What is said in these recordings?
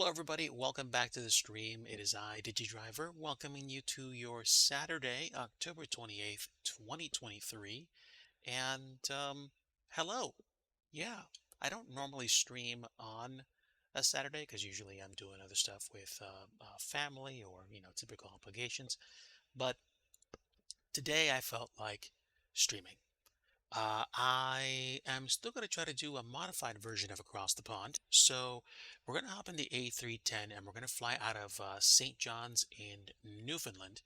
Hello, everybody. Welcome back to the stream. It is I, DIGI Driver, welcoming you to your Saturday, October 28th, 2023. And hello. Yeah, I don't normally stream on a Saturday because usually I'm doing other stuff with family or, typical obligations. But today I felt like streaming. I am still going to try to do a modified version of Across the Pond. So we're going to hop in the A310 and we're going to fly out of St. John's in Newfoundland.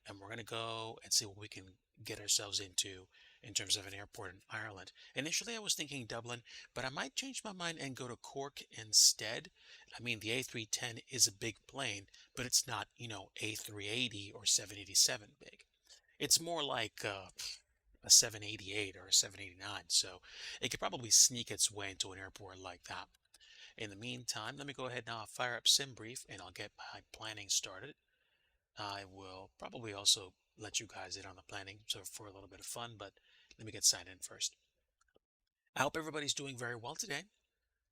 And we're going to go and see what we can get ourselves into in terms of an airport in Ireland. Initially, I was thinking Dublin, but I might change my mind and go to Cork instead. I mean, the A310 is a big plane, but it's not, A380 or 787 big. It's more like a 788 or a 789, so it could probably sneak its way into an airport like that. In the meantime, let me go ahead now, fire up SimBrief, and I'll get my planning started. I will probably also let you guys in on the planning so for a little bit of fun, but let me get signed in first. I hope everybody's doing very well today.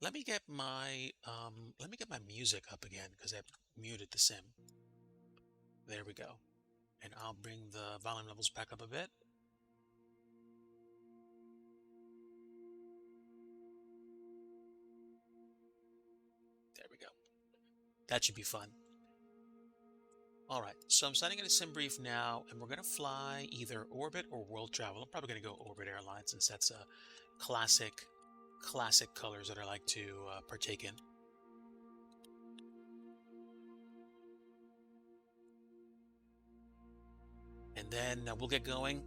Let me get my music up again because I muted the sim. There we go. And I'll bring the volume levels back up a bit. There we go. That should be fun. All right, so I'm signing into SimBrief now, and we're going to fly either Orbit or World Travel. I'm probably going to go Orbit Airlines since that's a classic colors that I like to partake in. And then we'll get going.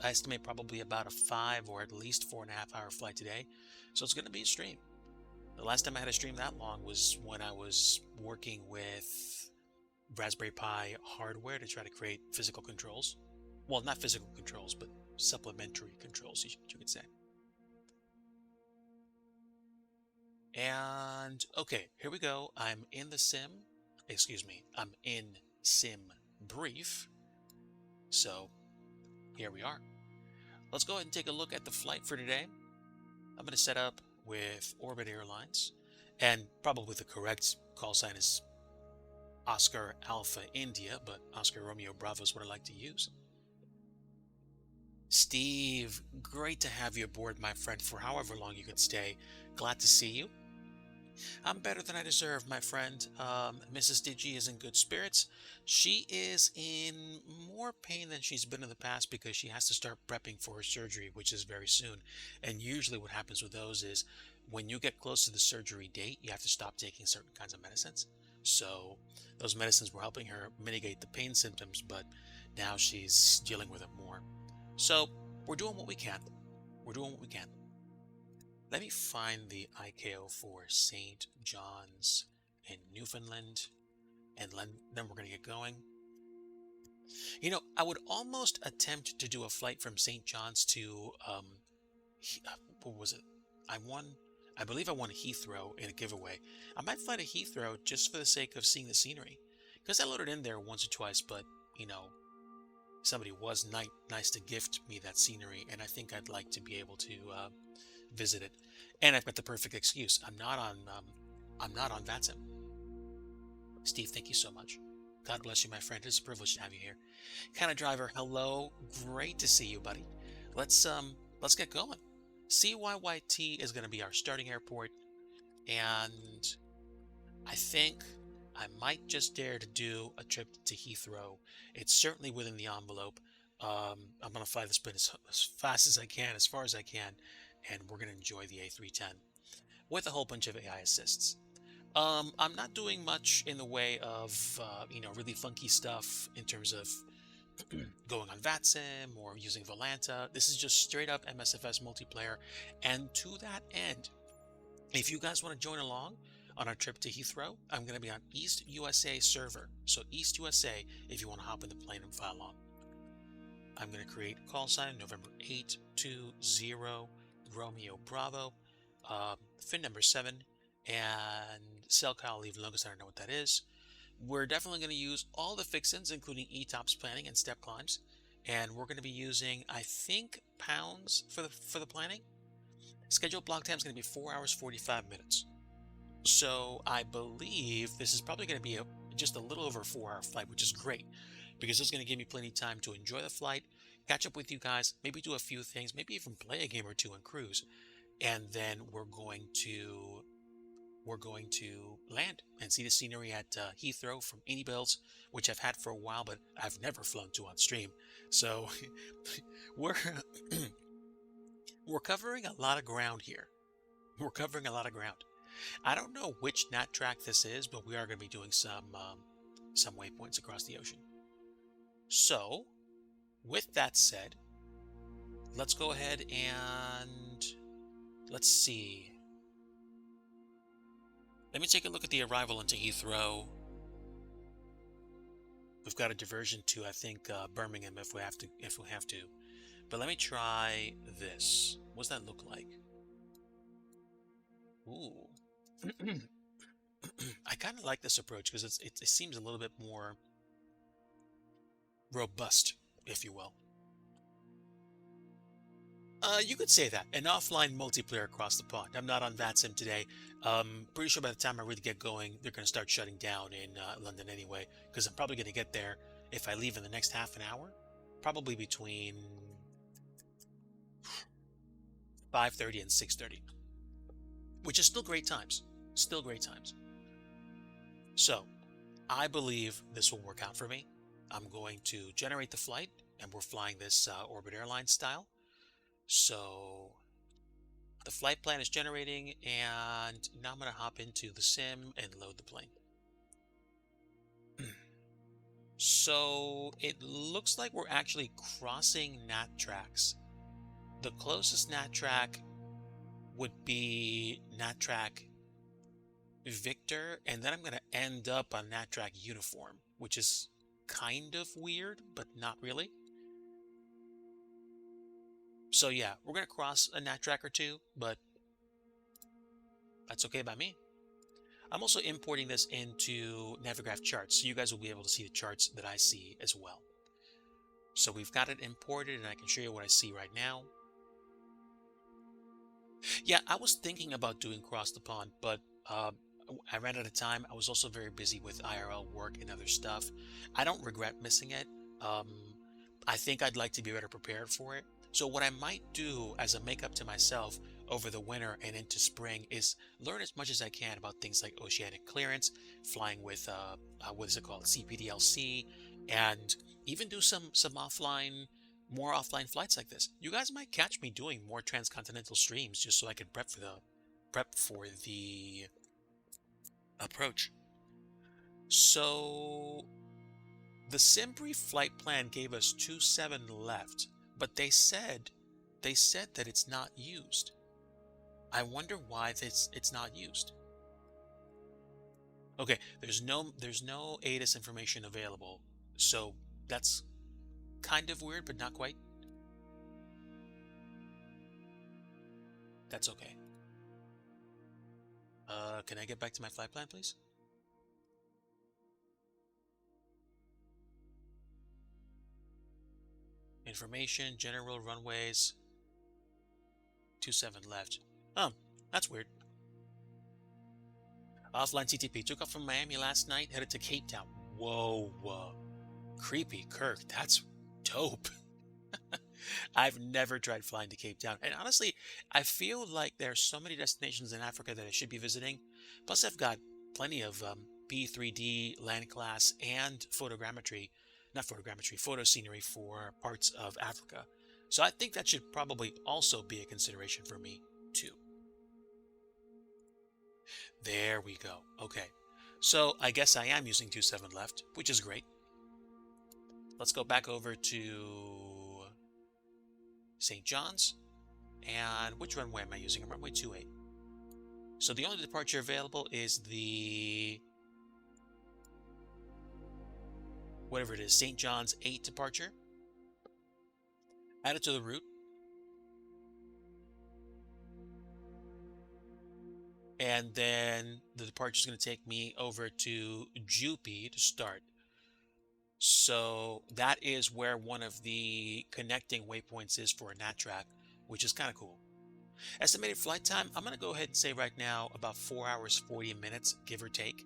I estimate probably about a 5 or at least 4.5 hour flight today. So it's going to be a stream. The last time I had a stream that long was when I was working with Raspberry Pi hardware to try to create physical controls. Well, not physical controls, but supplementary controls, you could say. And okay, here we go. I'm in SimBrief. So here we are. Let's go ahead and take a look at the flight for today. I'm going to set up with Orbit Airlines, and probably the correct call sign is Oscar Alpha India, but Oscar Romeo Bravo is what I like to use. Steve, great to have you aboard, my friend, for however long you could stay. Glad to see you. I'm better than I deserve, my friend. Mrs. Digi is in good spirits. She is in more pain than she's been in the past because she has to start prepping for her surgery, which is very soon. And usually what happens with those is when you get close to the surgery date, you have to stop taking certain kinds of medicines. So those medicines were helping her mitigate the pain symptoms, but now she's dealing with it more. So we're doing what we can. Let me find the ICAO for St. John's in Newfoundland, and then we're going to get going. I would almost attempt to do a flight from St. John's to, what was it? I believe I won Heathrow in a giveaway. I might fly to Heathrow just for the sake of seeing the scenery, because I loaded in there once or twice, but, somebody was nice to gift me that scenery, and I think I'd like to be able to visit it. And I've got the perfect excuse. I'm not on VATSIM. Steve, thank you so much. God bless you, my friend. It's a privilege to have you here. Kind of driver, hello. Great to see you, buddy. Let's get going. CYYT is going to be our starting airport, and I think I might just dare to do a trip to Heathrow. It's certainly within the envelope. I'm going to fly this plane as fast as I can, as far as I can, and we're going to enjoy the A310 with a whole bunch of AI assists. I'm not doing much in the way of, really funky stuff in terms of going on VATSIM or using Volanta. This is just straight up MSFS multiplayer. And to that end, if you guys want to join along on our trip to Heathrow, I'm going to be on East USA server. So East USA, if you want to hop in the plane and fly along. I'm going to create call sign November 820 Romeo Bravo, fin number 7, and cell I'll leave longest. I don't know what that is. We're definitely going to use all the fixins, including ETOPS planning and step climbs, and we're going to be using, I think, pounds for the planning. Scheduled block time is going to be 4 hours 45 minutes. So I believe this is probably going to be just a little over a 4-hour flight, which is great because it's going to give me plenty of time to enjoy the flight, catch up with you guys, maybe do a few things, maybe even play a game or two and cruise. And then we're going to land and see the scenery at Heathrow from Amy Bills, which I've had for a while, but I've never flown to on stream. So we're we're covering a lot of ground here. We're covering a lot of ground. I don't know which nat track this is, but we are going to be doing some waypoints across the ocean. So, with that said, let's go ahead and let's see. Let me take a look at the arrival into Heathrow. We've got a diversion to, I think, Birmingham if we have to. But let me try this. What's that look like? Ooh. I kind of like this approach because it seems a little bit more robust, if you will. You could say that. An offline multiplayer across the pond. I'm not on VATSIM today. Pretty sure by the time I really get going, they're going to start shutting down in London anyway, because I'm probably going to get there if I leave in the next half an hour, probably between 5:30 and 6:30, which is still great times. Still great times. So, I believe this will work out for me. I'm going to generate the flight, and we're flying this Orbit Airlines style. So the flight plan is generating, and now I'm going to hop into the sim and load the plane. So it looks like we're actually crossing nat tracks. The closest nat track would be nat track Victor, and then I'm going to end up on nat track Uniform, which is kind of weird, but not really. So yeah, we're going to cross a nat track or two, but that's okay by me. I'm also importing this into Navigraph charts, so you guys will be able to see the charts that I see as well. So we've got it imported, and I can show you what I see right now. Yeah, I was thinking about doing Cross the Pond, but I ran out of time. I was also very busy with IRL work and other stuff. I don't regret missing it. Um, I think I'd like to be better prepared for it. So what I might do as a makeup to myself over the winter and into spring is learn as much as I can about things like oceanic clearance, flying with what is it called, CPDLC, and even do some more offline flights like this. You guys might catch me doing more transcontinental streams just so I can prep for the approach. So the Simbrief flight plan gave us 27 left, but they said that it's not used. I wonder why it's not used. Okay, there's no ATIS information available, so that's kind of weird, but not quite. That's okay. Can I get back to my flight plan, please? Information, general runways, 27 left. Oh, that's weird. Offline TTP. Took off from Miami last night, headed to Cape Town. Whoa. Creepy Kirk. That's dope. I've never tried flying to Cape Town. And honestly, I feel like there are so many destinations in Africa that I should be visiting. Plus, I've got plenty of P3D, land class, and photo scenery for parts of Africa. So I think that should probably also be a consideration for me, too. There we go. Okay. So I guess I am using 27 left, which is great. Let's go back over to St. John's. And which runway am I using? Runway 28. So the only departure available is the whatever it is, St. John's 8 departure. Add it to the route. And then the departure is going to take me over to Jupy to start. So that is where one of the connecting waypoints is for a nat track, which is kind of cool. Estimated flight time, I'm going to go ahead and say right now about 4 hours, 40 minutes, give or take.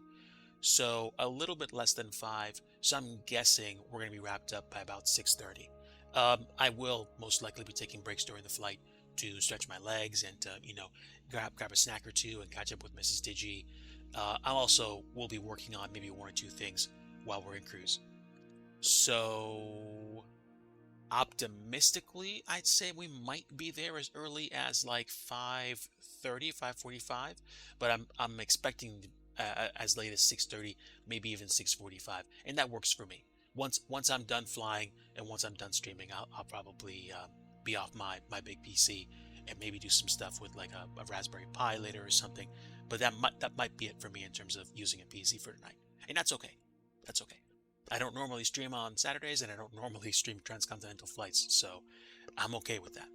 So a little bit less than 5. So I'm guessing we're going to be wrapped up by about 6:30. I will most likely be taking breaks during the flight to stretch my legs and to, grab a snack or two and catch up with Mrs. Digi. I also will be working on maybe one or two things while we're in cruise. So optimistically, I'd say we might be there as early as like 5:30, 5:45, but I'm expecting as late as 6:30, maybe even 6:45, and that works for me. Once I'm done flying and once I'm done streaming, I'll probably be off my big PC and maybe do some stuff with like a Raspberry Pi later or something. But that might be it for me in terms of using a PC for tonight, and that's okay. That's okay. I don't normally stream on Saturdays and I don't normally stream transcontinental flights, so I'm okay with that.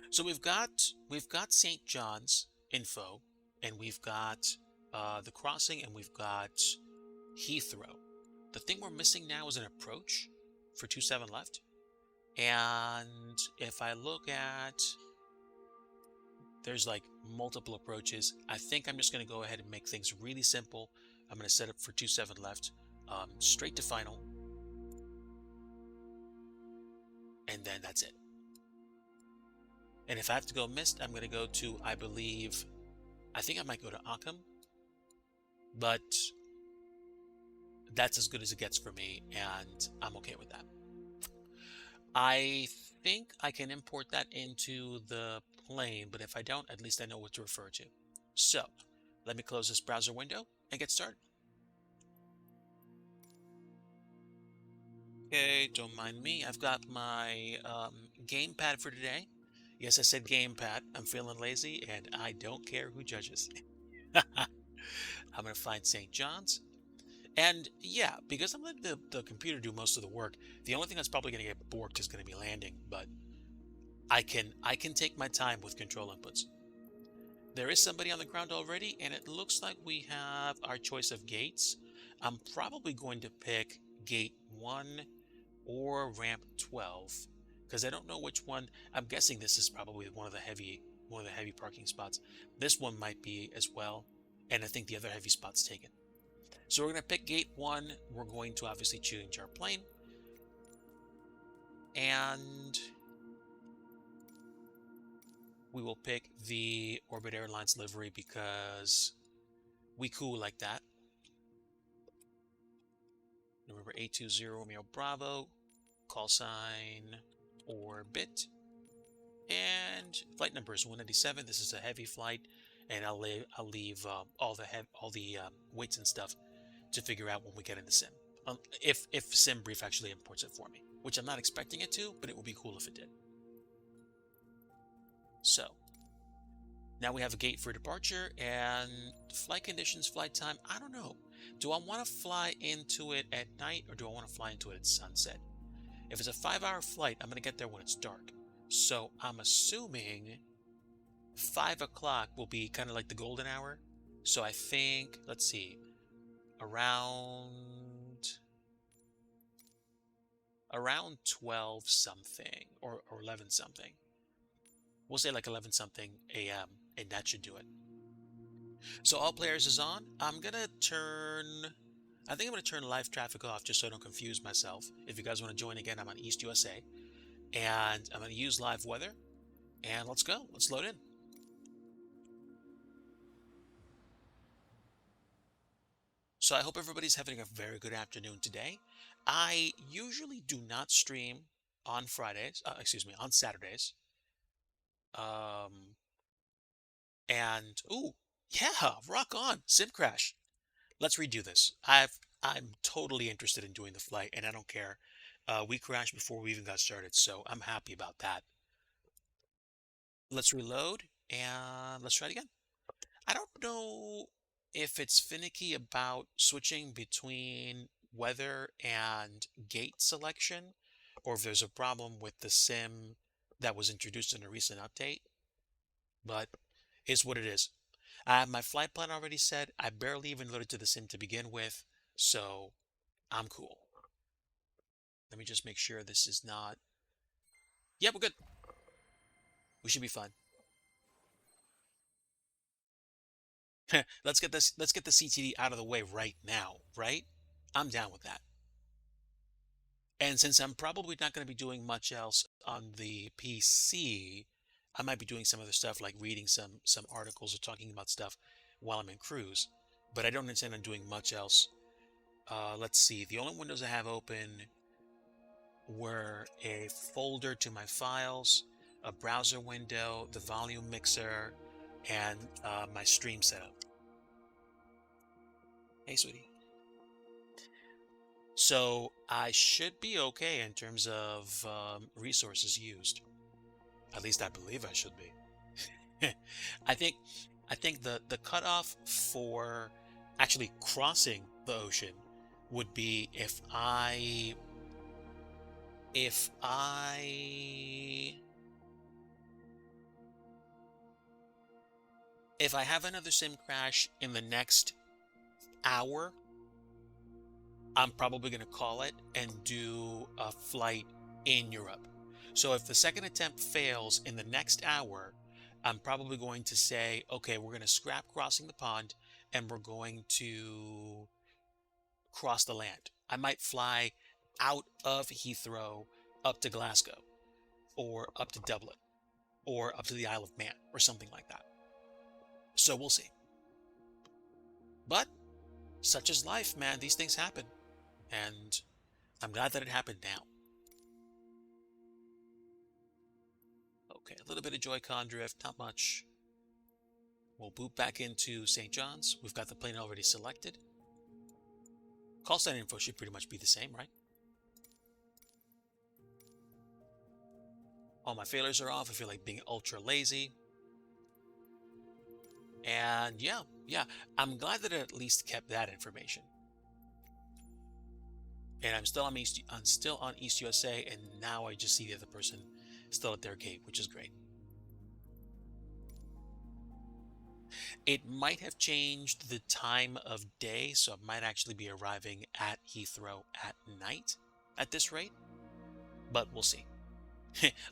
So we've got St. John's info, and we've got the crossing, and we've got Heathrow. The thing we're missing now is an approach for 27 left. And if I look at, there's like multiple approaches. I think I'm just going to go ahead and make things really simple. I'm going to set up for 27 left, straight to final, and then that's it. And if I have to go missed, I'm going to go to, I think I might go to Occam, but that's as good as it gets for me, and I'm okay with that. I think I can import that into the plane, but if I don't, at least I know what to refer to. So let me close this browser window and get started. Okay, don't mind me. I've got my gamepad for today. Yes, I said gamepad. I'm feeling lazy, and I don't care who judges. I'm going to find St. John's. And yeah, because I'm letting the computer do most of the work, the only thing that's probably going to get borked is going to be landing, but I can take my time with control inputs. There is somebody on the ground already, and it looks like we have our choice of gates. I'm probably going to pick gate 1 or ramp 12 because I don't know which one. I'm guessing this is probably one of the heavy parking spots. This one might be as well, and I think the other heavy spot's taken. So we're going to pick gate 1. We're going to obviously change our plane. And we will pick the Orbit Airlines livery because we cool like that. Remember 820 Romeo Bravo, call sign Orbit. And flight number is 197. This is a heavy flight, and I'll leave all the weights and stuff to figure out when we get in the sim. If SimBrief actually imports it for me, which I'm not expecting it to, but it would be cool if it did. So now we have a gate for departure and flight conditions, flight time. I don't know. Do I want to fly into it at night or do I want to fly into it at sunset? If it's a 5-hour flight, I'm going to get there when it's dark. So I'm assuming 5 o'clock will be kind of like the golden hour. So I think, let's see, around 12 something or 11 something. We'll say like 11 something a.m. and that should do it. So all players is on. I think I'm going to turn live traffic off just so I don't confuse myself. If you guys want to join again, I'm on East USA. And I'm going to use live weather. And let's go. Let's load in. So I hope everybody's having a very good afternoon today. I usually do not stream on on Saturdays. Ooh, yeah, rock on, Sim Crash. Let's redo this. I'm totally interested in doing the flight, and I don't care. We crashed before we even got started, so I'm happy about that. Let's reload, and let's try it again. I don't know if it's finicky about switching between weather and gate selection, or if there's a problem with the sim that was introduced in a recent update, but is what it is. I have my flight plan already set. I barely even loaded to the sim to begin with, so I'm cool. Let me just make sure this is not... Yeah, we're good. We should be fine. Let's get the CTD out of the way right now, right? I'm down with that. And since I'm probably not going to be doing much else on the PC, I might be doing some other stuff like reading some articles or talking about stuff while I'm in cruise. But I don't intend on doing much else. Let's see. The only windows I have open were a folder to my files, a browser window, the volume mixer, and my stream setup. Hey, sweetie. So I should be okay in terms of resources used. At least I believe I should be. I think I think the cutoff for actually crossing the ocean would be if I have another sim crash in the next hour, I'm probably going to call it and do a flight in Europe. So if the second attempt fails in the next hour, I'm probably going to say, okay, we're going to scrap crossing the pond and we're going to cross the land. I might fly out of Heathrow up to Glasgow or up to Dublin or up to the Isle of Man or something like that. So we'll see. But such is life, man. These things happen. And I'm glad that it happened now. Okay, a little bit of Joy-Con drift, not much. We'll boot back into St. John's. We've got the plane already selected. Call sign info should pretty much be the same, right? All my failures are off. I feel like being ultra lazy. And yeah, I'm glad that it at least kept that information. And I'm still on East USA, and now I just see the other person still at their gate, which is great. It might have changed the time of day, so I might actually be arriving at Heathrow at night at this rate, but we'll see.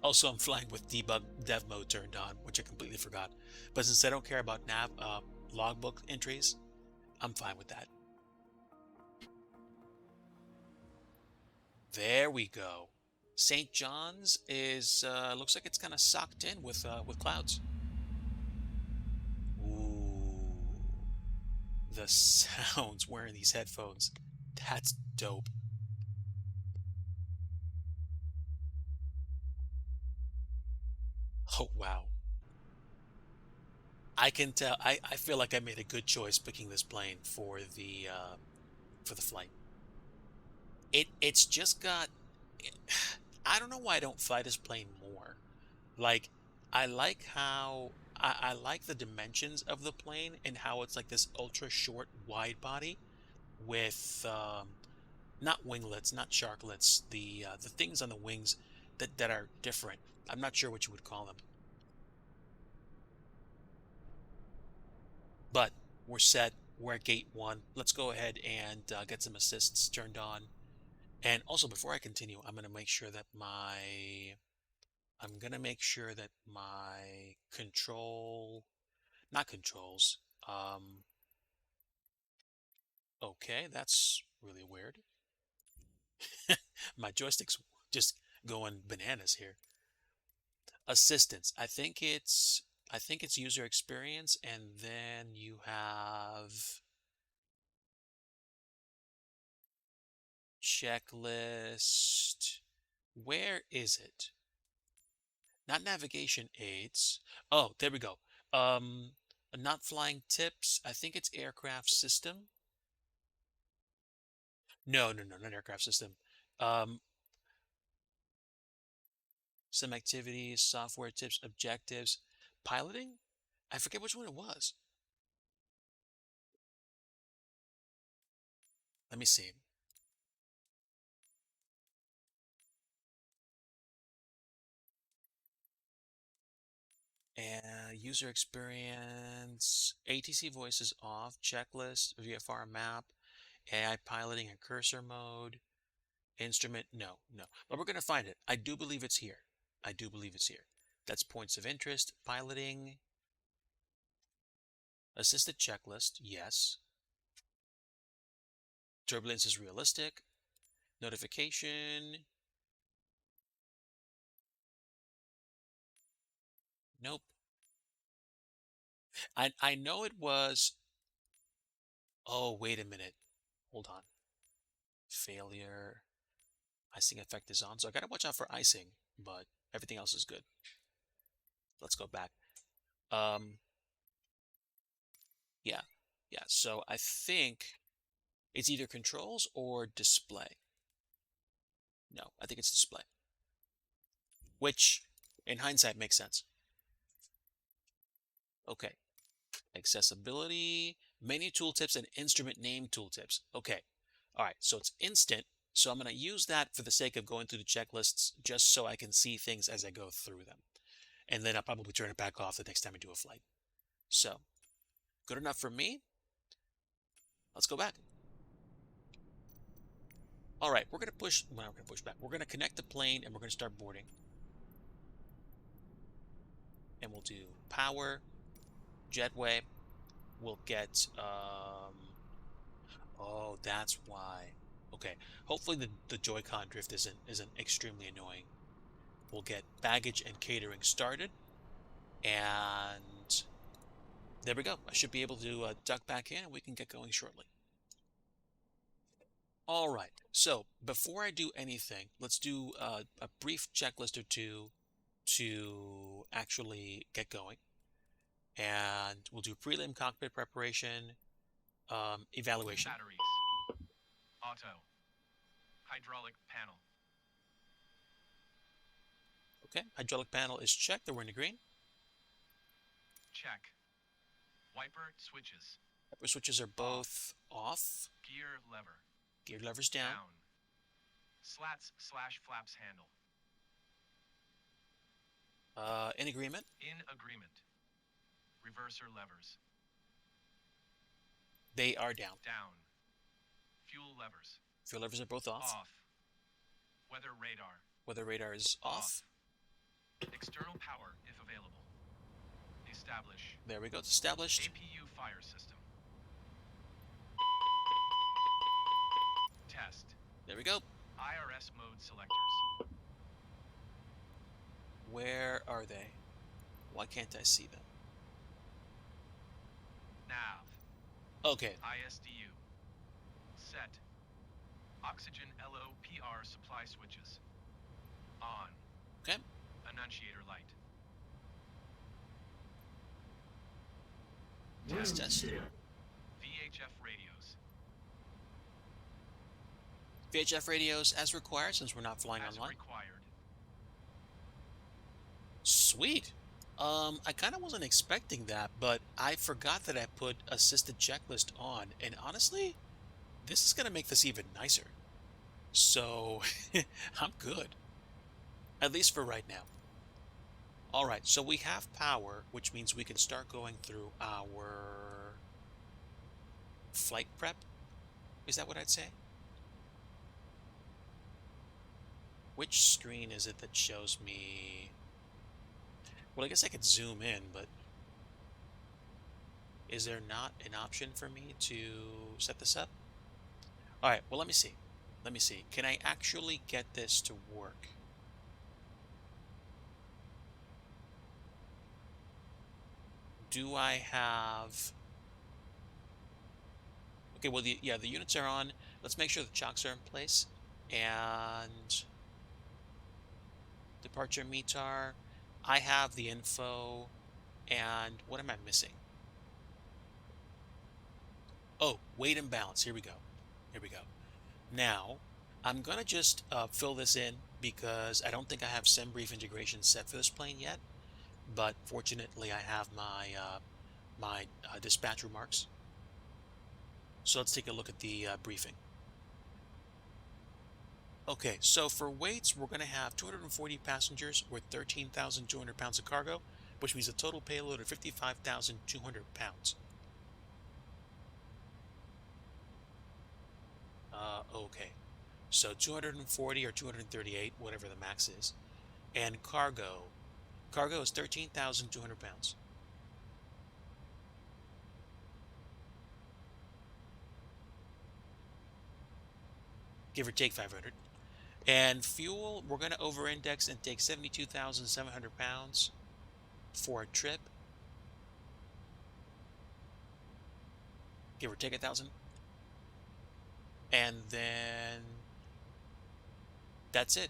Also, I'm flying with debug dev mode turned on, which I completely forgot. But since I don't care about logbook entries, I'm fine with that. There we go. St. John's is looks like it's kind of socked in with clouds. Ooh, the sounds wearing these headphones. That's dope. Oh wow. I can tell. I feel like I made a good choice picking this plane for the flight. It's just got. I don't know why I don't fly this plane more. Like, I like how I like the dimensions of the plane and how it's like this ultra short wide body with not winglets, not sharklets, the things on the wings that are different. I'm not sure what you would call them, but we're set. We're at gate one. Let's go ahead and get some assists turned on. And also, before I continue, I'm gonna make sure that my not controls. Okay, that's really weird. My joystick's just going bananas here. Assistance. I think it's user experience, and then you have checklist. Where is it? Not navigation aids. Oh, there we go. Um, not flying tips. I think it's aircraft system. No, not aircraft system. Um, some activities, software tips, objectives, piloting. I forget which one it was. Let me see. User experience, ATC voices off, checklist, VFR map, AI piloting and cursor mode, instrument. No. But we're going to find it. I do believe it's here. I do believe it's here. That's points of interest, piloting. Assisted checklist, yes. Turbulence is realistic. Notification. Nope. I know it was. Oh, wait a minute. Hold on. Failure. Icing effect is on, so I gotta watch out for icing, but everything else is good. Let's go back. Yeah, yeah. So I think it's either controls or display. No, I think it's display, which in hindsight makes sense. Okay. Accessibility, menu tooltips, and instrument name tooltips. Okay. All right. So it's instant. So I'm going to use that for the sake of going through the checklists just so I can see things as I go through them. And then I'll probably turn it back off the next time I do a flight. So good enough for me. Let's go back. All right. We're going to push. Well, we're going to push back. We're going to connect the plane and we're going to start boarding. And we'll do power, jetway. We'll get, oh, that's why. Okay, hopefully the Joy-Con drift isn't extremely annoying. We'll get baggage and catering started, and there we go. I should be able to duck back in, and we can get going shortly. All right, so before I do anything, let's do a brief checklist or two to actually get going. And we'll do prelim cockpit preparation, evaluation. Batteries. Auto. Hydraulic panel. Okay, hydraulic panel is checked. We're in the green. Check. Wiper switches. Wiper switches are both off. Gear lever. Gear lever's down. Slats / flaps handle. In agreement. In agreement. Reverser levers. They are down. Down. Fuel levers. Fuel levers are both off. Off. Weather radar. Weather radar is off. External power if available. Establish. There we go. It's established. APU fire system. Test. There we go. IRS mode selectors. Where are they? Why can't I see them? Nav. Okay. ISDU. Set. Oxygen LOPR supply switches. On. Okay. Annunciator light. Test. VHF radios. VHF radios as required since we're not flying As online. required. Sweet. I kind of wasn't expecting that, but I forgot that I put assisted checklist on, and honestly, this is going to make this even nicer. So, I'm good. At least for right now. Alright, so we have power, which means we can start going through our flight prep. Is that what I'd say? Which screen is it that shows me... Well, I guess I could zoom in, but is there not an option for me to set this up? All right, well, let me see. Let me see. Can I actually get this to work? Do I have... Okay, well, the units are on. Let's make sure the chocks are in place. And departure METAR. I have the info, and what am I missing? Oh, weight and balance. Here we go. Here we go. Now, I'm going to just fill this in because I don't think I have SemBrief integration set for this plane yet, but fortunately I have my dispatch remarks. So let's take a look at the briefing. Okay, so for weights, we're going to have 240 passengers with 13,200 pounds of cargo, which means a total payload of 55,200 pounds. Okay, so 240 or 238, whatever the max is. And cargo is 13,200 pounds. give or take 500. And fuel, we're going to over-index and take 72,700 pounds for a trip, give or take 1,000. And then that's it.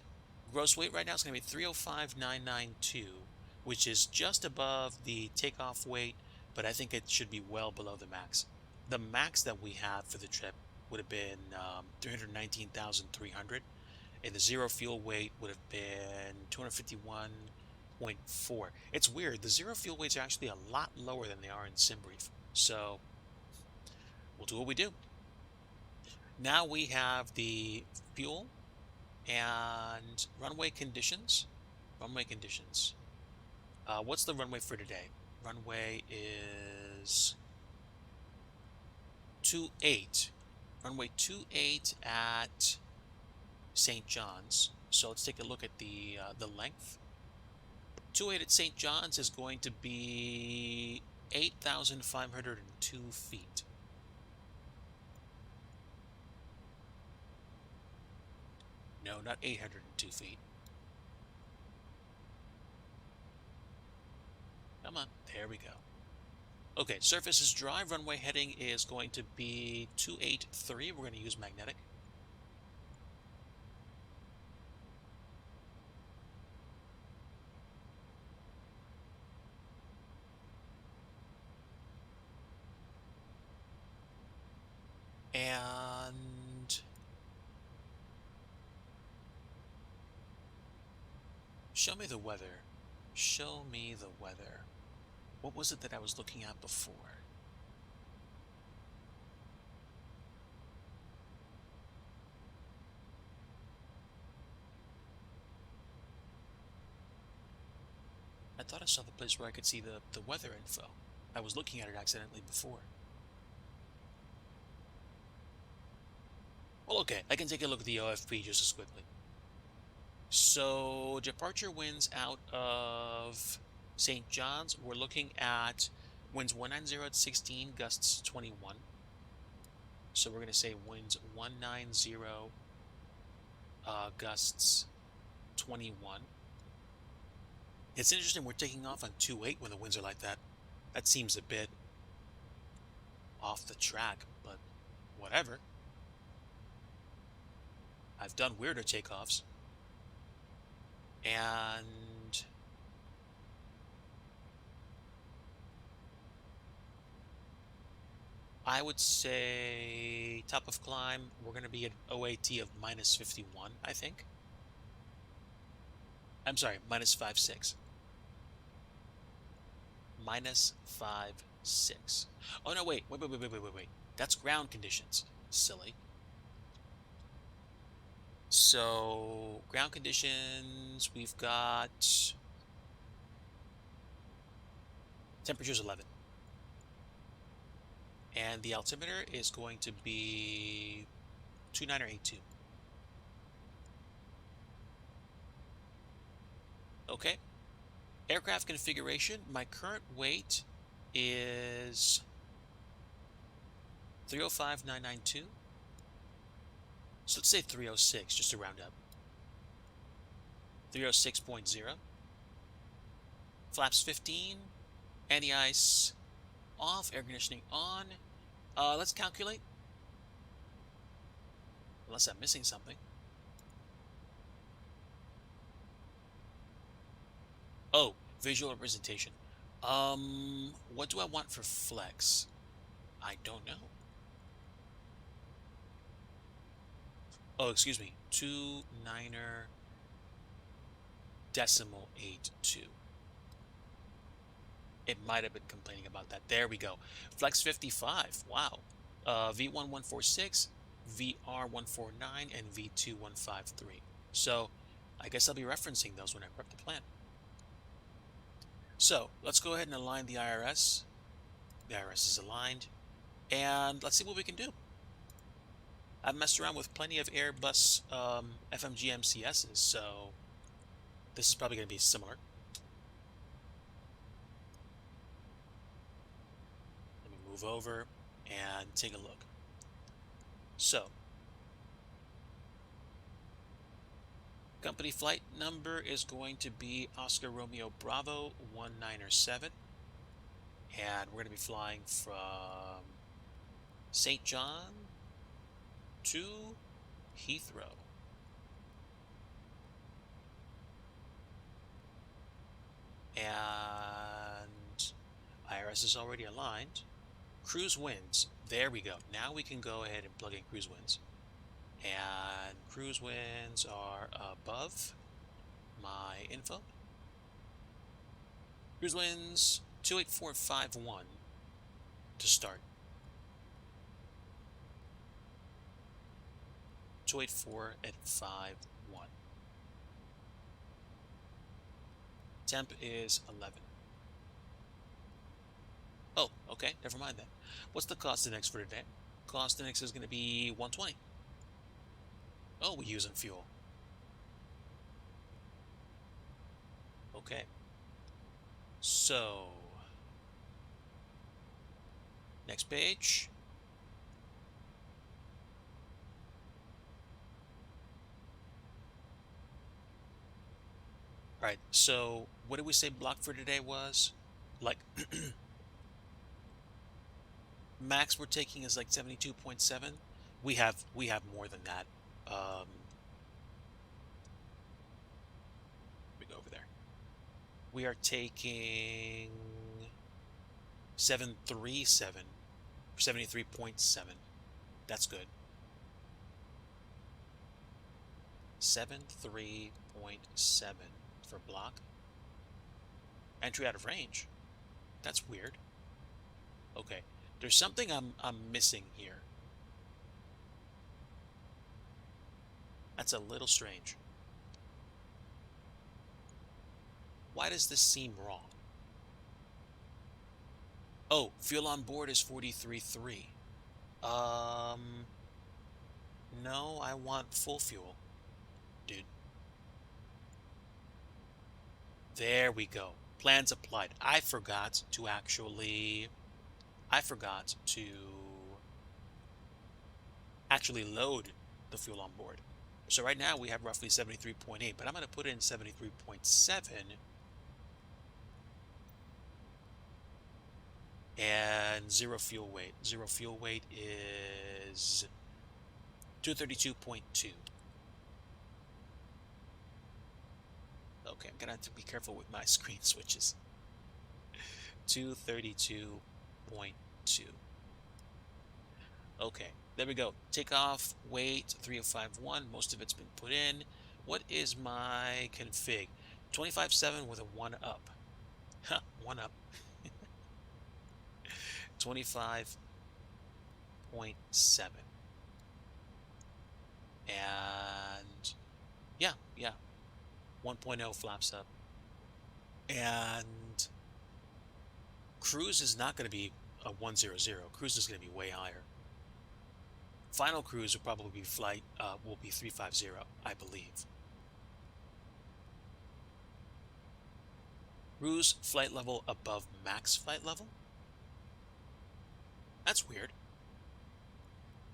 Gross weight right now is going to be 305,992, which is just above the takeoff weight, but I think it should be well below the max. The max that we have for the trip would have been 319,300, and the zero fuel weight would have been 251.4. It's weird. The zero fuel weights are actually a lot lower than they are in SimBrief. So we'll do what we do. Now we have the fuel and runway conditions. Runway conditions. What's the runway for today? Runway is 28. Runway 28 at St. John's. So let's take a look at the length. 28 at St. John's is going to be 8,502 feet. No, not 802 feet. Come on, there we go. Okay, surface is dry. Runway heading is going to be 283. We're going to use magnetic. And show me the weather. Show me the weather. What was it that I was looking at before? I thought I saw the place where I could see the weather info. I was looking at it accidentally before. Well, okay, I can take a look at the OFP just as quickly. So, departure winds out of St. John's, we're looking at winds 190 at 16, gusts 21. So we're going to say winds 190, gusts 21. It's interesting we're taking off on 28 when the winds are like that. That seems a bit off the track, but whatever. I've done weirder takeoffs. And I would say top of climb, we're going to be at OAT of minus 51, I think. I'm sorry, minus 56. Minus 56. Oh, no, wait. That's ground conditions. Silly. So, ground conditions, we've got temperature's 11. And the altimeter is going to be 2982. Okay. Aircraft configuration, my current weight is 305,992. So let's say 306, just to round up. 306.0. Flaps 15. Anti-ice off. Air conditioning on. Let's calculate. Unless I'm missing something. Oh, visual representation. What do I want for flex? I don't know. Oh, excuse me. 29.82. It might have been complaining about that. There we go. Flex 55. Wow. V1146, VR149, and V2153. So I guess I'll be referencing those when I prep the plan. So let's go ahead and align the IRS. The IRS is aligned. And let's see what we can do. I've messed around with plenty of Airbus FMG MCSs, so this is probably going to be similar. Let me move over and take a look. So, Company flight number is going to be Oscar Romeo Bravo 197. And we're going to be flying from St. John to Heathrow. And IRS is already aligned. Cruise winds. There we go. Now we can go ahead and plug in cruise winds. And cruise winds are above my info. Cruise winds 28451 to start. 284 at 51. Temp is 11. Oh, okay, never mind that. What's the cost index for today? Cost index is going to be 120. Oh, we're using fuel. Okay. So, next page. All right, so what did we say block for today was? Like, max we're taking is like 72.7. We have more than that. Let me go over there. We are taking 737, 73.7. That's good. 73.7 for block. Entry out of range. That's weird. Okay, there's something I'm missing here. That's a little strange. Why does this seem wrong? Oh, fuel on board is 43.3. No, I want full fuel, dude. There we go. Plans applied. I forgot to actually load the fuel on board. So right now we have roughly 73.8, but I'm going to put in 73.7 and zero fuel weight. Zero fuel weight is 232.2. Okay, I'm going to have to be careful with my screen switches. 232.2. Okay, there we go. Takeoff weight 3051. Most of it's been put in. What is my config? 25.7 with a 1 up. Huh, 1 up. 25.7. And yeah. 1.0 flaps up. And cruise is not going to be a 100. Cruise is going to be way higher. Final cruise will probably be will be 350, I believe. Cruise flight level above max flight level? That's weird.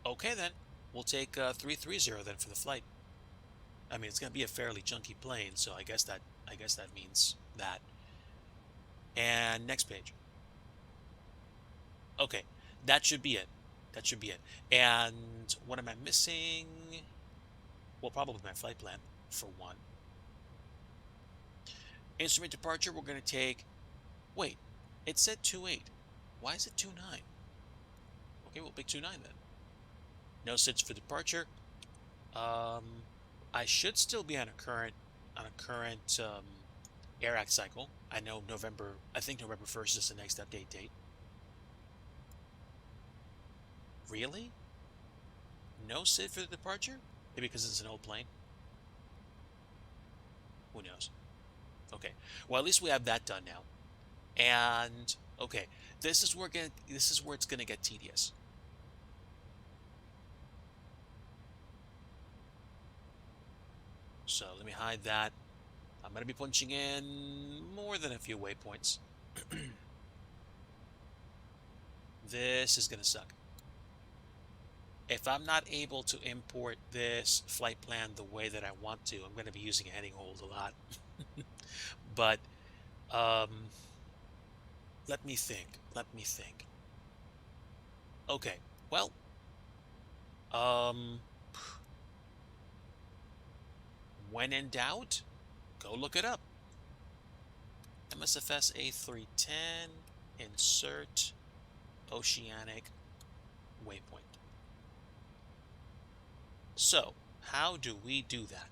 Okay then, we'll take 330 then for the flight. I mean, it's going to be a fairly chunky plane, so I guess that means that. And next page. Okay, that should be it. That should be it. And what am I missing? Well, probably my flight plan, for one. Instrument departure, we're going to take... Wait, it said 2.8. Why is it 2.9? Okay, we'll pick 2.9 then. No sits for departure. I should still be on a current air act cycle. I think November 1st is the next update date. Really? No SID for the departure? Maybe because it's an old plane? Who knows? Okay. Well, at least we have that done now. And okay, this is where it's gonna get tedious. So let me hide that. I'm gonna be punching in more than a few waypoints. This is gonna suck. If I'm not able to import this flight plan the way that I want to, I'm going to be using a heading hold a lot. But um, let me think. Let me think. Okay. Well, um, when in doubt, go look it up. MSFS A310, insert oceanic waypoint. So, how do we do that?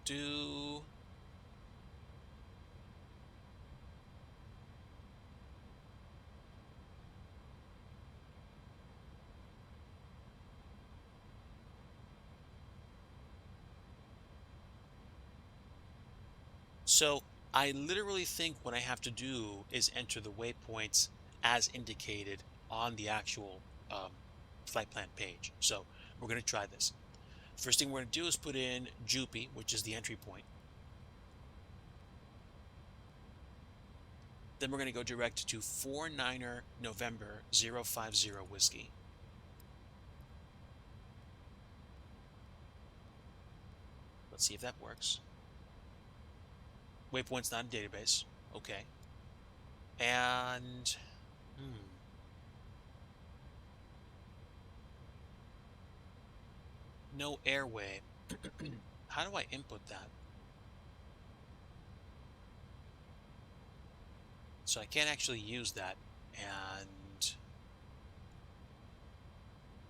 McDo. So I literally think what I have to do is enter the waypoints as indicated on the actual flight plan page. So we're going to try this. First thing we're going to do is put in JUPI, which is the entry point. Then we're going to go direct to 49er November 050 Whiskey. Let's see if that works. Waypoint's not in database. Okay. And no airway. How do I input that? So I can't actually use that, and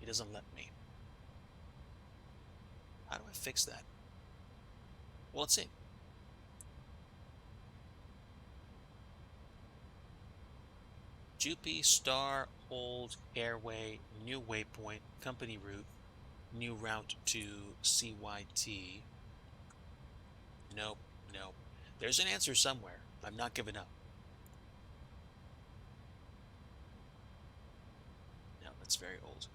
it doesn't let me. How do I fix that? Well, let's see. JUPI star hold airway new waypoint company route new route to CYT. Nope, nope. There's an answer somewhere. I'm not giving up. No, that's very old.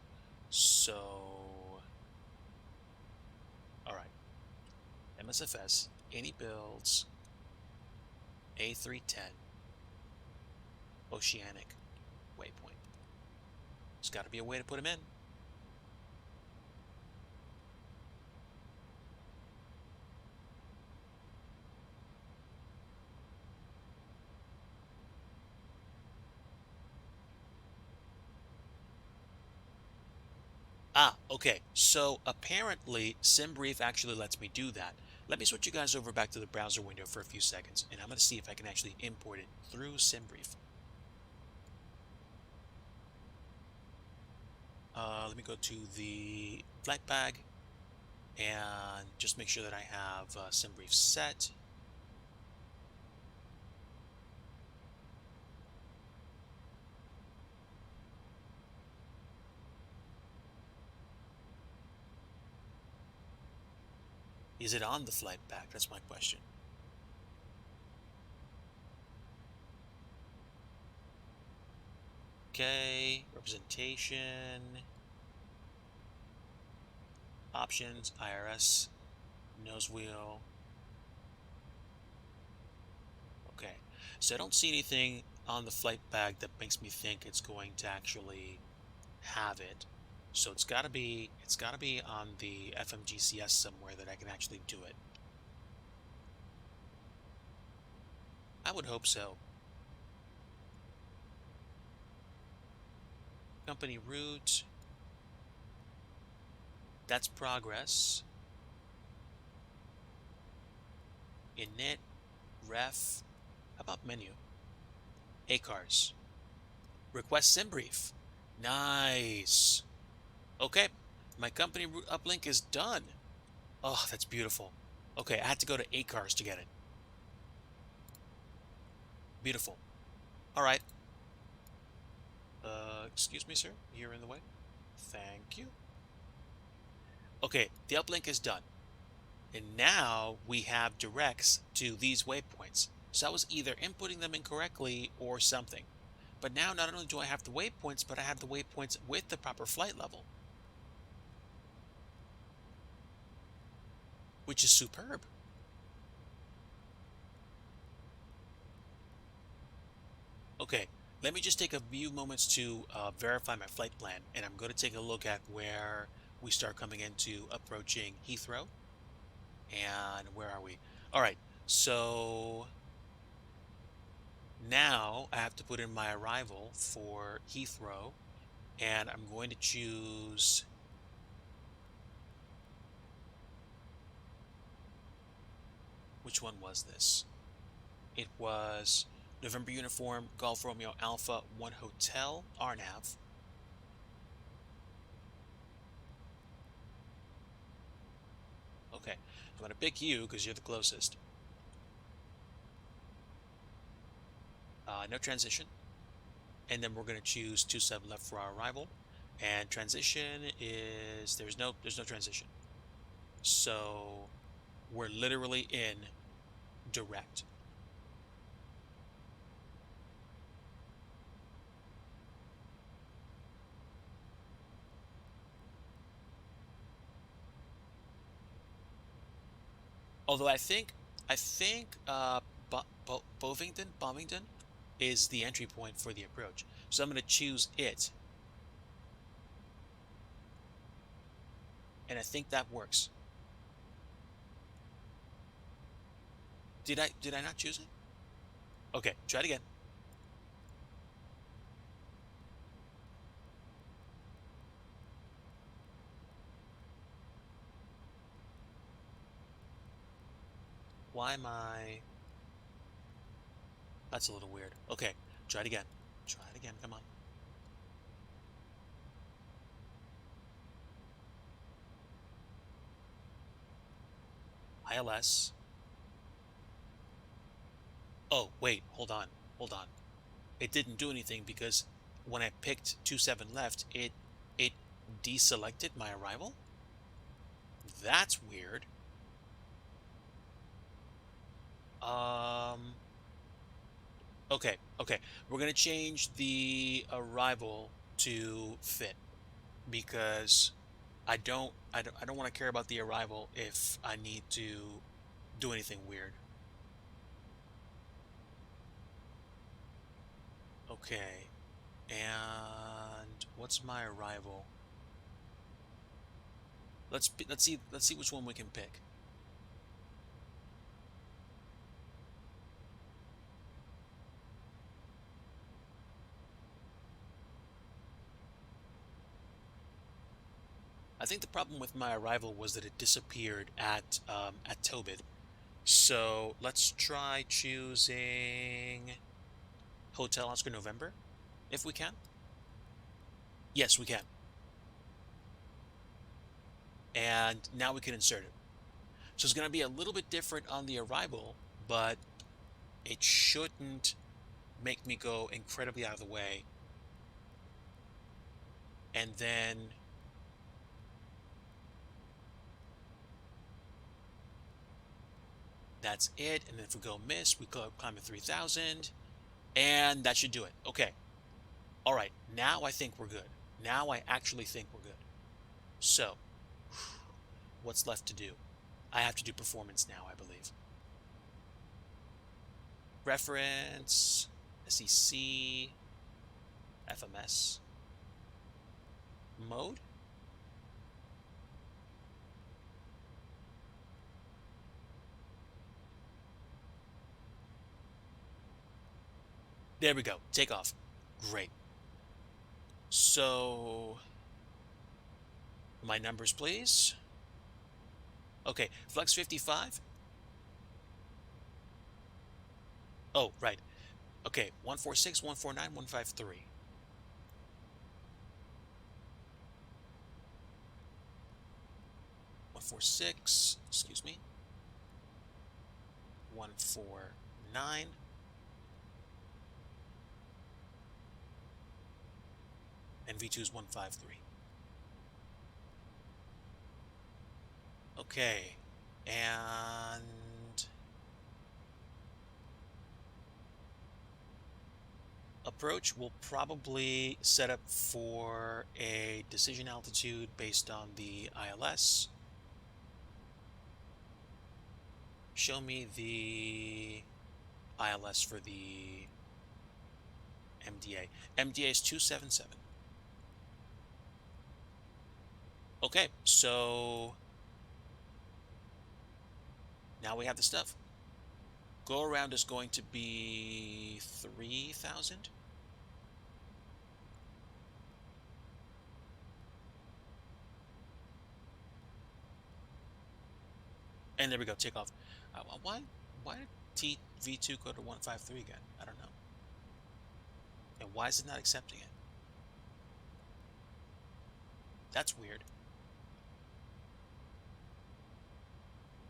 So, all right. MSFS, any builds, A310, oceanic waypoint. There's got to be a way to put them in. Ah, okay. So apparently SimBrief actually lets me do that. Let me switch you guys over back to the browser window for a few seconds, and I'm going to see if I can actually import it through SimBrief. Let me go to the flight bag and just make sure that I have SimBrief set. Is it on the flight bag? That's my question. Okay, representation, options, IRS, nose wheel. Okay, so I don't see anything on the flight bag that makes me think it's going to actually have it. So it's got to be on the FMGCS somewhere that I can actually do it. I would hope so. Company route. That's progress. Init, ref. How about menu? ACARS. Request SimBrief. Nice. Okay, my company route uplink is done. Oh, that's beautiful. Okay, I had to go to ACARS to get it. Beautiful. All right. Excuse me, sir. You're in the way. Thank you. Okay, the uplink is done. And now we have directs to these waypoints. So I was either inputting them incorrectly or something. But now not only do I have the waypoints, but I have the waypoints with the proper flight level, which is superb. Okay, let me just take a few moments to verify my flight plan, and I'm going to take a look at where we start coming into approaching Heathrow. And where are we? All right, so now I have to put in my arrival for Heathrow, and I'm going to choose, which one was this? It was November Uniform Golf Romeo Alpha 1 Hotel, RNAV. Okay, I'm going to pick you because you're the closest. No transition. And then we're going to choose 27 left for our arrival. And transition is, there's no transition. So we're literally in direct. Although I think Bovington is the entry point for the approach. So I'm going to choose it. And I think that works. Did I not choose it? Okay, try it again. Why am I? That's a little weird. Okay, try it again. Try it again. Come on. ILS. Oh, wait, hold on. Hold on. It didn't do anything because when I picked 27 left, it deselected my arrival? That's weird. Um okay. We're going to change the arrival to fit because I don't want to care about the arrival if I need to do anything weird. Okay. And what's my arrival? Let's see which one we can pick. I think the problem with my arrival was that it disappeared at Tobit. So let's try choosing Hotel Oscar November if we can. Yes, we can. And now we can insert it. So it's going to be a little bit different on the arrival, but it shouldn't make me go incredibly out of the way. And then that's it. And then if we go miss, we climb at 3000, and that should do it. Okay. All right. Now I think we're good. Now I actually think we're good. So what's left to do? I have to do performance now, I believe. Reference, SEC, FMS, mode. There we go. Take off. Great. So my numbers, please. Okay, flex 55. Oh, right. Okay, 146, 149, 153. 146, excuse me. 149. And V2 is 153. Okay, and approach, we'll probably set up for a decision altitude based on the ILS. Show me the ILS for the MDA. MDA is 277. Okay, so now we have the stuff. Go around is going to be 3,000. And there we go, take off. Why did V2 go to 153 again? I don't know. And why is it not accepting it? That's weird.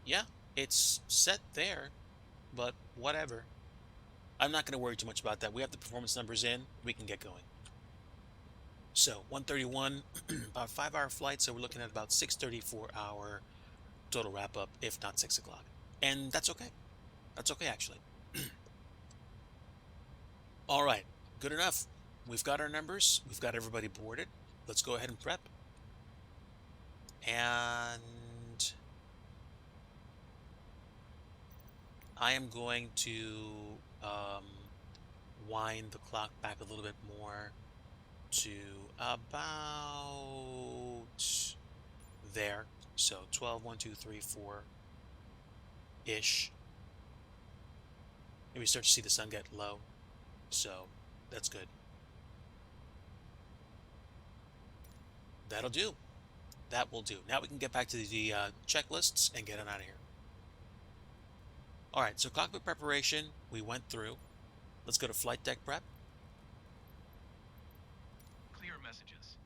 Yeah, it's set there, but whatever. I'm not going to worry too much about that. We have the performance numbers in. We can get going. So 131, about 5-hour flight. So we're looking at about 6:34-hour total wrap up, if not 6 o'clock. And that's okay. That's okay, actually. All right, good enough. We've got our numbers. We've got everybody boarded. Let's go ahead and prep. And I am going to wind the clock back a little bit more to about there. So 12, 1, 2, 3, 4 ish. And we start to see the sun get low. So that's good. That'll do. That will do. Now we can get back to the checklists and get on out of here. All right, so cockpit preparation, we went through. Let's go to flight deck prep. Clear messages.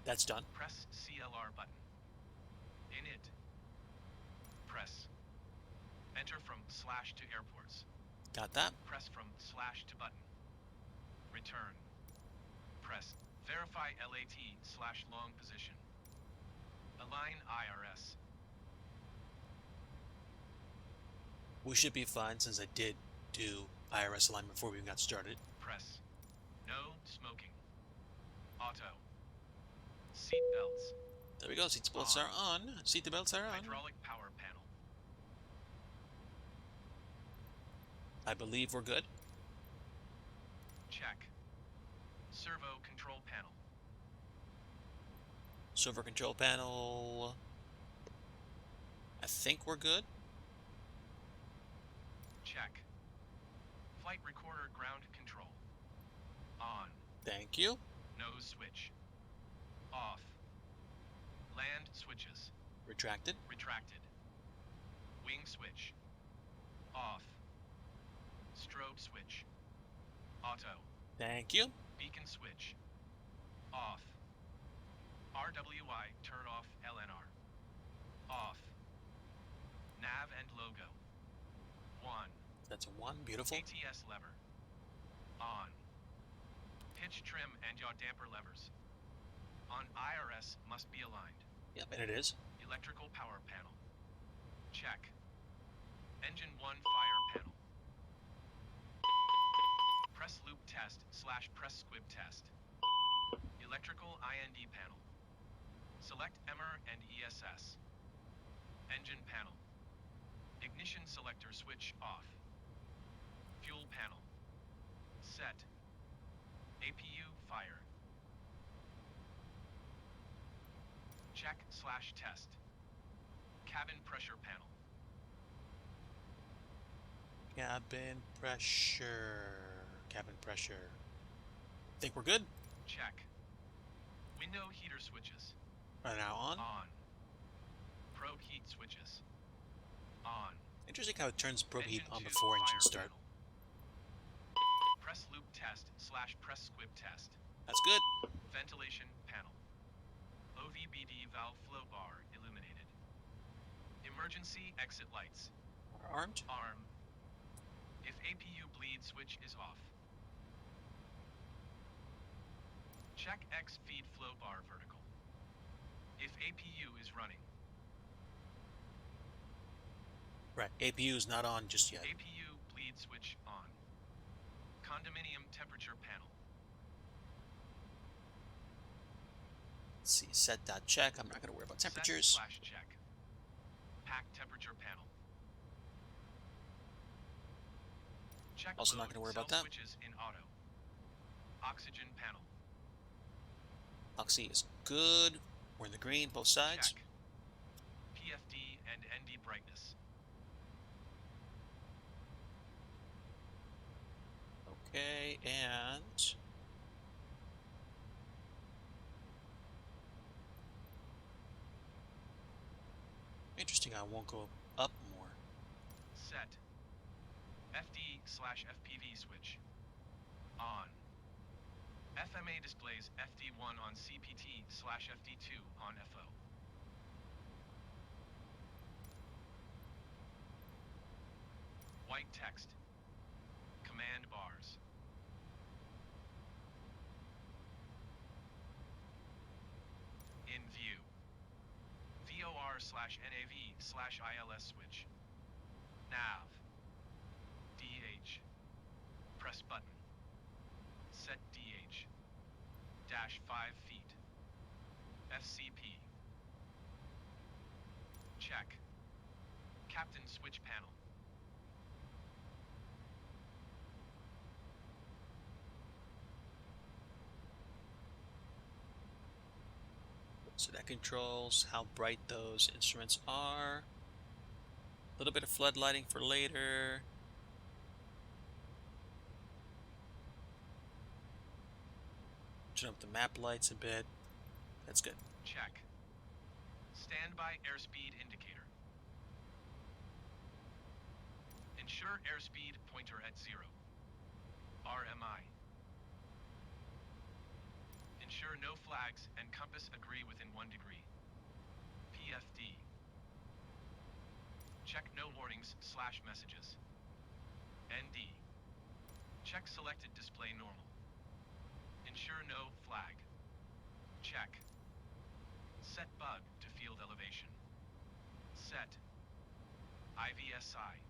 That's done. Press CLR button. In it. Press. Enter from / to airports. Got that. Press from / to button. Return. Press. Verify LAT / long position. Align IRS. We should be fine since I did do IRS alignment before we even got started. Press. No smoking. Auto. Seat belts. There we go. Seat belts are on. Seat belts are on. Hydraulic power panel. I believe we're good. Check. Servo control panel. Server control panel. I think we're good. Check. Flight recorder ground control. On. Thank you. Nose switch. Off. Land switches. Retracted. Retracted. Wing switch. Off. Strobe switch. Auto. Thank you. Beacon switch. Off. RWI turn off LNR. Off. Nav and logo. 1. That's a 1. Beautiful. ATS lever. On. Pitch trim and yaw damper levers. On IRS must be aligned. Yep, and it is. Electrical power panel. Check. Engine 1 fire panel. Press loop test / press squib test. Electrical IND panel. Select EMER and ESS. Engine panel. Ignition selector switch off. Fuel panel. Set. APU fire. Check / test. Cabin pressure panel. Cabin pressure. Cabin pressure. Think we're good? Check. Window heater switches. Are now on. On. Probe heat switches. On. Interesting how it turns probe heat Engine on 2 before engine fire start. panel. Press loop test / press squib test. That's good. Ventilation panel. OVBD valve flow bar illuminated. Emergency exit lights. Are armed. Arm. If APU bleed switch is off. Check X feed flow bar vertical. If APU is running. Right. APU is not on just yet. APU bleed switch on. Condominium temperature panel. Let's see, set dot check. I'm not going to worry about temperatures. Set/check. Pack temperature panel. Check Also not load going to worry cell about that. switches in auto. Oxygen panel. Oxy is good. We're in the green, both sides. Check. PFD and ND brightness. Okay, and interesting, I won't go up more. Set. FD/FPV switch. On. FMA displays FD1 on CPT/FD2 on FO. White text. Command bars. In view. VOR/NAV/ILS switch. Nav. DH. Press button. Set DH. -5 feet. FCP. Check. Captain switch panel. So that controls how bright those instruments are. A little bit of flood lighting for later. Turn up the map lights a bit. That's good. Check. Standby airspeed indicator. Ensure airspeed pointer at 0. RMI. Ensure no flags and compass agree within 1 degree. PFD. Check no warnings/messages. ND. Check selected display normal. Ensure no flag. Check. Set bug to field elevation. Set. IVSI.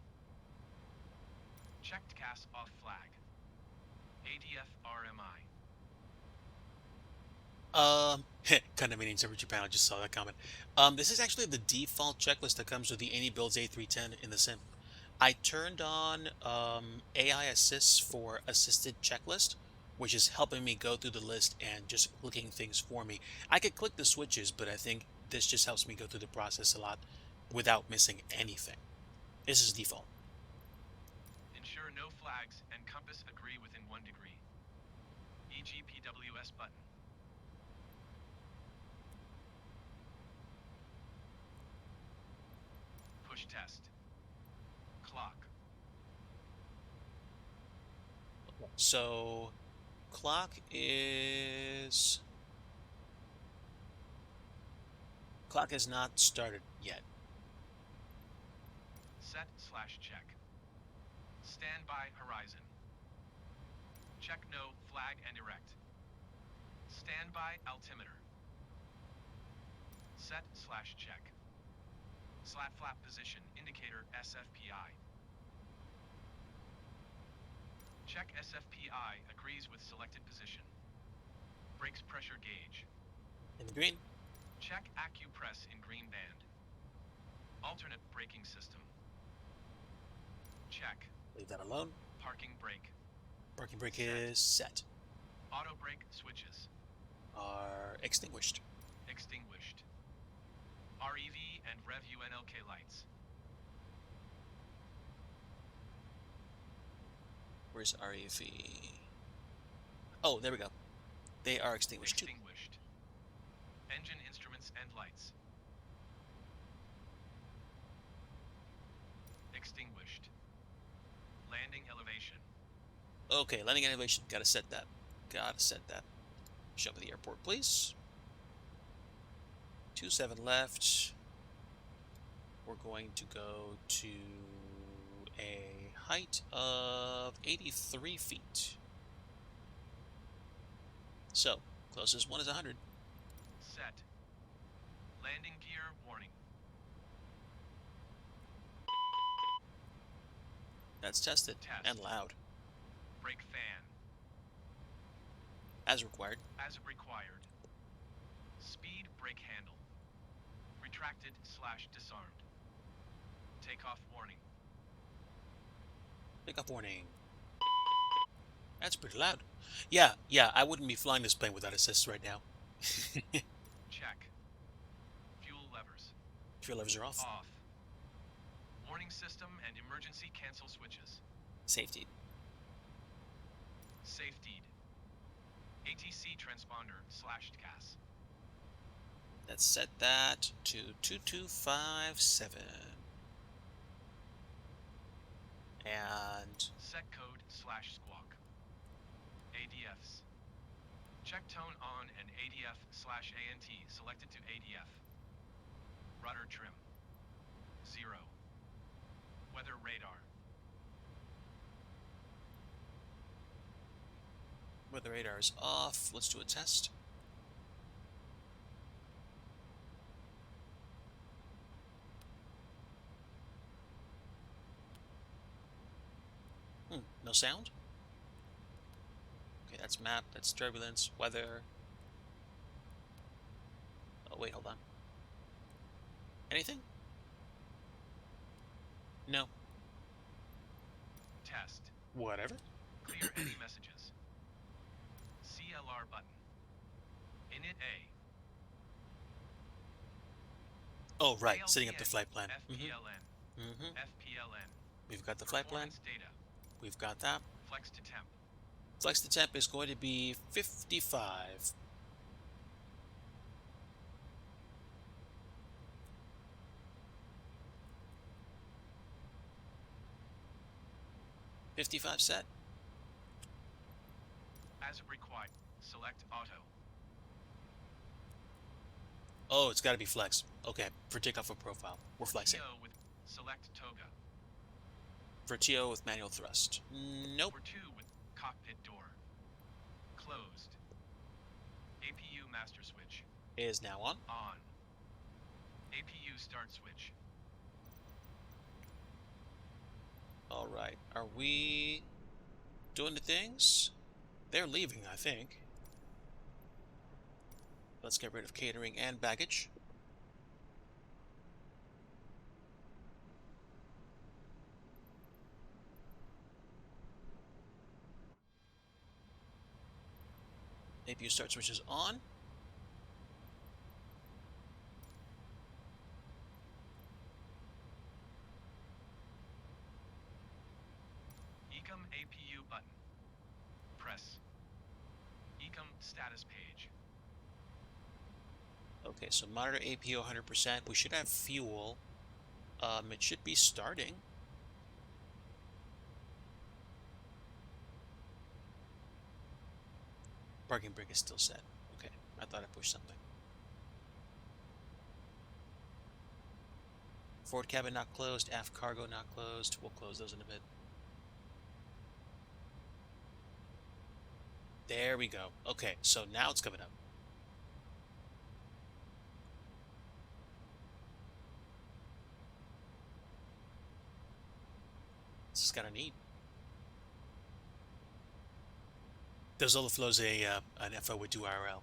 Checked CAS off flag. ADF RMI. Condominium temperature panel, just saw that comment. This is actually the default checklist that comes with the AnyBuilds A310 in the sim. I turned on AI assists for assisted checklist, which is helping me go through the list and just clicking things for me. I could click the switches, but I think this just helps me go through the process a lot without missing anything. This is default. Ensure no flags and compass agree within 1 degree. EGPWS button. Push test. Clock. So clock is not started yet. Set/check. Standby horizon. Check no flag and erect. Standby altimeter. Set/check. Slat flap position indicator SFPI. Check SFPI agrees with selected position. Brakes pressure gauge. In the green. Check AccuPress in green band. Alternate braking system. Check. Leave that alone. Parking brake. Parking brake Set. is set. Auto brake switches. Are extinguished. Extinguished. REV and Rev UNLK lights. Where's REV? Oh, there we go. They are extinguished too. Extinguished. Engine instruments and lights. Extinguished. Landing elevation. Okay, landing elevation. Gotta set that. Show me the airport, please. 27 left. We're going to go to a height of 83 feet. So, closest one is 100. Set. Landing gear warning. That's tested Test. and loud, Brake fan. as required. As required. Speed brake handle. Retracted / disarmed. Takeoff warning. Takeoff warning. That's pretty loud. Yeah, I wouldn't be flying this plane without assist right now. Check. Fuel levers. Fuel levers are off. Off. Warning system and emergency cancel switches. Safety. Safetied. ATC transponder / CAS. Let's set that to 2257. And Set code / squawk. ADFs. Check tone on and ADF / ANT selected to ADF. Rudder trim. 0. Weather radar. weather radar is off. Let's do a test. No sound? Okay, that's map, that's turbulence, weather. Oh, wait, hold on. Anything? No. Test. Whatever. Clear any messages. CLR button. Init A. Oh, right, setting up the flight plan. FPLN. FPLN. We've got the flight plan. Performance data. We've got that. Flex to temp. Flex to temp is going to be 55. Set. As required. Select auto. Oh, it's got to be flex. Okay, for takeoff of profile. We're flexing. TO with select toga. For TO with manual thrust. Nope. For 2 with cockpit door. Closed. APU master switch. Is now on. On. APU start switch. All right. Are we doing the things? They're leaving, I think. Let's get rid of catering and baggage. APU start switch is on. Ecom APU button. Press. Ecom status page. Okay, so monitor APU 100%. We should have fuel. It should be starting. Parking brake is still set. Okay, I thought I pushed something. Forward cabin not closed, aft cargo not closed. We'll close those in a bit. There we go. Okay, so now it's coming up. This is kind of neat. Does overflows an FO with 2RL?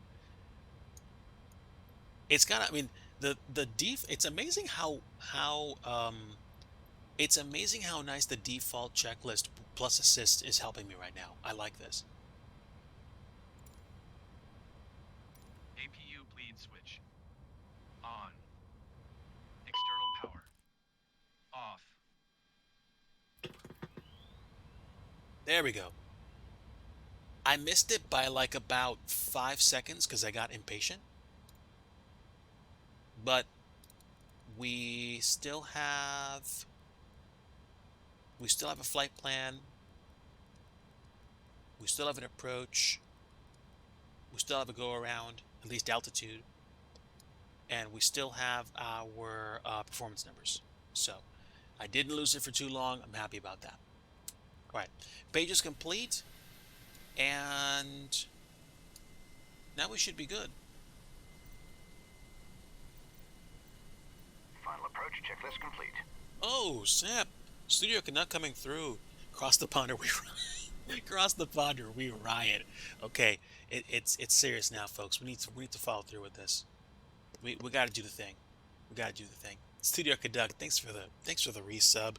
It's kind of, I mean, it's amazing it's amazing how nice the default checklist plus assist is helping me right now. I like this. APU bleed switch. On. External power. Off. There we go. I missed it by like about 5 seconds because I got impatient. But we still have a flight plan. We still have an approach. We still have a go around, at least altitude. And we still have our performance numbers. So I didn't lose it for too long. I'm happy about that. All right, page is complete. And now we should be good. Final approach checklist complete. Oh, snap. Studio Canuck coming through. Cross the pond or we cross the pond or we riot. Okay, it's serious now, folks. We need to follow through with this. We got to do the thing. We got to do the thing. Studio Canuck, thanks for the resub.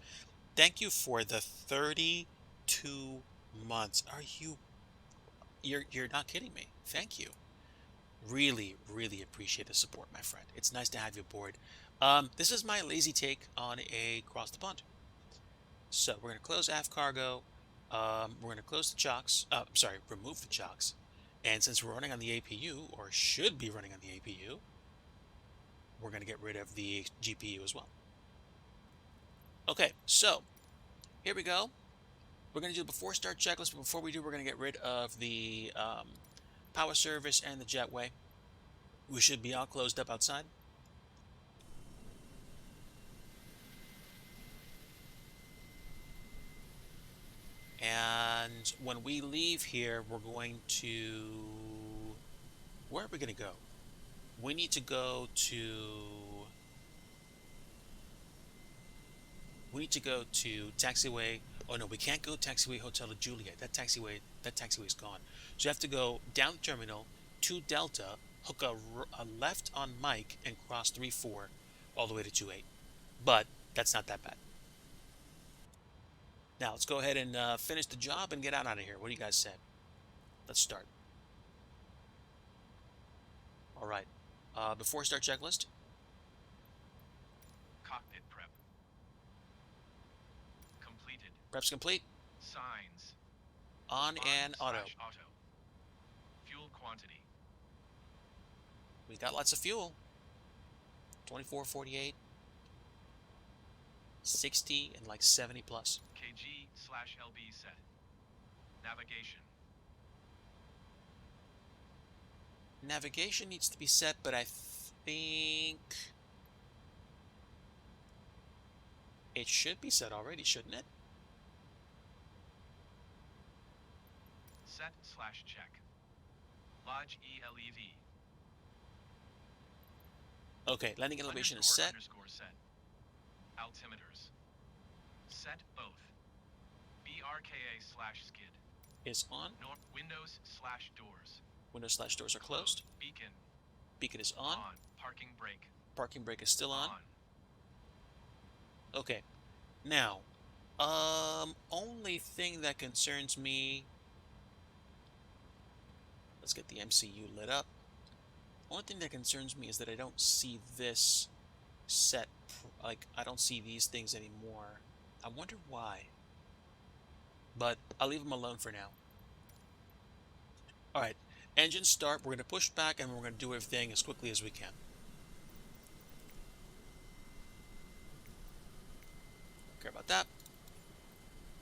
Thank you for the 32 months. You're not kidding me. Thank you. Really, really appreciate the support, my friend. It's nice to have you aboard. This is my lazy take on a cross the pond. So we're going to close aft cargo. We're going to close the chocks. Sorry, remove the chocks. And since we're running on the APU, or should be running on the APU, we're going to get rid of the GPU as well. Okay, so here we go. We're going to do the before start checklist, but before we do, we're going to get rid of the power service and the jetway. We should be all closed up outside. And when we leave here, we're going to... Where are we going to go? We need to go to... We need to go to taxiway. Oh no, we can't go taxiway Hotel de Juliet. That taxiway is gone. So you have to go down the terminal to Delta, hook a left on Mike, and cross 3-4 all the way to 2-8. But that's not that bad. Now let's go ahead and finish the job and get out of here. What do you guys say? Let's start. All right. Before start checklist. Cockpit prep. Completed. Prep's complete. Signs. On and auto. Auto. Fuel quantity. We got lots of fuel. 24, 48, 60, and like 70 plus. KG/LB set. Navigation. Navigation needs to be set, but I think it should be set already, shouldn't it? Set/check. Lodge ELEV. Okay, landing elevation is set. Set. Altimeters. Set both. BRKA/skid. Is on. Windows/doors. Windows/doors are closed. Beacon. Beacon is on. Parking brake. Parking brake is still on. Okay. Now, only thing that concerns me. Let's get the MCU lit up. Only thing that concerns me is that I don't see this set. Like, I don't see these things anymore. I wonder why. But I'll leave them alone for now. Alright. Engine start. We're going to push back and we're going to do everything as quickly as we can. Don't care about that.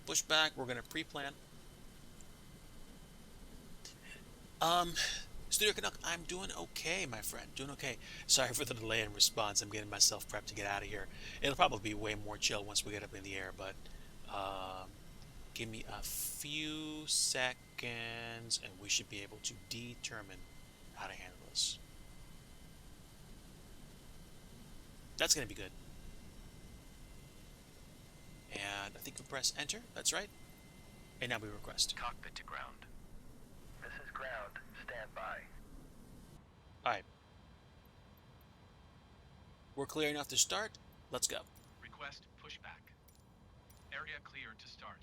Push back. We're going to pre-plan. Studio Canuck, I'm doing okay, my friend. Doing okay. Sorry for the delay in response. I'm getting myself prepped to get out of here. It'll probably be way more chill once we get up in the air, but give me a few seconds and we should be able to determine how to handle this. That's going to be good. And I think we press enter. That's right. And now we request. Cockpit to ground. This is ground. Stand by. Alright. We're clear enough to start. Let's go. Request pushback. Area clear to start.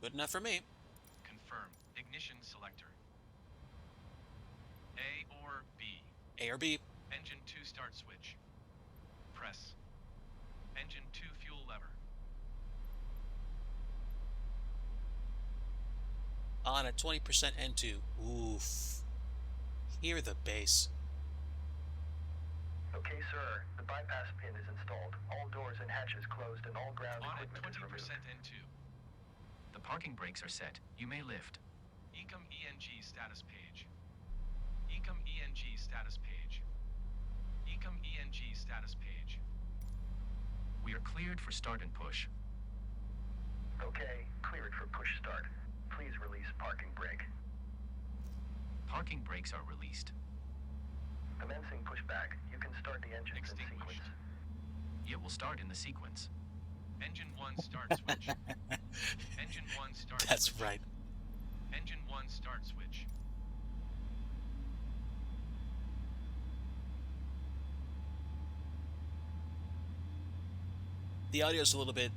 Good enough for me. Confirm. Ignition selector. A or B. A or B. Engine 2 start switch. Press. Engine 2 fuel lever. On at 20% N2. Oof. Hear the bass. Okay, sir. The bypass pin is installed. All doors and hatches closed and all ground On at equipment is 20% removed. N2. The parking brakes are set. You may lift. Ecom ENG status page. Ecom ENG status page. Ecom ENG status page. We are cleared for start and push. Okay, cleared for push start. Please release parking brake. Parking brakes are released. Commencing pushback. You can start the engines in Extinguished. sequence. It will start in the sequence. Engine 1 start switch. Engine 1 start That's switch. right. Engine 1 start switch. The audio is a little bit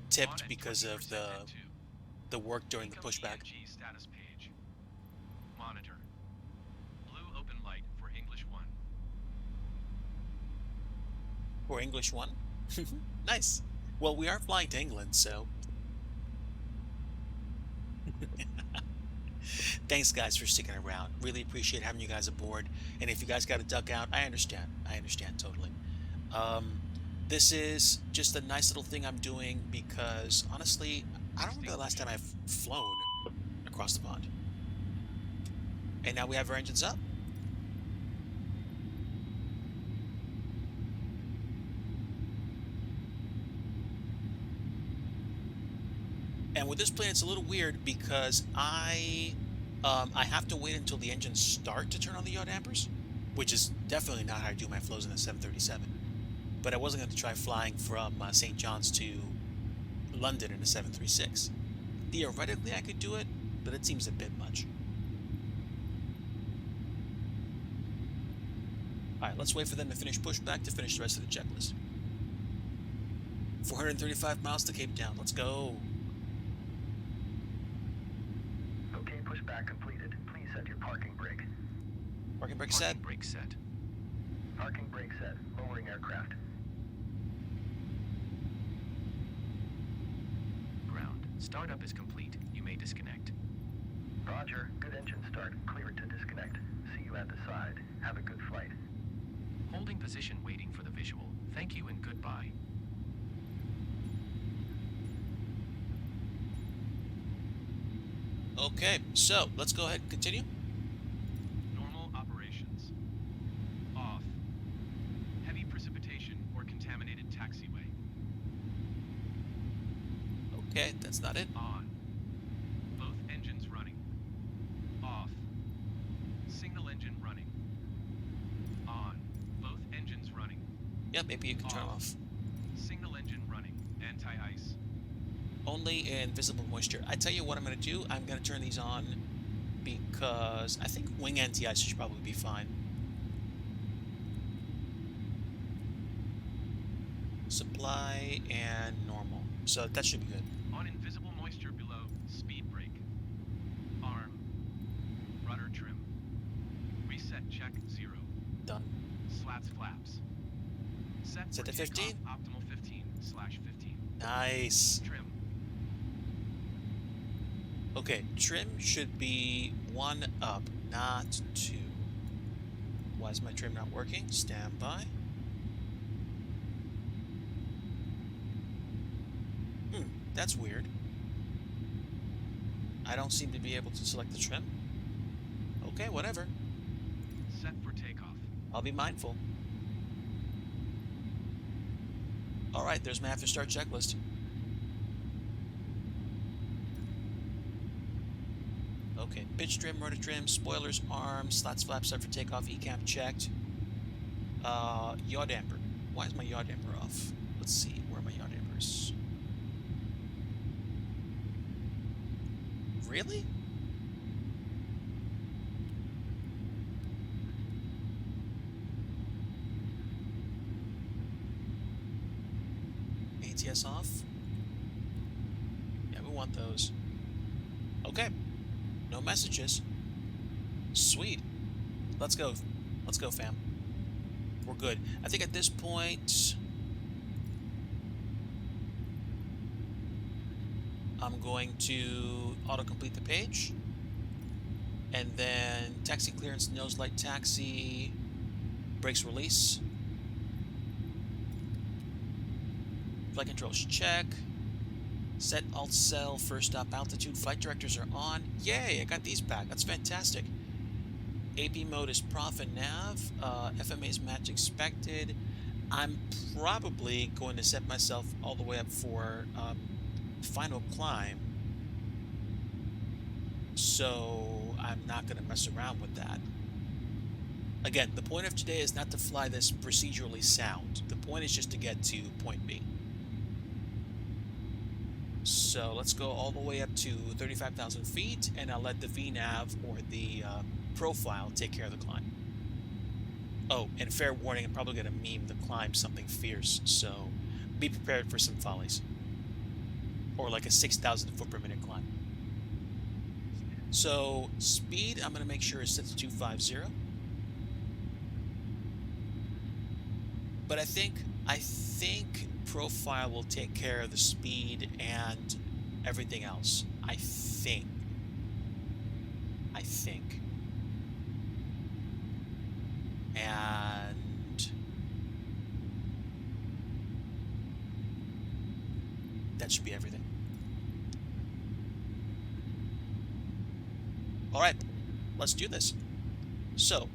tipped On at because 20% of at 2. the work during the Ecom pushback. ENG status page. Monitor. Blue open light for English 1. Or English 1. Nice. Well, we are flying to England, so thanks guys for sticking around. Really appreciate having you guys aboard. And if you guys got to duck out, I understand. I understand totally. This is just a nice little thing I'm doing because honestly, I don't remember the last time I've flown across the pond. And now we have our engines up. And with this plane, it's a little weird because I have to wait until the engines start to turn on the yaw dampers, which is definitely not how I do my flows in the 737. But I wasn't going to try flying from St. John's to London in a 736. Theoretically, I could do it, but it seems a bit much. All right, let's wait for them to finish pushback to finish the rest of the checklist. 435 miles to Cape Town. Let's go. Okay, pushback completed. Please set your parking brake. Parking brake set. Parking brake set. Parking brake set. Lowering aircraft. Ground. Startup is complete. You may disconnect. Roger. Good engine start. Clear to disconnect. See you at the side. Have a good flight. Holding position waiting for the visual. Thank you and goodbye. Okay, so let's go ahead and continue. Normal operations. Off. Heavy precipitation or contaminated taxiway. Okay, that's not it. On. Both engines running. Off. Signal engine running. On. Both engines running. Yeah, maybe you can turn off. Signal engine running. Anti-ice. Only in visible moisture. I tell you what I'm going to do. I'm going to turn these on because I think wing anti-ice should probably be fine. Supply and normal. So that should be good. On invisible moisture below. Speed brake. Arm. Rudder trim. Reset check 0. Done. Slats flaps. Set Set for to takeoff 15? Optimal 15/15. Nice. Trim. Okay, trim should be 1 up, not 2. Why is my trim not working? Stand by. That's weird. I don't seem to be able to select the trim. Okay, whatever. Set for takeoff. I'll be mindful. Alright, there's my after start checklist. Okay, pitch trim, rotor trim, spoilers, arms, slats, flaps set for takeoff, ECAP checked. Yaw damper. Why is my yaw damper off? Let's see, where are my yaw dampers? Really? ATS off? Yeah, we want those. Okay. No messages. Sweet. Let's go. Let's go, fam. We're good. I think at this point, I'm going to autocomplete the page. And then taxi clearance, nose light taxi, brakes release. Flight controls check. Set alt cell, first stop altitude. Flight directors are on. Yay, I got these back. That's fantastic. AP mode is prof and nav. FMA is match expected. I'm probably going to set myself all the way up for final climb. So I'm not going to mess around with that. Again, the point of today is not to fly this procedurally sound. The point is just to get to point B. So let's go all the way up to 35,000 feet, and I'll let the VNav or the profile take care of the climb. Oh, and fair warning, I'm probably going to meme the climb something fierce, so be prepared for some follies. Or like a 6,000 foot per minute climb. So speed, I'm going to make sure is set to 250. But I think profile will take care of the speed and everything else. I think. And that should be everything. All right, let's do this. So,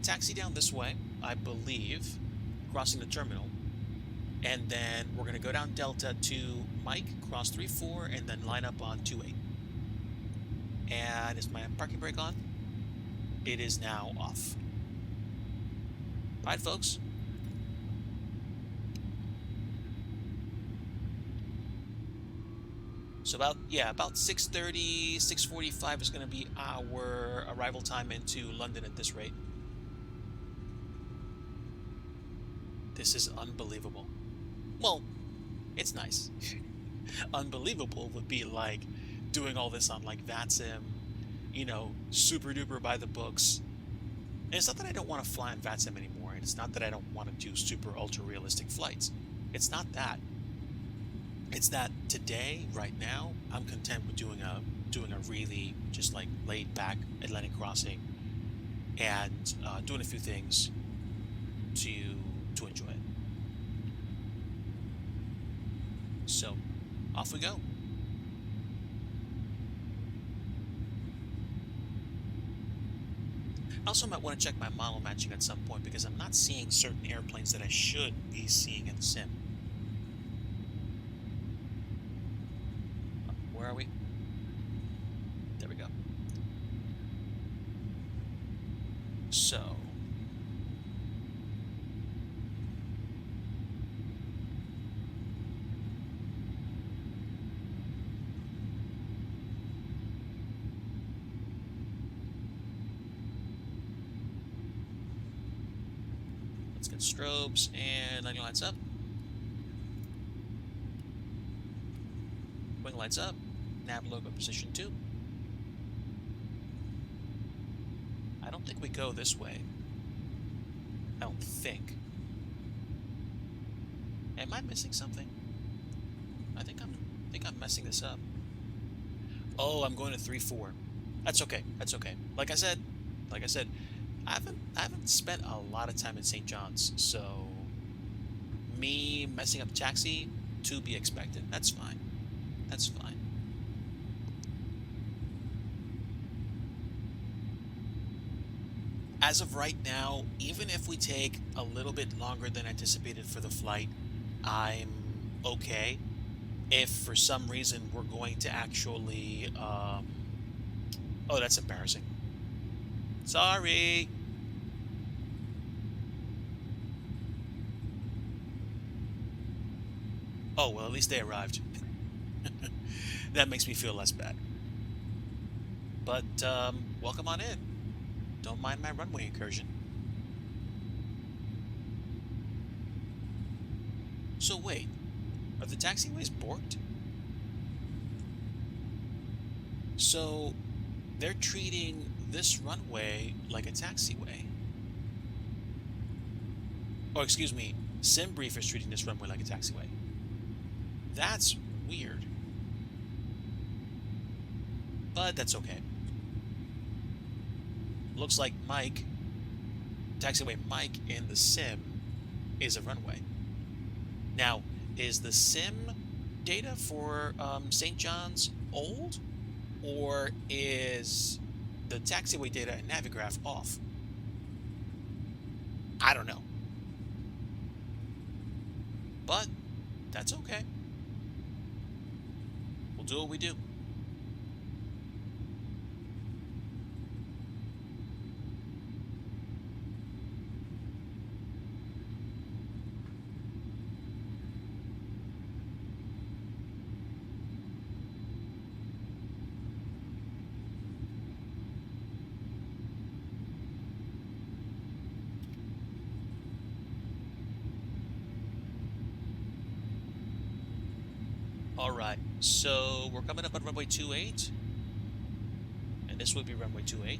taxi down this way, I believe, crossing the terminal. And then we're going to go down Delta to Mike, cross 34, and then line up on 28. And is my parking brake on? It is now off. All right, folks. So about 6:30, 6:45 is going to be our arrival time into London at this rate. This is unbelievable. Well, it's nice. Unbelievable would be like doing all this on like VATSIM, you know, super duper by the books. And it's not that I don't want to fly on VATSIM anymore, and it's not that I don't want to do super ultra realistic flights. It's not that. It's that today, right now, I'm content with doing a really just like laid back Atlantic crossing and doing a few things to enjoy it. So, off we go. I also might want to check my model matching at some point because I'm not seeing certain airplanes that I should be seeing in the sim. Where are we? There we go. So, let's get strobes and landing lights up. Wing lights up. Nav logo position 2. I don't think we go this way. I don't think. Am I missing something? I think I'm messing this up. Oh, I'm going to 3-4. That's okay. That's okay. Like I said, I haven't spent a lot of time in St. John's, so me messing up taxi to be expected. That's fine. That's fine. As of right now, even if we take a little bit longer than anticipated for the flight, I'm okay. If for some reason we're going to actually, oh, that's embarrassing. Sorry. Oh, well, at least they arrived. That makes me feel less bad. But, welcome on in. Don't mind my runway incursion. So wait, are the taxiways borked? So they're treating this runway like a taxiway. Oh, excuse me, SimBrief is treating this runway like a taxiway. That's weird. But that's okay. Looks like Mike, taxiway Mike in the sim is a runway. Now, is the sim data for St. John's old, or is the taxiway data in Navigraph off? I don't know. But that's okay. We'll do what we do. Alright, so we're coming up on runway 28. And this would be runway 28.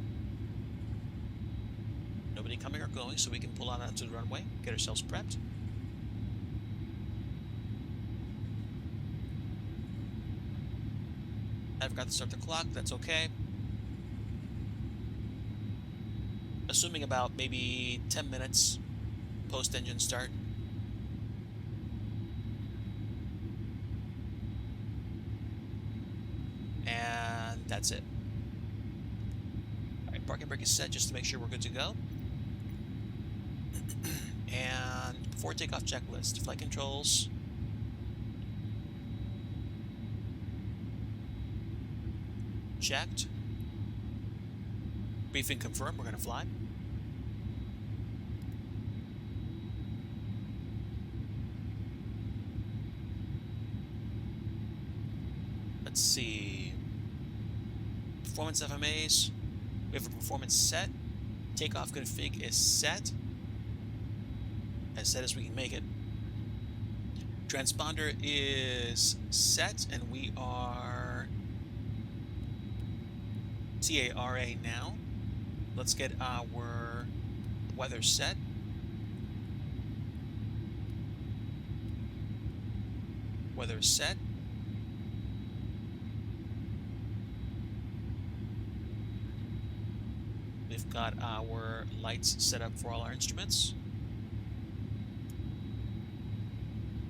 Nobody coming or going, so we can pull out onto the runway, get ourselves prepped. I forgot to start the clock, that's okay. Assuming about maybe 10 minutes post-engine start. And that's it. Alright, parking brake is set just to make sure we're good to go. And before takeoff checklist, flight controls. Checked. Briefing confirmed, we're going to fly. Let's see. Performance FMAs. We have a performance set. Takeoff config is set. As set as we can make it. Transponder is set, and we are TARA now. Let's get our weather set. Weather is set. We've got our lights set up for all our instruments.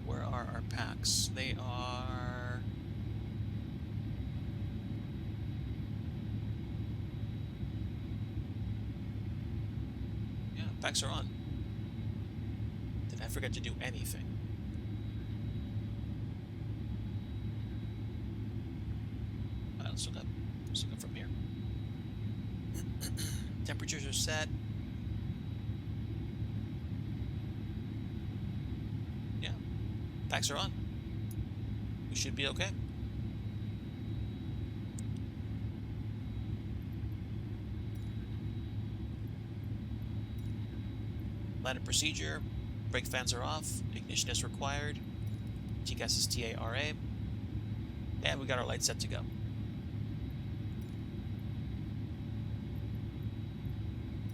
Where are our packs? They are... Yeah, packs are on. Did I forget to do anything? Let's look up from here. Temperatures are set. Yeah, packs are on. We should be okay. Landing procedure. Brake fans are off. Ignition is required. TCAS is TARA. And we got our lights set to go.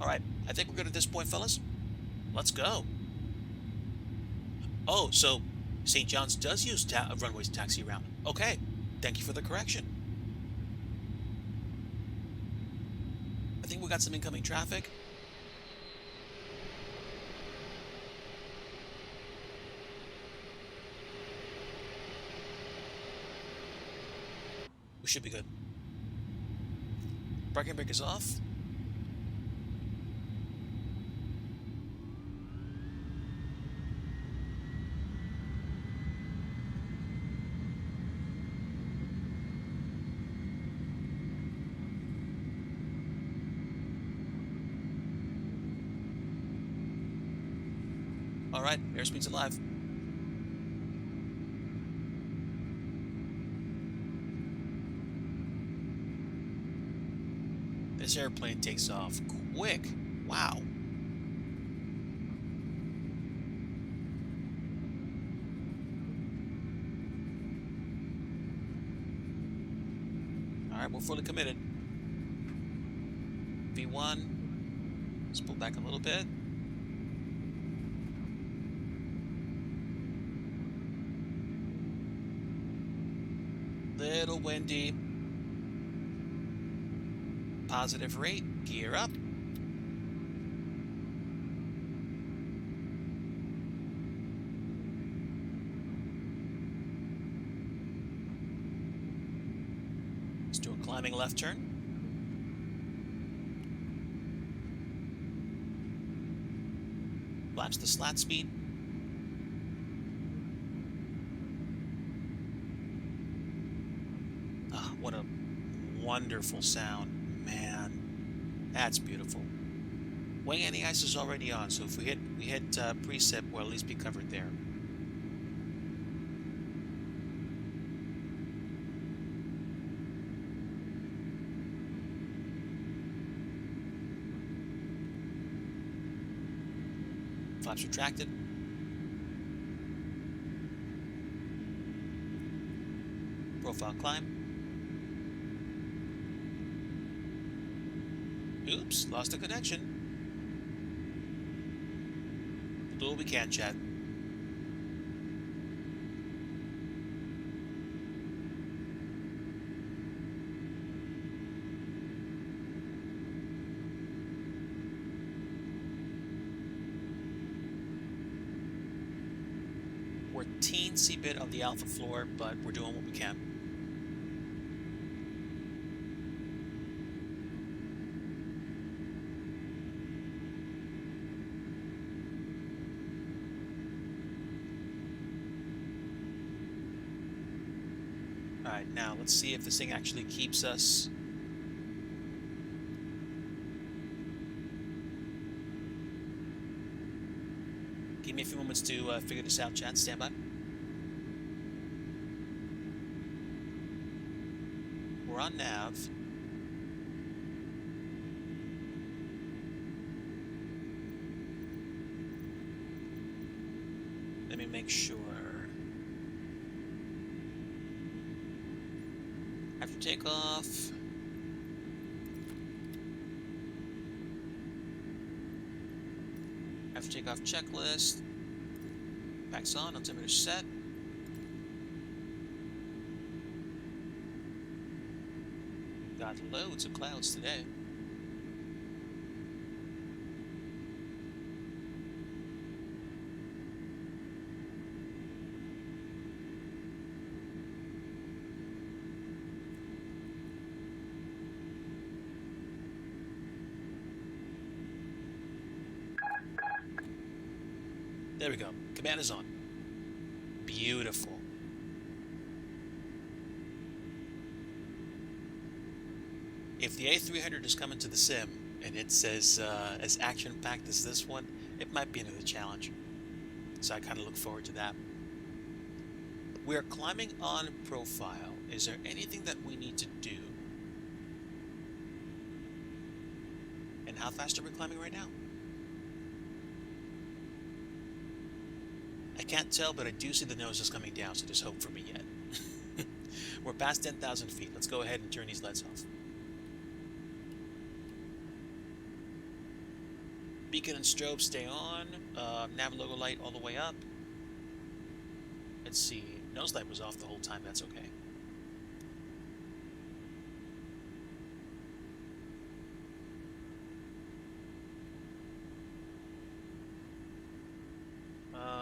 Alright, I think we're good at this point, fellas. Let's go. Oh, so St. John's does use runways to taxi around. Okay, thank you for the correction. I think we got some incoming traffic. We should be good. Parking brake is off. Alright, airspeed's alive. This airplane takes off quick. Wow. Alright, we're fully committed. V1. Let's pull back a little bit. Little windy. Positive rate. Gear up. Let's do a climbing left turn. Flaps the slat speed. Ah, what a wonderful sound. Man, that's beautiful. Wing anti-ice is already on, so if we hit precip, we'll at least be covered there. Flaps retracted. profile climb. Oops, lost the connection. We'll do what we can, chat. We're teensy bit on the alpha floor, but we're doing what we can. Alright, now let's see if this thing actually keeps us. Give me a few moments to figure this out, chat. Stand by. We're on nav. Let me make sure. After takeoff. After takeoff checklist. Backs on, altimeter set. Got loads of clouds today. There we go. Command is on. Beautiful. If the A300 is coming to the sim and it's as action-packed as this one, it might be another challenge. So I kind of look forward to that. We are climbing on profile. Is there anything that we need to do? And how fast are we climbing right now? I can't tell, but I do see the nose is coming down, so there's hope for me yet. We're past 10,000 feet. Let's go ahead and turn these lights off. Beacon and strobe stay on. Nav logo light all the way up. Let's see. Nose light was off the whole time. That's okay.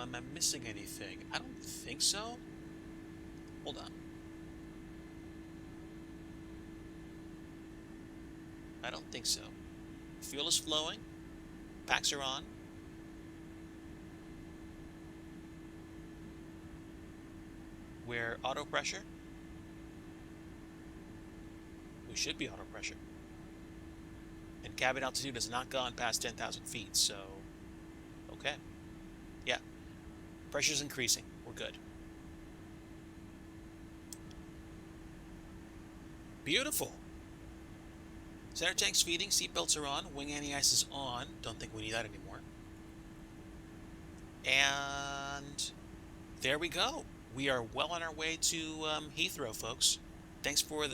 Am I missing anything? I don't think so. Hold on. I don't think so. Fuel is flowing. Packs are on. We're auto pressure. We should be auto pressure. And cabin altitude has not gone past 10,000 feet, so okay. Yeah. Pressure's increasing. We're good. Beautiful. Center tank's feeding. Seatbelts are on. Wing anti-ice is on. Don't think we need that anymore. And there we go. We are well on our way to Heathrow, folks. Thanks for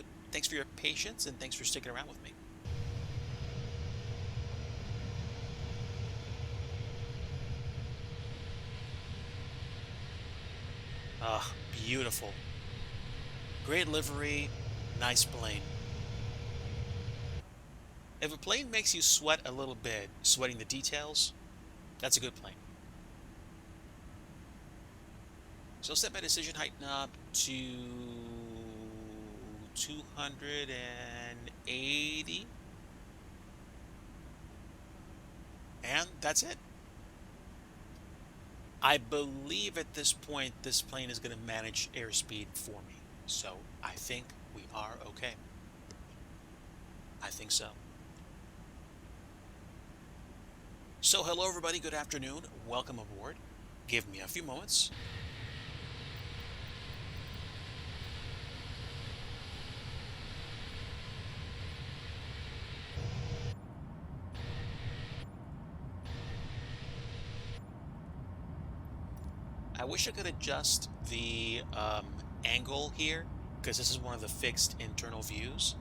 your patience and thanks for sticking around with me. Ah, beautiful. Great livery, nice plane. If a plane makes you sweat a little bit, sweating the details, that's a good plane. So set my decision height knob to 280. And that's it. I believe at this point, this plane is going to manage airspeed for me. So I think we are okay. I think so. So hello everybody, good afternoon. Welcome aboard. Give me a few moments. I wish I could adjust the angle here because this is one of the fixed internal views,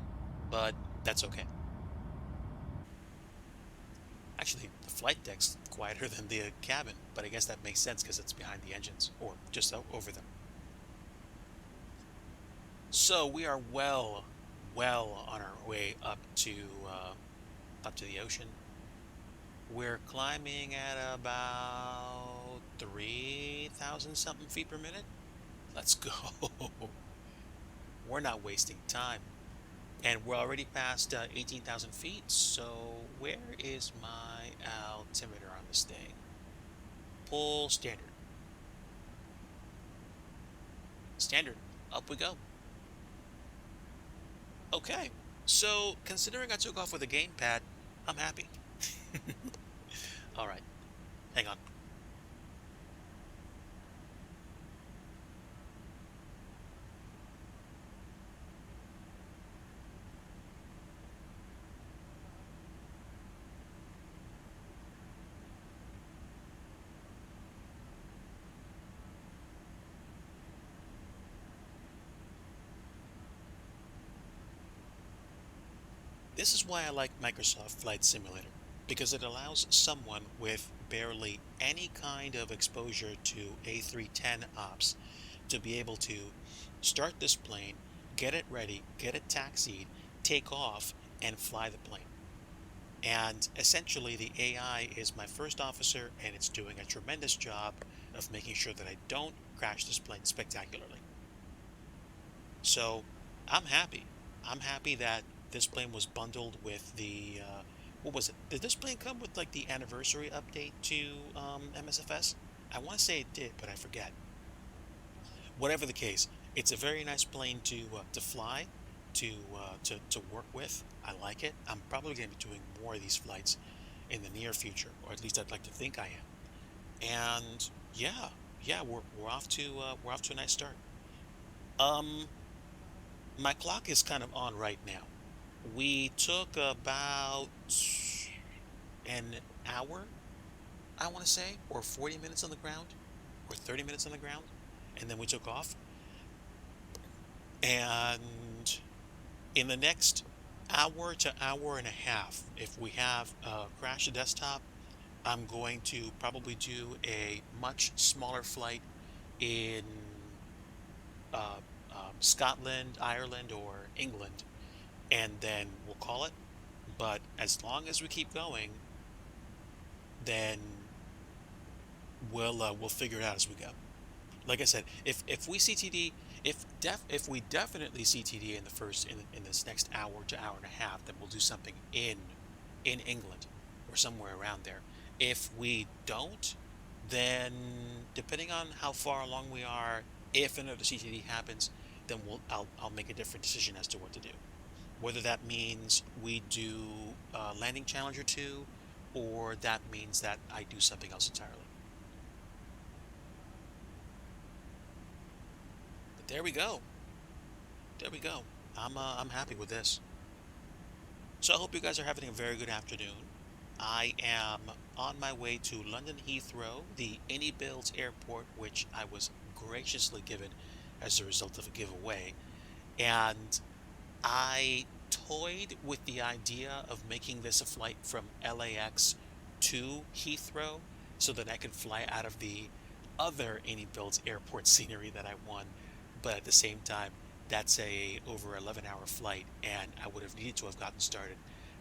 but that's okay. Actually, the flight deck's quieter than the cabin, but I guess that makes sense because it's behind the engines, or just over them. So we are well on our way up to the ocean. We're climbing at about 3,000 something feet per minute. Let's go. We're not wasting time. And we're already past 18,000 feet. So where is my altimeter on this thing? Pull standard. Standard. Up we go. Okay. So considering I took off with a gamepad, I'm happy. All right. Hang on. This is why I like Microsoft Flight Simulator, because it allows someone with barely any kind of exposure to A310 ops to be able to start this plane, get it ready, get it taxied, take off, and fly the plane. And essentially, the AI is my first officer, and it's doing a tremendous job of making sure that I don't crash this plane spectacularly. So I'm happy. I'm happy that this plane was bundled with the what was it? Did this plane come with like the anniversary update to MSFS? I want to say it did, but I forget. Whatever the case, it's a very nice plane to fly, to work with. I like it. I'm probably going to be doing more of these flights in the near future, or at least I'd like to think I am. And yeah, we're off to a nice start. Um, my clock is kind of on right now. We took about an hour, I want to say, or 40 minutes on the ground, or 30 minutes on the ground, and then we took off. And in the next hour to hour and a half, if we have crash the desktop, I'm going to probably do a much smaller flight in uh, Scotland, Ireland, or England, and then we'll call it. But as long as we keep going, then we'll figure it out as we go. Like I said, if we CTD, if we definitely CTD in the first in this next hour to hour and a half, then we'll do something in England or somewhere around there. If we don't, then depending on how far along we are, if another CTD happens, then I'll make a different decision as to what to do. Whether that means we do a landing challenge or two, or that means that I do something else entirely. But there we go. There we go. I'm happy with this. So I hope you guys are having a very good afternoon. I am on my way to London Heathrow, the Builds airport, which I was graciously given as a result of a giveaway. And I toyed with the idea of making this a flight from LAX to Heathrow so that I could fly out of the other Builds airport scenery that I won. But at the same time, that's a over 11-hour flight, and I would have needed to have gotten started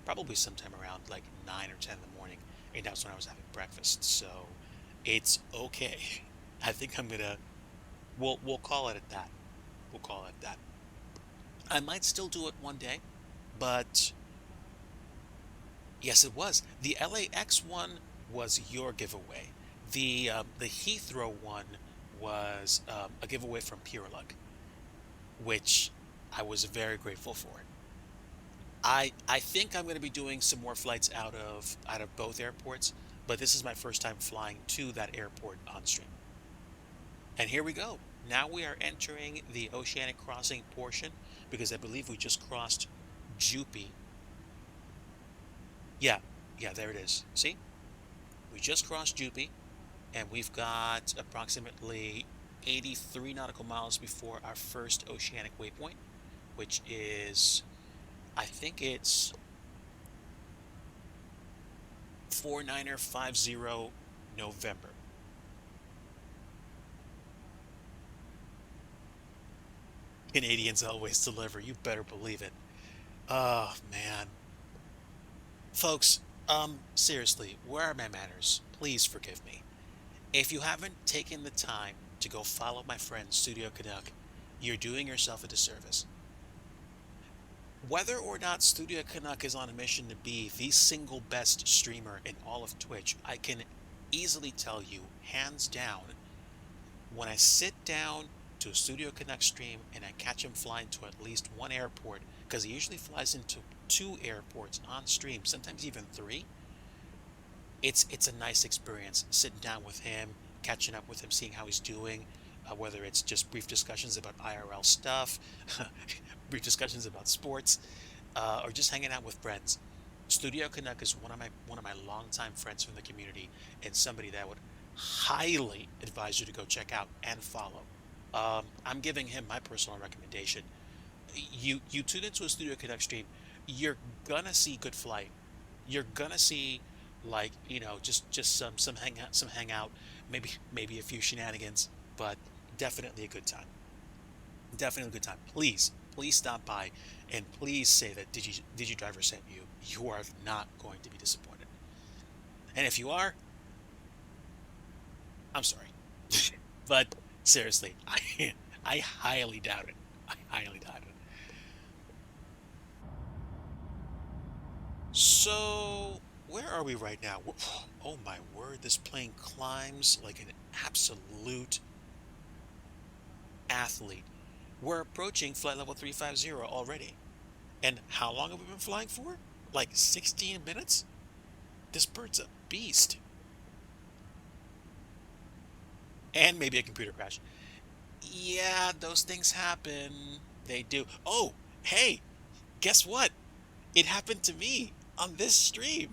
probably sometime around like 9 or 10 in the morning, and that's when I was having breakfast. So it's okay. I think I'm gonna we'll call it at that. We'll call it that. I might still do it one day, but yes, it was. The LAX one was your giveaway. The Heathrow one was a giveaway from Pure Luck, which I was very grateful for. I think I'm going to be doing some more flights out of both airports, but this is my first time flying to that airport on stream. And here we go. Now we are entering the oceanic crossing portion because I believe we just crossed Jupy. Yeah, yeah, there it is. See? We just crossed Jupy, and we've got approximately 83 nautical miles before our first oceanic waypoint, which is, I think it's 4950 November. Canadians always deliver, you better believe it. Oh, man. Folks, seriously, where are my manners? Please forgive me. If you haven't taken the time to go follow my friend Studio Canuck, you're doing yourself a disservice. Whether or not Studio Canuck is on a mission to be the single best streamer in all of Twitch, I can easily tell you, hands down, when I sit down to a Studio Canuck stream and I catch him flying to at least one airport, because he usually flies into two airports on stream, sometimes even three, it's a nice experience sitting down with him, catching up with him, seeing how he's doing, whether it's just brief discussions about IRL stuff, brief discussions about sports, or just hanging out with friends. Studio Canuck is one of my longtime friends from the community, and somebody that I would highly advise you to go check out and follow. I'm giving him my personal recommendation. You tune into a Studio Canuck stream, you're gonna see good flight. You're gonna see, like, just some hangout, maybe a few shenanigans, but definitely a good time. Definitely a good time. Please stop by and please say that DigiDriver sent you. You are not going to be disappointed. And if you are, I'm sorry. But seriously, I highly doubt it. I highly doubt it. So, where are we right now? Oh my word, this plane climbs like an absolute athlete. We're approaching flight level 350 already. And how long have we been flying for? Like 16 minutes? This bird's a beast. And maybe a computer crash. Yeah, those things happen. They do. Oh, hey, guess what? It happened to me on this stream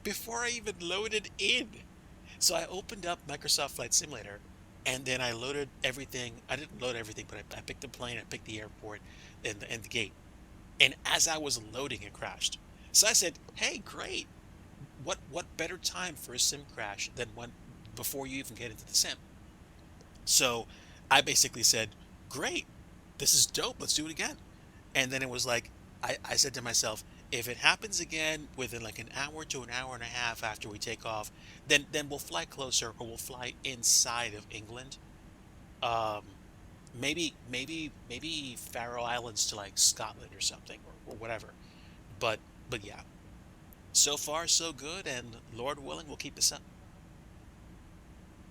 before I even loaded in. So I opened up Microsoft Flight Simulator and then I loaded everything. I didn't load everything, but I picked the plane, I picked the airport and the gate. And as I was loading, it crashed. So I said, "Hey, great! What better time for a sim crash than when before you even get into the sim?" So I basically said, "Great, this is dope. Let's do it again." And then it was like I said to myself, if it happens again within like an hour to an hour and a half after we take off, then we'll fly closer or we'll fly inside of England. Um, maybe Faroe Islands to like Scotland or something or whatever. But yeah, so far so good, and Lord willing, we'll keep this up.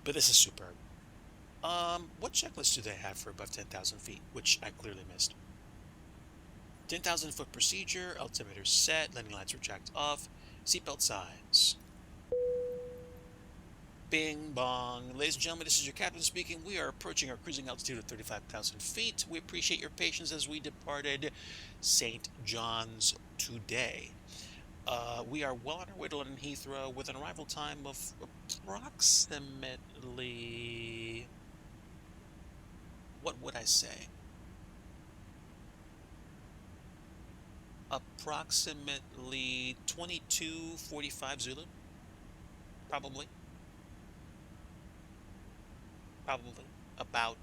But this is superb. What checklist do they have for above 10,000 feet, which I clearly missed? 10,000-foot procedure, altimeter set, landing lights were jacked off, seatbelt signs. Bing bong. Ladies and gentlemen, this is your captain speaking. We are approaching our cruising altitude of 35,000 feet. We appreciate your patience as we departed St. John's today. We are well on our way to London Heathrow with an arrival time of approximately, what would I say? Approximately 22:45 Zulu, probably, probably about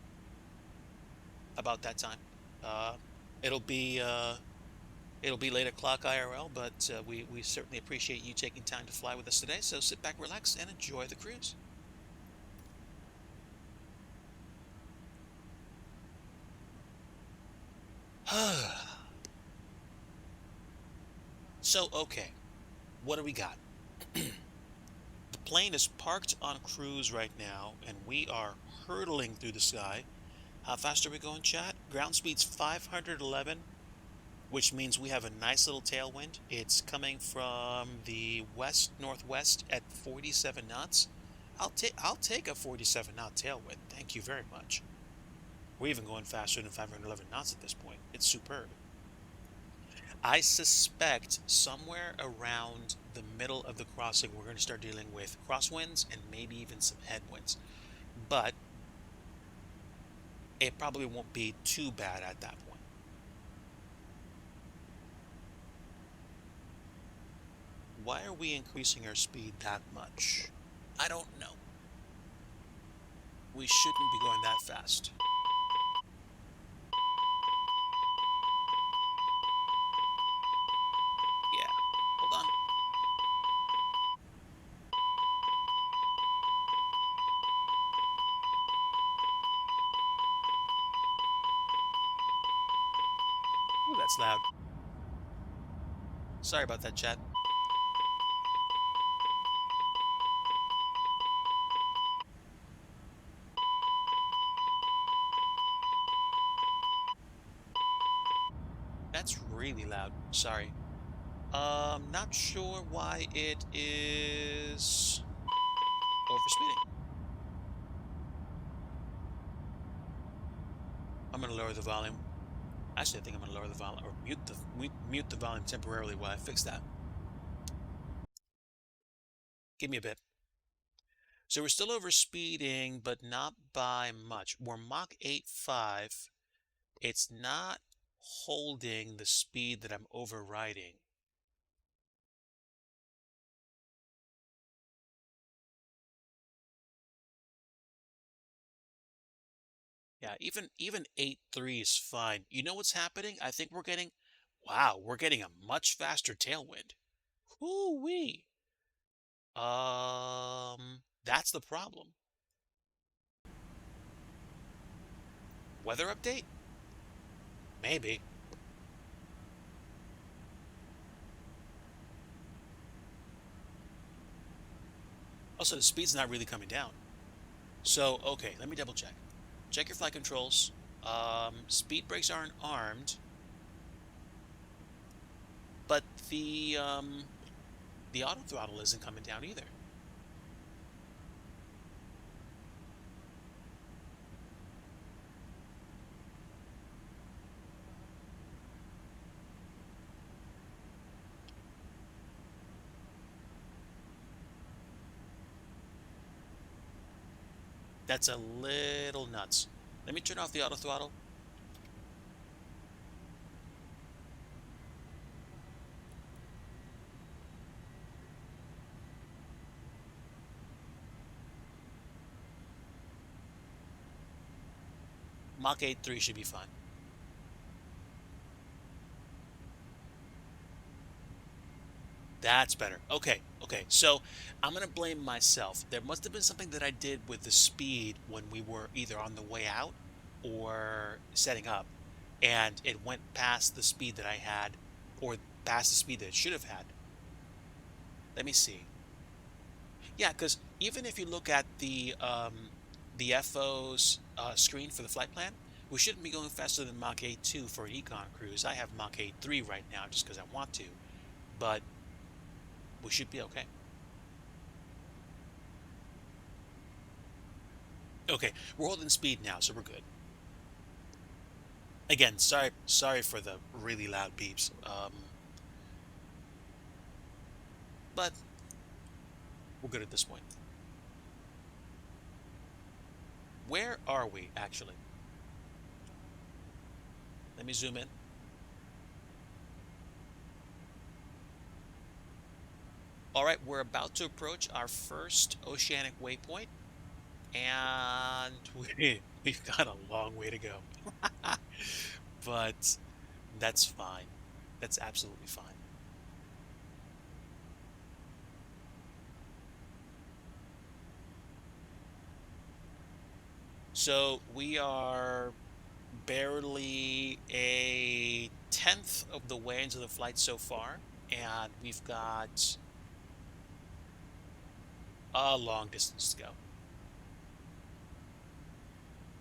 about that time. Uh, it'll be late o'clock IRL, but we certainly appreciate you taking time to fly with us today. So sit back, relax, and enjoy the cruise. So okay, what do we got? The plane is parked on cruise right now, and we are hurtling through the sky. How fast are we going, chat? Ground speed's 511, which means we have a nice little tailwind. It's coming from the west-northwest at 47 knots. I'll take a 47 knot tailwind. Thank you very much. We're even going faster than 511 knots at this point. It's superb. I suspect somewhere around the middle of the crossing, we're going to start dealing with crosswinds and maybe even some headwinds. But it probably won't be too bad at that point. Why are we increasing our speed that much? I don't know. We shouldn't be going that fast. Yeah, hold on. Ooh, that's loud. Sorry about that, chat. That's really loud. Sorry. Not sure why it is overspeeding. I'm gonna lower the volume. Actually, I think I'm gonna lower the volume or mute the volume temporarily while I fix that. Give me a bit. So we're still overspeeding, but not by much. We're Mach 8.5. It's not holding the speed that I'm overriding. Yeah, even 8.3 is fine. You know what's happening? I think we're getting, wow, we're getting a much faster tailwind. Whoo-wee. That's the problem. Weather update? Maybe. Also, the speed's not really coming down. So, okay, let me double check. Check your flight controls. Speed brakes aren't armed, but the auto throttle isn't coming down either. That's a little nuts. Let me turn off the auto throttle. Mach 8.3 should be fine. That's better. Okay, okay. So I'm going to blame myself. There must have been something that I did with the speed when we were either on the way out or setting up, and it went past the speed that I had or past the speed that it should have had. Let me see. Yeah, because even if you look at the FO's screen for the flight plan, we shouldn't be going faster than Mach 8.2 for an econ cruise. I have Mach 8.3 right now just because I want to, but we should be okay. Okay, we're holding speed now, so we're good. Again, sorry for the really loud beeps. But we're good at this point. Where are we actually? Let me zoom in. All right, we're about to approach our first oceanic waypoint, and we've got a long way to go. But that's fine. That's absolutely fine. So we are barely a tenth of the way into the flight so far, and we've got a long distance to go.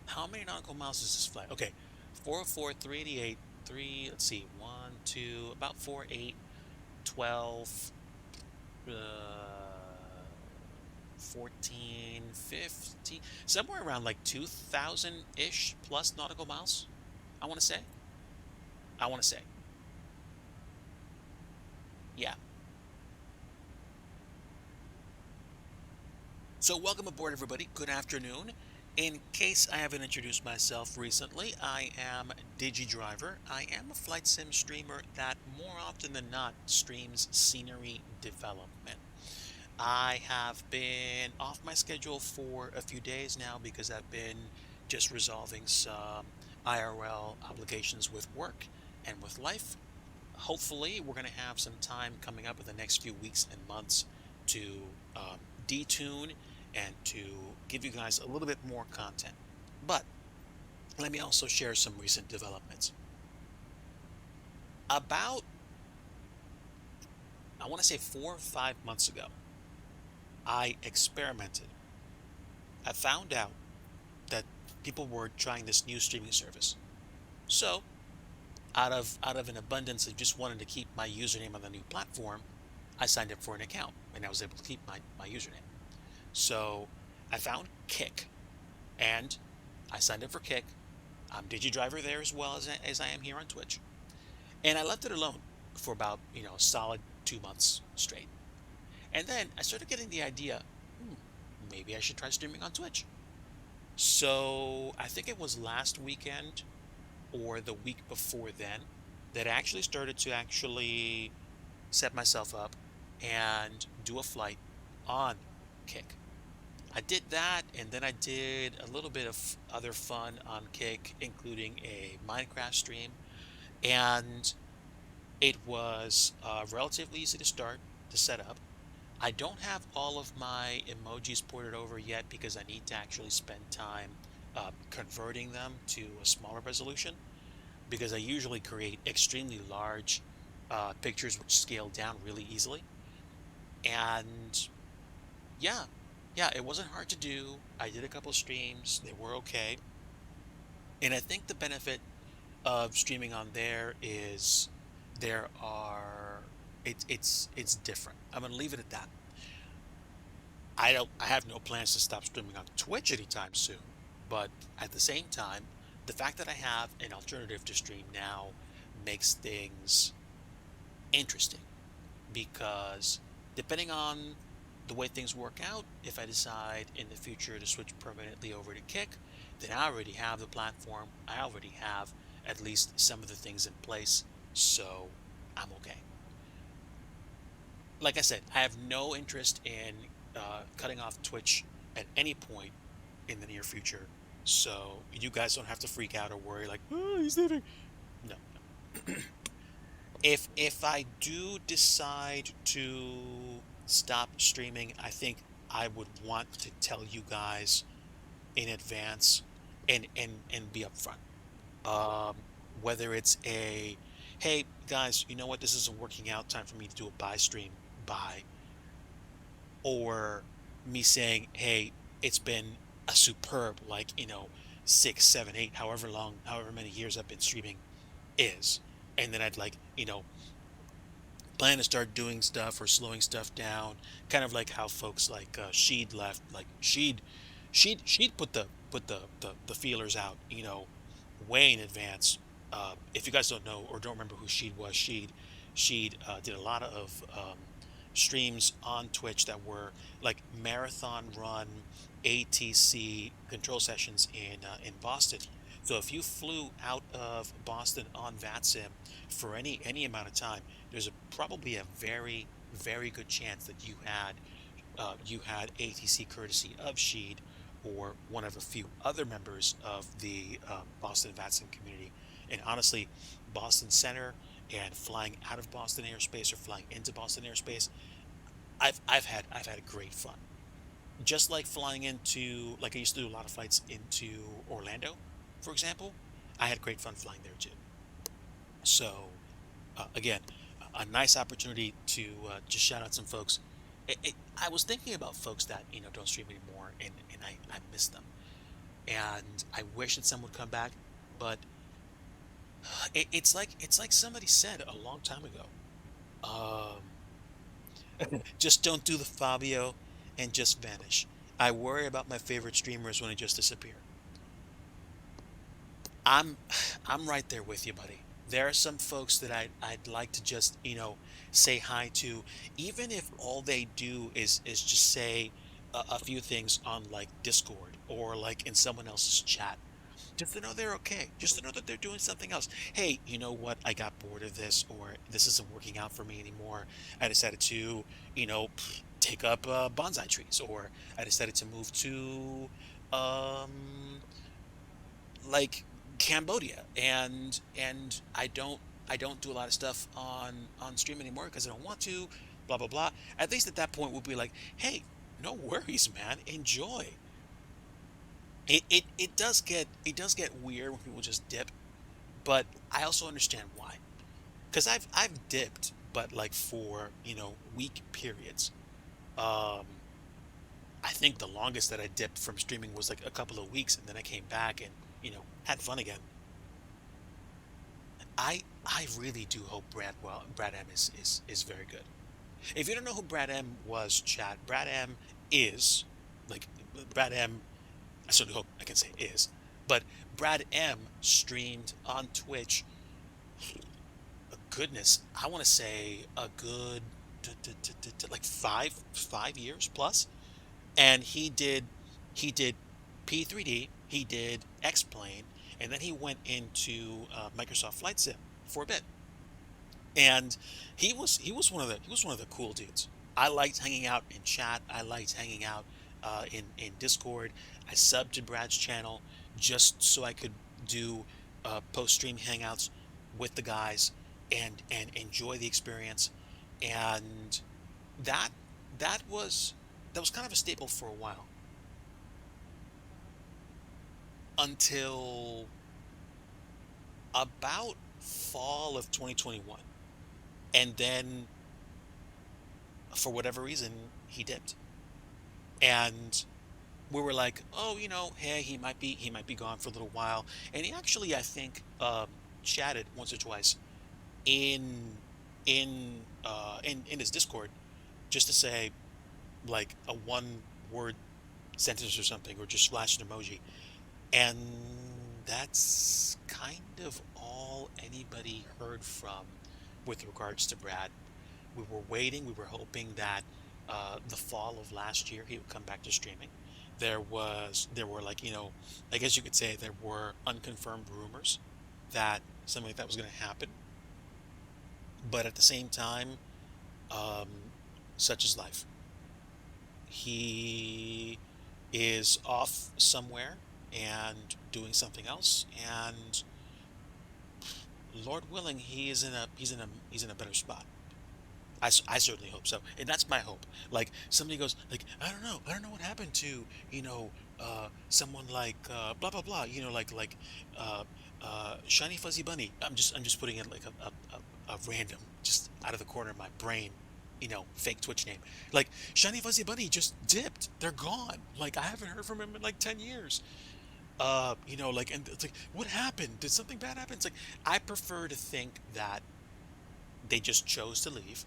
How many nautical miles is this flight? Okay, 404, 388, 3, let's see, 1, 2, about 4, 8, 12, 14, 15, somewhere around like 2,000-ish plus nautical miles, I want to say. Yeah. So welcome aboard, everybody. Good afternoon. In case I haven't introduced myself recently, I am DIGI Driver. I am a flight sim streamer that more often than not streams scenery development. I have been off my schedule for a few days now because I've been just resolving some IRL obligations with work and with life. Hopefully, we're going to have some time coming up in the next few weeks and months to detune and to give you guys a little bit more content. But let me also share some recent developments. About, I want to say 4 or 5 months ago, I experimented. I found out that people were trying this new streaming service. So, out of an abundance of just wanting to keep my username on the new platform, I signed up for an account and I was able to keep my username. So I found Kick and I signed up for Kick. I'm DigiDriver there as well as I am here on Twitch. And I left it alone for about, a solid 2 months straight. And then I started getting the idea, hmm, maybe I should try streaming on Twitch. So I think it was last weekend or the week before then that I actually started to actually set myself up and do a flight on Kick. I did that, and then I did a little bit of other fun on Kick, including a Minecraft stream, and it was relatively easy to start, to set up. I don't have all of my emojis ported over yet because I need to actually spend time converting them to a smaller resolution because I usually create extremely large pictures which scale down really easily. And yeah, yeah, it wasn't hard to do. I did a couple streams, they were okay. And I think the benefit of streaming on there is there are it's different. I'm gonna leave it at that. I have no plans to stop streaming on Twitch anytime soon, but at the same time, the fact that I have an alternative to stream now makes things interesting because depending on the way things work out, if I decide in the future to switch permanently over to Kick, then I already have the platform. I already have at least some of the things in place, so I'm okay. Like I said, I have no interest in cutting off Twitch at any point in the near future, so you guys don't have to freak out or worry like, oh, he's leaving. No, no. If I do decide to stop streaming, I think I would want to tell you guys in advance and be upfront. Um, Whether it's a, hey guys, you know what, this isn't working out, time for me to do a buy stream, buy, or me saying, hey, it's been a superb, like, 6, 7, 8, however long, however many years I've been streaming is. And then I'd like, plan to start doing stuff or slowing stuff down, kind of like how folks like Sheed left. Like Sheed put the feelers out, way in advance. If you guys don't know or don't remember who Sheed was, Sheed did a lot of streams on Twitch that were like marathon run ATC control sessions in Boston. So if you flew out of Boston on VATSIM for any amount of time, there's probably a very good chance that you had ATC courtesy of Sheed or one of a few other members of the Boston VATSIM community. And honestly, Boston Center and flying out of Boston airspace or flying into Boston airspace, I've had a great fun. Just like flying into, like I used to do a lot of flights into Orlando, for example. I had great fun flying there too. So again, a nice opportunity to just shout out some folks. I was thinking about folks that don't stream anymore, and I miss them, and I wish that some would come back, but it's like somebody said a long time ago. Um, just don't do the Fabio and just vanish. I worry about my favorite streamers when they just disappear. I'm I'm right there with you, buddy. There are some folks that I'd like to just, say hi to, even if all they do is just say a few things on like Discord or like in someone else's chat, just to know they're okay, just to know that they're doing something else. Hey, you know what? I got bored of this, or this isn't working out for me anymore. I decided to, take up bonsai trees, or I decided to move to, um, like Cambodia, and I don't do a lot of stuff on stream anymore because I don't want to. Blah blah blah. At least at that point, we'll be like, hey, no worries, man. Enjoy. It does get weird when people just dip, but I also understand why. Because I've dipped, but like for week periods. Um, I think the longest that I dipped from streaming was like a couple of weeks, and then I came back and had fun again. I really do hope Brad M is very good. If you don't know who Brad M was, chat, Brad M is like Brad M. I certainly hope I can say is, but Brad M streamed on Twitch. Goodness, I want to say a good like five years plus, and he did P3D, he did X-Plane, and then he went into Microsoft Flight Sim for a bit. And he was one of the cool dudes. I liked hanging out in chat. I liked hanging out in Discord. I subbed to Brad's channel just so I could do post stream hangouts with the guys and enjoy the experience. And that that was that was kind of a staple for a while until about fall of 2021, and then for whatever reason he dipped, and we were like, oh, hey, he might be gone for a little while. And he actually, I think, chatted once or twice in in his Discord, just to say like a one word sentence or something, or just flash an emoji. And that's kind of all anybody heard from with regards to Brad. We were waiting, we were hoping that the fall of last year he would come back to streaming. There were like, I guess you could say there were unconfirmed rumors that something like that was going to happen. But at the same time, um, such is life. He is off somewhere and doing something else, and Lord willing, he's in a better spot. I certainly hope so, and that's my hope. Like somebody goes, like, I don't know what happened to someone like blah blah blah. Like uh, shiny fuzzy bunny. I'm just putting in like a random, just out of the corner of my brain, fake Twitch name. Like shiny fuzzy bunny just dipped. They're gone. Like I haven't heard from him in like 10 years. Like, and it's like, what happened? Did something bad happen? It's like I prefer to think that they just chose to leave.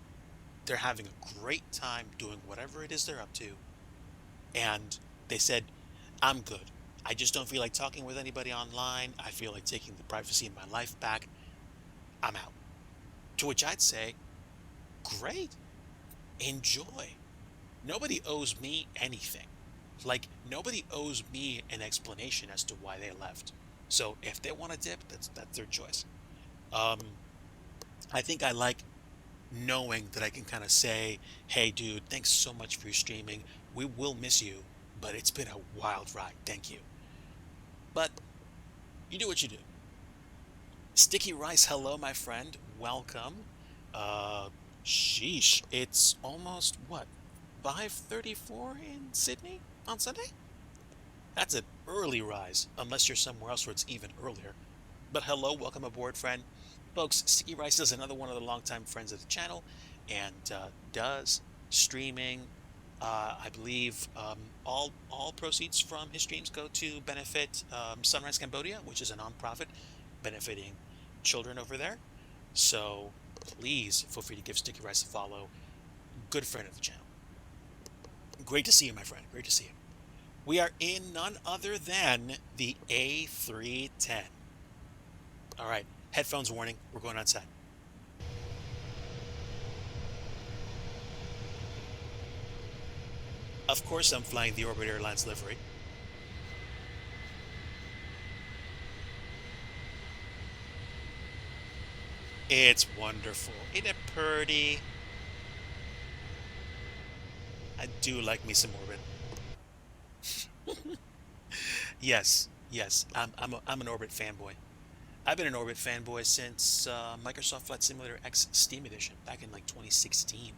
They're having a great time doing whatever it is they're up to. And they said, I'm good. I just don't feel like talking with anybody online. I feel like taking the privacy of my life back. I'm out. To which I'd say, great. Enjoy. Nobody owes me anything. Like, nobody owes me an explanation as to why they left. So if they want to dip, that's their choice. Um, I think I like knowing that I can kind of say, hey, dude, thanks so much for your streaming. We will miss you, but it's been a wild ride. Thank you. But you do what you do. Sticky Rice, hello, my friend. Welcome. Uh, Sheesh. It's almost, what, 5:34 in Sydney on Sunday? That's an early rise, unless you're somewhere else where it's even earlier. But hello, welcome aboard, friend. Folks, Sticky Rice is another one of the longtime friends of the channel, and does streaming. I believe all proceeds from his streams go to benefit Sunrise Cambodia, which is a nonprofit benefiting children over there. So please feel free to give Sticky Rice a follow. Good friend of the channel. Great to see you, my friend. Great to see you. We are in none other than the A310. All right, headphones warning. We're going outside. Of course, I'm flying the Orbit Airlines livery. It's wonderful. Ain't it pretty? I do like me some Orbit. Yes, yes. I'm an Orbit fanboy. I've been an Orbit fanboy since Microsoft Flight Simulator X Steam Edition back in like 2016.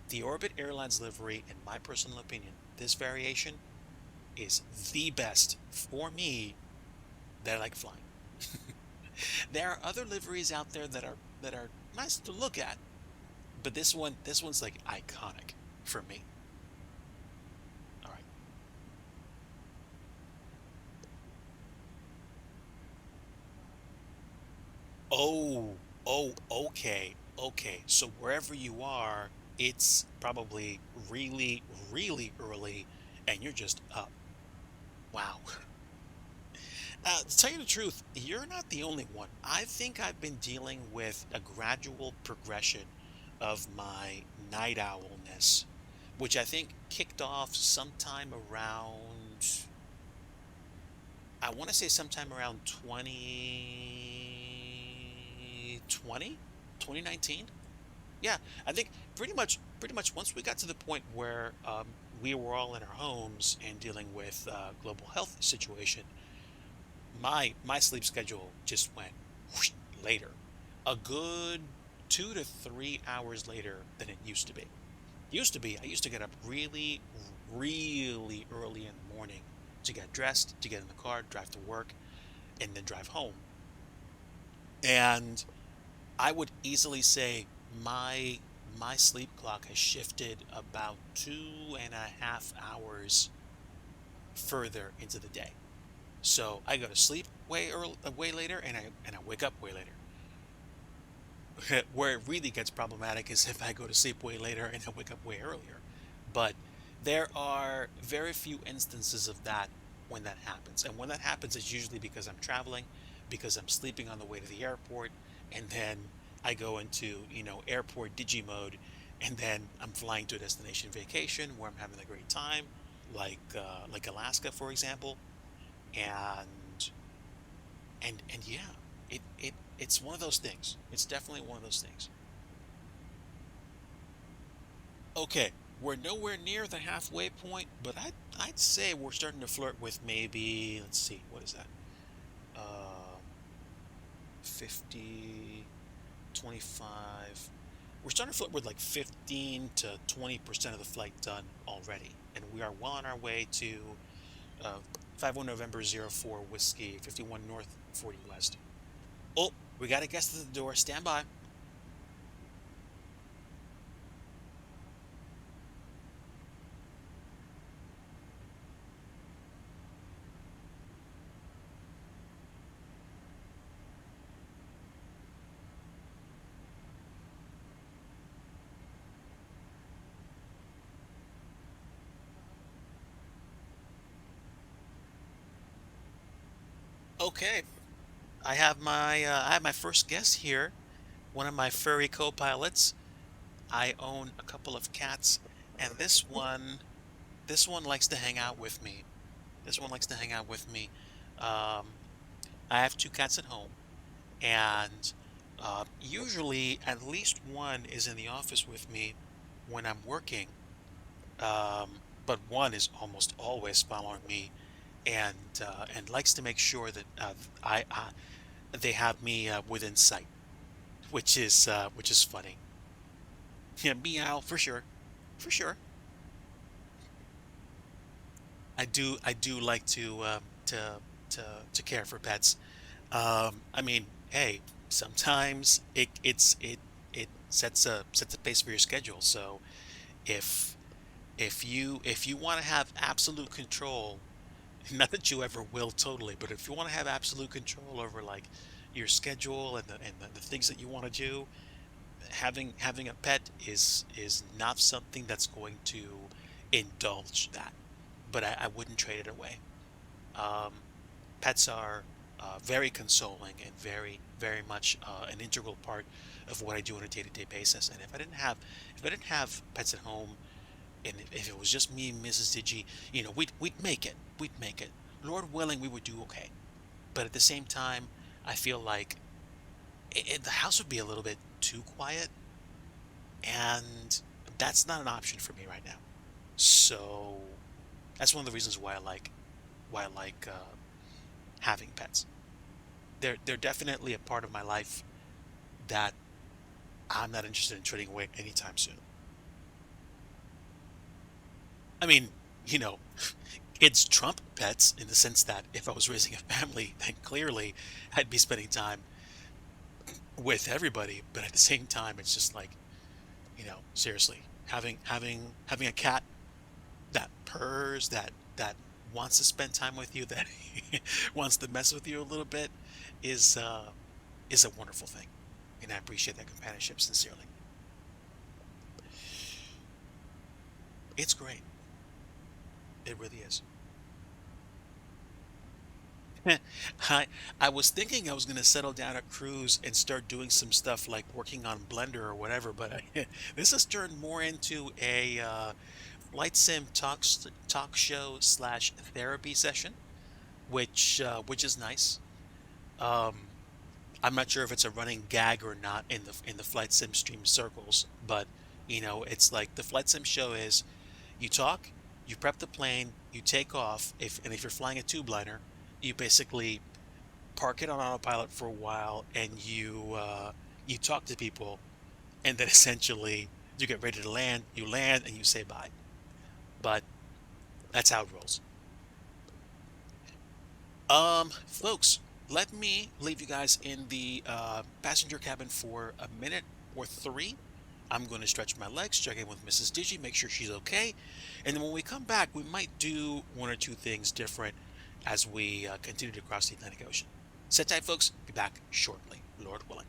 The Orbit Airlines livery, in my personal opinion, this variation is the best for me that I like flying. There are other liveries out there that are nice to look at, but this one's like iconic for me. All right. Oh, okay, okay. So wherever you are, it's probably really, really early, and you're just up. Wow. To tell you the truth, you're not the only one. I think I've been dealing with a gradual progression of my night owlness, which I think kicked off sometime around, I want to say sometime around 2020, 2019. Yeah, I think pretty much once we got to the point where we were all in our homes and dealing with global health situation, my sleep schedule just went whoosh, later, a good 2 to 3 hours later than it used to be. I used to get up really, really early in the morning to get dressed, to get in the car, drive to work, and then drive home. And I would easily say my my sleep clock has shifted about 2.5 hours further into the day. So I go to sleep way early, way later, and I wake up way later. Where it really gets problematic is if I go to sleep way later and I wake up way earlier. But there are very few instances of that when that happens. And when that happens, it's usually because I'm traveling, because I'm sleeping on the way to the airport, and then I go into, airport digi mode, and then I'm flying to a destination vacation where I'm having a great time, like Alaska, for example. And yeah, it's one of those things. It's definitely one of those things. Okay, we're nowhere near the halfway point, but I'd say we're starting to flirt with maybe, let's see, what is that? Um, 50, 25. We're starting to flirt with like 15 to 20% of the flight done already, and we are well on our way to uh, 51 November 04 Whiskey, 51 North, 40 West. Oh, we got a guest at the door. Stand by. Okay, I have my first guest here. One of my furry co-pilots. I own a couple of cats, and this one likes to hang out with me. This one likes to hang out with me. Um, I have two cats at home, and usually at least one is in the office with me when I'm working. But one is almost always following me, and likes to make sure that I they have me within sight, which is funny. Yeah, meow for sure, for sure. I do like to care for pets. I mean, hey, sometimes it sets a pace for your schedule. So if if you want to have absolute control, not that you ever will totally, but if you want to have absolute control over like your schedule and the things that you want to do, having a pet is not something that's going to indulge that. But I wouldn't trade it away. Um, Pets are very consoling and very much an integral part of what I do on a day-to-day basis. And if I didn't have pets at home, And if it was just me and Mrs. Digi, we'd make it. We'd make it. Lord willing, we would do okay. But at the same time, I feel like the house would be a little bit too quiet, and that's not an option for me right now. So that's one of the reasons why I like having pets. They're definitely a part of my life that I'm not interested in trading away anytime soon. I mean, you know, kids trump pets in the sense that if I was raising a family, then clearly I'd be spending time with everybody. But at the same time, it's just like, seriously, having a cat that purrs, that wants to spend time with you, that wants to mess with you a little bit, is uh is a wonderful thing. And I appreciate that companionship sincerely. It's great. It really is. I I was thinking I was going to settle down at cruise and start doing some stuff like working on Blender or whatever, but this has turned more into a flight sim talk show slash therapy session, which is nice. Um, I'm not sure if it's a running gag or not in the flight sim stream circles, but it's like the flight sim show is you talk, you prep the plane, you take off. If you're flying a tube liner, you basically park it on autopilot for a while, and you talk to people, and then essentially you get ready to land. You land and you say bye. But that's how it rolls. Folks, let me leave you guys in the passenger cabin for a minute or three. I'm going to stretch my legs, check in with Mrs. Digi, make sure she's okay. And then when we come back, we might do one or two things different as we continue to cross the Atlantic Ocean. Sit tight, folks. Be back shortly, Lord willing.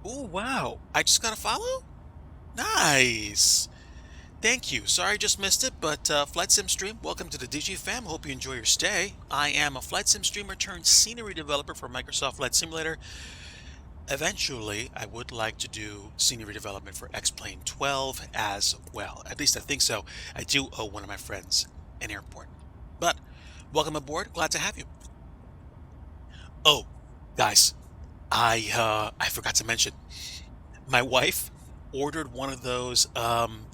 Oh, wow. I just got a follow? Nice. Thank you. Sorry I just missed it, but Flight Sim Stream, welcome to the Digi fam. Hope you enjoy your stay. I am a Flight Sim streamer turned scenery developer for Microsoft Flight Simulator. Eventually, I would like to do scenery development for X-Plane 12 as well. At least I think so. I do owe one of my friends an airport. But welcome aboard. Glad to have you. Oh, guys, I forgot to mention, my wife ordered one of those um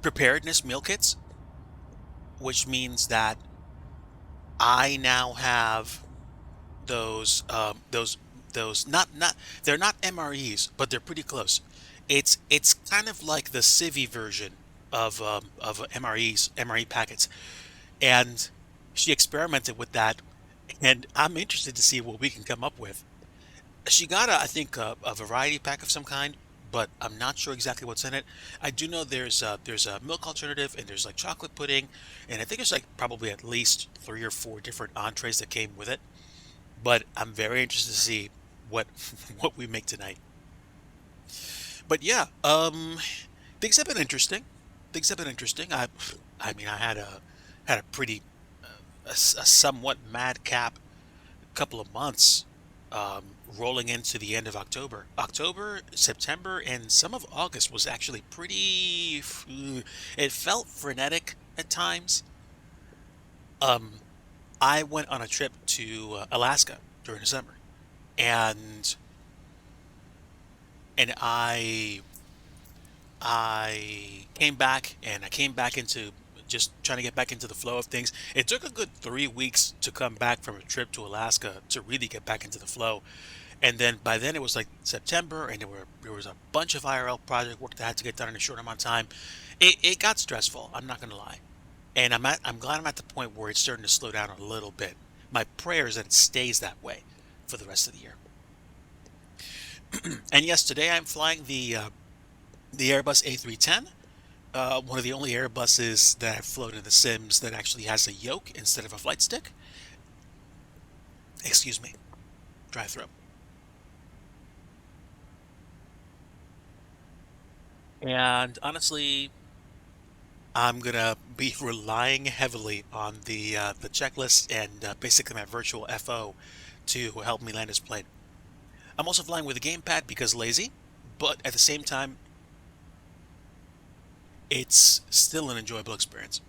preparedness meal kits, which means that I now have those not they're not MREs, but they're pretty close. It's kind of like the civvy version of MRE packets, and she experimented with that, and I'm interested to see what we can come up with. She got I think a variety pack of some kind, but I'm not sure exactly what's in it. I do know there's a milk alternative and there's like chocolate pudding, and I think there's like probably at least 3 or 4 different entrees that came with it. But I'm very interested to see what what we make tonight. But yeah, things have been interesting. Things have been interesting. I mean, I had a pretty a somewhat madcap couple of months, rolling into the end of October. October, September, and some of August was actually pretty. It felt frenetic at times. Um, I went on a trip to Alaska during the summer, and and I came back, and I came back into just trying to get back into the flow of things. It took a good 3 weeks to come back from a trip to Alaska to really get back into the flow. And then by then it was like September, and there was a bunch of IRL project work that had to get done in a short amount of time. It got stressful. I'm not gonna lie, and I'm glad I'm at the point where it's starting to slow down a little bit. My prayer is that it stays that way for the rest of the year. And yes, today I'm flying the Airbus A310, one of the only Airbuses that I've flown in the Sims that actually has a yoke instead of a flight stick. Excuse me, dry throat. And honestly, I'm gonna be relying heavily on the checklist and basically my virtual FO to help me land this plane. I'm also flying with a gamepad because lazy, but at the same time, it's still an enjoyable experience.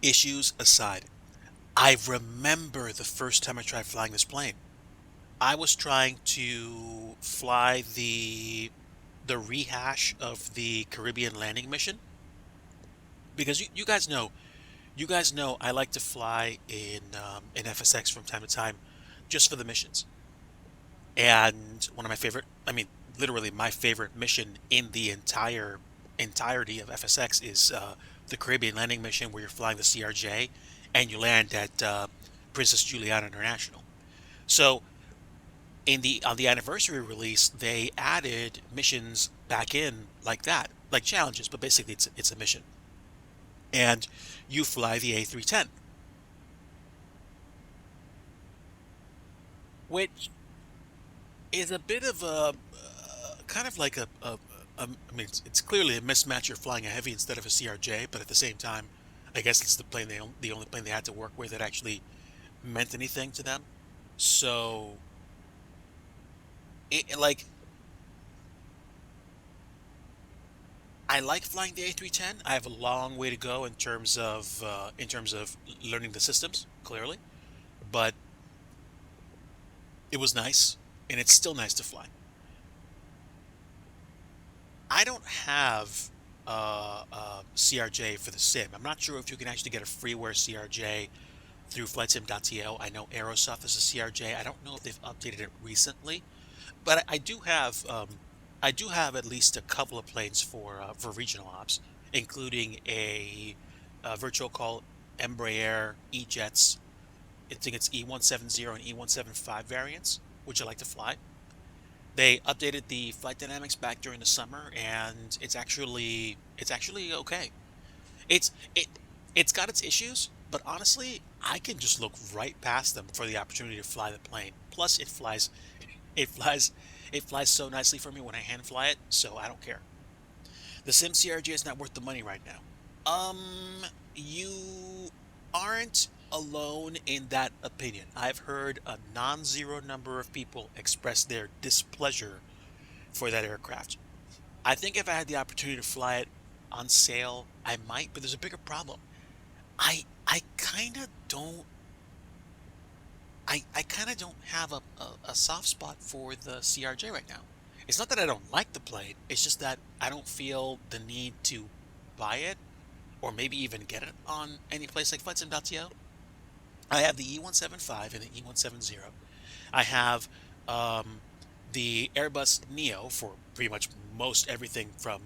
Issues aside, I remember the first time I tried flying this plane. I was trying to fly the rehash of the Caribbean landing mission because you guys know I like to fly in FSX from time to time just for the missions. And one of my favorite, I mean, literally my favorite mission in the entirety of FSX is the Caribbean landing mission where you're flying the CRJ and you land at Princess Juliana International. So in the on the anniversary release, they added missions back in like that, like challenges, but basically it's a mission. And you fly the A310, which is a bit of a kind of like I mean, it's clearly a mismatch. You're flying a heavy instead of a CRJ, but at the same time, I guess it's the only plane they had to work with that actually meant anything to them. So, like, I like flying the A310. I have a long way to go in terms of learning the systems, clearly, but it was nice, and it's still nice to fly. I don't have CRJ for the sim. I'm not sure if you can actually get a freeware CRJ through flightsim.to. I know Aerosoft is a CRJ. I don't know if they've updated it recently, but I do have at least a couple of planes for regional ops, including a virtual call Embraer E-Jets. I think it's E170 and E175 variants, which I like to fly. They updated the flight dynamics back during the summer, and it's actually okay. It's it it's got its issues, but honestly, I can just look right past them for the opportunity to fly the plane. Plus, it flies, it flies so nicely for me when I hand fly it, so I don't care. The Sim CRJ is not worth the money right now. You aren't alone in that opinion. I've heard a non-zero number of people express their displeasure for that aircraft. I think if I had the opportunity to fly it on sale, I might, but there's a bigger problem. I kind of don't I kind of don't have a soft spot for the CRJ right now. It's not that I don't like the plane, it's just that I don't feel the need to buy it or maybe even get it on any place like FlightSim.to. I have the E175 and the E170. I have um, the Airbus Neo for pretty much most everything from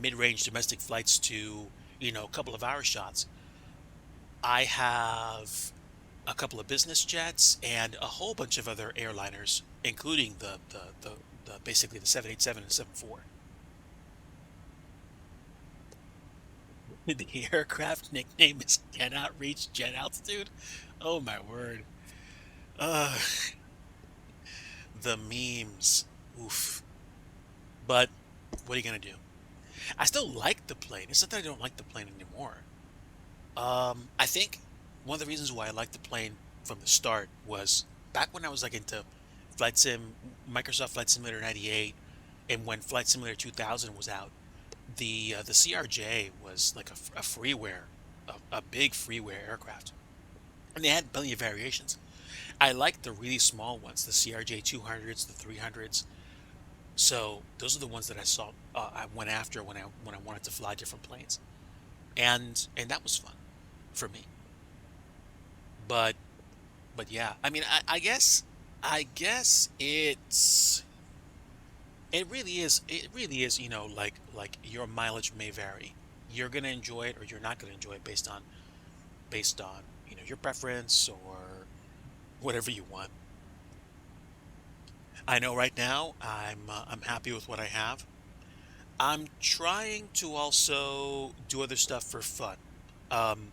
mid-range domestic flights to, a couple of hour shots. I have a couple of business jets and a whole bunch of other airliners, including the basically the 787 and 74. The aircraft nickname is cannot reach jet altitude. Oh my word. Uh, the memes. Oof. But what are you gonna do? I still like the plane. It's not that I don't like the plane anymore. I think one of the reasons why I liked the plane from the start was back when I was like into Flight Sim, Microsoft Flight Simulator 98, and when Flight Simulator 2000 was out, the CRJ was like a freeware, a big freeware aircraft, and they had plenty of variations. I liked the really small ones, the CRJ 200s, the 300s. So those are the ones that I went after when I wanted to fly different planes, and that was fun for me. But yeah, I mean, I guess it really is, like your mileage may vary. You're gonna enjoy it or you're not gonna enjoy it based on your preference or whatever you want. I know right now I'm happy with what I have. I'm trying to also do other stuff for fun. Um,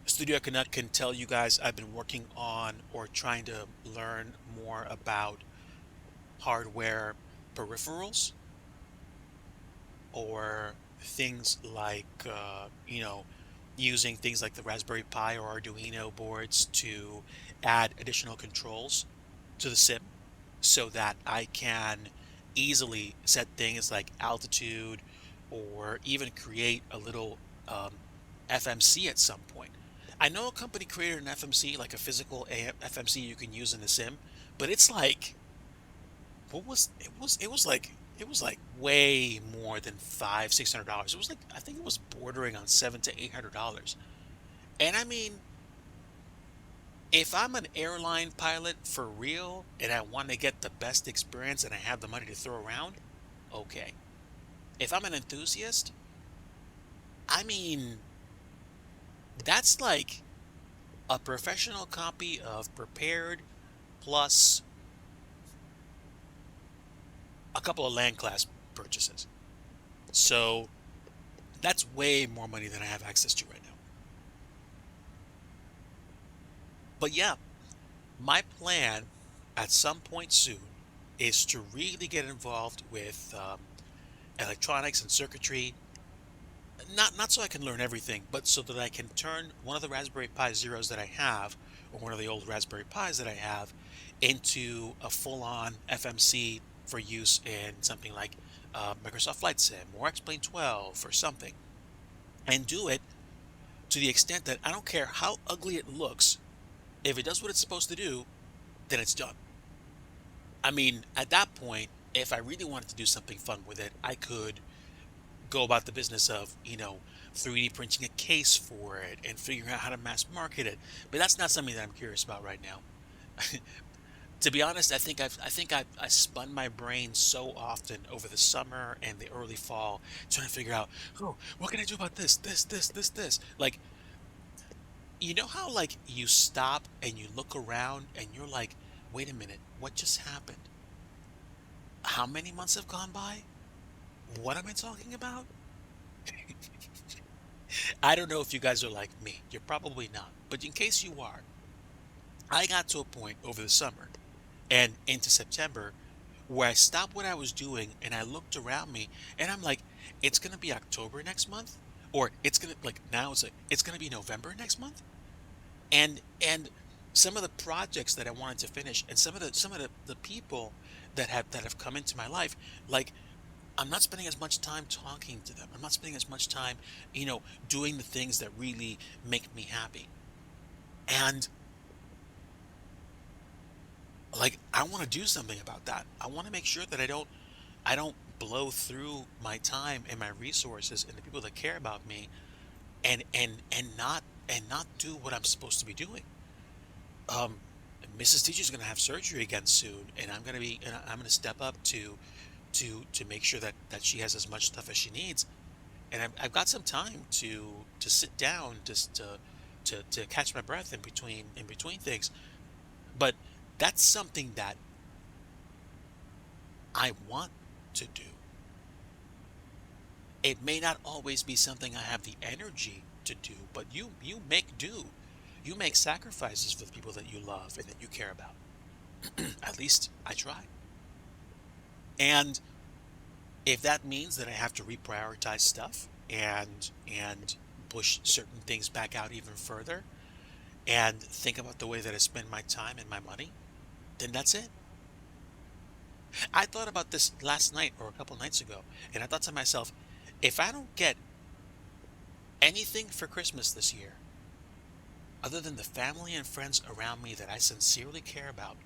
Studio Canuck can tell you guys I've been working on or trying to learn more about hardware peripherals or things like, using things like the Raspberry Pi or Arduino boards to add additional controls to the sim so that I can easily set things like altitude or even create a little FMC at some point. I know a company created an FMC, like a physical FMC you can use in the sim, but it's like it was like way more than $500-600. It was like I think it was bordering on $700-800. And I mean, if I'm an airline pilot for real and I want to get the best experience and I have the money to throw around, okay. If I'm an enthusiast, I mean, that's like a professional copy of Prepared plus a couple of land class purchases. So that's way more money than I have access to right now. But yeah, my plan at some point soon is to really get involved with electronics and circuitry. Not so I can learn everything, but so that I can turn one of the Raspberry Pi Zeros that I have, or one of the old Raspberry Pis that I have, into a full-on FMC for use in something like Microsoft Flight Sim or X-Plane 12 or something, and do it to the extent that I don't care how ugly it looks. If it does what it's supposed to do, then it's done. I mean, at that point, if I really wanted to do something fun with it, I could go about the business of, 3D printing a case for it and figuring out how to mass market it. But that's not something that I'm curious about right now. To be honest, I spun my brain so often over the summer and the early fall trying to figure out, oh, what can I do about this? Like, you know how like you stop and you look around and you're like, wait a minute, what just happened? How many months have gone by? What am I talking about? I don't know if you guys are like me. You're probably not. But in case you are, I got to a point over the summer and into September where I stopped what I was doing and I looked around me and I'm like, it's going to be October next month, or it's going to, like, now it's like it's going to be November next month. And some of the projects that I wanted to finish and some of the people that have come into my life, like, I'm not spending as much time talking to them. I'm not spending as much time, doing the things that really make me happy. And, like, I want to do something about that. I want to make sure that I don't blow through my time and my resources and the people that care about me, and not do what I'm supposed to be doing. Um Mrs. Teacher's going to have surgery again soon, and I'm going to step up to make sure that she has as much stuff as she needs. And I've got some time to sit down, just to catch my breath in between things. But that's something that I want to do. It may not always be something I have the energy to do, but you make do. You make sacrifices for the people that you love and that you care about. At least I try. And if that means that I have to reprioritize stuff and push certain things back out even further and think about the way that I spend my time and my money, then that's it. I thought about this last night or a couple nights ago, and I thought to myself, if I don't get anything for Christmas this year, other than the family and friends around me that I sincerely care about,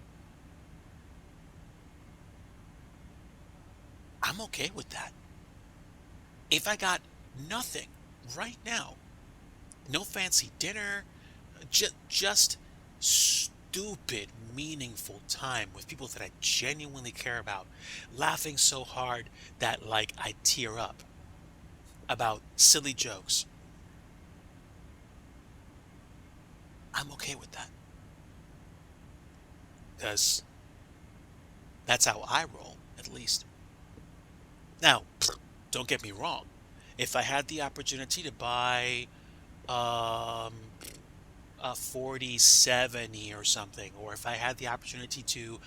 I'm okay with that. If I got nothing right now, no fancy dinner, just stupid, meaningful time with people that I genuinely care about, laughing so hard that, like, I tear up about silly jokes, I'm okay with that because that's how I roll, at least. Now, don't get me wrong. If I had the opportunity to buy um, a 4070 or something, or if I had the opportunity to,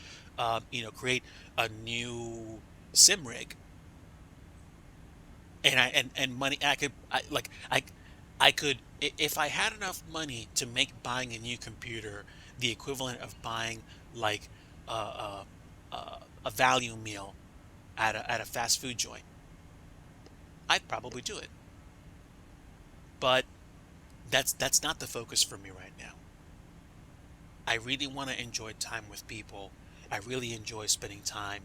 create a new sim rig, and money, I could, if I had enough money to make buying a new computer the equivalent of buying, like, a a value meal at a fast food joint, I'd probably do it. But that's not the focus for me right now. I really want to enjoy time with people. I really enjoy spending time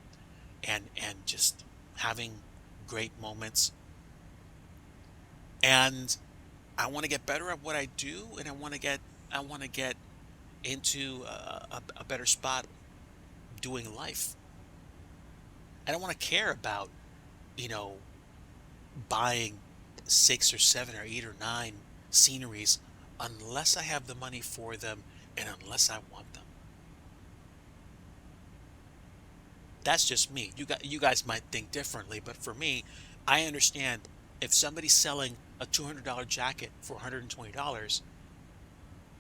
and just having great moments. And I want to get better at what I do, and I want to get into a better spot doing life. I don't want to care about, you know, buying six or seven or eight or nine sceneries unless I have the money for them and unless I want them. That's just me. You guys might think differently, but for me, I understand if somebody's selling a $200 jacket for $120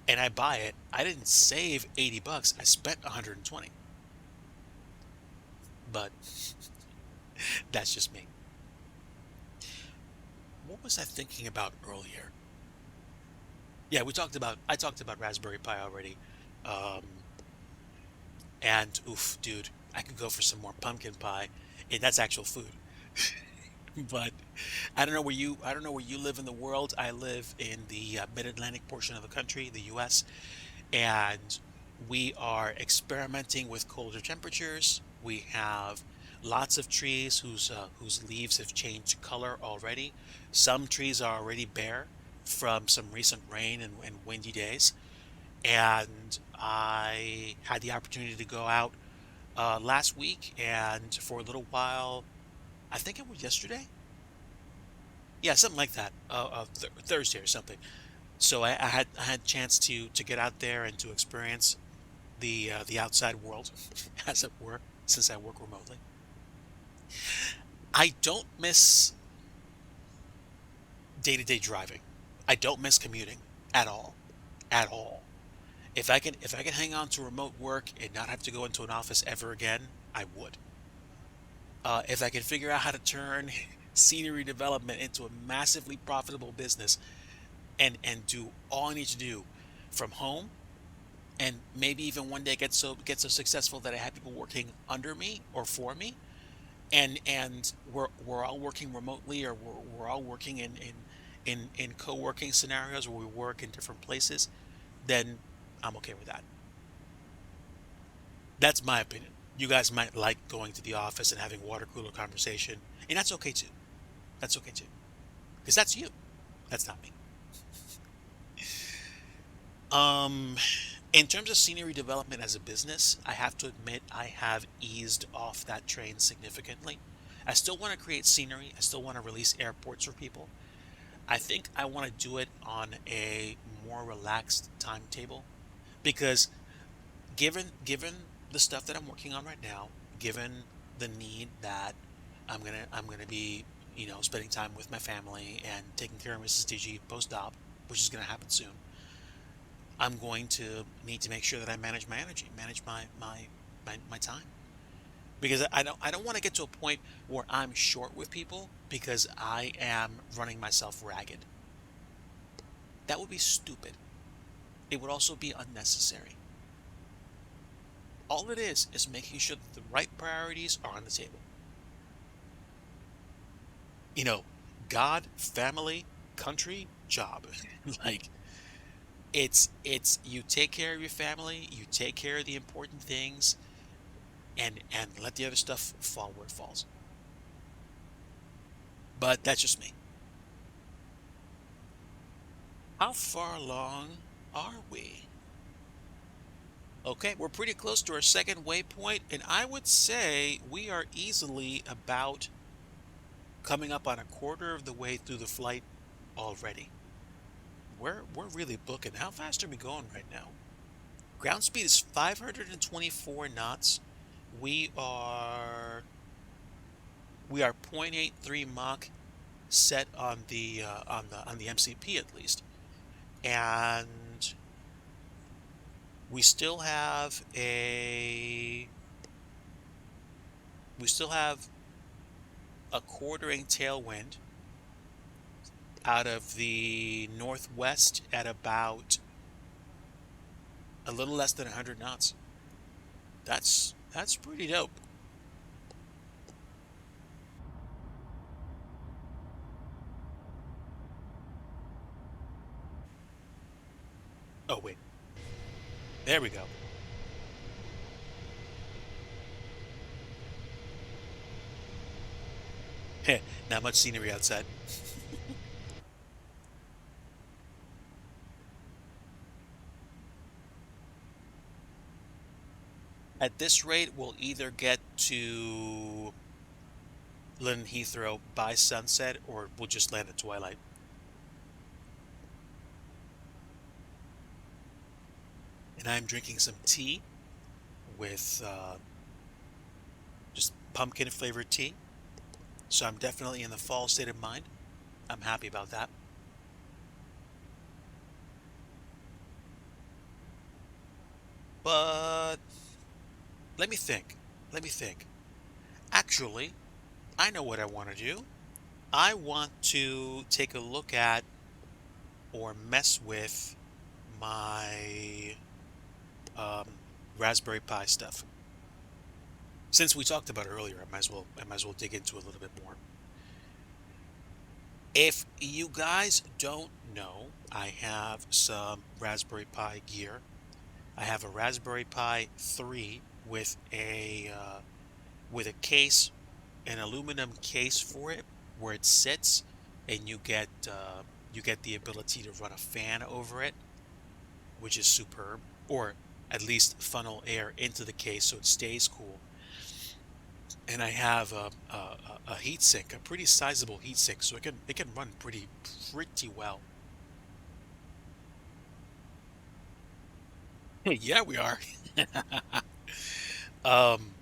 and I buy it, I didn't save 80 bucks. I spent 120. But that's just me. What was I thinking about earlier? Yeah, I talked about Raspberry Pi already. Um and oof, dude, I could go for some more pumpkin pie. And that's actual food. But I don't know where you live in the world. I live in the mid-Atlantic portion of the country, the US, and we are experimenting with colder temperatures. We have lots of trees whose leaves have changed color already. Some trees are already bare from some recent rain and windy days. And I had the opportunity to go out last week, and for a little while, I think it was yesterday. Yeah, something like that. Thursday or something. So I had a chance to get out there and to experience the outside world, as it were, since I work remotely. I don't miss day to day driving. I don't miss commuting at all, at all. If I can hang on to remote work and not have to go into an office ever again, I would. If I can figure out how to turn scenery development into a massively profitable business and do all I need to do from home, and maybe even one day get so successful that I have people working under me or for me, and we're all working remotely, or we're all working in co-working scenarios where we work in different places, then I'm okay with that. That's my opinion. You guys might like going to the office and having water cooler conversation, and that's okay too. That's okay too, because that's you. That's not me. Um, in terms of scenery development as a business, I have to admit I have eased off that train significantly. I still want to create scenery. I still want to release airports for people. I think I want to do it on a more relaxed timetable because given the stuff that I'm working on right now, given the need that I'm gonna be, spending time with my family and taking care of Mrs. DG post-op, which is gonna happen soon. I'm going to need to make sure that I manage my energy, manage my time. Because I don't want to get to a point where I'm short with people because I am running myself ragged. That would be stupid. It would also be unnecessary. All it is making sure that the right priorities are on the table. You know, God, family, country, job. Like it's you take care of your family, you take care of the important things, and let the other stuff fall where it falls. But that's just me. How far along are we? Okay, we're pretty close to our second waypoint, and I would say we are easily about coming up on a quarter of the way through the flight already. We're really booking. How fast are we going right now? Ground speed is 524 knots. We are we are 0.83 Mach set on the MCP at least, and we still have a quartering tailwind out of the northwest at about a little less than 100 knots. That's pretty dope. Oh wait, there we go. Not much scenery outside. At this rate, we'll either get to Lynn Heathrow by sunset, or we'll just land at twilight. And I'm drinking some tea with just pumpkin flavored tea. So I'm definitely in the fall state of mind. I'm happy about that. But let me think. Let me think. Actually, I know what I want to do. I want to take a look at or mess with my Raspberry Pi stuff. Since we talked about it earlier, I might as well dig into it a little bit more. If you guys don't know, I have some Raspberry Pi gear. I have a Raspberry Pi 3 with a case, an aluminum case for it, where it sits, and you get the ability to run a fan over it, which is superb, or at least funnel air into the case so it stays cool. And I have a heat sink, a pretty sizable heat sink, so it can run pretty well. Yeah, we are. Um,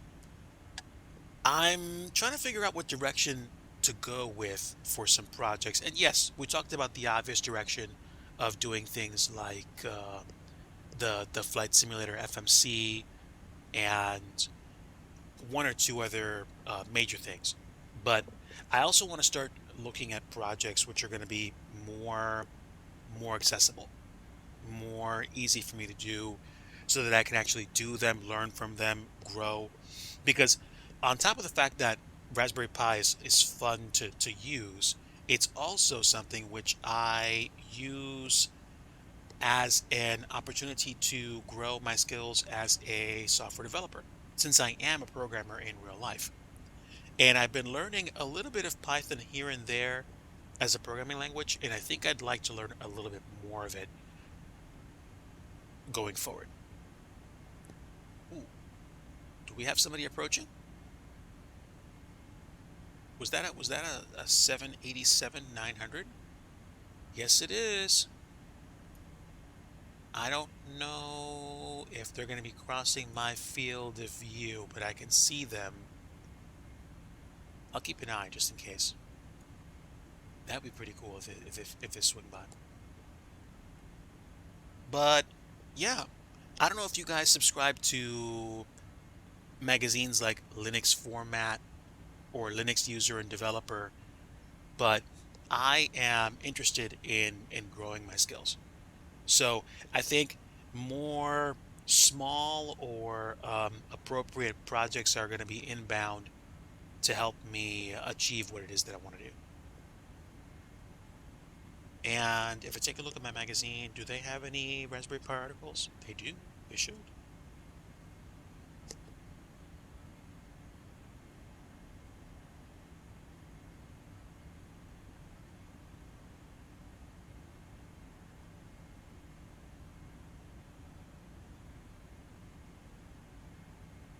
I'm trying to figure out what direction. to go with for some projects. And yes, we talked about the obvious direction of doing things like the flight simulator FMC and one or two other major things. But I also want to start looking at projects which are going to be more accessible, more easy for me to do, so that I can actually do them, learn from them, grow. Because on top of the fact that Raspberry Pi is fun to use, it's also something which I use as an opportunity to grow my skills as a software developer, since I am a programmer in real life. And I've been learning a little bit of Python here and there as a programming language, and I think I'd like to learn a little bit more of it going forward. Ooh, do we have somebody approaching? Was that a 787 900? Yes, it is. I don't know if they're going to be crossing my field of view, but I can see them. I'll keep an eye just in case. That'd be pretty cool if they swing by. But yeah, I don't know if you guys subscribe to magazines like Linux Format or Linux User and Developer, but I am interested in growing my skills. So I think more small or appropriate projects are going to be inbound to help me achieve what it is that I want to do. And if I take a look at my magazine, do they have any Raspberry Pi articles? They do. They should.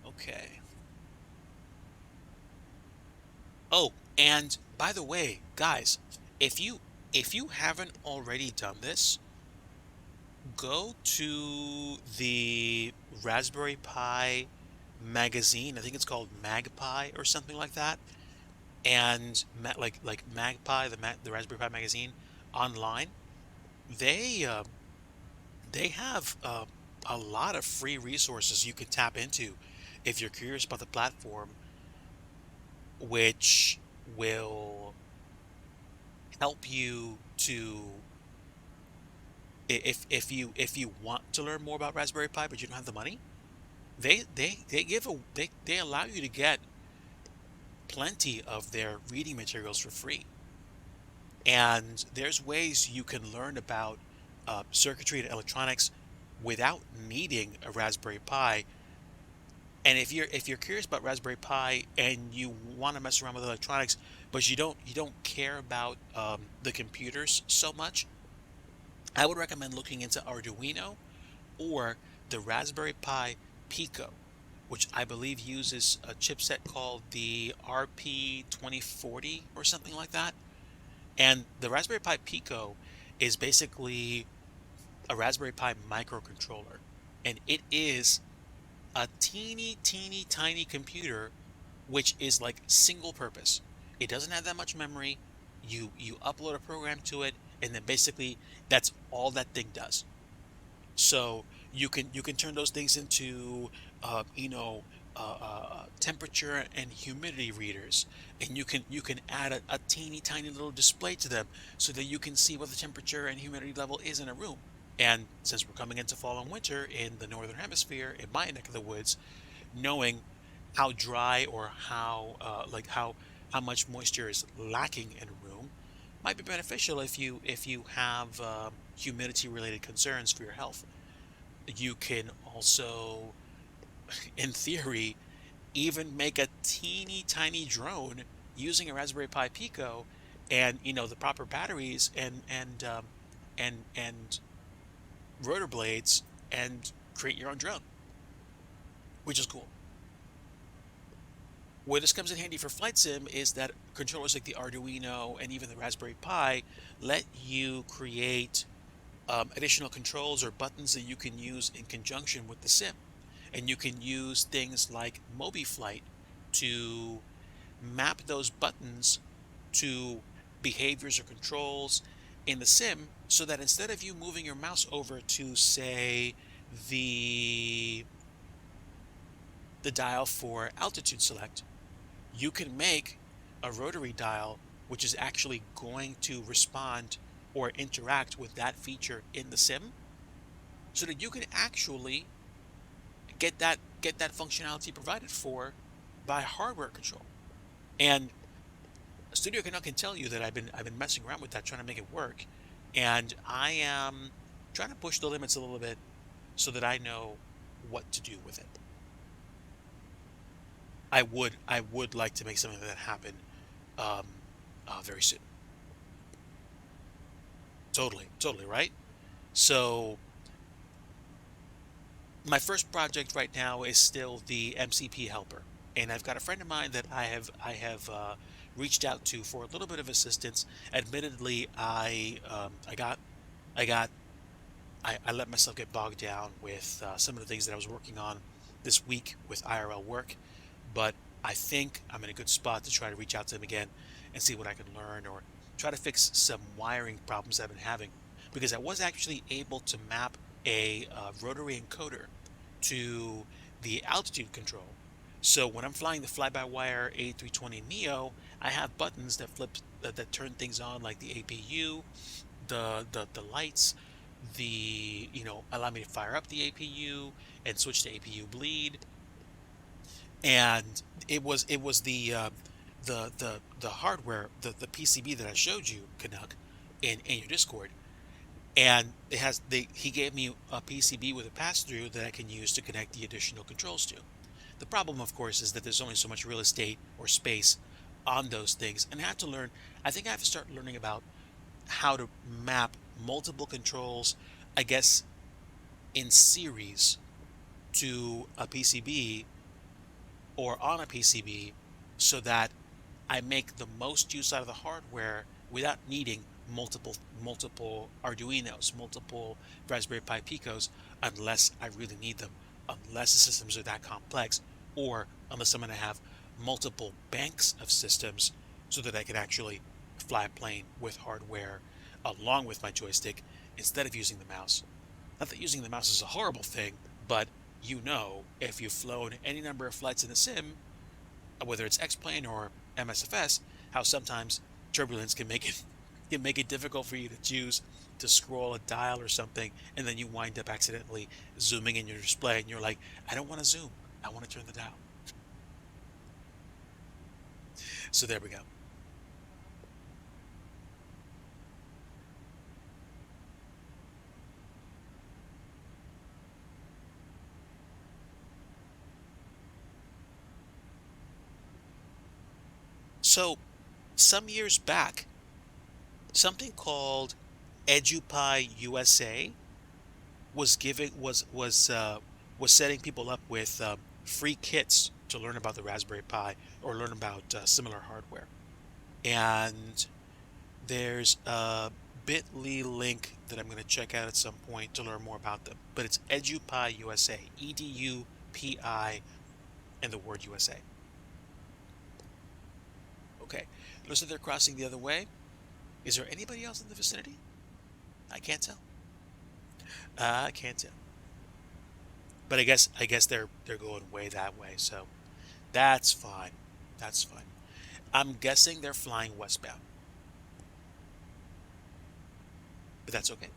Okay. Oh, and by the way, guys, if you if you haven't already done this, go to the Raspberry Pi magazine. I think it's called Magpie or something like that. And like Magpie, the Raspberry Pi magazine online. They they have a lot of free resources you can tap into if you're curious about the platform, which will help you to if you want to learn more about Raspberry Pi but you don't have the money, they allow you to get plenty of their reading materials for free. And there's ways you can learn about circuitry and electronics without needing a Raspberry Pi. And if you're curious about Raspberry Pi and you want to mess around with electronics, but you don't care about the computers so much, I would recommend looking into Arduino or the Raspberry Pi Pico, which I believe uses a chipset called the RP2040 or something like that. And the Raspberry Pi Pico is basically a Raspberry Pi microcontroller, and it is a teeny tiny computer which is like single purpose. It doesn't have that much memory. You upload a program to it, and then basically that's all that thing does. So you can turn those things into temperature and humidity readers, and you can add a teeny tiny little display to them so that you can see what the temperature and humidity level is in a room. And since we're coming into fall and winter in the northern hemisphere, in my neck of the woods, knowing how dry or how much moisture is lacking in a room might be beneficial if you have humidity related concerns for your health. You can also, in theory, even make a teeny tiny drone using a Raspberry Pi Pico, and the proper batteries and rotor blades, and create your own drone, which is cool. Where this comes in handy for flight sim is that controllers like the Arduino and even the Raspberry Pi let you create additional controls or buttons that you can use in conjunction with the sim. And you can use things like MobiFlight to map those buttons to behaviors or controls in the sim, so that instead of you moving your mouse over to, say, the the dial for altitude select, you can make a rotary dial which is actually going to respond or interact with that feature in the sim, so that you can actually get that functionality provided for by hardware control. And Studio Canuck can tell you that I've been messing around with that, trying to make it work, and I am trying to push the limits a little bit so that I know what to do with it. I would like to make something like that happen very soon. Totally, totally, right? So my first project right now is still the MCP helper, and I've got a friend of mine that I have reached out to for a little bit of assistance. Admittedly, I got I let myself get bogged down with some of the things that I was working on this week with IRL work, but I think I'm in a good spot to try to reach out to them again and see what I can learn, or try to fix some wiring problems I've been having, because I was actually able to map a rotary encoder to the altitude control. So when I'm flying the fly-by-wire A320 Neo, I have buttons that that turn things on, like the APU, the lights, allow me to fire up the APU and switch to APU bleed. And it was the hardware, the PCB that I showed you, Canuck, in your Discord. And he gave me a PCB with a pass-through that I can use to connect the additional controls to. The problem, of course, is that there's only so much real estate or space on those things, and I think I have to start learning about how to map multiple controls, I guess, in series to a PCB or on a PCB, so that I make the most use out of the hardware without needing multiple Arduinos, multiple Raspberry Pi Picos, unless I really need them, unless the systems are that complex, or unless I'm going to have multiple banks of systems so that I can actually fly a plane with hardware along with my joystick instead of using the mouse. Not that using the mouse is a horrible thing, but if you've flown any number of flights in the sim, whether it's X-Plane or MSFS, how sometimes turbulence can make it difficult for you to choose to scroll a dial or something, and then you wind up accidentally zooming in your display, and you're like, I don't want to zoom, I want to turn the dial. So there we go. So some years back, something called EduPie USA was setting people up with free kits to learn about the Raspberry Pi or learn about similar hardware. And there's a bit.ly link that I'm going to check out at some point to learn more about them. But it's EduPie USA, EDUPI, and the word USA. Okay, looks like they're crossing the other way. Is there anybody else in the vicinity? I can't tell. I can't tell. But I guess they're going way that way, so that's fine. That's fine. I'm guessing they're flying westbound, but that's okay.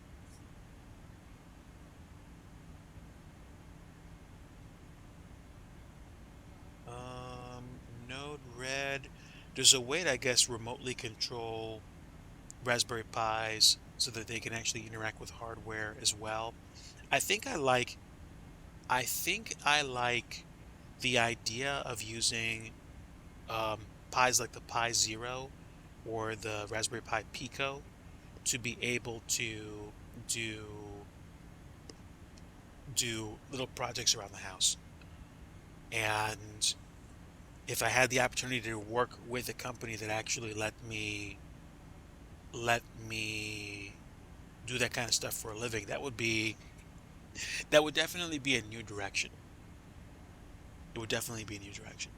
Node red. There's a way to, I guess, remotely control Raspberry Pis so that they can actually interact with hardware as well. I think I like I think I like the idea of using Pis like the Pi Zero or the Raspberry Pi Pico to be able to do do little projects around the house. And if I had the opportunity to work with a company that actually let me do that kind of stuff for a living, that would definitely be a new direction. It would definitely be a new direction.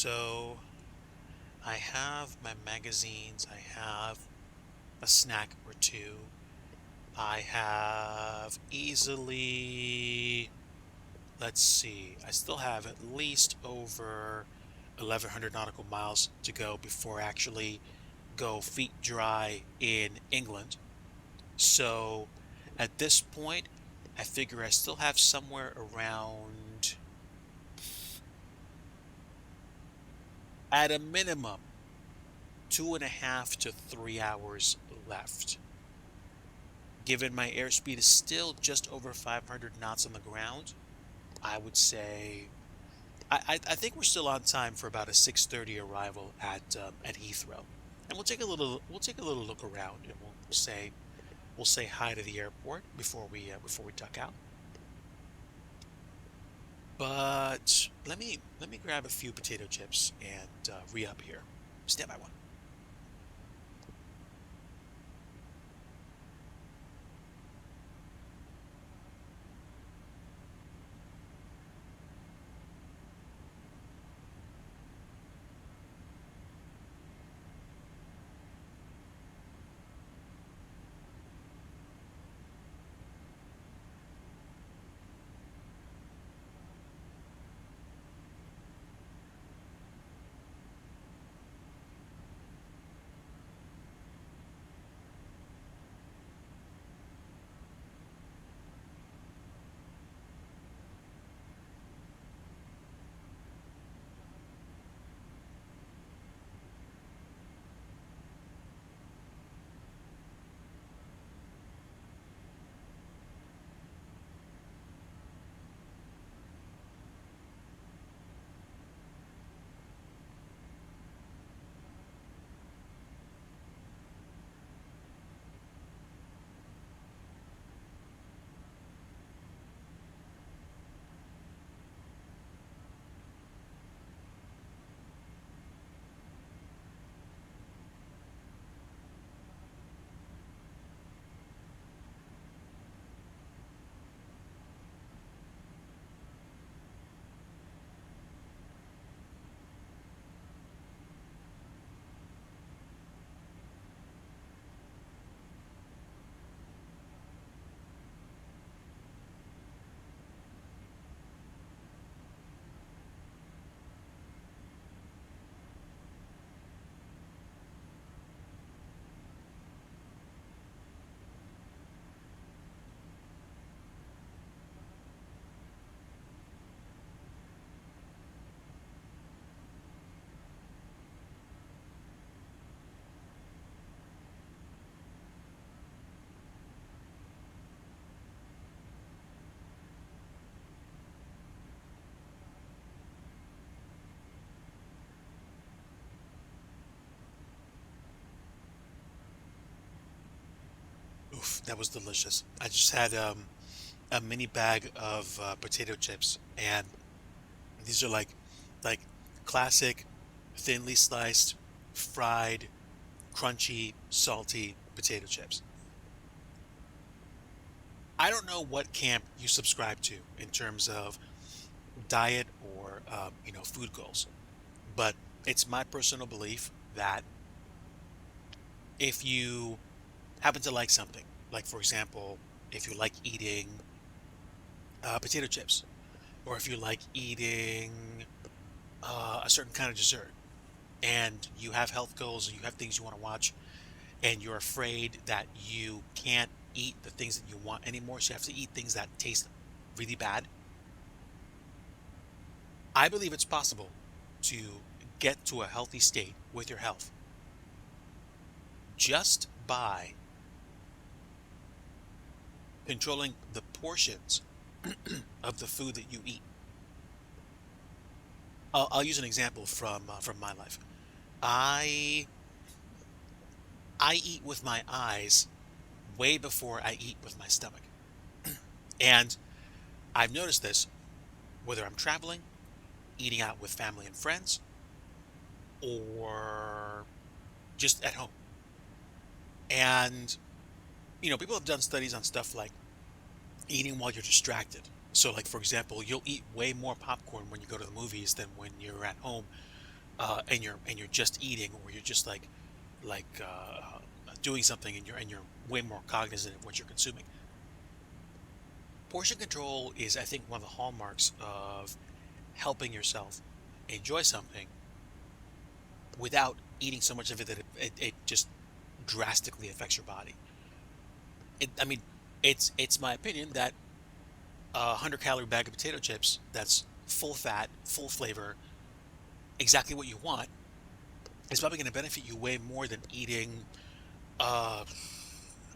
So I have my magazines, I have a snack or two. I have easily, let's see, I still have at least over 1,100 nautical miles to go before I actually go feet dry in England. So at this point, I figure I still have somewhere around, at a minimum, 2.5 to 3 hours left. Given my airspeed is still just over 500 knots on the ground, I would say I think we're still on time for about a 6:30 arrival at Heathrow, and we'll take a little look around, and we'll say hi to the airport before we duck out. But let me grab a few potato chips and re-up here. Stand by one. Oof, that was delicious. I just had a mini bag of potato chips, and these are like classic, thinly sliced, fried, crunchy, salty potato chips. I don't know what camp you subscribe to in terms of diet or food goals, but it's my personal belief that if you happen to like something, like for example, if you like eating potato chips, or if you like eating a certain kind of dessert, and you have health goals and you have things you want to watch, and you're afraid that you can't eat the things that you want anymore, so you have to eat things that taste really bad. I believe it's possible to get to a healthy state with your health just by controlling the portions of the food that you eat. I'll use an example from my life. I I eat with my eyes way before I eat with my stomach, and I've noticed this whether I'm traveling, eating out with family and friends, or just at home. And people have done studies on stuff like eating while you're distracted. So, like for example, you'll eat way more popcorn when you go to the movies than when you're at home and you're just eating, or you're just like doing something, and you're way more cognizant of what you're consuming. Portion control is, I think, one of the hallmarks of helping yourself enjoy something without eating so much of it that it just drastically affects your body. I mean, it's my opinion that a 100-calorie bag of potato chips that's full fat, full flavor, exactly what you want, is probably going to benefit you way more than eating uh,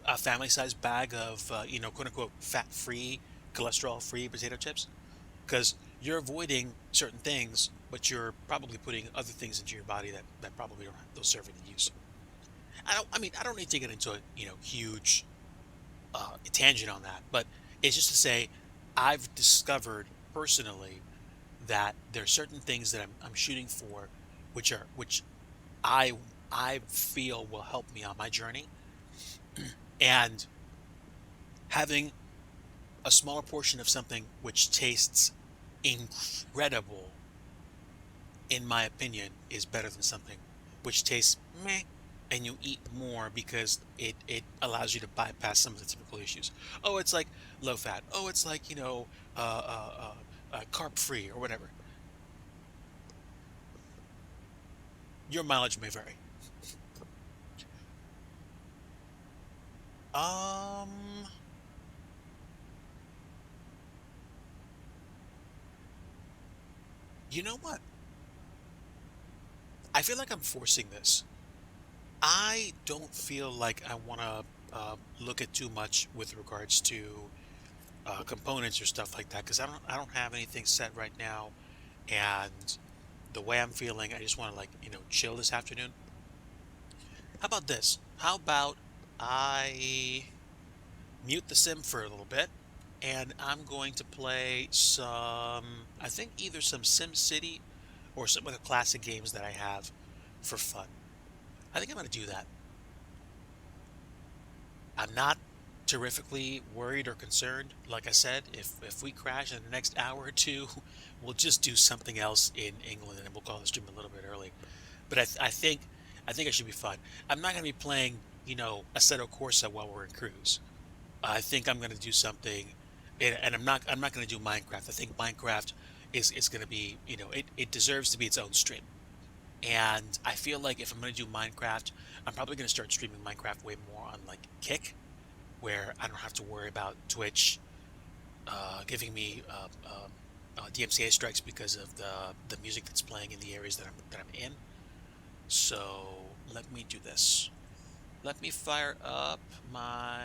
a family-sized bag of, quote unquote, fat-free, cholesterol-free potato chips. Because you're avoiding certain things, but you're probably putting other things into your body that probably don't have those serve any use. I don't need to get into a huge tangent on that, but it's just to say I've discovered personally that there are certain things that I'm shooting for, which I I feel will help me on my journey, and having a smaller portion of something which tastes incredible, in my opinion, is better than something which tastes meh, and you eat more because it allows you to bypass some of the typical issues. Oh, it's like low fat. Oh, it's like carb free or whatever. Your mileage may vary. Um, you know what? I feel like I'm forcing this. I don't feel like I want to look at too much with regards to components or stuff like that, because I don't have anything set right now, and the way I'm feeling, I just want to chill this afternoon. How about this? How about I mute the sim for a little bit, and I'm going to play some, I think either some Sim City or some of the classic games that I have for fun. I think I'm going to do that. I'm not terrifically worried or concerned. Like I said, if we crash in the next hour or two, we'll just do something else in England, and we'll call the stream a little bit early. But I think I should be fine. I'm not going to be playing, Assetto Corsa while we're in cruise. I think I'm going to do something, and I'm not going to do Minecraft. I think Minecraft is going to be, it deserves to be its own stream. And I feel like if I'm going to do Minecraft, I'm probably going to start streaming Minecraft way more on like Kick, where I don't have to worry about Twitch giving me DMCA strikes because of the music that's playing in the areas that I'm in. So let me do this. Let me fire up my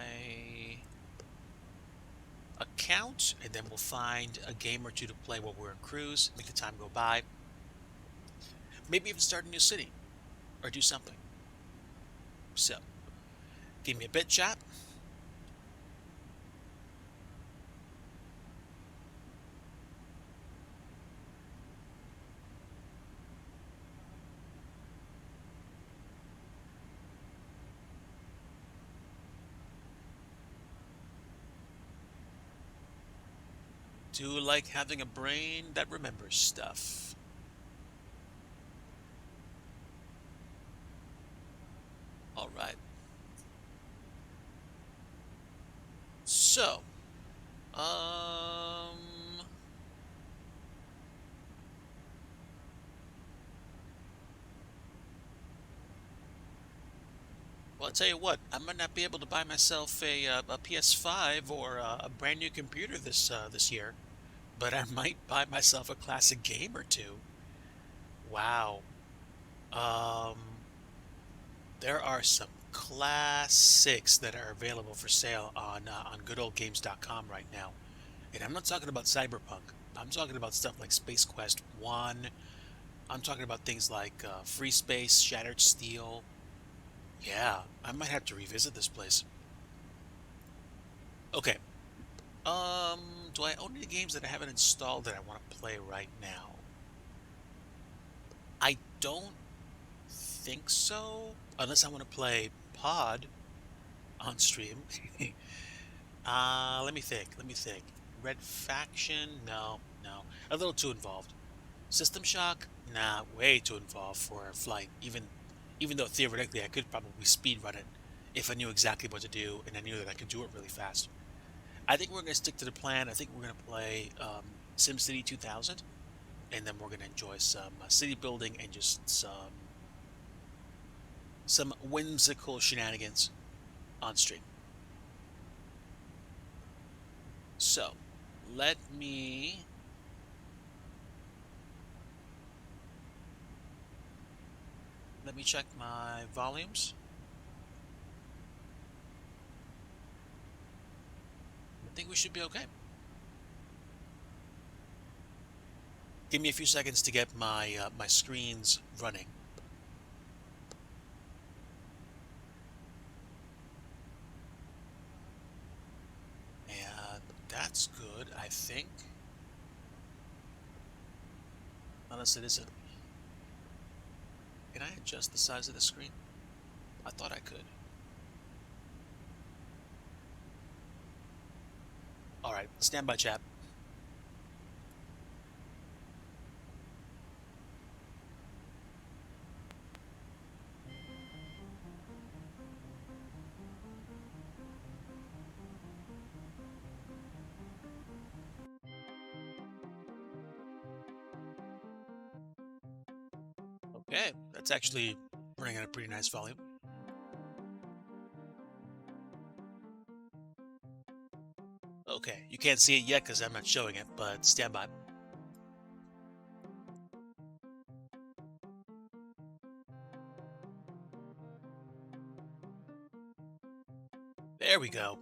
account, and then we'll find a game or two to play while we're on cruise. Make the time go by. Maybe even start a new city or do something. So, give me a bit, chat. Do like having a brain that remembers stuff. All right. So, um, well, I'll tell you what, I might not be able to buy myself a PS5 or a brand new computer this year, but I might buy myself a classic game or two. Wow. Um, there are some classics that are available for sale on goodoldgames.com right now. And I'm not talking about Cyberpunk. I'm talking about stuff like Space Quest 1. I'm talking about things like Free Space, Shattered Steel. Yeah, I might have to revisit this place. Okay. Do I own any games that I haven't installed that I want to play right now? I don't think so, unless I want to play Pod on stream. Let me think. Let me think. Red Faction? No, no. A little too involved. System Shock? Nah, way too involved for a flight. Even though theoretically I could probably speed run it if I knew exactly what to do and I knew that I could do it really fast. I think we're gonna stick to the plan. I think we're gonna play SimCity 2000, and then we're gonna enjoy some city building and just some whimsical shenanigans on stream. So let me check my volumes. I think we should be okay. Give me a few seconds to get my my screens running. And that's good, I think. Unless it isn't. Can I adjust the size of the screen? I thought I could. All right, stand by, chat. Okay, that's actually running at a pretty nice volume. Okay, you can't see it yet because I'm not showing it, but stand by. There we go.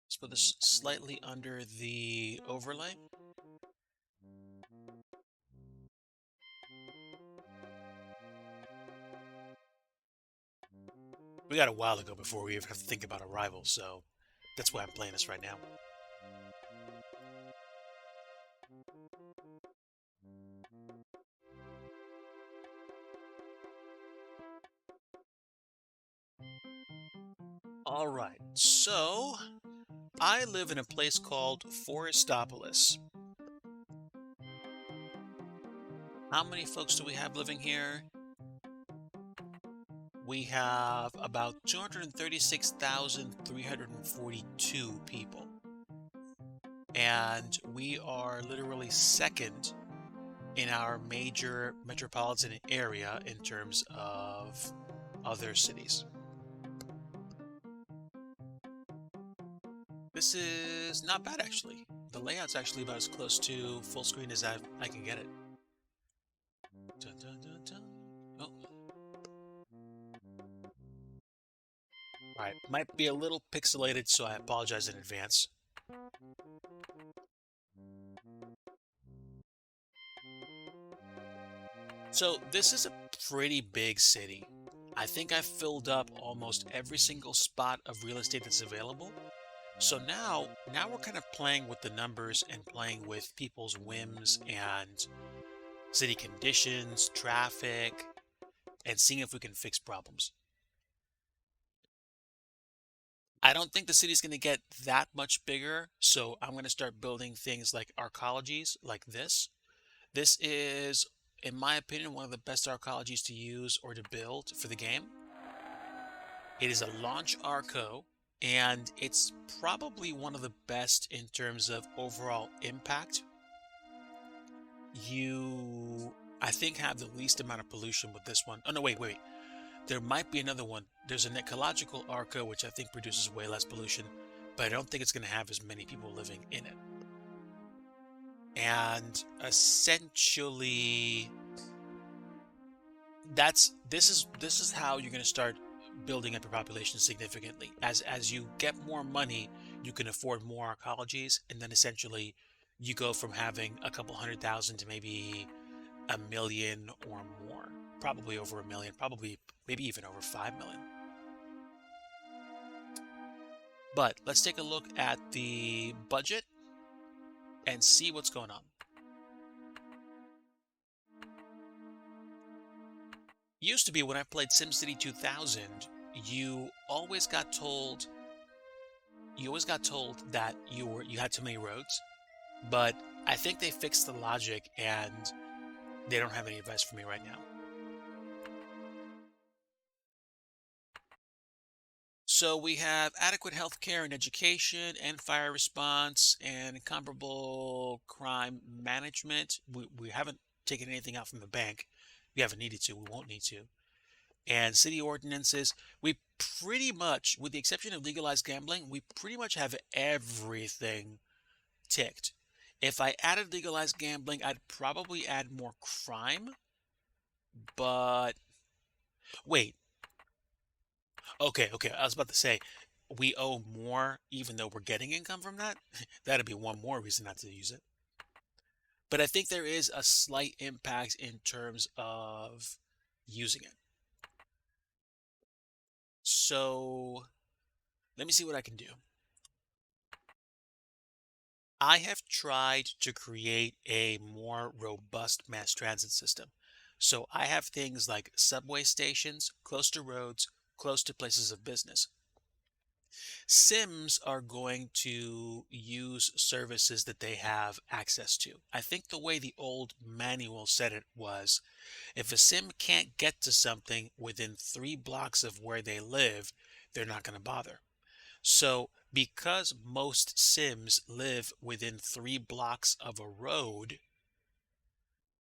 Let's put this slightly under the overlay. We got a while to go before we even have to think about arrival, so that's why I'm playing this right now. All right, so I live in a place called Forestopolis. How many folks do we have living here? We have about 236,342 people. And we are literally second in our major metropolitan area in terms of other cities. This is not bad, actually. The layout's actually about as close to full screen as I can get it. Dun, dun, dun, dun. Oh. All right, might be a little pixelated, so I apologize in advance. So this is a pretty big city. I think I've filled up almost every single spot of real estate that's available. So now we're kind of playing with the numbers and playing with people's whims and city conditions, traffic, and seeing if we can fix problems. I don't think the city's going to get that much bigger, so I'm going to start building things like arcologies like this. This is, in my opinion, one of the best arcologies to use or to build for the game. It is a launch arco, and it's probably one of the best in terms of overall impact. You, I think, have the least amount of pollution with this one. Oh, no, wait. There might be another one. There's an ecological arco, which I think produces way less pollution, but I don't think it's going to have as many people living in it. And essentially, this is how you're going to start building up your population significantly. As you get more money, you can afford more arcologies, and then essentially you go from having a couple 100,000 to maybe 1 million or more. Probably over 1 million, probably maybe even over 5 million. But let's take a look at the budget and see what's going on. Used to be when I played SimCity 2000, you always got told you always got told that you had too many roads, but I think they fixed the logic and they don't have any advice for me right now. So we have adequate health care and education and fire response and comparable crime management. We haven't taken anything out from the bank. We haven't needed to. We won't need to. And city ordinances, we pretty much, with the exception of legalized gambling, we pretty much have everything ticked. If I added legalized gambling, I'd probably add more crime. But wait, okay. I was about to say we owe more even though we're getting income from that. That'd be one more reason not to use it. But I think there is a slight impact in terms of using it. So let me see what I can do. I have tried to create a more robust mass transit system. So I have things like subway stations close to roads, close to places of business. Sims are going to use services that they have access to. I think the way the old manual said it was if a Sim can't get to something within 3 blocks of where they live, they're not going to bother. So, because most Sims live within 3 blocks of a road,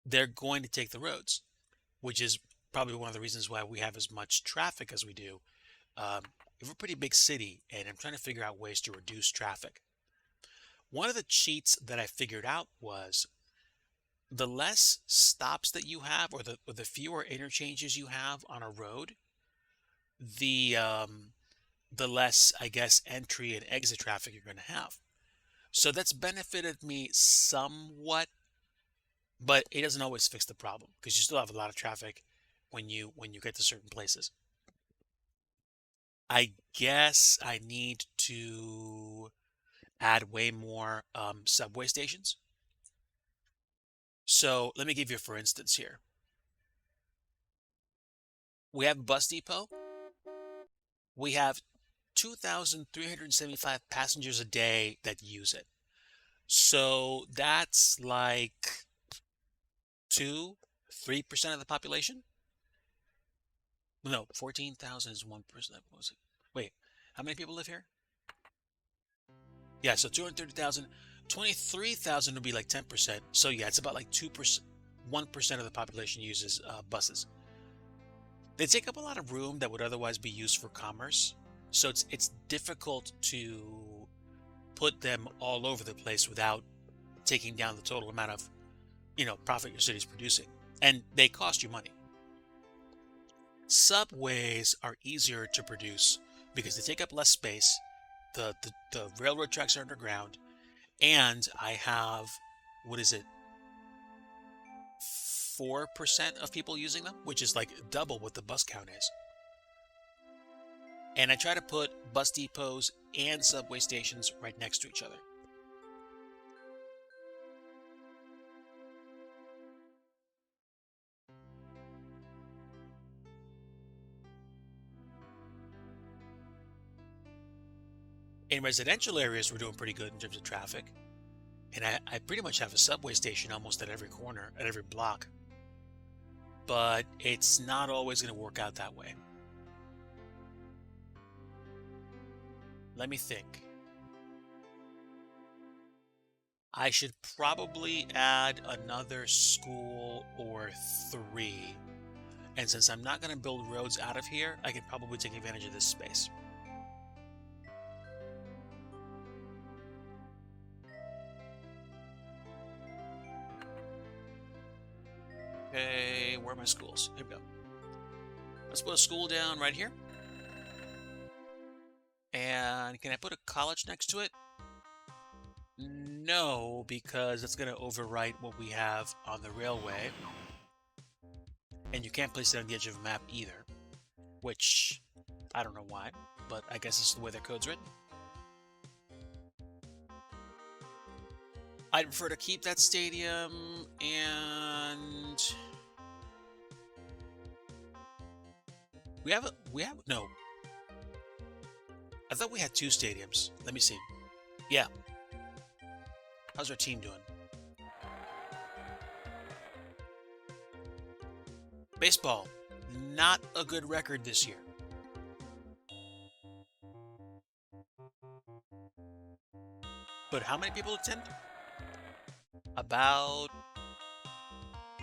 they're going to take the roads, which is probably one of the reasons why we have as much traffic as we do. We have a pretty big city, and I'm trying to figure out ways to reduce traffic. One of the cheats that I figured out was the less stops that you have, or the fewer interchanges you have on a road, the less, I guess, entry and exit traffic you're going to have. So that's benefited me somewhat, but it doesn't always fix the problem because you still have a lot of traffic when you get to certain places. I guess I need to add way more subway stations. So let me give you for instance here. We have a bus depot. We have 2,375 passengers a day that use it. So that's like 3% of the population? No, 14,000 is 1%. What was it? Wait, how many people live here? Yeah, so 230,000. 23,000 would be like 10%. So yeah, it's about like 2%, 1% of the population uses buses. They take up a lot of room that would otherwise be used for commerce. So it's difficult to put them all over the place without taking down the total amount of, profit your city's producing. And they cost you money. Subways are easier to produce because they take up less space. The railroad tracks are underground, and I have, what is it, 4% of people using them, which is like double what the bus count is. And I try to put bus depots and subway stations right next to each other. In residential areas, we're doing pretty good in terms of traffic. And I pretty much have a subway station almost at every corner, at every block. But it's not always going to work out that way. Let me think. I should probably add another school or 3. And since I'm not going to build roads out of here, I can probably take advantage of this space. Okay, where are my schools? Here we go. Let's put a school down right here. And can I put a college next to it? No, because it's going to overwrite what we have on the railway. And you can't place it on the edge of a map either. Which, I don't know why, but I guess it's the way their code's written. I'd prefer to keep that stadium, and No. I thought we had two stadiums. Let me see. Yeah. How's our team doing? Baseball. Not a good record this year. But how many people attend? About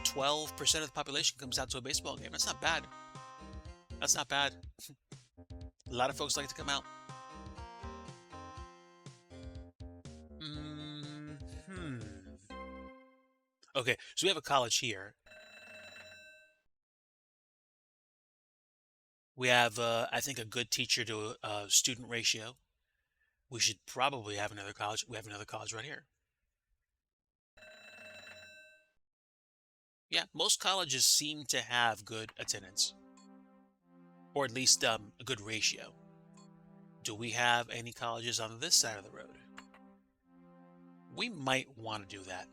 12% of the population comes out to a baseball game. That's not bad. That's not bad. A lot of folks like to come out. Hmm. Okay, so we have a college here. We have, I think, a good teacher to student ratio. We should probably have another college. We have another college right here. Yeah, most colleges seem to have good attendance, or at least a good ratio. Do we have any colleges on this side of the road? We might want to do that.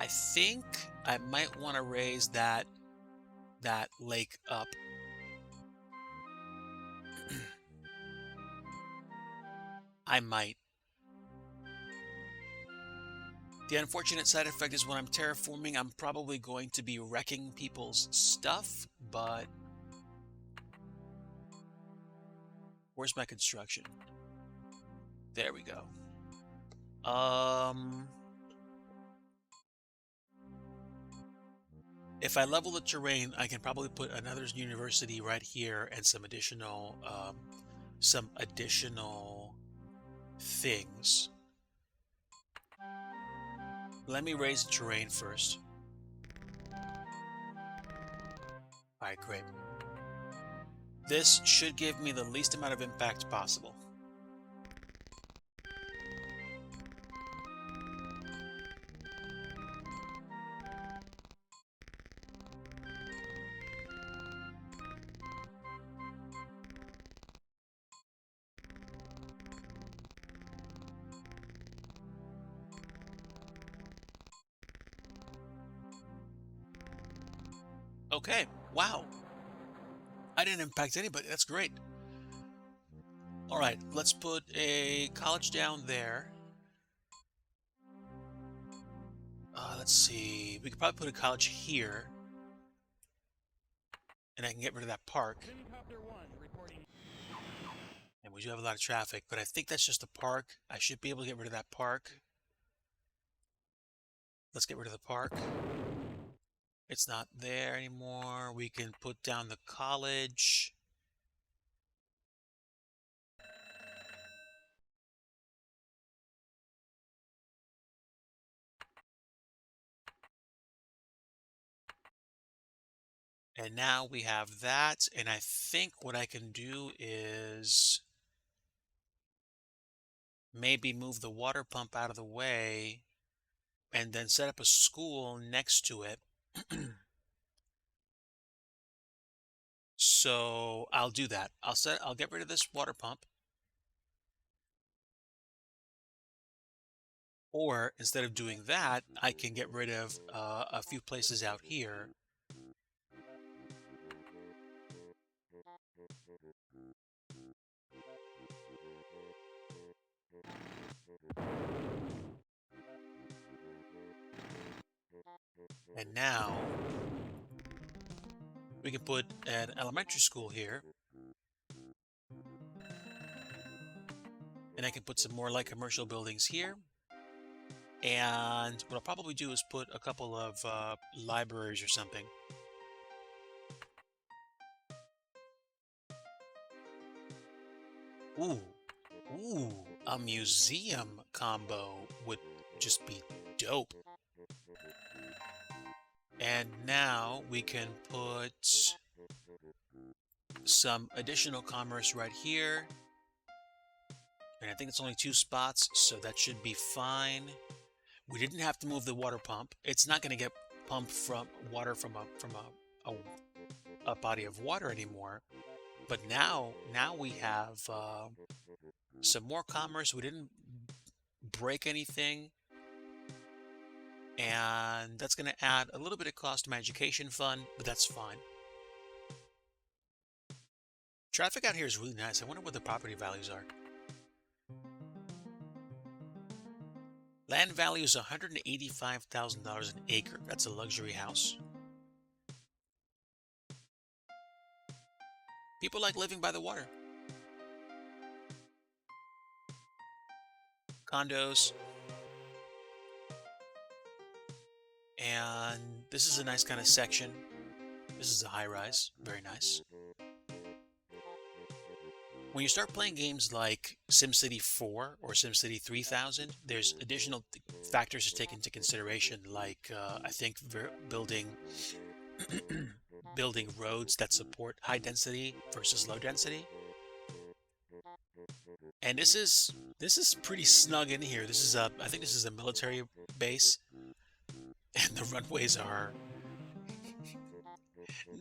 I think I might want to raise that lake up. I might. The unfortunate side effect is when I'm terraforming, I'm probably going to be wrecking people's stuff, but where's my construction? There we go. If I level the terrain, I can probably put another university right here and some additional things. Let me raise the terrain first. Alright, great. This should give me the least amount of impact possible. Okay, wow. I didn't impact anybody. That's great. All right, let's put a college down there. Let's see. We could probably put a college here. And I can get rid of that park. And we do have a lot of traffic, but I think that's just a park. I should be able to get rid of that park. Let's get rid of the park. It's not there anymore. We can put down the college. And now we have that. And I think what I can do is maybe move the water pump out of the way and then set up a school next to it. So I'll do that. I'll get rid of this water pump. Or instead of doing that, I can get rid of a few places out here. And now we can put an elementary school here. And I can put some more light commercial buildings here. And what I'll probably do is put a couple of libraries or something. Ooh, a museum combo would just be dope. And now we can put some additional commerce right here. And I think it's only 2 spots, so that should be fine. We didn't have to move the water pump. It's not going to get pumped from water from a body of water anymore. But now we have some more commerce. We didn't break anything, and that's going to add a little bit of cost to my education fund, but that's fine. Traffic out here is really nice. I wonder what the property values are. Land value is $185,000 an acre. That's a luxury house. People like living by the water. Condos. And this is a nice kind of section. This is a high rise. Very nice. When you start playing games like SimCity 4 or SimCity 3000, there's additional factors to take into consideration, like I think building building roads that support high density versus low density. And this is pretty snug in here. This is I think this is a military base, and the runways are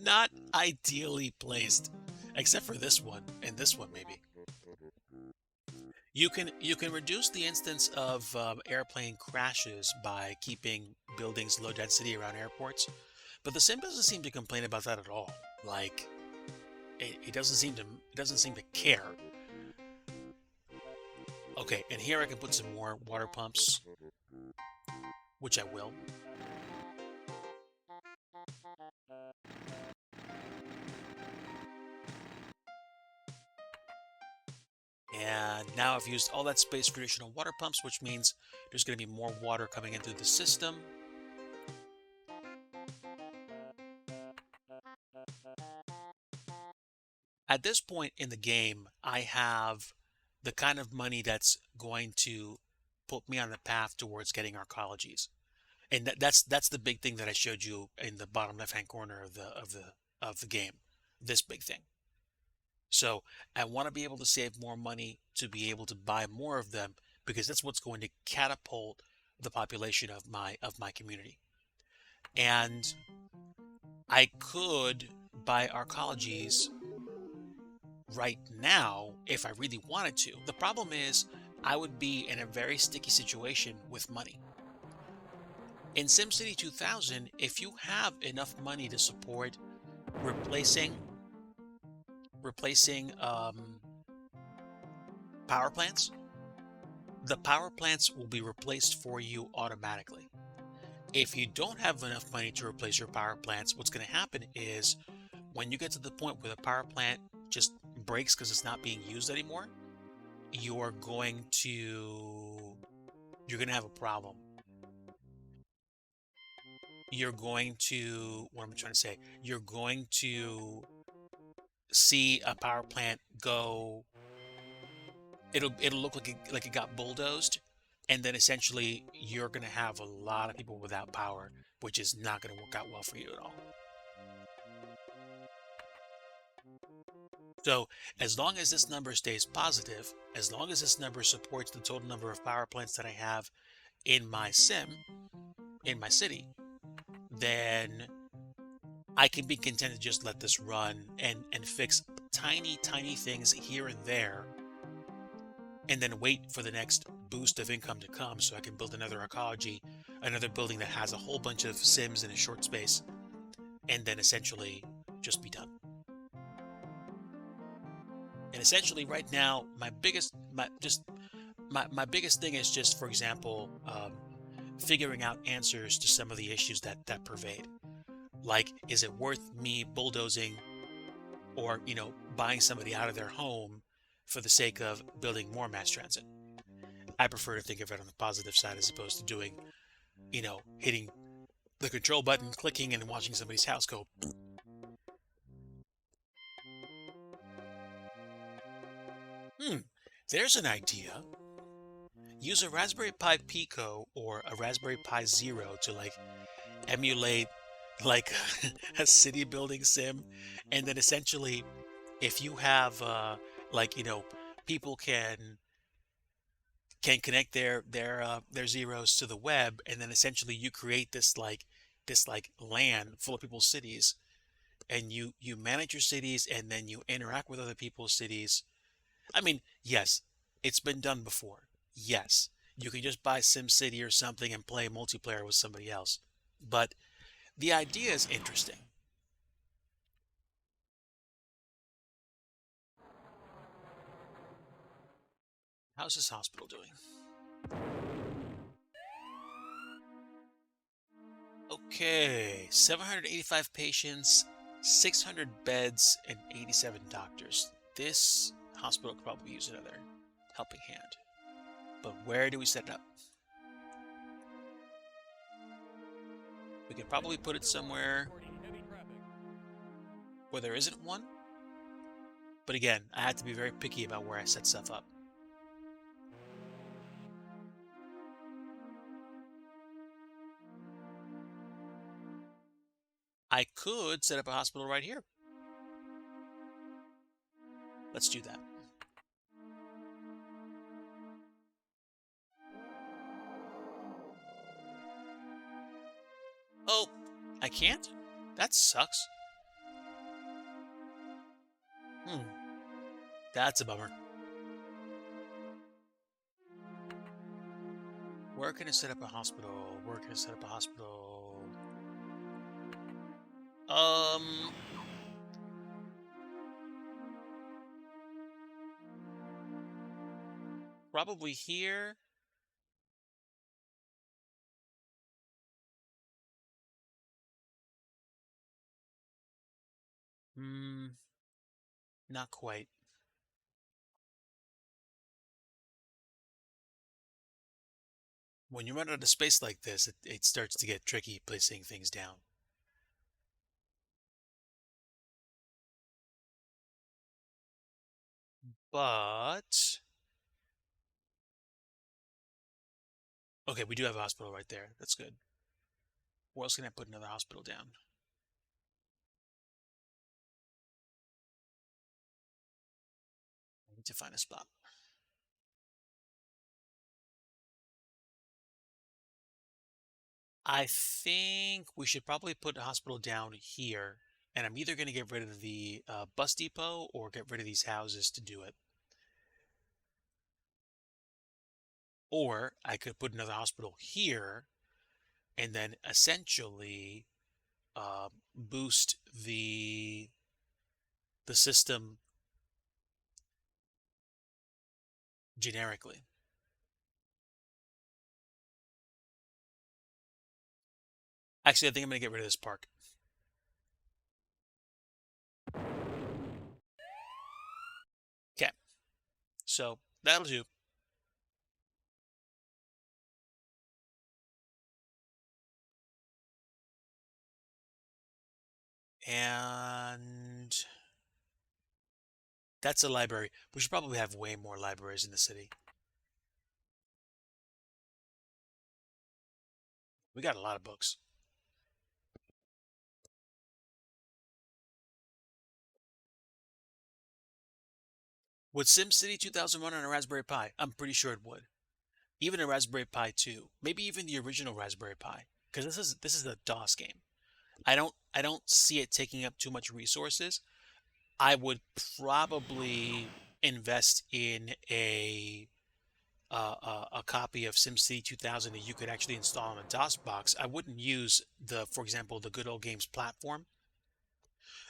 not ideally placed, except for this one and this one maybe. You can reduce the instance of airplane crashes by keeping buildings low density around airports, but the sim doesn't seem to complain about that at all. Like it doesn't seem to care. Okay, and here I can put some more water pumps, which I will. And now I've used all that space for additional water pumps, which means there's going to be more water coming in through the system. At this point in the game, I have the kind of money that's going to put me on the path towards getting arcologies. And that's the big thing that I showed you in the bottom left-hand corner of the game. This big thing. So I want to be able to save more money to be able to buy more of them, because that's what's going to catapult the population of my community. And I could buy arcologies right now if I really wanted to. The problem is I would be in a very sticky situation with money. In SimCity 2000, if you have enough money to support replacing power plants, the power plants will be replaced for you automatically. If you don't have enough money to replace your power plants, what's going to happen is when you get to the point where the power plant just breaks because it's not being used anymore, you're going to have a problem. You're going to, what am I trying to say? You're going to see a power plant go, it'll look like it got bulldozed, and then essentially you're going to have a lot of people without power, which is not going to work out well for you at all. So as long as this number stays positive, as long as this number supports the total number of power plants that I have in my sim, in my city, then I can be content to just let this run and fix tiny things here and there, and then wait for the next boost of income to come so I can build another arcology, another building that has a whole bunch of sims in a short space, and then essentially just be done. And essentially right now, my biggest thing is just, for example, figuring out answers to some of the issues that pervade. Like, is it worth me bulldozing or, buying somebody out of their home for the sake of building more mass transit? I prefer to think of it on the positive side as opposed to doing, hitting the control button, clicking, and watching somebody's house go. There's an idea. Use a Raspberry Pi Pico or a Raspberry Pi Zero to emulate a city building sim, and then essentially if you have people can connect their zeros to the web, and then essentially you create this land full of people's cities, and you manage your cities, and then you interact with other people's cities. I mean, yes, it's been done before. Yes, You can just buy SimCity or something and play multiplayer with somebody else. But the idea is interesting. How's this hospital doing? Okay, 785 patients, 600 beds, and 87 doctors. This hospital could probably use another helping hand. But where do we set it up? We could probably put it somewhere where there isn't one. But again, I have to be very picky about where I set stuff up. I could set up a hospital right here. Let's do that. Oh, I can't? That sucks. That's a bummer. Where can I set up a hospital? Where can I set up a hospital? Probably here. Not quite. When you run out of space like this, it starts to get tricky placing things down. But okay, we do have a hospital right there. That's good. Where else can I put another hospital down? I need to find a spot. I think we should probably put a hospital down here, and I'm either going to get rid of the bus depot or get rid of these houses to do it. Or I could put another hospital here and then essentially boost the system generically. Actually, I think I'm going to get rid of this park. Okay, so that'll do. And that's a library. We should probably have way more libraries in the city. We got a lot of books. Would SimCity 2000 run on a Raspberry Pi? I'm pretty sure it would. Even a Raspberry Pi 2, maybe even the original Raspberry Pi, because this is a DOS game. I don't see it taking up too much resources. I would probably invest in a copy of SimCity 2000 that you could actually install on a DOS box. I wouldn't use for example, the Good Old Games platform.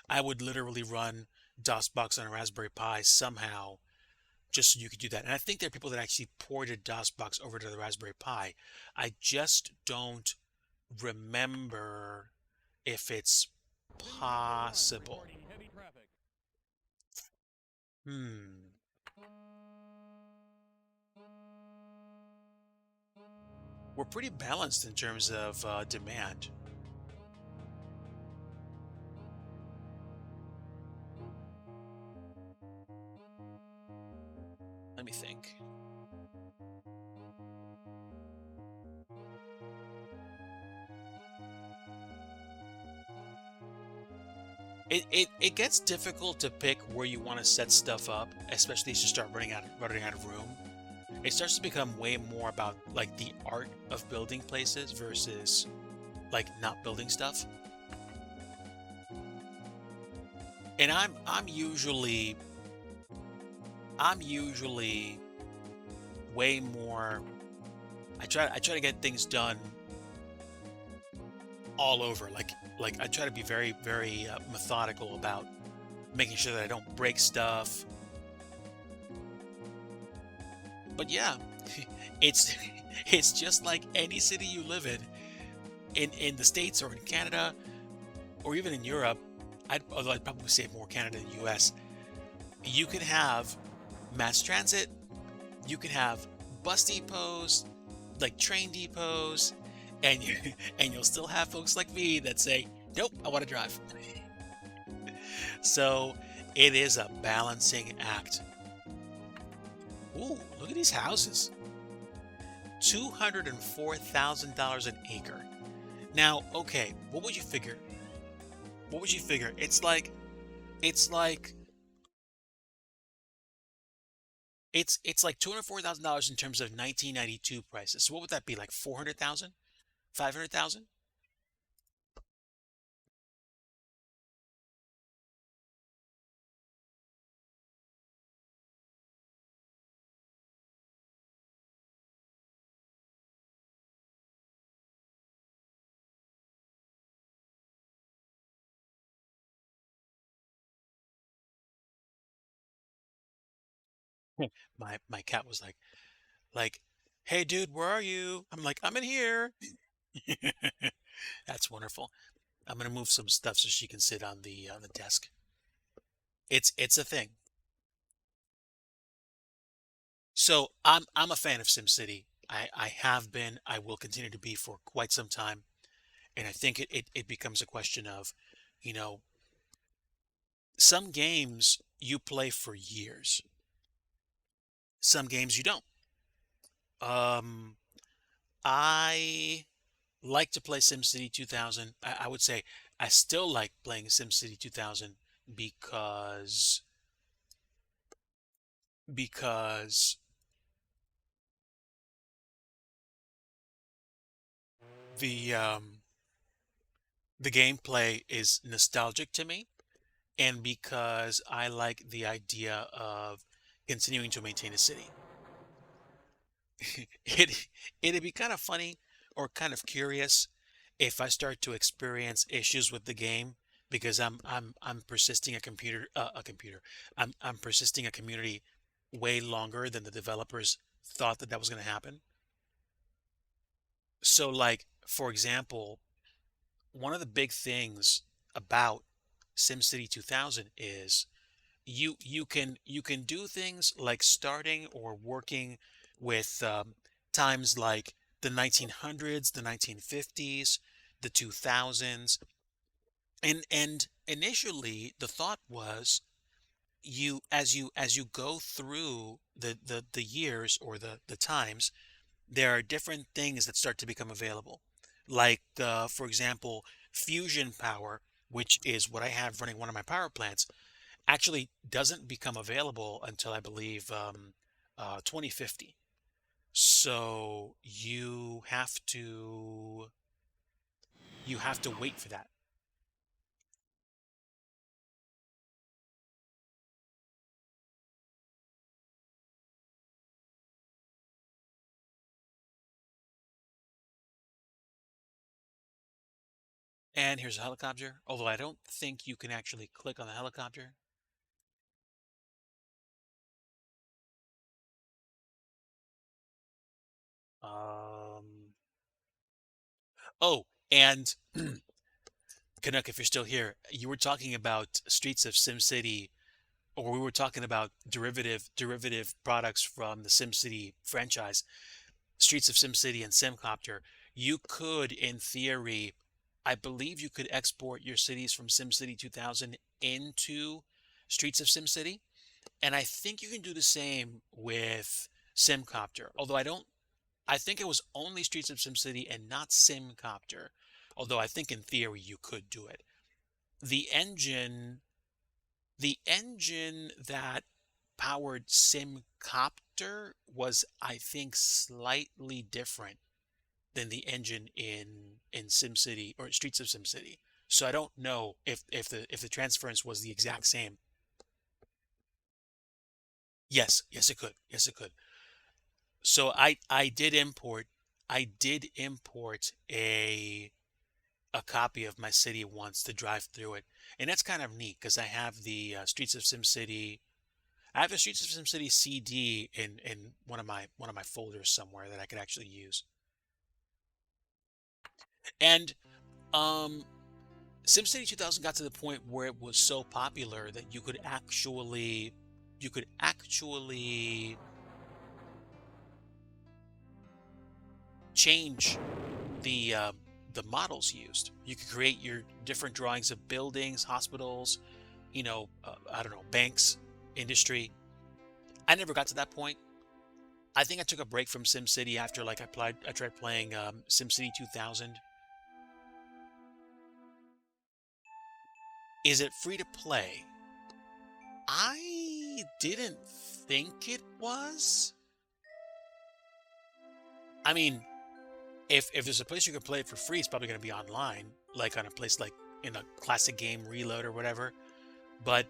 I would literally run DOSBox on a Raspberry Pi somehow, just so you could do that. And I think there are people that actually ported DOSBox over to the Raspberry Pi. I just don't remember if it's possible. We're pretty balanced in terms of demand. Let me think. It gets difficult to pick where you want to set stuff up, especially as you start running out of room. It starts to become way more about like the art of building places versus like not building stuff. And I'm usually way more I try to get things done all over. Like I try to be very methodical about making sure that I don't break stuff. But yeah, it's it's just like any city you live in the States or in Canada or even in Europe. Although I'd probably say more Canada than US. You can have mass transit, you can have bus depots, like train depots, and and you'll still have folks like me that say, "Nope, I want to drive." So it is a balancing act. Ooh, look at these houses. $204,000 an acre. Now, okay, what would you figure? What would you figure? It's like it's like $204,000 in terms of 1992 prices. So what would that be? Like 400,000? 500,000? My cat was like, "Hey dude, where are you?" I'm like, "I'm in here." That's wonderful. I'm gonna move some stuff so she can sit on the desk. It's a thing. So I'm a fan of SimCity. I have been. I will continue to be for quite some time. And I think it becomes a question of, you know, some games you play for years. Some games you don't. Um, I like to play SimCity 2000. I would say I still like playing SimCity 2000 because because the the gameplay is nostalgic to me, and because I like the idea of continuing to maintain a city. it it'd be kind of funny or kind of curious if I start to experience issues with the game because I'm persisting a computer. I'm persisting a community way longer than the developers thought that was going to happen. So like for example, one of the big things about SimCity 2000 is you can do things like starting or working with times like the 1900s, the 1950s, the 2000s, and initially the thought was you go through the years or the times, there are different things that start to become available, like for example fusion power, which is what I have running one of my power plants actually doesn't become available until I believe 2050. So you have to wait for that. And here's a helicopter. Although I don't think you can actually click on the helicopter. Um, oh, and Canuck, if you're still here, you were talking about Streets of SimCity, or we were talking about derivative products from the SimCity franchise. Streets of SimCity and SimCopter, you could, in theory, I believe you could export your cities from SimCity 2000 into Streets of SimCity. And I think you can do the same with SimCopter. Although I think it was only Streets of SimCity and not SimCopter. Although I think in theory you could do it. The engine, the engine that powered SimCopter was, I think, slightly different than the engine in SimCity or Streets of SimCity. So I don't know if the transference was the exact same. Yes, yes it could. Yes it could. So I did import I did import a copy of my city once to drive through it, and that's kind of neat because I have the Streets of SimCity. I have a Streets of SimCity CD in one of my folders somewhere that I could actually use. And um, SimCity 2000 got to the point where it was so popular that you could actually change the models used. You could create your different drawings of buildings, hospitals, I don't know, banks, industry. I never got to that point. I think I took a break from SimCity after I tried playing SimCity 2000. Is it free to play? I didn't think it was. I mean, if there's a place you can play it for free, it's probably going to be online, like on a place like in a classic game reload or whatever. But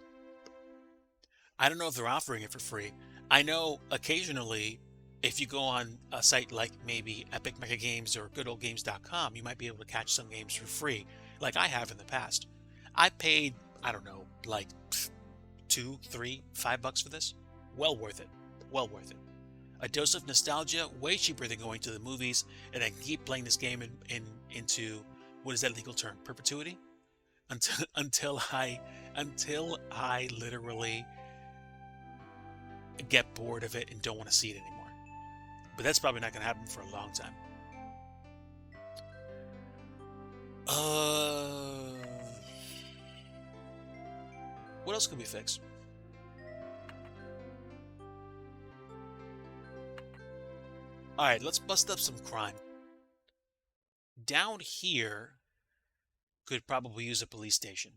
I don't know if they're offering it for free. I know occasionally, if you go on a site like maybe Epic Mega Games or goodoldgames.com, you might be able to catch some games for free, like I have in the past. I paid, I don't know, like $2, $3, $5 for this. Well worth it. Well worth it. A dose of nostalgia, way cheaper than going to the movies, and I can keep playing this game into, what is that legal term? Perpetuity? Until I literally get bored of it and don't want to see it anymore. But that's probably not going to happen for a long time. What else can we fix? All right, let's bust up some crime. Down here could probably use a police station.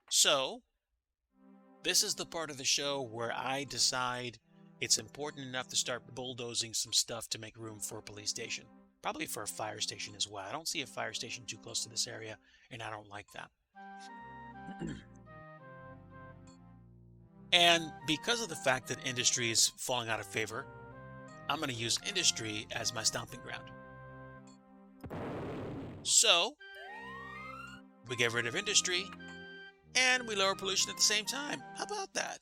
So, this is the part of the show where I decide it's important enough to start bulldozing some stuff to make room for a police station. Probably for a fire station as well. I don't see a fire station too close to this area, and I don't like that. And because of the fact that industry is falling out of favor, I'm going to use industry as my stomping ground. So, we get rid of industry, and we lower pollution at the same time. How about that?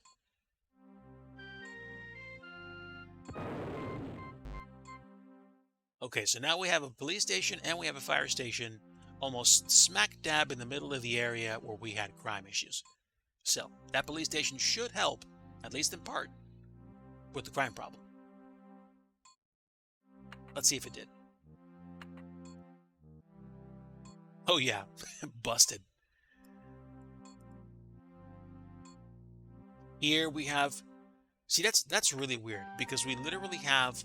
Okay, so now we have a police station and we have a fire station almost smack dab in the middle of the area where we had crime issues. So, that police station should help, at least in part, with the crime problem. Let's see if it did. Oh yeah, busted. Here we have, see, that's really weird because we literally have,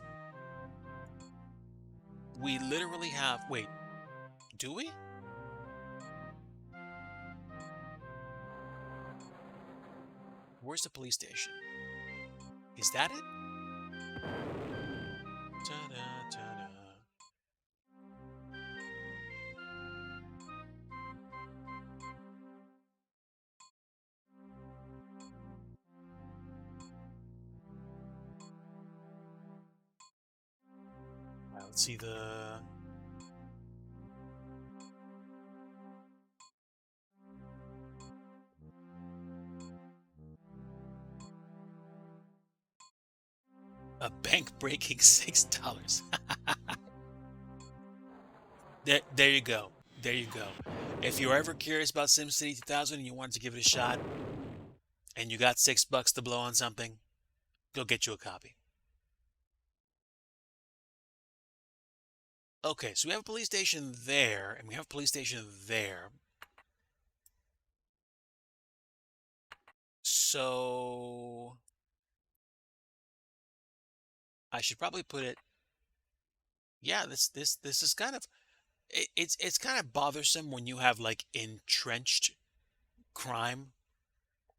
wait, do we? Where's the police station? Is that it? Ta-da, ta-da. Let's see the... A bank breaking $6. There you go. There you go. If you're ever curious about SimCity 2000 and you wanted to give it a shot, and you got $6 to blow on something, go get you a copy. Okay, so we have a police station there, and we have a police station there. So I should probably put it. Yeah, this is kind of it's kind of bothersome when you have like entrenched crime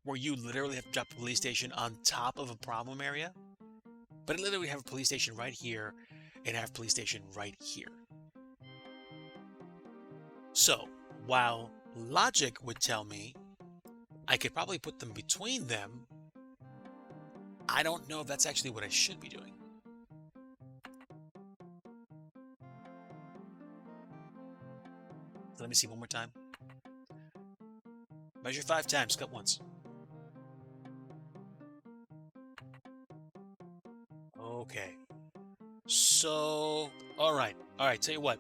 where you literally have to drop a police station on top of a problem area. But I literally have a police station right here and I have a police station right here. So, while logic would tell me I could probably put them between them, I don't know if that's actually what I should be doing. Let me see one more time. Measure 5 times, cut once. Okay. So, all right. Tell you what,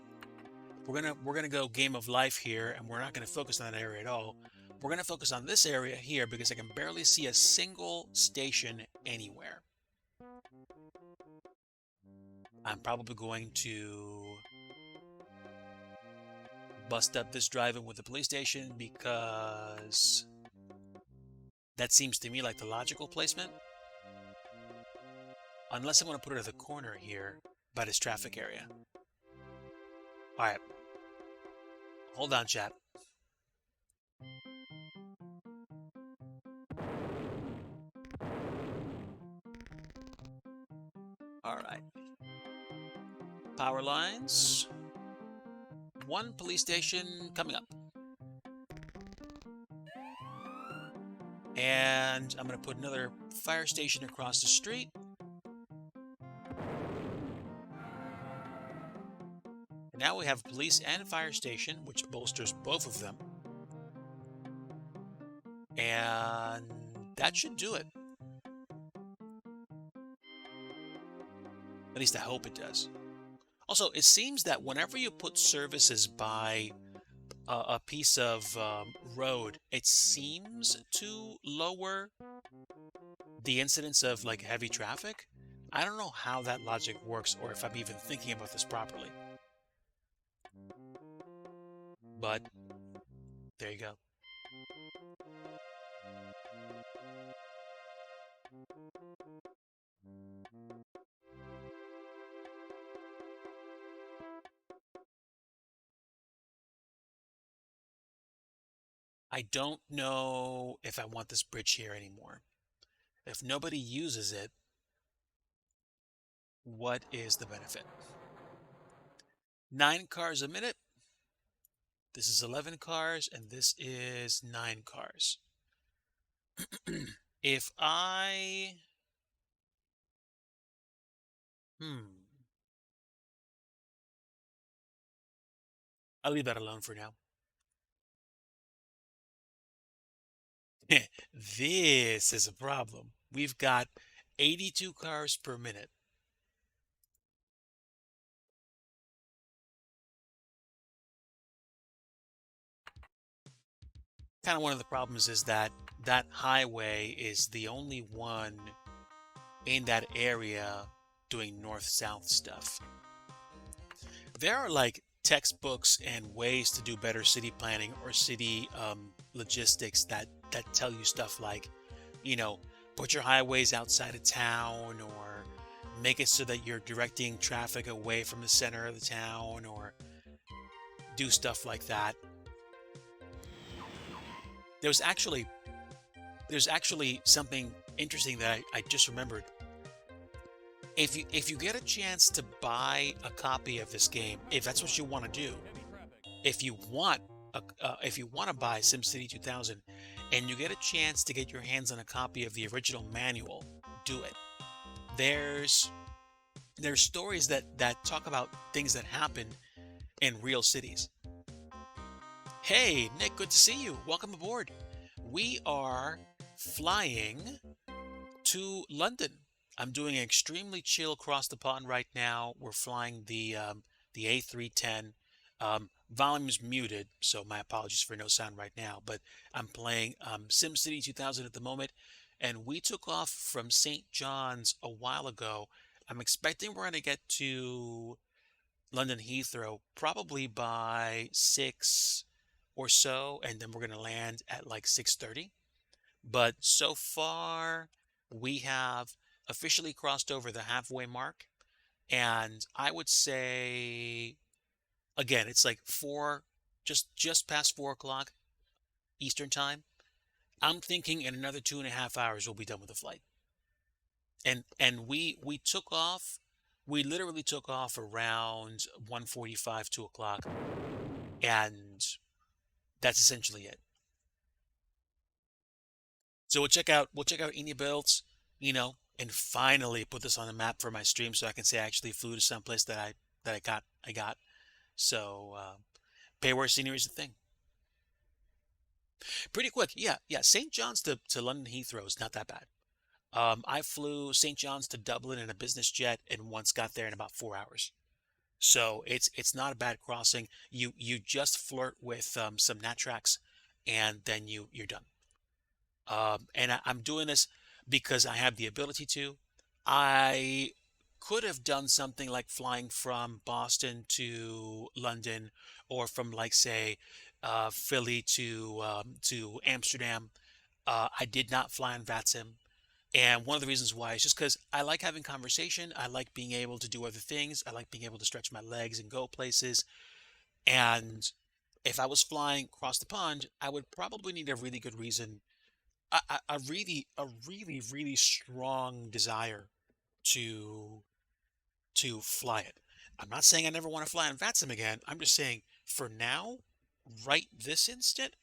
we're gonna go game of life here, and we're not gonna focus on that area at all. We're gonna focus on this area here because I can barely see a single station anywhere. I'm probably going to bust up this drive-in with the police station because that seems to me like the logical placement. Unless I'm going to put it at the corner here by this traffic area. All right. Hold on, chat. All right. Power lines. One police station coming up. And I'm going to put another fire station across the street. Now we have police and fire station, which bolsters both of them. And that should do it. At least I hope it does. Also, it seems that whenever you put services by a piece of road, it seems to lower the incidence of like heavy traffic. I don't know how that logic works or if I'm even thinking about this properly. But there you go. I don't know if I want this bridge here anymore. If nobody uses it, what is the benefit? 9 cars a minute. This is 11 cars, and this is 9 cars. If I... I'll leave that alone for now. This is a problem. We've got 82 cars per minute. Kind of one of the problems is that that highway is the only one in that area doing north-south stuff. There are like textbooks and ways to do better city planning or city logistics that tell you stuff like, you know, put your highways outside of town, or make it so that you're directing traffic away from the center of the town, or do stuff like that. There's actually something interesting that I just remembered. If you get a chance to buy a copy of this game, if that's what you want to do, if you want to buy SimCity 2000 and you get a chance to get your hands on a copy of the original manual, do it. There's stories that talk about things that happen in real cities. Hey, Nick, good to see you. Welcome aboard. We are flying to London. I'm doing an extremely chill across the pond right now. We're flying the A310. Volume's muted, so my apologies for no sound right now. But I'm playing SimCity 2000 at the moment, and we took off from St. John's a while ago. I'm expecting we're going to get to London Heathrow probably by 6 or so, and then we're going to land at like 6:30. But so far, we have officially crossed over the halfway mark, and I would say, again, it's like just past 4 o'clock Eastern time. I'm thinking in another 2.5 hours we'll be done with the flight. And we took off. We literally took off around 1:45, 2 o'clock, and that's essentially it. So we'll check out Eni Builds, and finally put this on the map for my stream so I can say I actually flew to someplace that I got. So Pay where scenery is a thing. Pretty quick. Yeah, yeah. St. John's to London Heathrow is not that bad. I flew St. John's to Dublin in a business jet and once got there in about 4 hours. So it's not a bad crossing. You just flirt with some nat tracks, and then you're done. And I'm doing this because I have the ability to. I could have done something like flying from Boston to London, or from, like, say, Philly to Amsterdam. I did not fly on VATSIM. And one of the reasons why is just because I like having conversation. I like being able to do other things. I like being able to stretch my legs and go places. And if I was flying across the pond, I would probably need a really good reason, a really strong desire to fly it. I'm not saying I never want to fly on VATSIM again. I'm just saying for now, right this instant,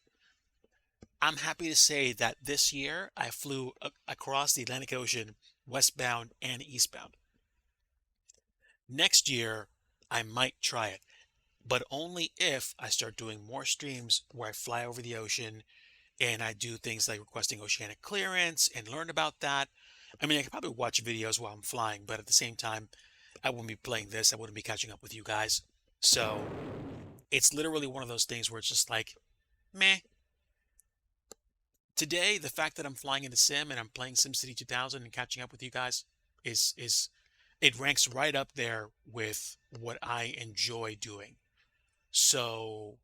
I'm happy to say that this year I flew across the Atlantic Ocean, westbound and eastbound. Next year, I might try it, but only if I start doing more streams where I fly over the ocean and I do things like requesting oceanic clearance and learn about that. I mean, I could probably watch videos while I'm flying, but at the same time, I wouldn't be playing this. I wouldn't be catching up with you guys. So it's literally one of those things where it's just like, meh. Today, the fact that I'm flying in the sim and I'm playing SimCity 2000 and catching up with you guys is it ranks right up there with what I enjoy doing. So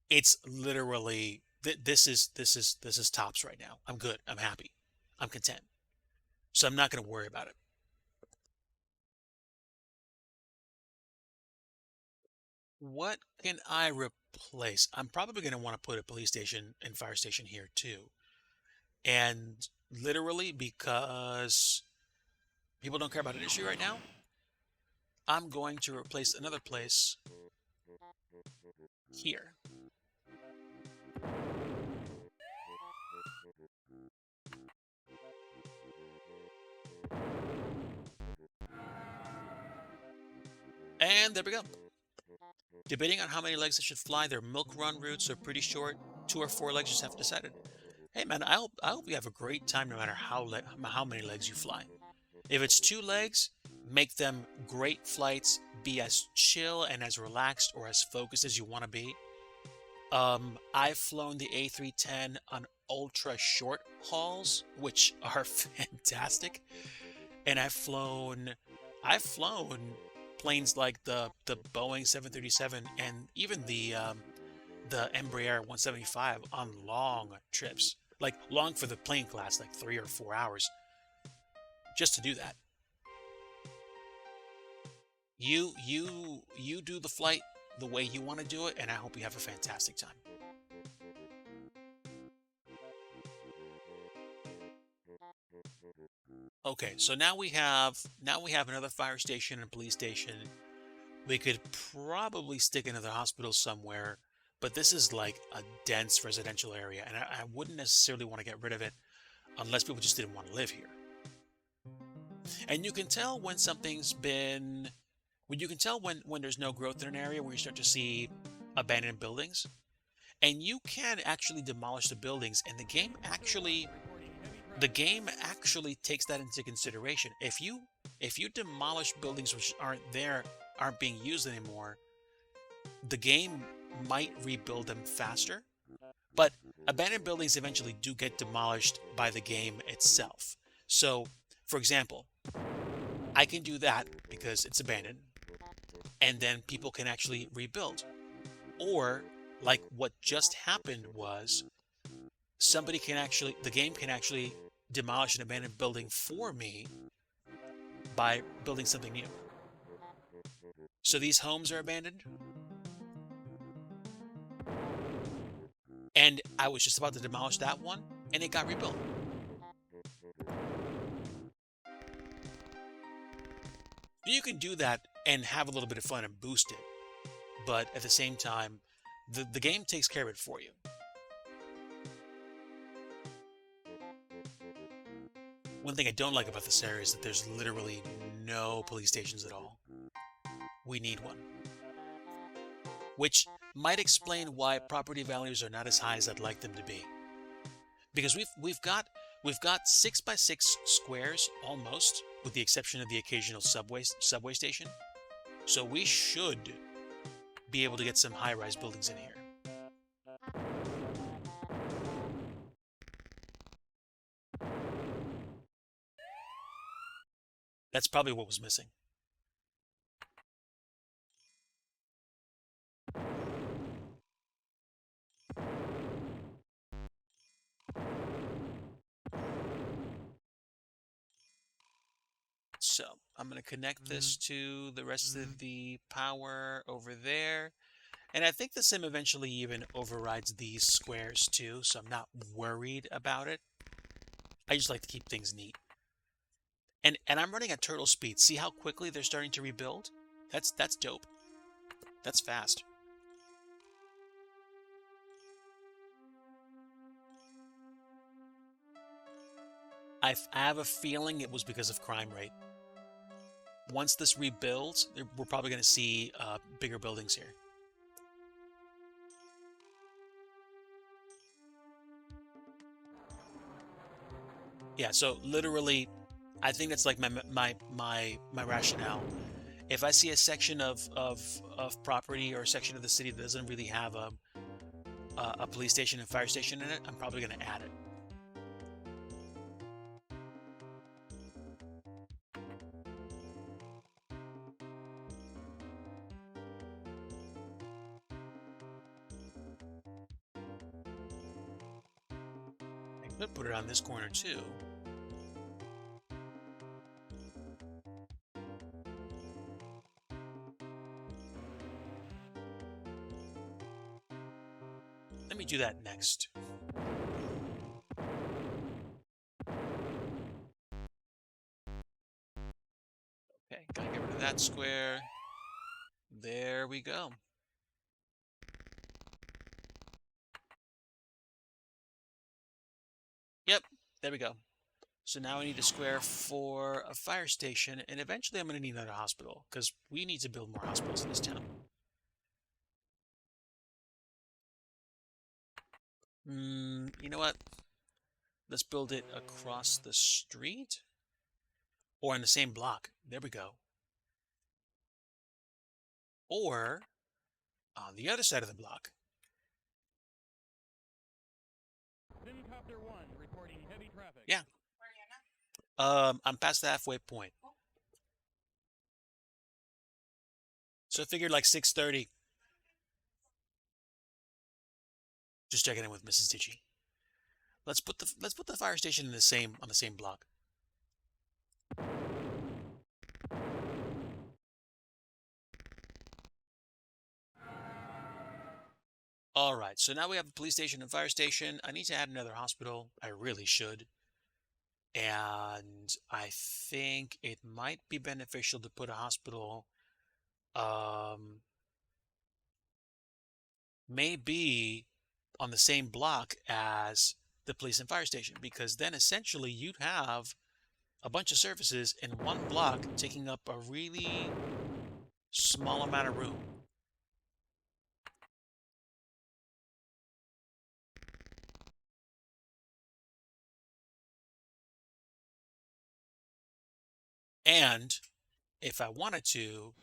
it's literally this is tops right now. I'm good. I'm happy. I'm content. So I'm not going to worry about it. What can I replace? I'm probably going to want to put a police station and fire station here too. And literally because people don't care about an issue right now, I'm going to replace another place here. And there we go. Debating on how many legs I should fly, their milk run routes are pretty short. 2 or 4 legs, just haven't decided. Hey man, I hope you have a great time no matter how many legs you fly. If it's 2 legs, make them great flights. Be as chill and as relaxed or as focused as you want to be. I've flown the A310 on ultra short hauls, which are fantastic, and I've flown planes like the Boeing 737 and even the Embraer 175 on long trips, like long for the plane class, like 3 or 4 hours, just to do that. You do the flight the way you want to do it, and I hope you have a fantastic time. Okay, so now we have another fire station and police station. We could probably stick another hospital somewhere, but this is like a dense residential area, and I wouldn't necessarily want to get rid of it unless people just didn't want to live here. And you can tell when you can tell when there's no growth in an area, where you start to see abandoned buildings, and you can actually demolish the buildings, and the game actually takes that into consideration. If you demolish buildings which aren't being used anymore, the game might rebuild them faster. But abandoned buildings eventually do get demolished by the game itself. So, for example, I can do that because it's abandoned, and then people can actually rebuild. Or, like what just happened was, the game can actually demolish an abandoned building for me by building something new. So these homes are abandoned, and I was just about to demolish that one, and it got rebuilt. You can do that and have a little bit of fun and boost it, but at the same time, the game takes care of it for you. One thing I don't like about this area is that there's literally no police stations at all. We need one. Which might explain why property values are not as high as I'd like them to be. Because we've got 6 by 6 squares almost, with the exception of the occasional subway station. So we should be able to get some high-rise buildings in here. That's probably what was missing. So I'm going to connect this to the rest of the power over there. And I think the sim eventually even overrides these squares too, so I'm not worried about it. I just like to keep things neat. And I'm running at turtle speed. See how quickly they're starting to rebuild? That's dope. That's fast. I have a feeling it was because of crime rate. Once this rebuilds, we're probably going to see bigger buildings here. Yeah, so literally, I think that's like my rationale. If I see a section of property or a section of the city that doesn't really have a police station and fire station in it, I'm probably going to add it. I could put it on this corner too. Let me do that next. Okay, gotta get rid of that square. There we go. Yep, there we go. So now I need a square for a fire station, and eventually I'm going to need another hospital, because we need to build more hospitals in this town. You know what? Let's build it across the street? Or on the same block. There we go. Or on the other side of the block. Helicopter 1 reporting heavy traffic. Yeah. I'm past the halfway point. So I figured like 6:30. Just checking in with Mrs. DIGI. Let's put the fire station on the same block. All right, so now we have the police station and fire station. I need to add another hospital. I really should. And I think it might be beneficial to put a hospital, maybe on the same block as the police and fire station, because then essentially you'd have a bunch of services in one block taking up a really small amount of room. And if I wanted to,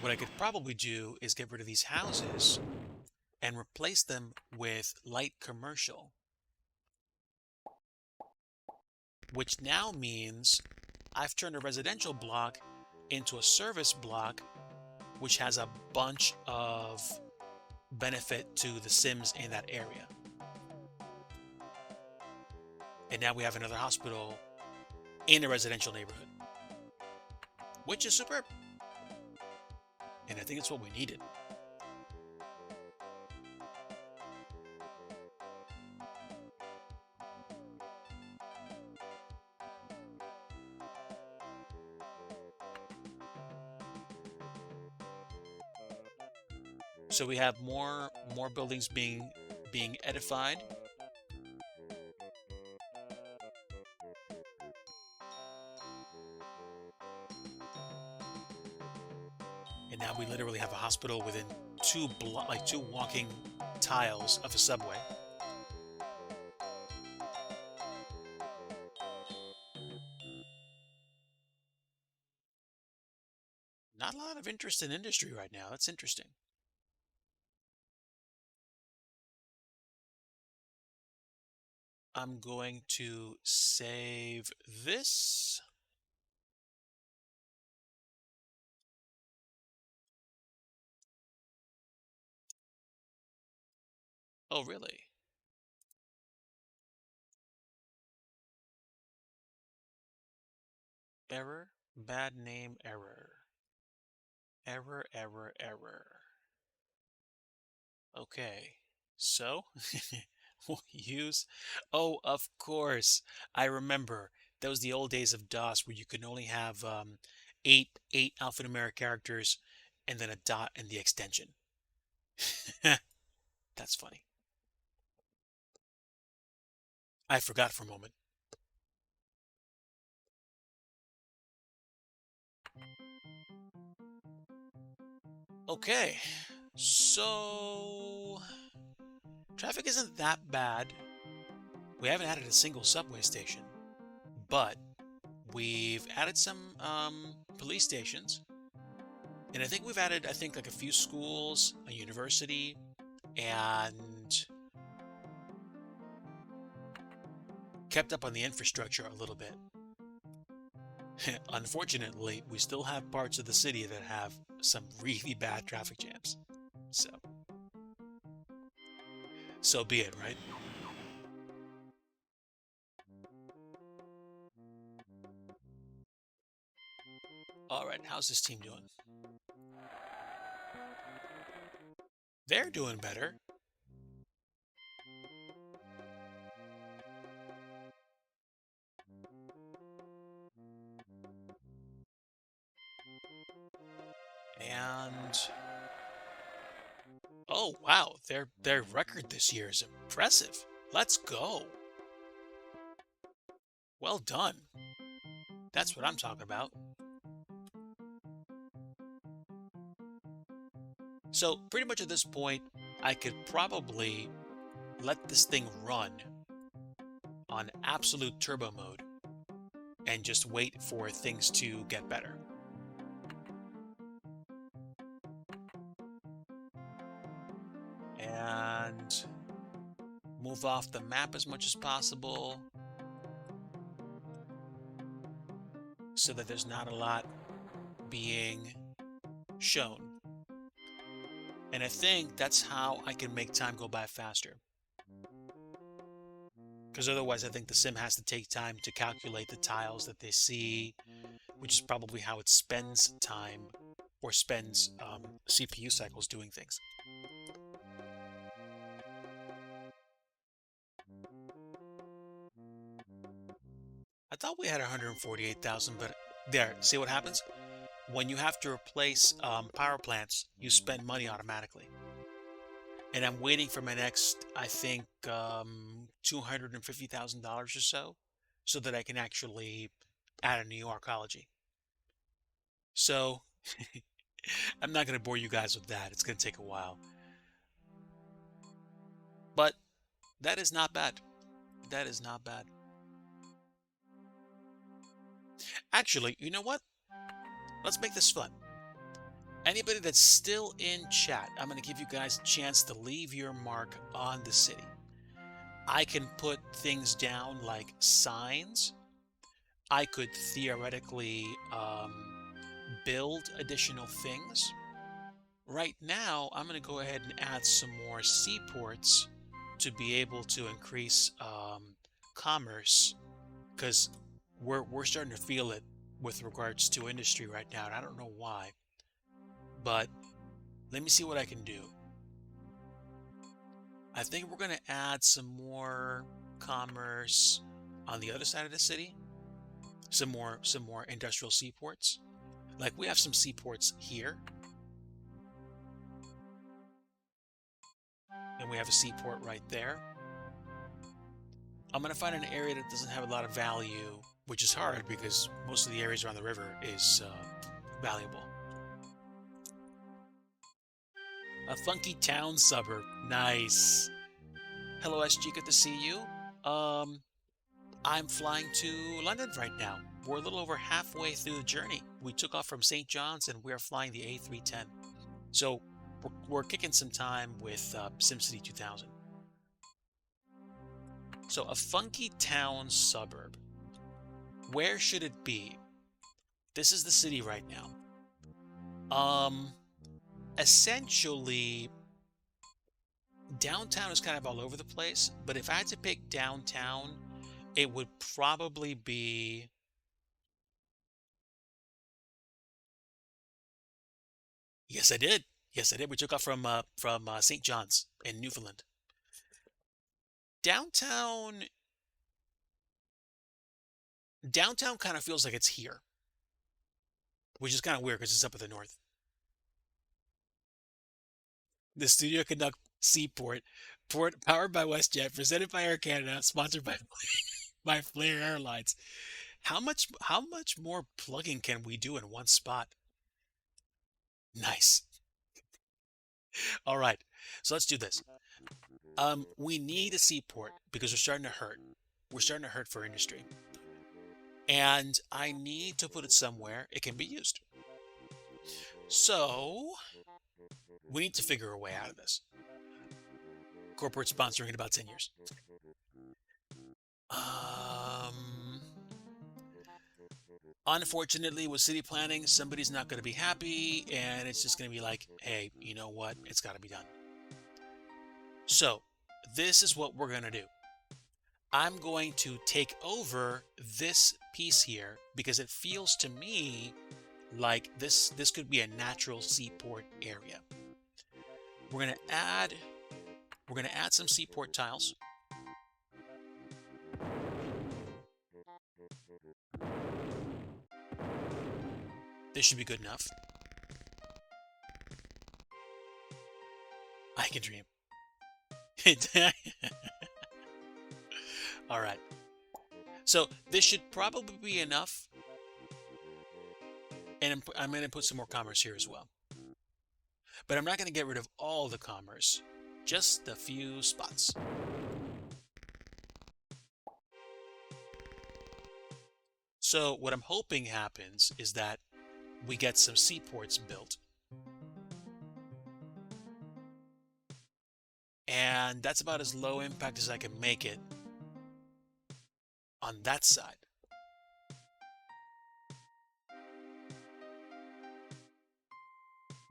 what I could probably do is get rid of these houses and replace them with light commercial. Which now means I've turned a residential block into a service block, which has a bunch of benefit to the Sims in that area. And now we have another hospital in a residential neighborhood, which is superb. And I think it's what we needed. So we have more buildings being edified. And now we literally have a hospital within two walking tiles of a subway. Not a lot of interest in industry right now. That's interesting. I'm going to save this. Oh, really? Error? Bad name error. Error. Okay. So, we'll use. Oh, of course. I remember. That was the old days of DOS where you could only have eight alphanumeric characters and then a dot in the extension. That's funny. I forgot for a moment. Okay. So, traffic isn't that bad. We haven't added a single subway station, but we've added some police stations. And I think we've added, like a few schools, a university, and kept up on the infrastructure a little bit. Unfortunately, we still have parts of the city that have some really bad traffic jams. So be it, right? All right, how's this team doing? They're doing better. And oh wow, their record this year is impressive. Let's go. Well done. That's what I'm talking about. So pretty much at this point, I could probably let this thing run on absolute turbo mode and just wait for things to get better. And move off the map as much as possible so that there's not a lot being shown. And I think that's how I can make time go by faster. Because otherwise, I think the sim has to take time to calculate the tiles that they see, which is probably how it spends time or spends CPU cycles doing things. I thought we had 148,000, but there, see what happens? When you have to replace power plants, you spend money automatically. And I'm waiting for my next, I think, $250,000 or so that I can actually add a new arcology. So, I'm not going to bore you guys with that. It's going to take a while. But that is not bad. That is not bad. Actually, you know what? Let's make this fun. Anybody that's still in chat, I'm going to give you guys a chance to leave your mark on the city. I can put things down like signs. I could theoretically build additional things. Right now, I'm going to go ahead and add some more seaports to be able to increase commerce, because we're starting to feel it with regards to industry right now, and I don't know why. But let me see what I can do. I think we're going to add some more commerce on the other side of the city. Some more industrial seaports. Like we have some seaports here. And we have a seaport right there. I'm going to find an area that doesn't have a lot of value, which is hard because most of the areas around the river is valuable. A funky town suburb. Nice. Hello, SG. Good to see you. Um, I'm flying to London right now. We're a little over halfway through the journey. We took off from St. John's and we're flying the A310. So we're kicking some time with SimCity 2000. So a funky town suburb. Where should it be? This is the city right now. Essentially, downtown is kind of all over the place, but if I had to pick downtown, it would probably be. Yes, I did. Yes, I did. We took off from St. John's in Newfoundland. Downtown, downtown kind of feels like it's here, which is kind of weird because it's up at the north. The Studio Canuck Seaport, powered by WestJet, presented by Air Canada, sponsored by by Flair Airlines. How much more plugging can we do in one spot? Nice. All right. So let's do this. We need a seaport because we're starting to hurt. We're starting to hurt for industry. And I need to put it somewhere it can be used. So we need to figure a way out of this. Corporate sponsoring in about 10 years. Unfortunately, with city planning, somebody's not going to be happy, and it's just going to be like, hey, you know what? It's got to be done. So, this is what we're going to do. I'm going to take over this piece here because it feels to me like this could be a natural seaport area. We're going to add some seaport tiles. This should be good enough. I can dream. All right. So this should probably be enough. And I'm going to put some more commerce here as well. But I'm not going to get rid of all the commerce. Just a few spots. So what I'm hoping happens is that we get some seaports built. And that's about as low impact as I can make it on that side.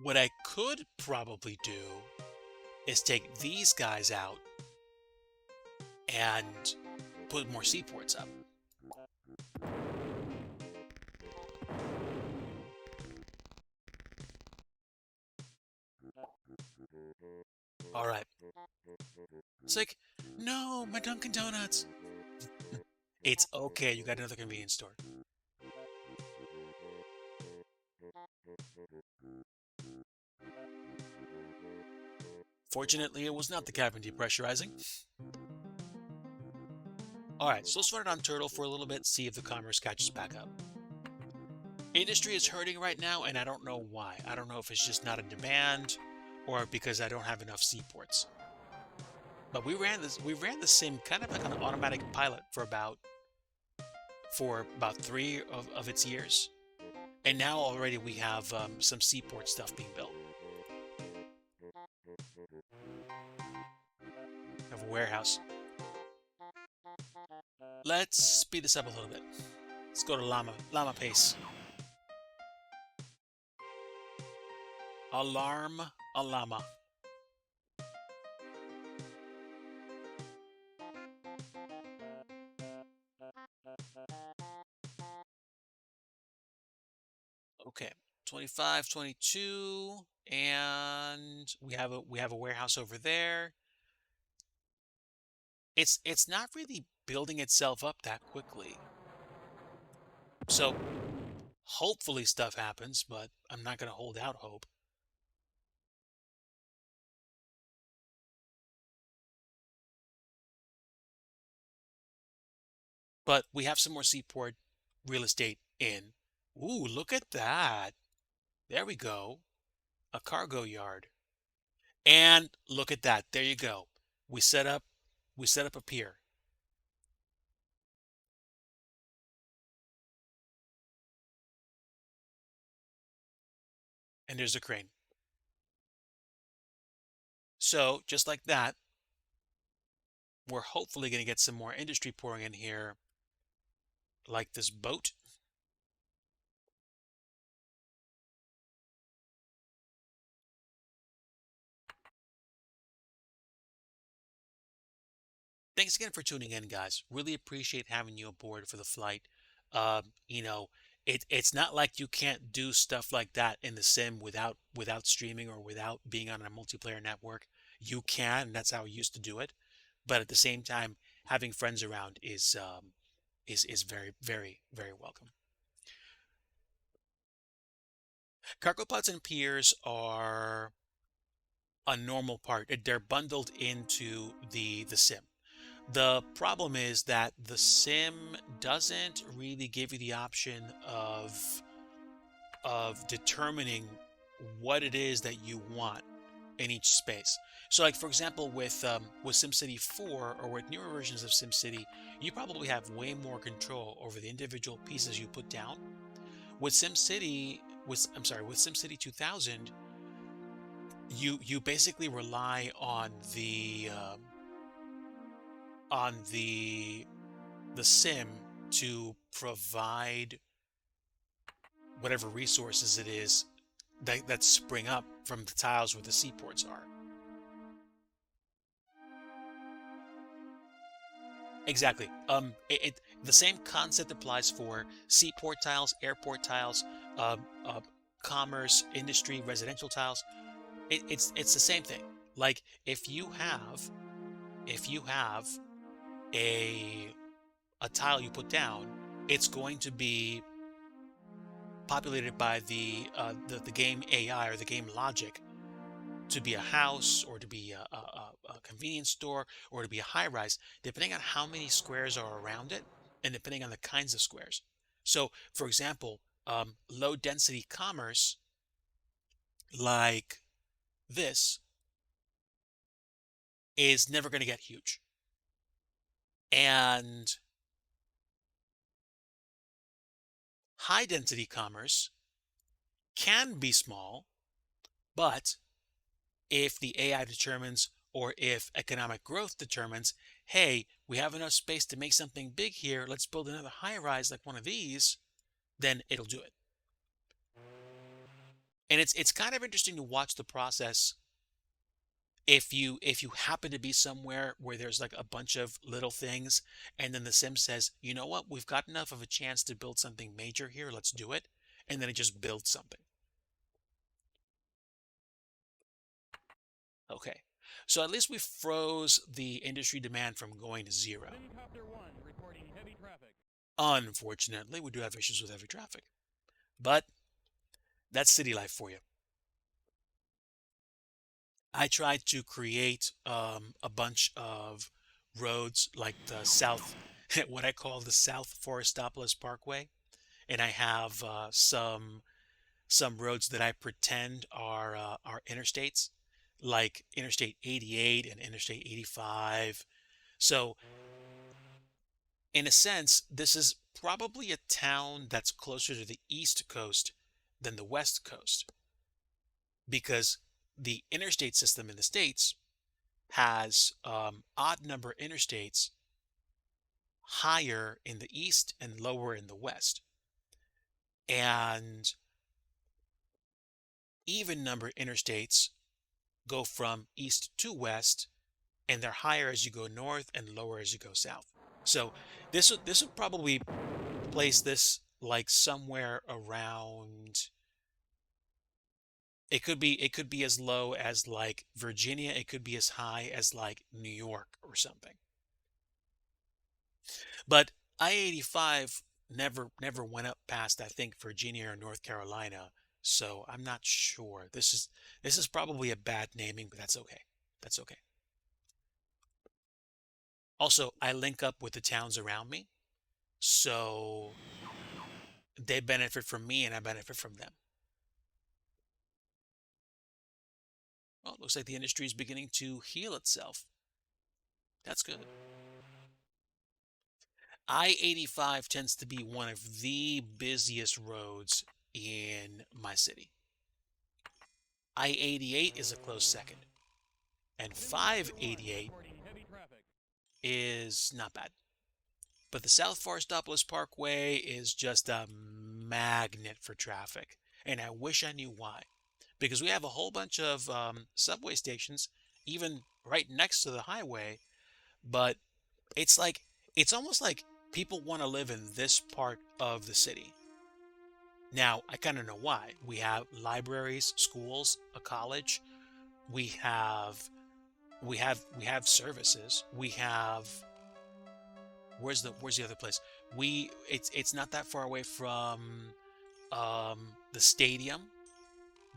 What I could probably do is take these guys out and put more seaports up. All right. It's like, no, my Dunkin' Donuts. It's okay, you got another convenience store. Fortunately, it was not the cabin depressurizing. Alright, so let's run it on Turtle for a little bit, see if the commerce catches back up. Industry is hurting right now, and I don't know why. I don't know if it's just not in demand, or because I don't have enough seaports. But we ran the sim kind of like an automatic pilot for about 3 of its years. And now already we have some seaport stuff being built. Have a warehouse. Let's speed this up a little bit. Let's go to llama pace. Alarm a llama. Okay, 25, 22, and we have a warehouse over there. It's not really building itself up that quickly. So hopefully stuff happens, but I'm not going to hold out hope. But we have some more seaport real estate in. Ooh, look at that. There we go. A cargo yard. And look at that. There you go. We set up a pier. And there's a crane. So just like that, we're hopefully going to get some more industry pouring in here, like this boat. Thanks again for tuning in, guys. Really appreciate having you aboard for the flight. You know, it's not like you can't do stuff like that in the sim without streaming or without being on a multiplayer network. You can, and that's how I used to do it. But at the same time, having friends around is very, very, very welcome. Cargo pods and piers are a normal part. They're bundled into the sim. The problem is that the sim doesn't really give you the option of determining what it is that you want in each space. So, like for example, with SimCity 4 or with newer versions of SimCity, you probably have way more control over the individual pieces you put down. With SimCity, with SimCity 2000, you basically rely on the sim to provide whatever resources it is that spring up from the tiles where the seaports are. Exactly. The same concept applies for seaport tiles, airport tiles, uh, uh, commerce, industry, residential tiles. It's the same thing. Like if you have a tile you put down, it's going to be populated by the game AI or the game logic to be a house or to be a convenience store or to be a high rise, depending on how many squares are around it and depending on the kinds of squares. So, for example, low density commerce like this is never going to get huge. And high density commerce can be small, but if the AI determines or if economic growth determines, hey, we have enough space to make something big here, let's build another high rise like one of these, then it'll do it. And it's kind of interesting to watch the process if you happen to be somewhere where there's like a bunch of little things and then the sim says, you know what, we've got enough of a chance to build something major here, let's do it. And then it just builds something. Okay. So at least we froze the industry demand from going to zero. Helicopter 1 reporting heavy traffic. Unfortunately, we do have issues with heavy traffic. But that's city life for you. I tried to create a bunch of roads like the South, what I call the South Forestopolis Parkway, and I have some roads that I pretend are interstates, like Interstate 88 and Interstate 85. So, in a sense, this is probably a town that's closer to the East Coast than the West Coast because the interstate system in the States has odd number interstates higher in the East and lower in the West. And even number interstates go from east to west, and they're higher as you go north and lower as you go south. So this would probably place this like somewhere around. It could be as low as like Virginia. It could be as high as like New York or something. But I-85 never went up past I think Virginia or North Carolina. So I'm not sure. This is probably a bad naming, but that's okay. That's okay. Also, I link up with the towns around me, so they benefit from me and I benefit from them. Oh, it looks like the industry is beginning to heal itself. That's good. I-85 tends to be one of the busiest roads in my city. I-88 is a close second. And 588 reporting heavy traffic. is not bad. But the South Forstopolis Parkway is just a magnet for traffic. And I wish I knew why. Because we have a whole bunch of subway stations, even right next to the highway. But it's almost like people want to live in this part of the city. Now, I kind of know why. We have libraries, schools, a college. We have services. We have where's the other place? It's not that far away from the stadium.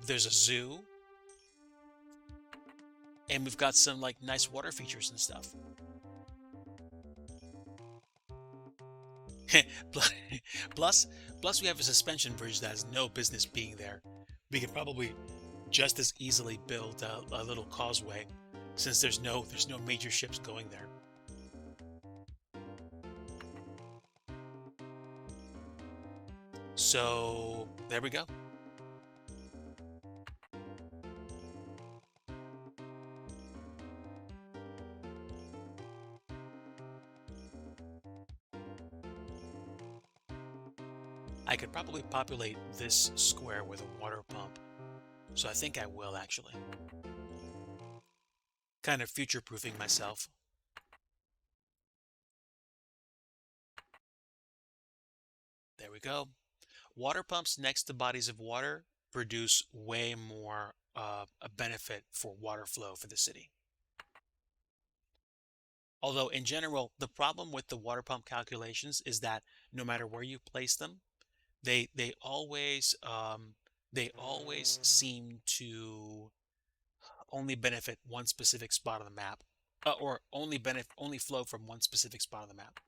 There's a zoo, and we've got some like nice water features and stuff. plus, plus we have a suspension bridge that has no business being there. We could probably just as easily build a little causeway, since there's no major ships going there. So there we go. I could probably populate this square with a water pump. So I think I will actually. Kind of future-proofing myself. There we go. Water pumps next to bodies of water produce way more a benefit for water flow for the city. Although in general, the problem with the water pump calculations is that no matter where you place them, they always seem to only benefit one specific spot on the map, or only flow from one specific spot on the map.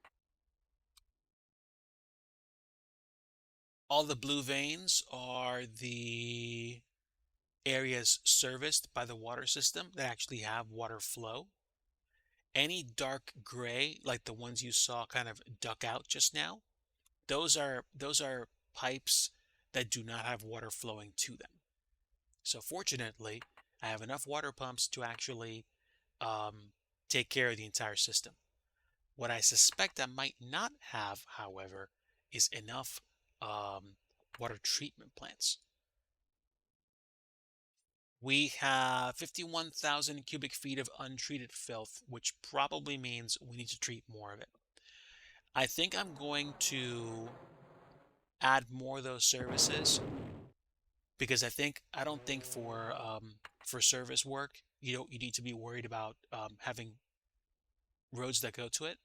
All the blue veins are the areas serviced by the water system that actually have water flow. Any dark gray, like the ones you saw kind of duck out just now, those are pipes that do not have water flowing to them. So fortunately, I have enough water pumps to actually take care of the entire system. What I suspect I might not have, however, is enough water treatment plants. We have 51,000 cubic feet of untreated filth, which probably means we need to treat more of it. I think I'm going to add more of those services, because I don't think for service work you need to be worried about having roads that go to it.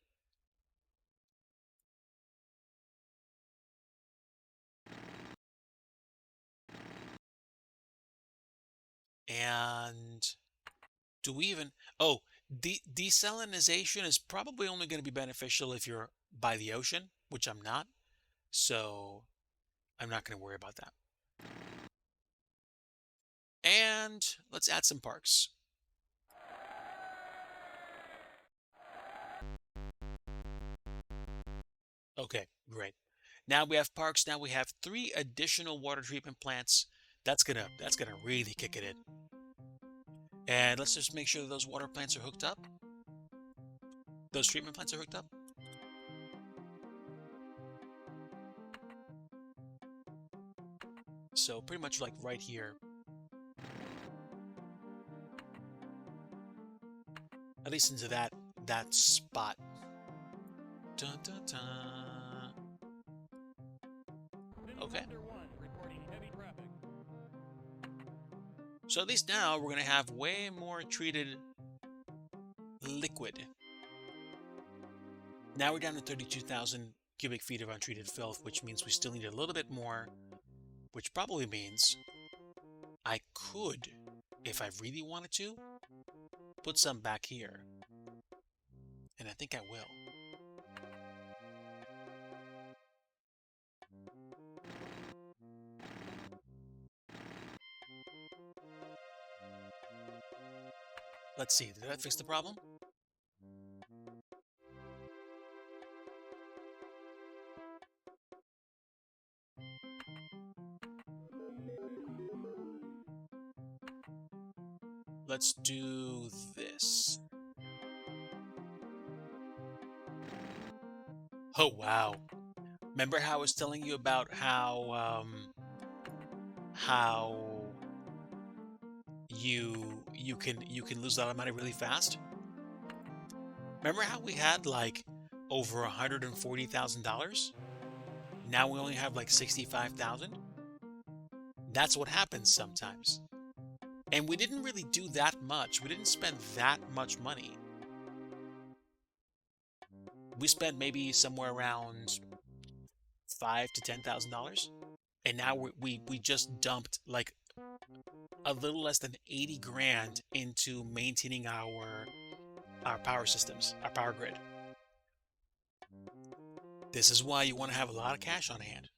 And do we even, oh, desalinization is probably only going to be beneficial if you're by the ocean, which I'm not. So I'm not going to worry about that. And let's add some parks. Okay, great. Now we have parks. Now we have 3 additional water treatment plants. That's gonna really kick it in. And let's just make sure that those water plants are hooked up. Those treatment plants are hooked up. So pretty much like right here. At least into that spot. Dun, dun, dun. Okay. So at least now we're going to have way more treated liquid. Now we're down to 32,000 cubic feet of untreated filth, which means we still need a little bit more, which probably means I could, if I really wanted to, put some back here. And I think I will. Let's see, did that fix the problem? Let's do this. Oh, wow. Remember how I was telling you about how you can lose a lot of money really fast? Remember how we had like over $140,000? Now we only have like 65,000? That's what happens sometimes. And we didn't really do that much. We didn't spend that much money. We spent maybe somewhere around five to $10,000, and now we just dumped like a little less than 80 grand into maintaining our power systems, our power grid. This is why you want to have a lot of cash on hand.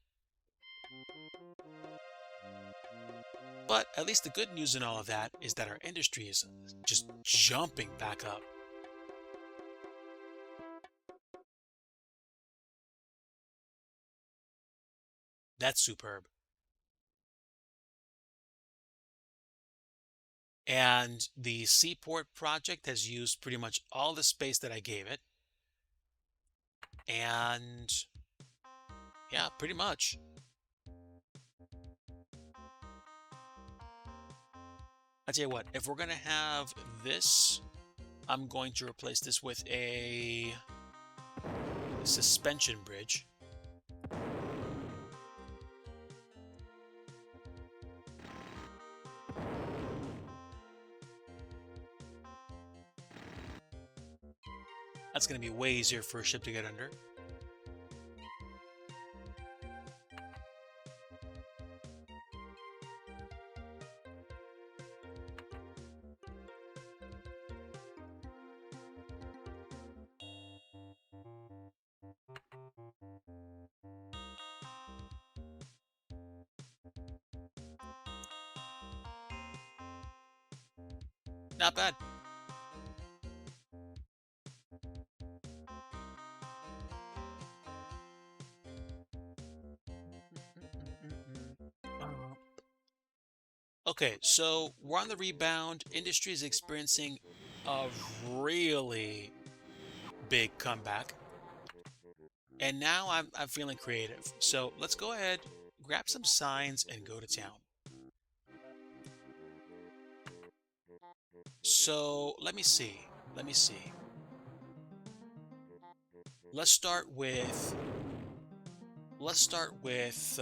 But at least the good news in all of that is that our industry is just jumping back up. That's superb. And the Seaport project has used pretty much all the space that I gave it. And yeah, pretty much. I tell you what, if we're going to have this, I'm going to replace this with a suspension bridge. That's going to be way easier for a ship to get under. Not bad. Okay, so we're on the rebound. Industry is experiencing a really big comeback. And now I'm feeling creative. So let's go ahead, grab some signs, and go to town. So let me see. Let me see. Let's start with. Let's start with.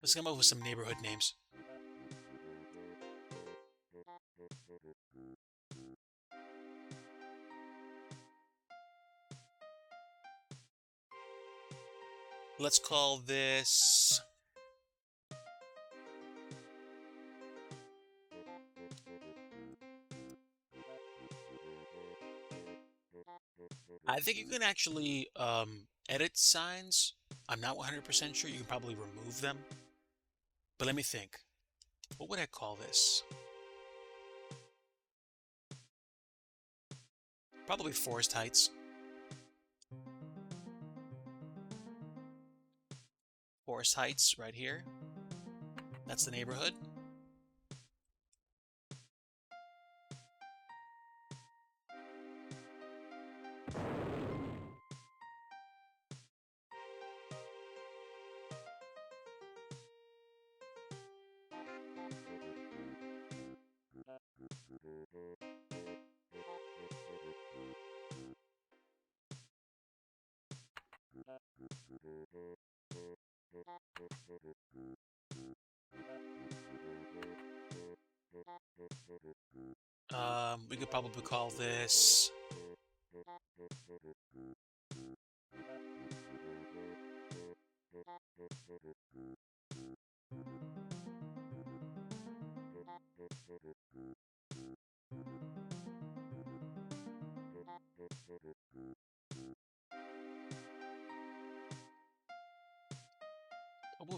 Let's come up with some neighborhood names. Let's call this. I think you can actually edit signs. I'm not 100% sure. You can probably remove them. But let me think. What would I call this? Probably Forest Heights. Forest Heights right here. That's the neighborhood. We could probably call this.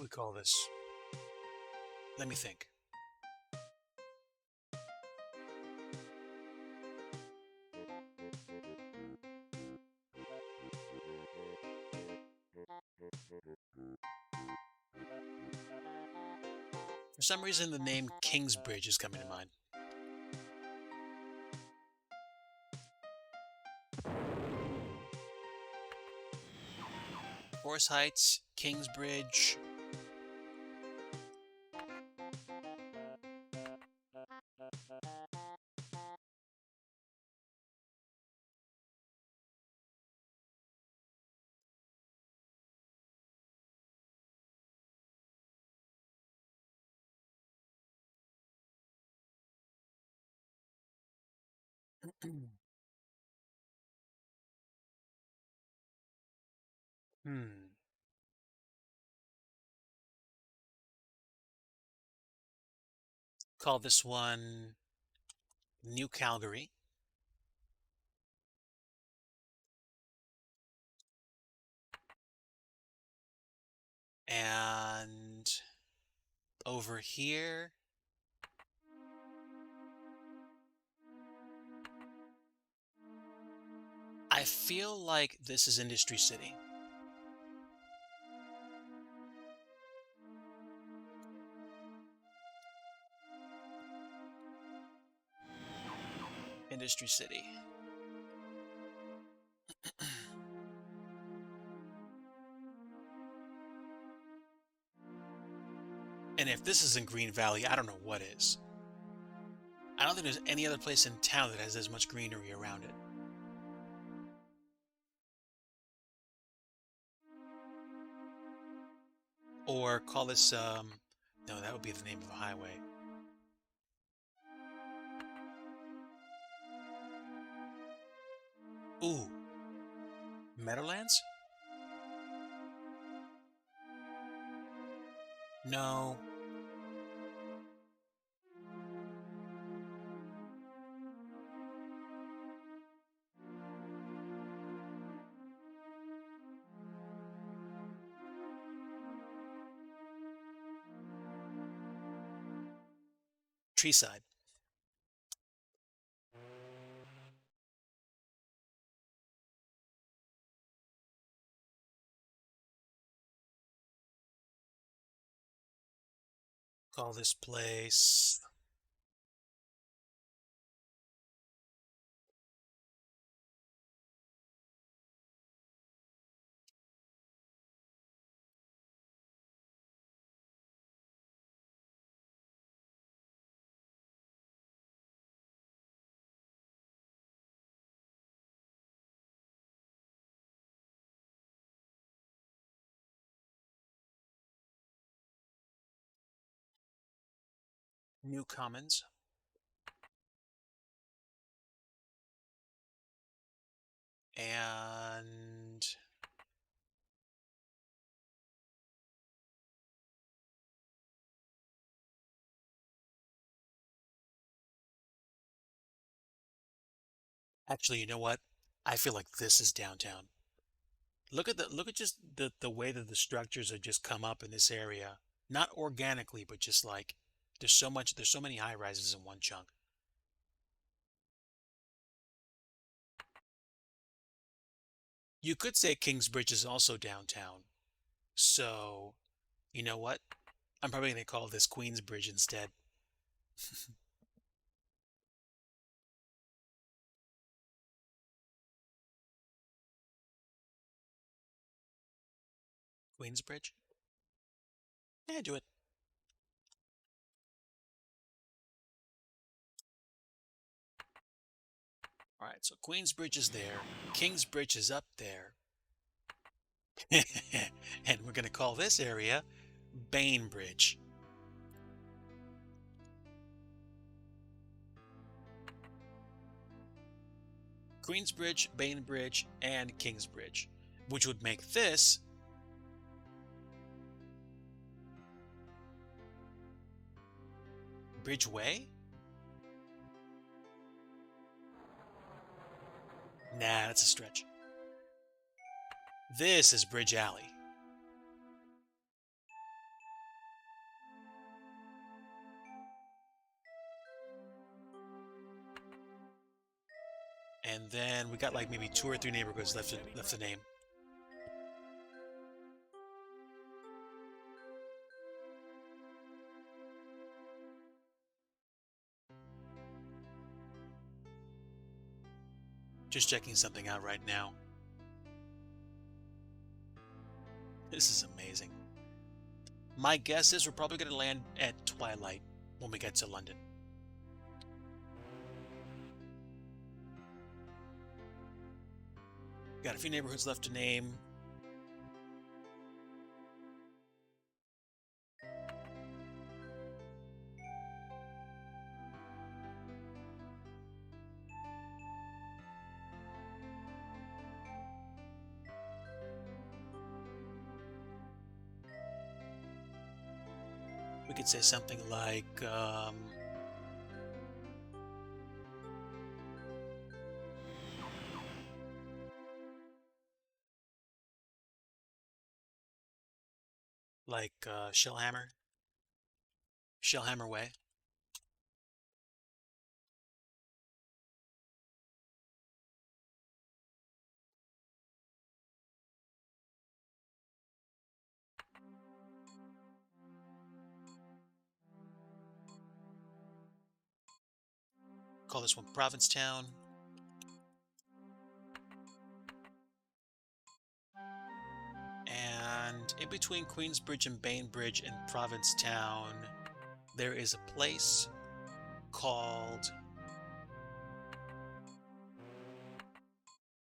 we call this? Let me think. For some reason, the name Kingsbridge is coming to mind. Forest Heights, Kingsbridge. Hmm. Call this one New Calgary. And over here, I feel like this is Industry City. Industry City. And if this isn't Green Valley, I don't know what is. I don't think there's any other place in town that has as much greenery around it. Or call this, no, that would be the name of a highway. Ooh. Meadowlands? No. Treeside. Call this place New Commons. And actually, you know what? I feel like this is downtown. Look at just the way that the structures have just come up in this area. Not organically, but just like there's so many high rises in one chunk. You could say Kingsbridge is also downtown. So, you know what? I'm probably going to call this Queensbridge instead. Queensbridge? Yeah, do it. All right, so Queensbridge is there. Kingsbridge is up there. And we're going to call this area Bainbridge. Queensbridge, Bainbridge, and Kingsbridge, which would make this Bridgeway? Nah, that's a stretch. This is Bridge Alley. And then we got like maybe 2 or 3 neighborhoods left to name. Just checking something out right now. This is amazing. My guess is we're probably going to land at twilight when we get to London. Got a few neighborhoods left to name. We could say something like Shellhammer Way. Call this one Provincetown. And in between Queensbridge and Bainbridge and Provincetown, there is a place called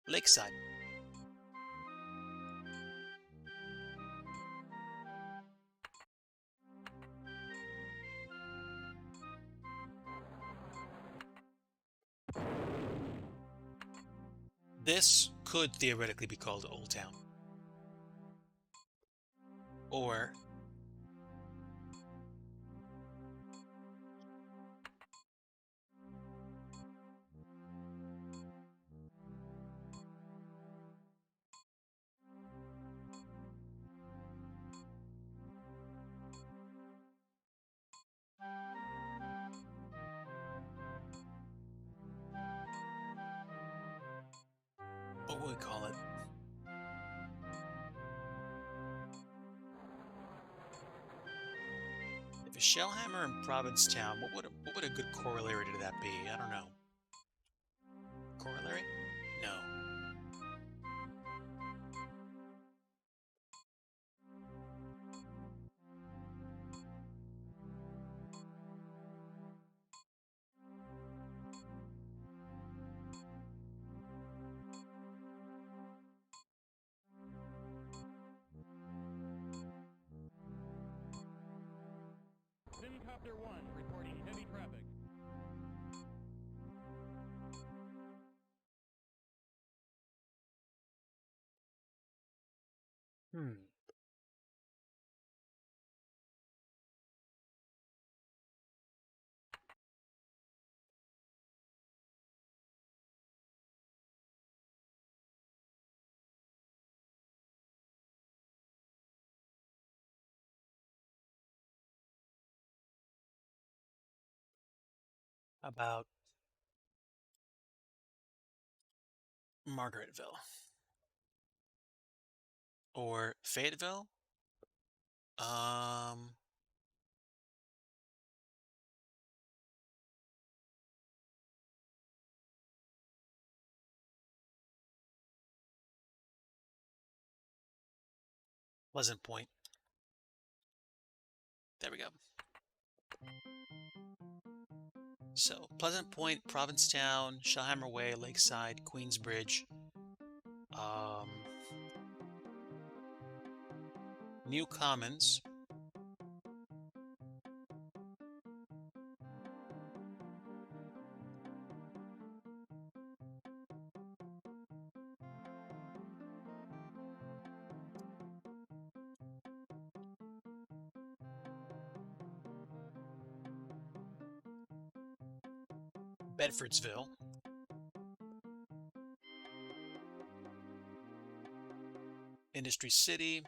Lakeside. This could theoretically be called Old Town. Or what would we call it? If it's Shellhammer and Provincetown, what would a good corollary to that be? I don't know. Corollary? No. Simcopter 1 reporting heavy traffic. About Margaretville or Fayetteville. Um, Pleasant Point. There we go. So Pleasant Point, Provincetown, Shellhammer Way, Lakeside, Queensbridge, New Commons, Bedfordsville, Industry City,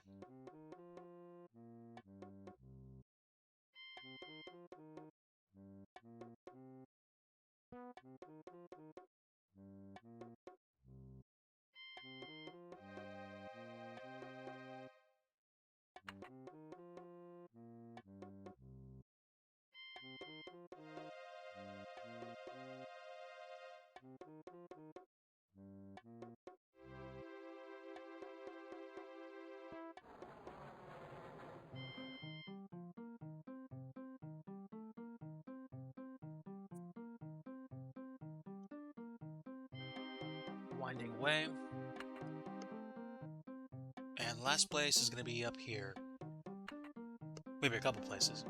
Winding way. And last place is going to be up here. Maybe a couple places.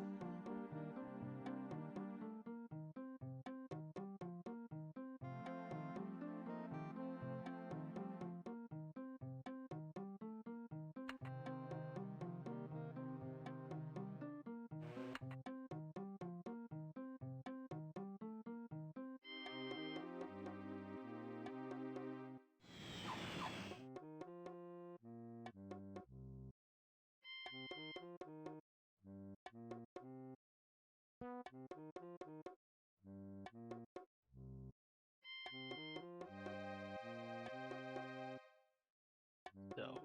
So,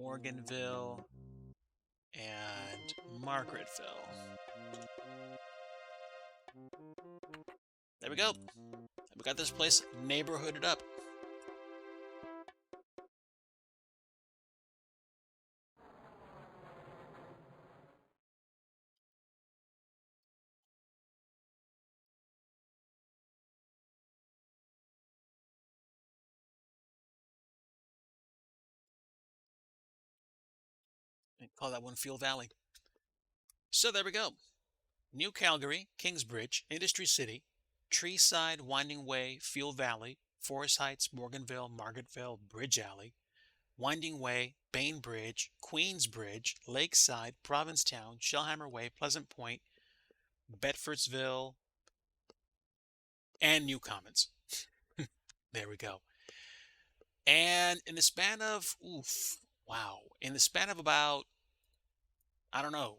Morganville and Margaretville. There we go. We got this place neighborhooded up. And call that one Field Valley. So there we go. New Calgary, Kingsbridge, Industry City, Treeside, Winding Way, Field Valley, Forest Heights, Morganville, Margaretville, Bridge Alley, Winding Way, Bainbridge, Queensbridge, Lakeside, Provincetown, Shellhammer Way, Pleasant Point, Bedfordsville, and New Commons. There we go. And in the span of, in the span of about, I don't know,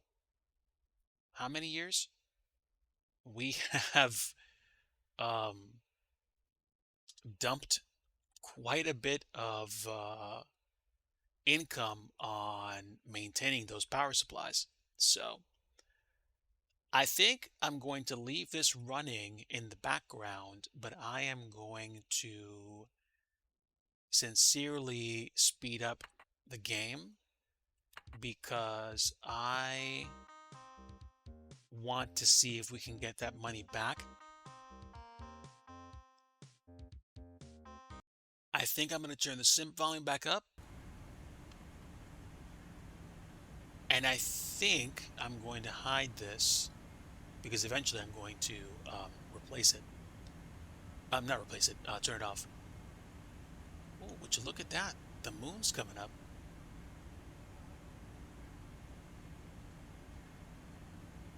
how many years? We have dumped quite a bit of income on maintaining those power supplies. So I think I'm going to leave this running in the background, but I am going to sincerely speed up the game because I want to see if we can get that money back. I think I'm going to turn the simp volume back up. And I think I'm going to hide this because eventually I'm going to replace it. Not replace it, turn it off. Oh, would you look at that? The moon's coming up.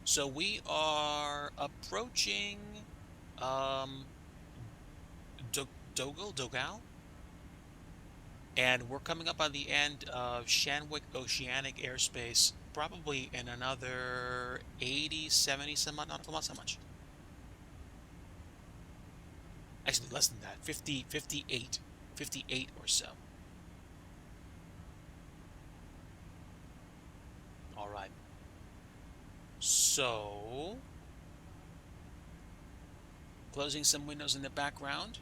So we are approaching Dogal, and we're coming up on the end of Shanwick Oceanic airspace, probably in another 80, 70 some odd nautical miles. How much? Actually, less than that, 50, 58 or so. All right. So, closing some windows in the background.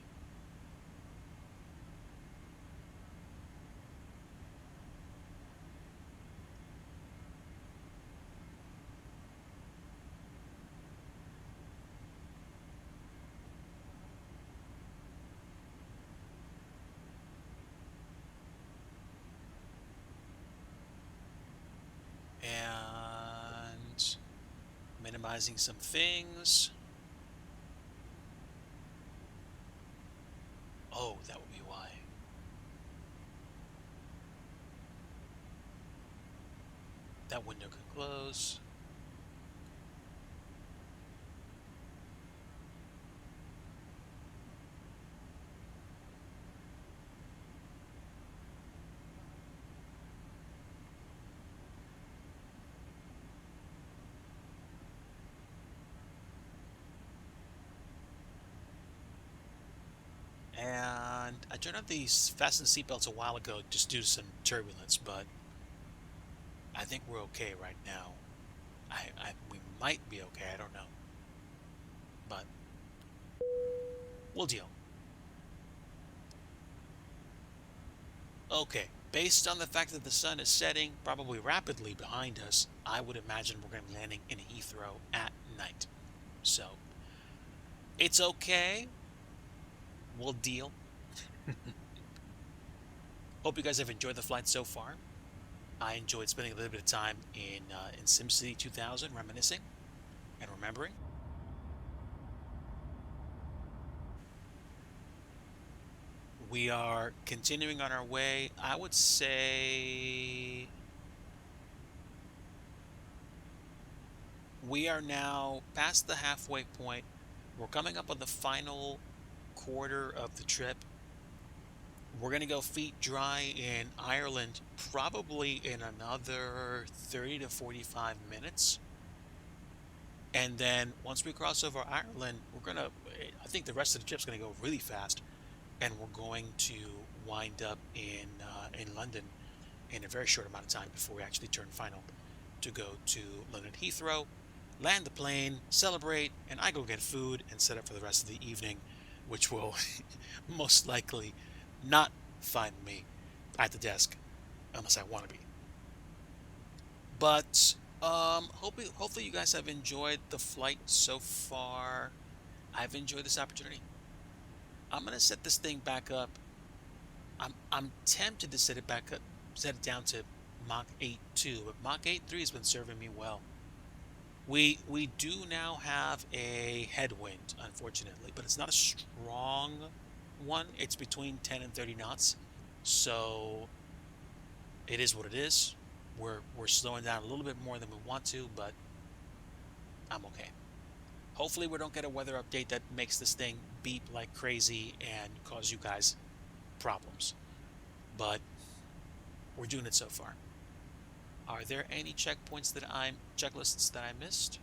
And minimizing some things. Oh, that would be why. That window can close. And I turned on these fasten seatbelts a while ago just due to some turbulence, but I think we're okay right now. We might be okay, I don't know. But we'll deal. Okay, based on the fact that the sun is setting probably rapidly behind us, I would imagine we're going to be landing in Heathrow at night. So it's okay. We'll deal. Hope you guys have enjoyed the flight so far. I enjoyed spending a little bit of time in SimCity 2000, reminiscing and remembering. We are continuing on our way. I would say we are now past the halfway point. We're coming up on the final quarter of the trip. We're going to go feet dry in Ireland probably in another 30 to 45 minutes. And then once we cross over Ireland, I think the rest of the trip's going to go really fast. And we're going to wind up in London in a very short amount of time before we actually turn final to go to London Heathrow, land the plane, celebrate, and I go get food and set up for the rest of the evening, which will most likely not find me at the desk unless I want to be. But hopefully you guys have enjoyed the flight so far. I've enjoyed this opportunity. I'm gonna set this thing back up. I'm tempted to set it down to Mach 8.2, but Mach 8.3 has been serving me well. We do now have a headwind, unfortunately, but it's not a strong one. It's between 10 and 30 knots. So it is what it is. We're slowing down a little bit more than we want to, but I'm okay. Hopefully we don't get a weather update that makes this thing beep like crazy and cause you guys problems. But we're doing it so far. Are there any checklists that I missed?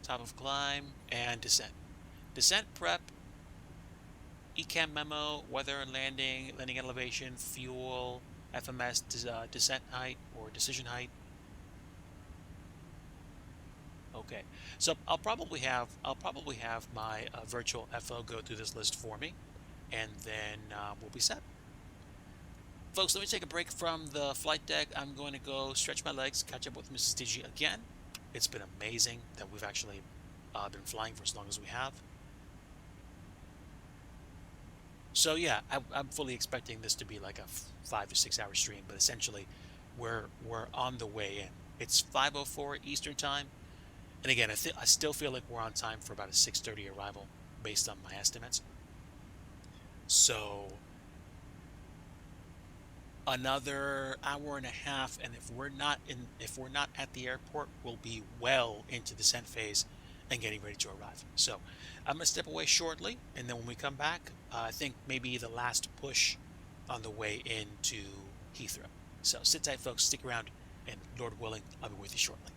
Top of climb and descent. Descent prep, ECAM memo, weather and landing elevation, fuel, FMS descent height or decision height. Okay, so I'll probably have my virtual FO go through this list for me, and then we'll be set. Folks, let me take a break from the flight deck. I'm going to go stretch my legs, catch up with Mrs. DIGI again. It's been amazing that we've actually been flying for as long as we have. So yeah, I'm fully expecting this to be like a 5 to 6 hour stream, but essentially we're on the way in. It's 5:04 Eastern time, and again, I still feel like we're on time for about a 6:30 arrival based on my estimates. So another hour and a half, and if we're not at the airport, we'll be well into descent phase and getting ready to arrive. So I'm gonna step away shortly, and then when we come back, I think maybe the last push on the way into Heathrow. So sit tight, folks, stick around, and Lord willing, I'll be with you shortly.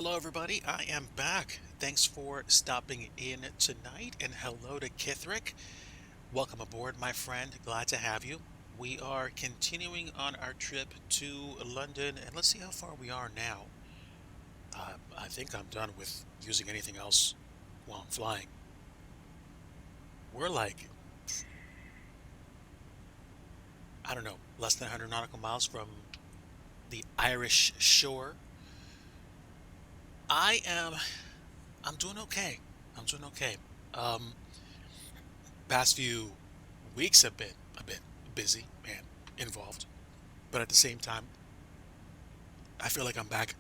Hello, everybody. I am back. Thanks for stopping in tonight, and hello to Kithrick. Welcome aboard, my friend. Glad to have you. We are continuing on our trip to London, and let's see how far we are now. I think I'm done with using anything else while I'm flying. We're like, I don't know, less than 100 nautical miles from the Irish shore. I am, I'm doing okay. I'm doing okay. Um, Past few weeks have been a bit busy and involved, but at the same time, I feel like I'm back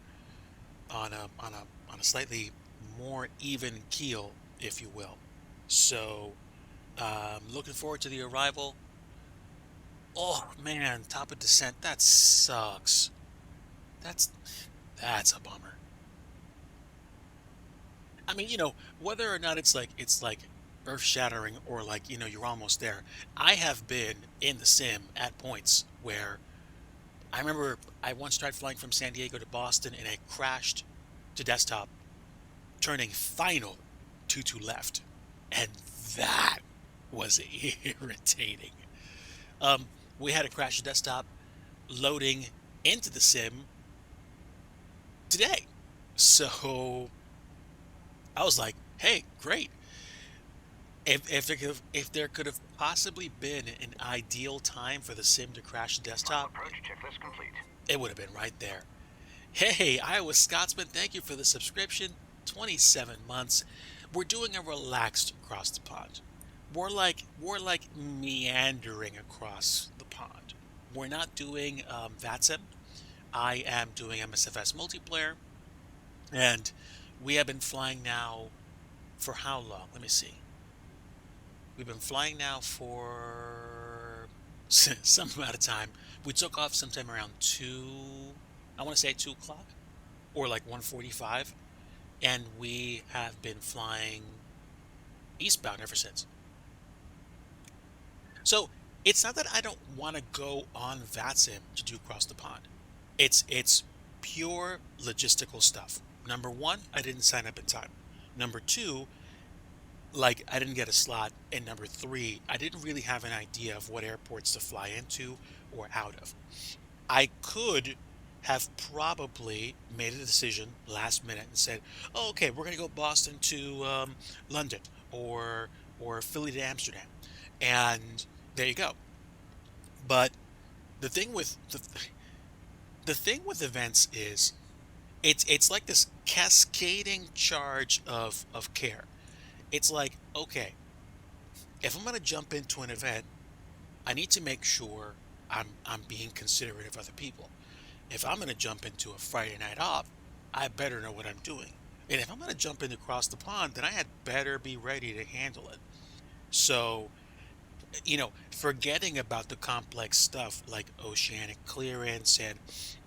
on a slightly more even keel, if you will. So, looking forward to the arrival. Oh man, top of descent. That sucks. That's that's a bummer. I mean, whether or not it's like earth shattering or like, you're almost there. I have been in the sim at points where I remember I once tried flying from San Diego to Boston and it crashed to desktop, turning final to left. And that was irritating. We had a crash to desktop loading into the sim today. So I was like, hey, great. If there could have possibly been an ideal time for the sim to crash to Final desktop, approach checklist complete. it would have been right there. Hey, Iowa Scotsman, thank you for the subscription. 27 months. We're doing a relaxed across the pond. We're like meandering across the pond. We're not doing VATSIM. I am doing MSFS multiplayer, and we have been flying now for how long? Let me see. We've been flying now for some amount of time. We took off sometime around I want to say 2 o'clock or like 1:45, and we have been flying eastbound ever since. So it's not that I don't want to go on VATSIM to do across the pond. It's pure logistical stuff. Number one, I didn't sign up in time. Number two, like I didn't get a slot. And number three, I didn't really have an idea of what airports to fly into or out of. I could have probably made a decision last minute and said, "Oh, okay, we're going to go Boston to London or Philly to Amsterdam," and there you go. But the thing with the thing with events is it's like this cascading charge of care. It's like, okay, if I'm going to jump into an event, I need to make sure I'm being considerate of other people. If I'm going to jump into a Friday night op, I better know what I'm doing. And if I'm going to jump in across the pond, then I had better be ready to handle it. So, forgetting about the complex stuff like oceanic clearance and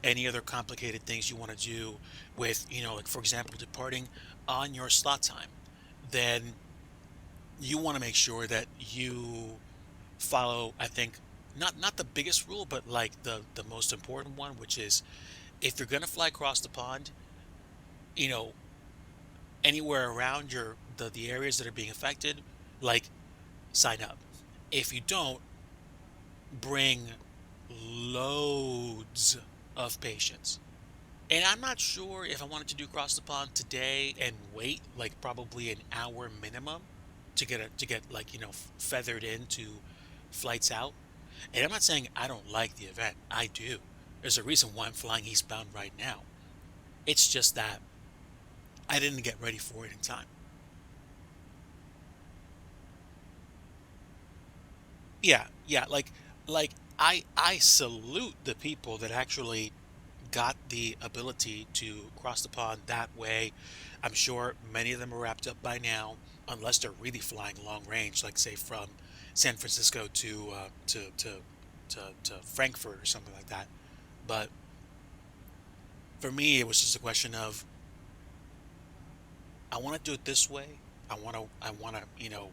any other complicated things you want to do with, like for example, departing on your slot time, then you want to make sure that you follow, I think, not the biggest rule, but like the most important one, which is if you're going to fly across the pond, you know, anywhere around the areas that are being affected, like sign up. If you don't, bring loads of patience. And I'm not sure if I wanted to do cross the pond today and wait like probably an hour minimum to get like, feathered into flights out. And I'm not saying I don't like the event. I do. There's a reason why I'm flying eastbound right now. It's just that I didn't get ready for it in time. Yeah, yeah, like I salute the people that actually got the ability to cross the pond that way. I'm sure many of them are wrapped up by now, unless they're really flying long range, like say from San Francisco to Frankfurt or something like that. But for me, it was just a question of I want to do it this way. I want to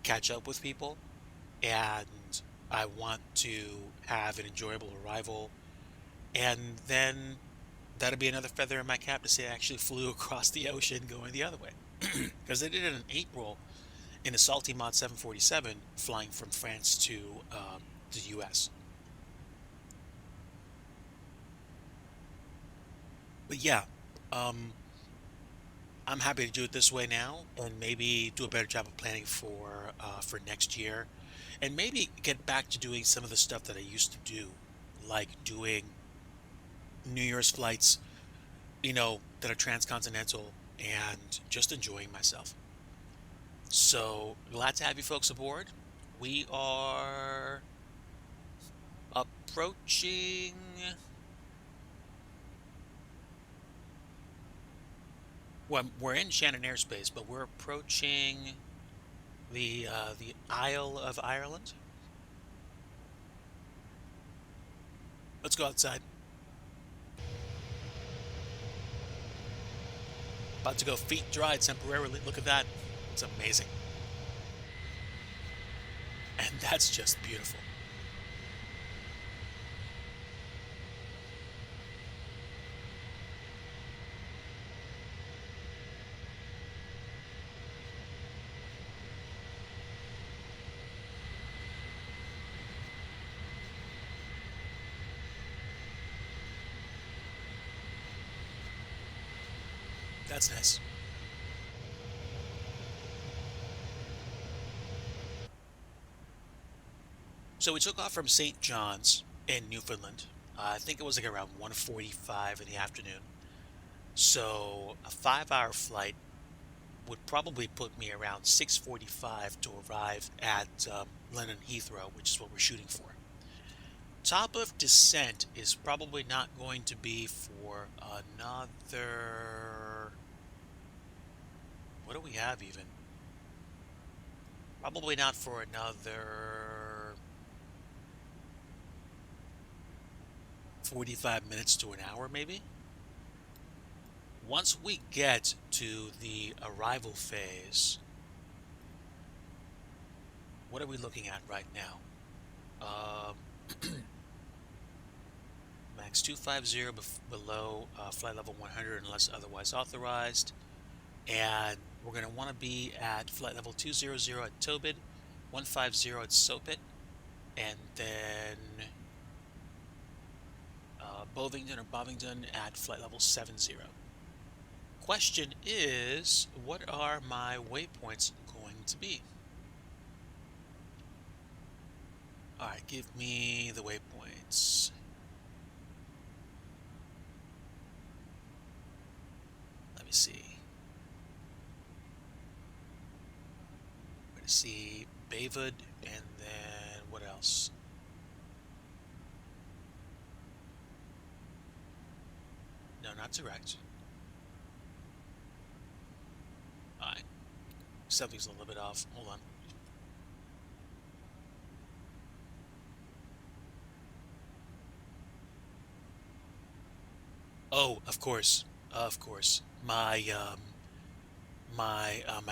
catch up with people, and I want to have an enjoyable arrival, and then that'd be another feather in my cap to say I actually flew across the ocean going the other way. Because they did it in April in a Salty Mod 747 flying from France to the US. But yeah, um, I'm happy to do it this way now, and maybe do a better job of planning for next year, and maybe get back to doing some of the stuff that I used to do, like doing New Year's flights, that are transcontinental, and just enjoying myself. So glad to have you folks aboard. We are approaching. Well, we're in Shannon airspace, but we're approaching the Isle of Ireland. Let's go outside. About to go feet dry temporarily. Look at that. It's amazing. And that's just beautiful. That's nice. So we took off from St. John's in Newfoundland. I think it was like around 1:45 in the afternoon. So a 5-hour flight would probably put me around 6:45 to arrive at London Heathrow, which is what we're shooting for. Top of descent is probably not going to be for another. What do we have even? Probably not for another 45 minutes to an hour, maybe. Once we get to the arrival phase, what are we looking at right now? Max 250 below flight level 100 unless otherwise authorized. And we're going to want to be at flight level 200 at Tobit, 150 at Sopit, and then Bovingdon or Bovingdon at flight level 70. Question is, what are my waypoints going to be? All right, give me the waypoints. Let me see. We're going to see Baywood, and then what else? No, not direct. All right. Something's a little bit off. Hold on. Oh, of course. Of course. My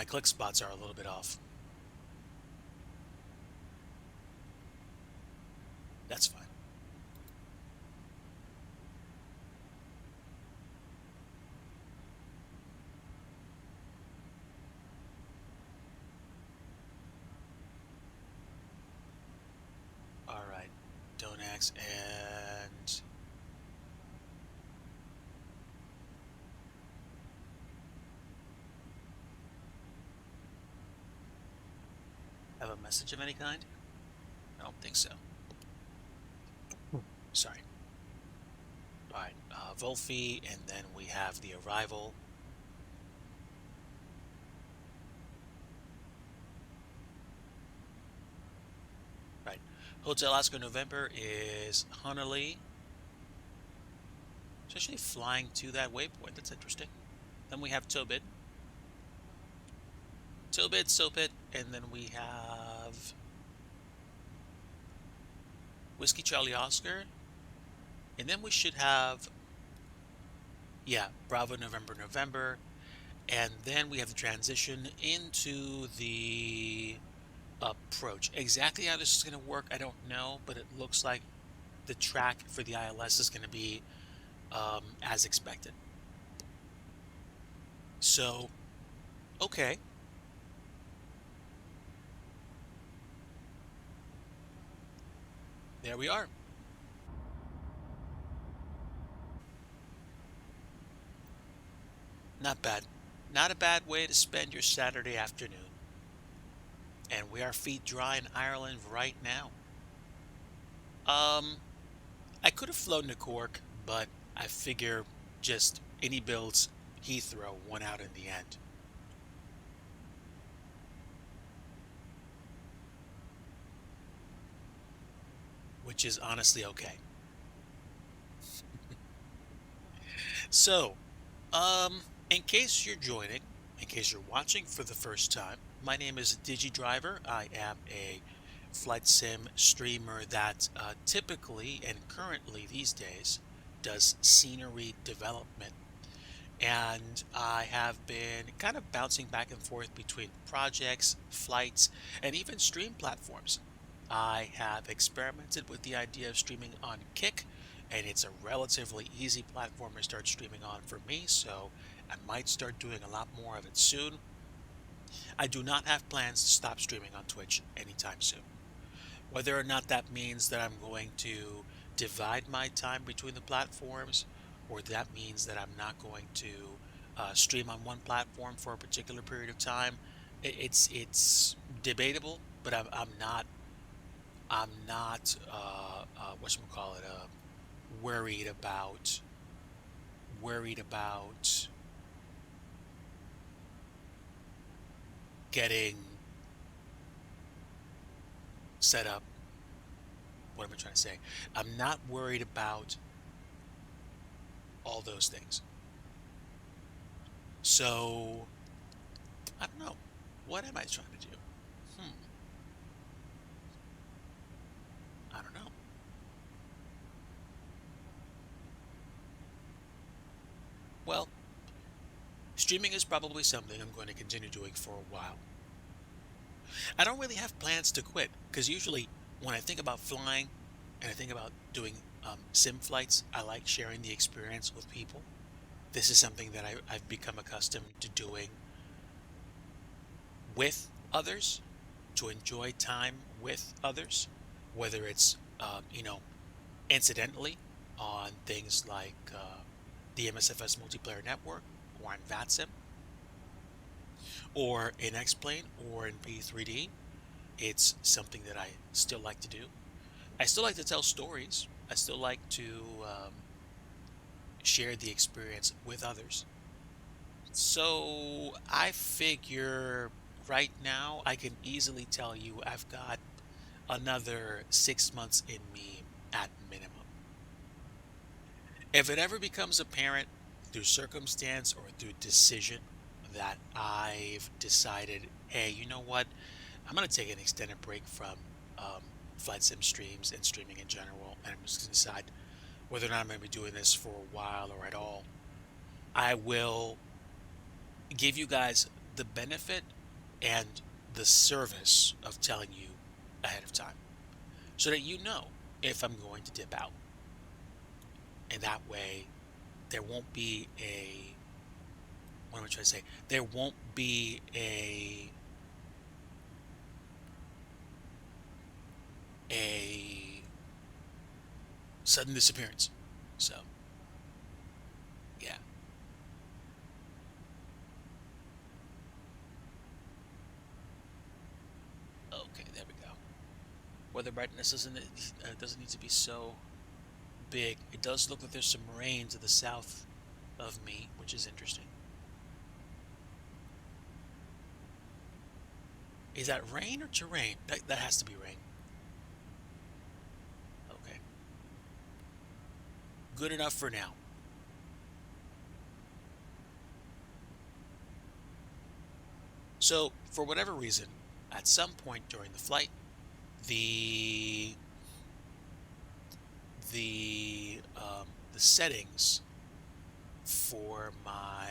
click spots are a little bit off. That's fine. All right. Donax and have a message of any kind? I don't think so. Sorry. All right. Volfi, and then we have the arrival. Right. Hotel Oscar November is Honolulu. It's actually flying to that waypoint. That's interesting. Then we have Tobit. Tobit, Sopit, and then we have Whiskey Charlie Oscar. And then we should have, yeah, Bravo November November. And then we have the transition into the approach. Exactly how this is going to work, I don't know, but it looks like the track for the ILS is going to be as expected. So, okay, there we are. Not bad. Not a bad way to spend your Saturday afternoon. And we are feet dry in Ireland right now. Um, I could have flown to Cork, but I figure just any builds Heathrow won out in the end, which is honestly okay. So, in case you're joining, in case you're watching for the first time, my name is DIGI Driver. I am a flight sim streamer that typically and currently these days does scenery development. And I have been kind of bouncing back and forth between projects, flights, and even stream platforms. I have experimented with the idea of streaming on Kick, and it's a relatively easy platform to start streaming on for me, so I might start doing a lot more of it soon. I do not have plans to stop streaming on Twitch anytime soon. Whether or not that means that I'm going to divide my time between the platforms, or that means that I'm not going to stream on one platform for a particular period of time, it's debatable. But I'm not whatchamacallit, worried about worried about getting set up. What am I trying to say? I'm not worried about all those things. So I don't know. What am I trying to do? Hmm. I don't know. Well, streaming is probably something I'm going to continue doing for a while. I don't really have plans to quit because usually when I think about flying and I think about doing sim flights, I like sharing the experience with people. This is something that I've become accustomed to doing with others, to enjoy time with others, whether it's, incidentally on things like the MSFS multiplayer network or on VATSIM or in X-Plane or in P3D. It's something that I still like to do. I still like to tell stories. I still like to share the experience with others. So I figure right now I can easily tell you I've got another 6 months in me at minimum. If it ever becomes apparent through circumstance or through decision that I've decided, hey, you know what? I'm going to take an extended break from flight sim streams and streaming in general, and I'm just going to decide whether or not I'm going to be doing this for a while or at all. I will give you guys the benefit and the service of telling you ahead of time so that you know if I'm going to dip out. And that way, there won't be a, what am I trying to say? There won't be a sudden disappearance. So, yeah. Okay, there we go. Weather brightness doesn't need to be so big. It does look like there's some rain to the south of me, which is interesting. Is that rain or terrain? That has to be rain. Okay. Good enough for now. So, for whatever reason, at some point during the flight, the the settings for my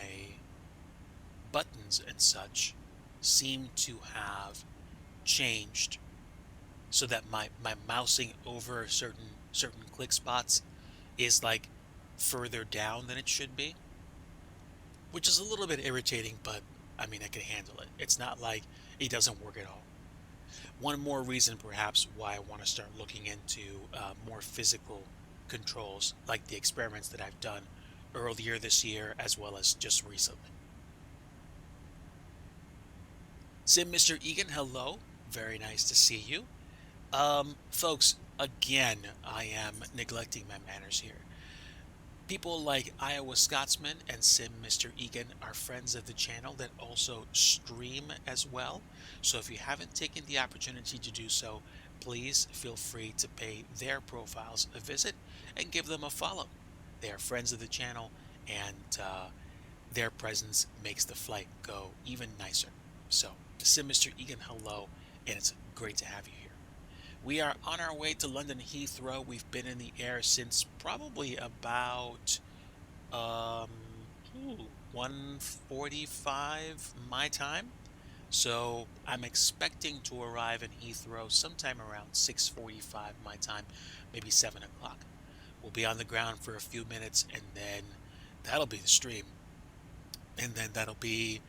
buttons and such seem to have changed so that my mousing over certain click spots is like further down than it should be, which is a little bit irritating, but I mean, I can handle it. It's not like it doesn't work at all. One more reason, perhaps, why I want to start looking into more physical controls, like the experiments that I've done earlier this year, as well as just recently. Sim Mr. Egan, hello. Very nice to see you. Folks, again, I am neglecting my manners here. People like Iowa Scotsman and Sim Mr. Egan are friends of the channel that also stream as well. So if you haven't taken the opportunity to do so, please feel free to pay their profiles a visit and give them a follow. They are friends of the channel, and their presence makes the flight go even nicer. So, Sim Mr. Egan, hello, and it's great to have you here. We are on our way to London Heathrow. We've been in the air since probably about 1:45 my time. So I'm expecting to arrive in Heathrow sometime around 6:45 my time, maybe 7 o'clock. We'll be on the ground for a few minutes, and then that'll be the stream. And then that'll be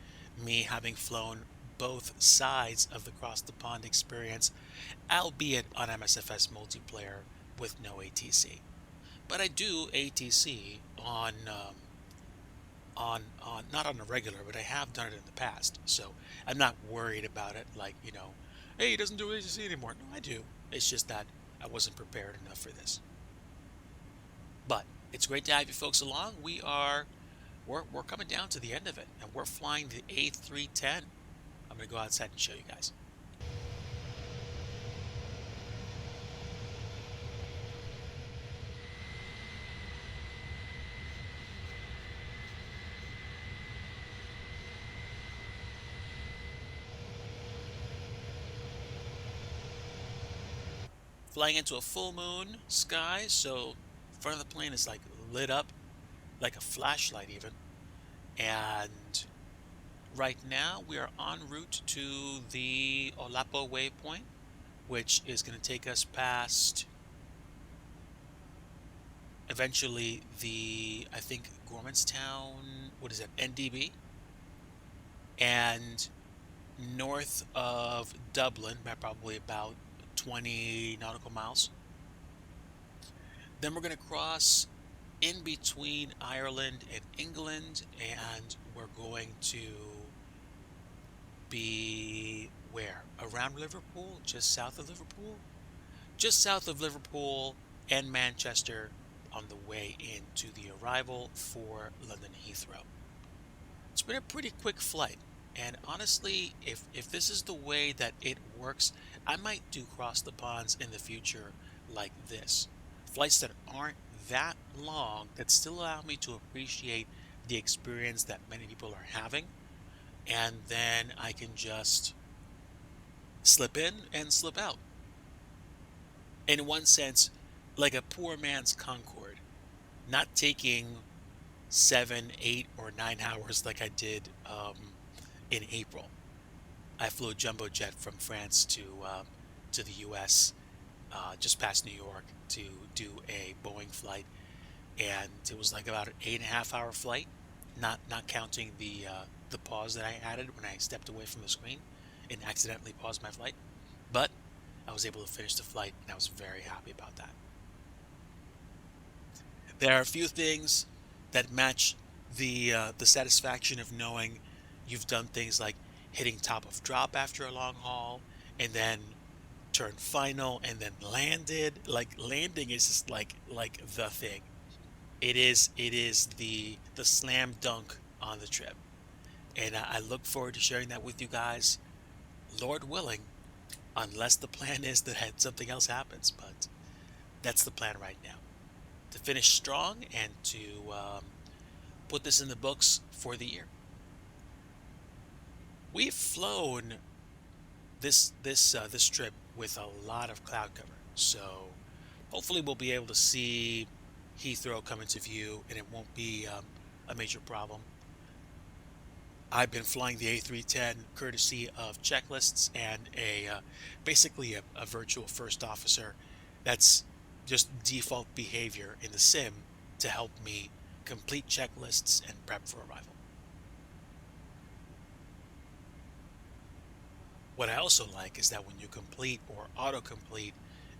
me having flown both sides of the Cross the Pond experience, albeit on MSFS multiplayer with no ATC. But I do ATC on not on a regular, but I have done it in the past, so I'm not worried about it. Like, hey, he doesn't do ATC anymore. No, I do. It's just that I wasn't prepared enough for this. But it's great to have you folks along. We're coming down to the end of it, and we're flying the A310. I'm going to go outside and show you guys. Flying into a full moon sky, so front of the plane is like lit up like a flashlight even. And right now we are en route to the Olapo waypoint, which is going to take us past eventually I think Gormanstown, what is it, NDB, and north of Dublin by probably about 20 nautical miles. Then we're going to cross in between Ireland and England, and we're going to be where? Around Liverpool? Just south of Liverpool? Just south of Liverpool and Manchester on the way into the arrival for London Heathrow. It's been a pretty quick flight, and honestly, if this is the way that it works, I might do cross the ponds in the future like this. Flights that aren't that long, that still allow me to appreciate the experience that many people are having, and then I can just slip in and slip out. In one sense, like a poor man's Concorde, not taking 7, 8, or 9 hours like I did in April. I flew a jumbo jet from France to the U.S. Just past New York to do a Boeing flight, and it was like about an 8.5-hour flight, not counting the pause that I added when I stepped away from the screen and accidentally paused my flight. But I was able to finish the flight, and I was very happy about that. There are a few things that match the satisfaction of knowing you've done things like hitting top of drop after a long haul, and then turn final, and then landed. Like, landing is just like the thing. It is the slam dunk on the trip, and I look forward to sharing that with you guys, Lord willing, unless the plan is that something else happens. But that's the plan right now, to finish strong and to put this in the books for the year. We've flown this trip with a lot of cloud cover, so hopefully we'll be able to see Heathrow come into view, and it won't be a major problem. I've been flying the A310 courtesy of checklists and basically a virtual first officer. That's just default behavior in the sim, to help me complete checklists and prep for arrival. What I also like is that when you complete or autocomplete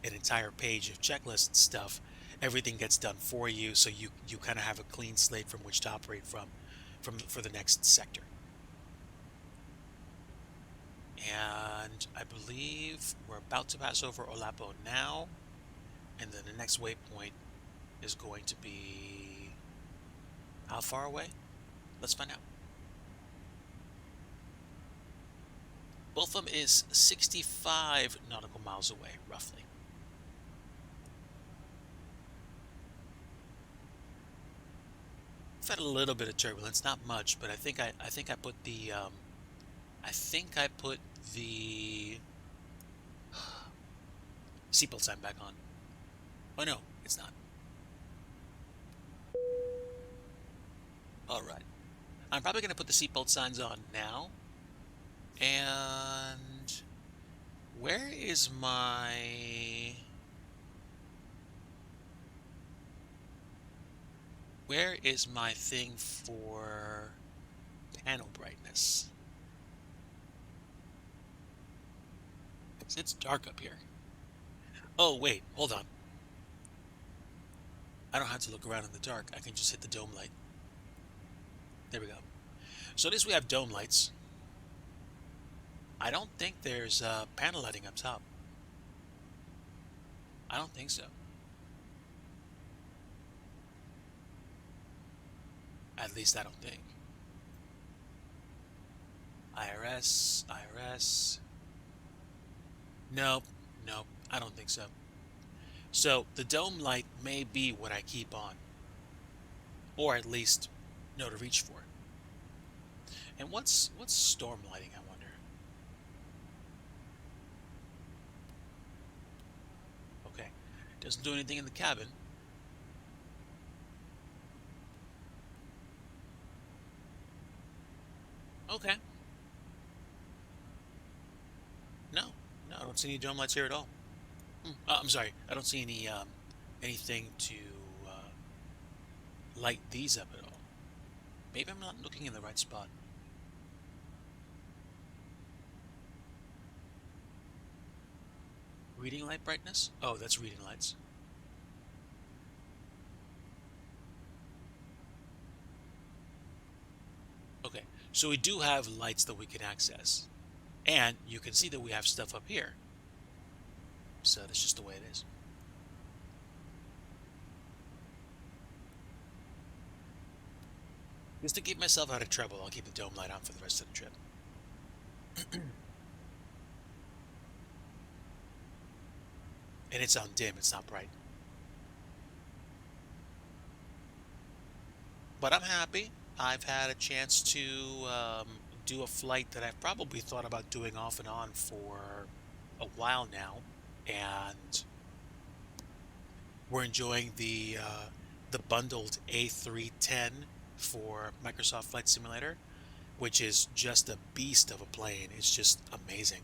an entire page of checklist stuff, everything gets done for you, so you kind of have a clean slate from which to operate from for the next sector. And I believe we're about to pass over Olapo now, and then the next waypoint is going to be how far away? Let's find out. Both of them is 65 nautical miles away, roughly. I've had a little bit of turbulence, not much, but I think I put the seatbelt sign back on. Oh no, it's not. All right. I'm probably going to put the seatbelt signs on now. And where is my thing for panel brightness? It's dark up here. Oh, wait, hold on. I don't have to look around in the dark. I can just hit the dome light. There we go. So at least we have dome lights. I don't think there's panel lighting up top. I don't think so. At least I don't think. IRS. Nope, I don't think so. So the dome light may be what I keep on. Or at least know to reach for. And what's storm lighting, I wonder? Okay. Doesn't do anything in the cabin. Okay. No, I don't see any dome lights here at all. I'm sorry, I don't see any anything to light these up at all. Maybe I'm not looking in the right spot. Reading light brightness? Oh, that's reading lights. Okay, so we do have lights that we can access. And you can see that we have stuff up here. So that's just the way it is. Just to keep myself out of trouble, I'll keep the dome light on for the rest of the trip. And it's on dim, it's not bright. But I'm happy. I've had a chance to do a flight that I've probably thought about doing off and on for a while now. And we're enjoying the bundled A310 for Microsoft Flight Simulator, which is just a beast of a plane. It's just amazing.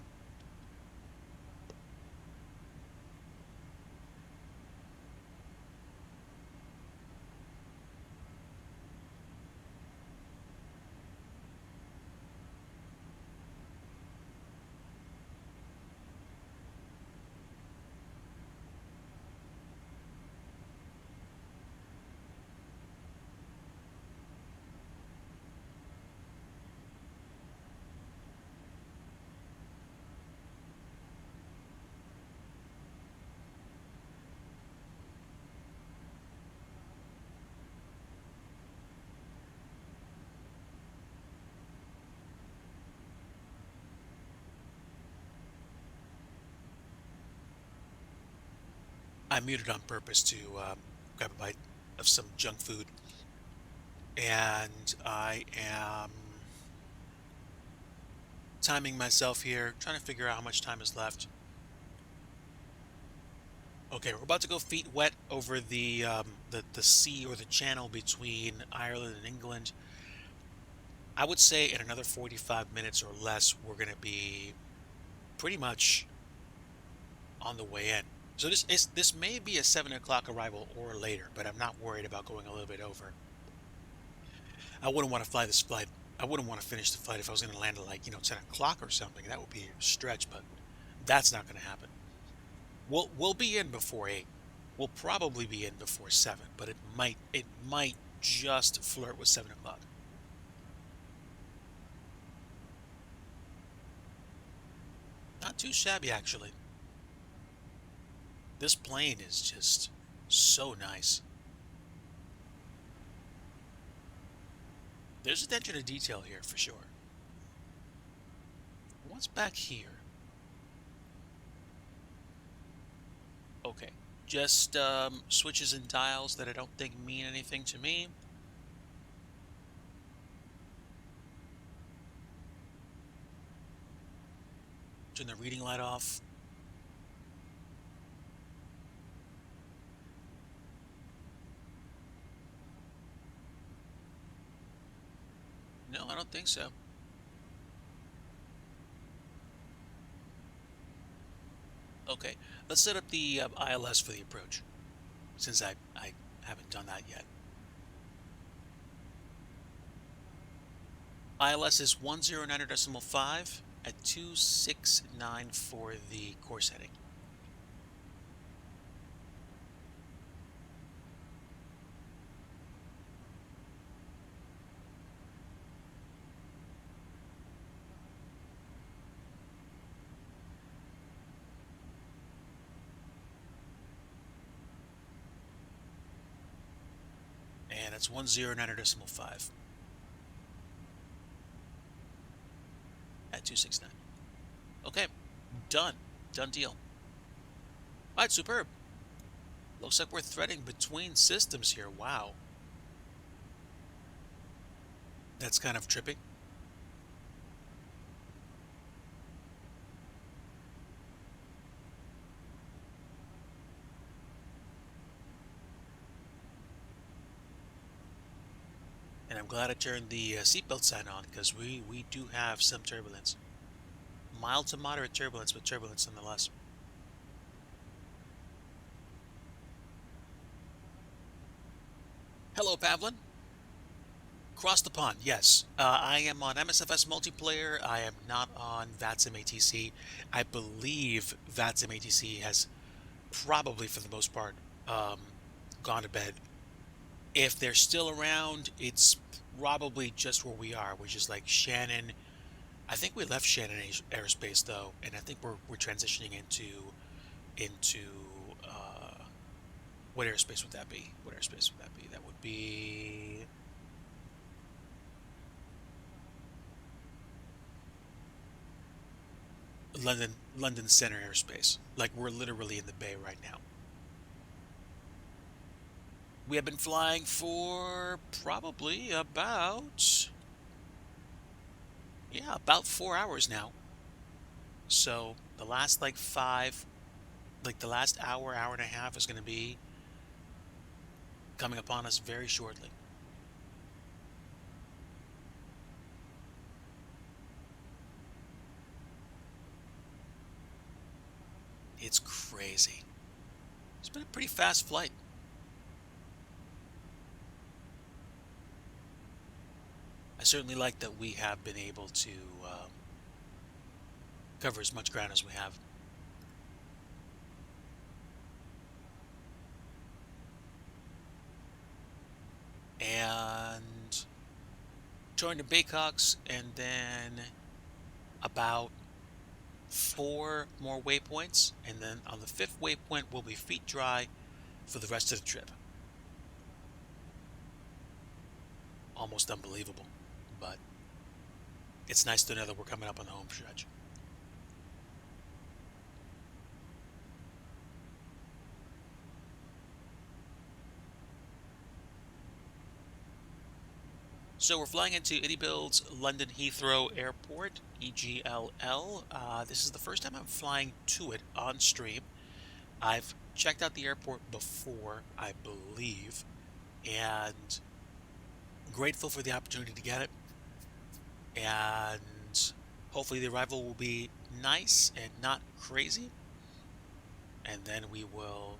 I muted on purpose to grab a bite of some junk food. And I am timing myself here, trying to figure out how much time is left. Okay, we're about to go feet wet over the sea or the channel between Ireland and England. I would say in another 45 minutes or less, we're going to be pretty much on the way in. So this may be a 7 o'clock arrival or later, but I'm not worried about going a little bit over. I wouldn't want to fly this flight. I wouldn't want to finish the flight if I was going to land at like 10 o'clock or something. That would be a stretch, but that's not going to happen. We'll be in before 8. We'll probably be in before 7, but it might just flirt with 7 o'clock. Not too shabby, actually. This plane is just so nice. There's attention to detail here for sure. What's back here? Okay, just switches and dials that I don't think mean anything to me. Turn the reading light off. No, I don't think so. Okay, let's set up the ILS for the approach, since I haven't done that yet. ILS is 109.5 at 269 for the course heading. And that's 109.5 at 269. Okay, done. Done deal. All right, superb. Looks like we're threading between systems here. Wow. That's kind of trippy. And I'm glad I turned the seatbelt sign on, because we do have some turbulence. Mild to moderate turbulence, but turbulence nonetheless. Hello, Pavlin. Cross the pond, yes. I am on MSFS multiplayer. I am not on VATSIM ATC. I believe VATSIM ATC has probably, for the most part, gone to bed. If they're still around, it's probably just where we are, which is like Shannon. I think we left Shannon Aerospace though, and I think we're transitioning into what airspace would that be? What airspace would that be? That would be London Center Airspace. Like, we're literally in the bay right now. We have been flying for probably about 4 hours now. So the last the last hour and a half is going to be coming upon us very shortly. It's crazy. It's been a pretty fast flight. I certainly like that we have been able to cover as much ground as we have. And join the Baycocks, and then about 4 more waypoints, and then on the 5th waypoint we'll be feet dry for the rest of the trip. Almost unbelievable, but it's nice to know that we're coming up on the home stretch. So we're flying into Iddybill's London Heathrow Airport, EGLL. This is the first time I'm flying to it on stream. I've checked out the airport before, I believe, and grateful for the opportunity to get it. And hopefully the arrival will be nice and not crazy. and then we will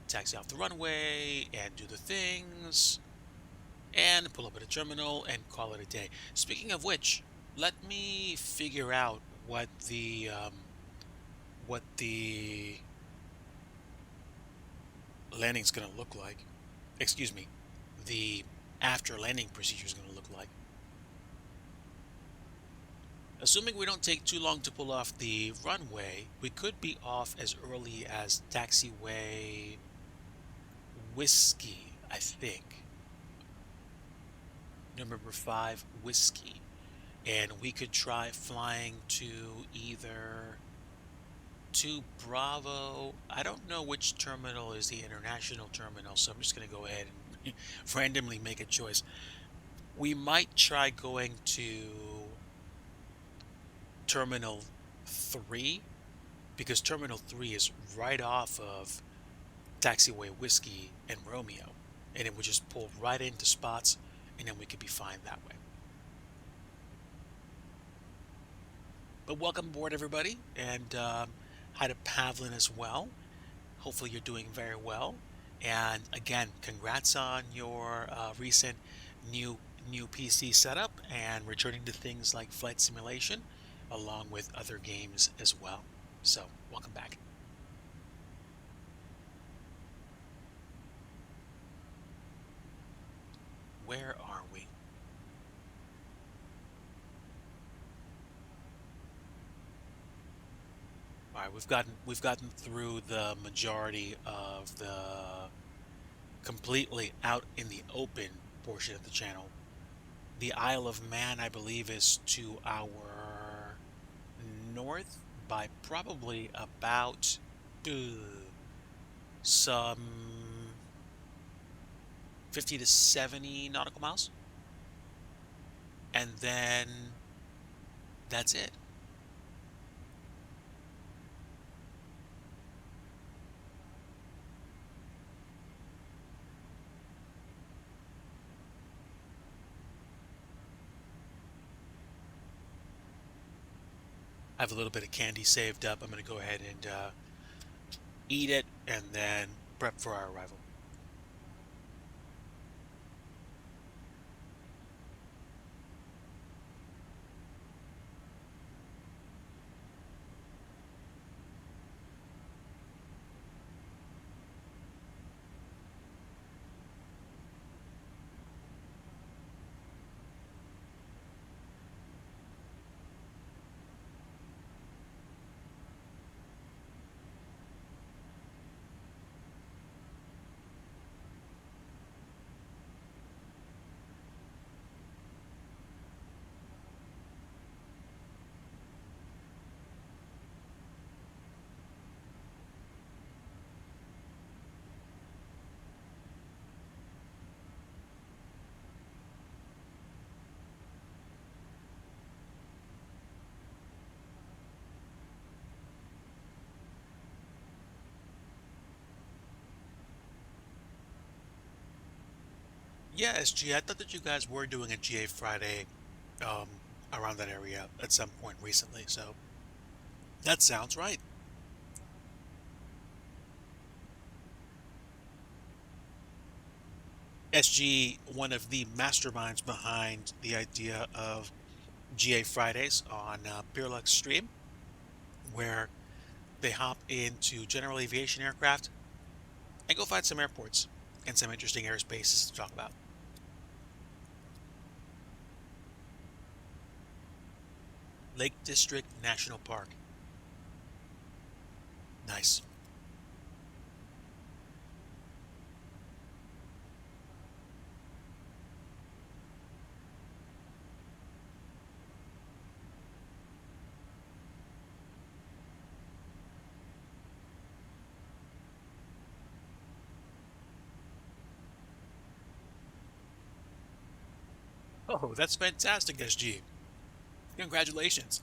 taxi off the runway and do the things and pull up at a terminal and call it a day. Speaking of which, let me figure out what the landing's going to look like. Excuse me, the after landing procedure is going to look like. Assuming we don't take too long to pull off the runway, we could be off as early as taxiway Whiskey, I think. Number 5, Whiskey. And we could try flying to either to Bravo. I don't know which terminal is the international terminal, so I'm just going to go ahead and randomly make a choice. We might try going to Terminal 3, because Terminal 3 is right off of Taxiway Whiskey and Romeo, and it would just pull right into spots, and then we could be fine that way. But welcome aboard, everybody, and hi to Pavlin as well. Hopefully you're doing very well. And again, congrats on your recent new PC setup and returning to things like flight simulation, along with other games as well. So welcome back. Where are we? All right, we've gotten through the majority of the completely out in the open portion of the channel. The Isle of Man, I believe, is to our north by probably about some 50 to 70 nautical miles. And then that's it. I have a little bit of candy saved up. I'm going to go ahead and eat it and then prep for our arrival. Yeah, SG, I thought that you guys were doing a GA Friday around that area at some point recently, so that sounds right. SG, one of the masterminds behind the idea of GA Fridays on Peerlux Stream, where they hop into general aviation aircraft and go find some airports and some interesting airspaces to talk about. Lake District National Park. Nice. Oh, that's fantastic, SG. Congratulations.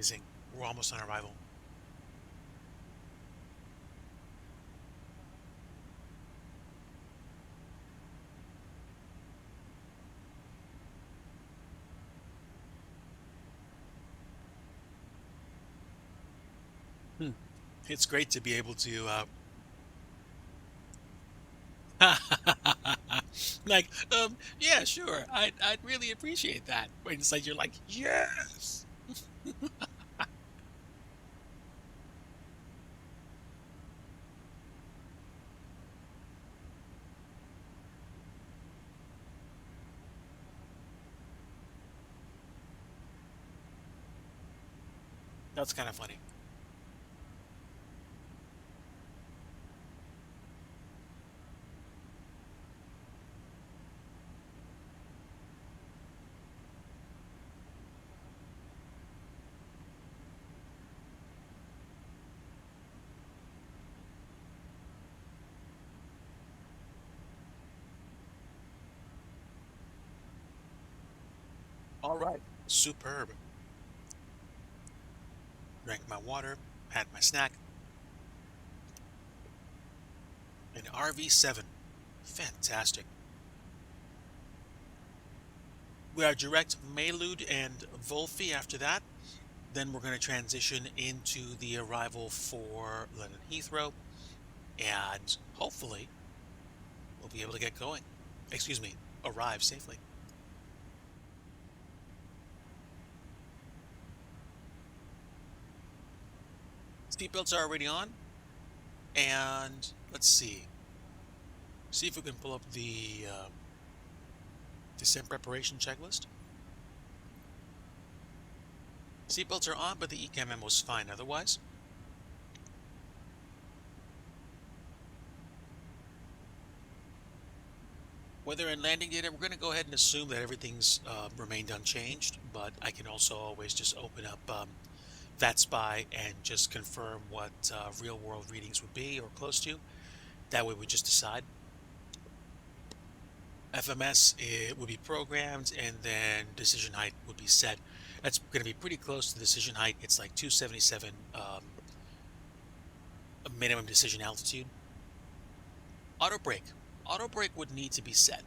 Amazing. We're almost on arrival. Hmm. It's great to be able to like, yeah, sure. I'd really appreciate that. When it's like you're like, yes. That's kind of funny. All right. Superb. Drank my water, had my snack. An RV7. Fantastic. We are direct Maylud and Volfi after that. Then we're going to transition into the arrival for London Heathrow. And hopefully we'll be able to get going. Excuse me, arrive safely. Seatbelts are already on. And let's see. See if we can pull up the descent preparation checklist. Seatbelts are on, but the ECAM memo is fine otherwise. Weather and landing data, we're going to go ahead and assume that everything's remained unchanged, but I can also always just open up VATSPY and just confirm what real world readings would be or close to. That way we just decide. FMS, it would be programmed, and then decision height would be set. That's going to be pretty close to decision height. It's like 277 a minimum decision altitude. Auto brake. Auto brake would need to be set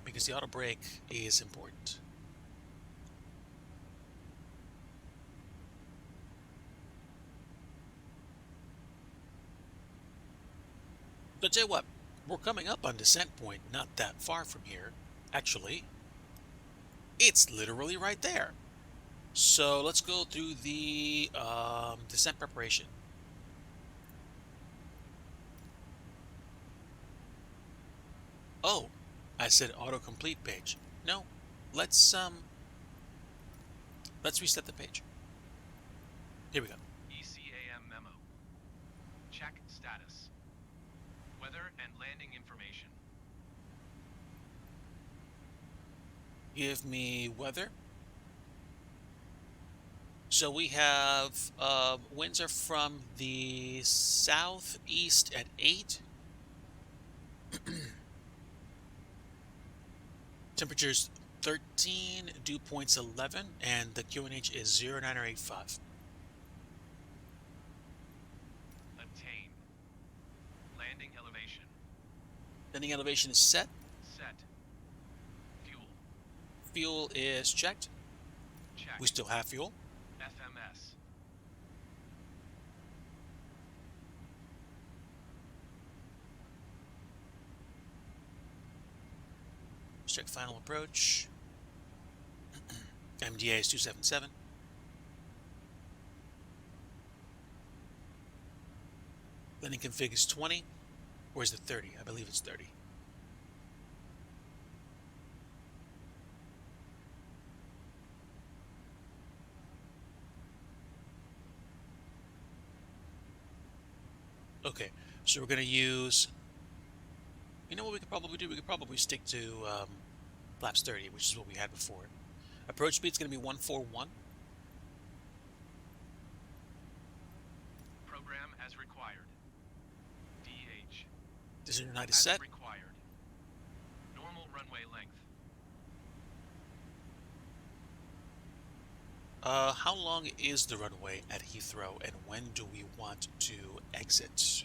because the auto brake is important. So I'll tell you what, we're coming up on descent point, not that far from here. Actually, it's literally right there. So let's go through the descent preparation. Oh, I said autocomplete page. No, let's reset the page. Here we go. ECAM memo. Check status. Weather and landing information. Give me weather. So we have winds are from the southeast at 8. Temperatures 13, dew points 11, and the QNH is 09 or 85. Attain. Landing elevation. Landing elevation is set. Set. Fuel. Fuel is checked. Check. We still have fuel. FMS. Let's check final approach. MDA is 277. Landing config is 20. Or is it 30? I believe it's 30. Okay, so we're going to use, you know what we could probably do? We could probably stick to flaps 30, which is what we had before. Approach speed is going to be 141. Program as required. DH. Decision height is As set. required. Normal runway length. How long is the runway at Heathrow, and when do we want to exit?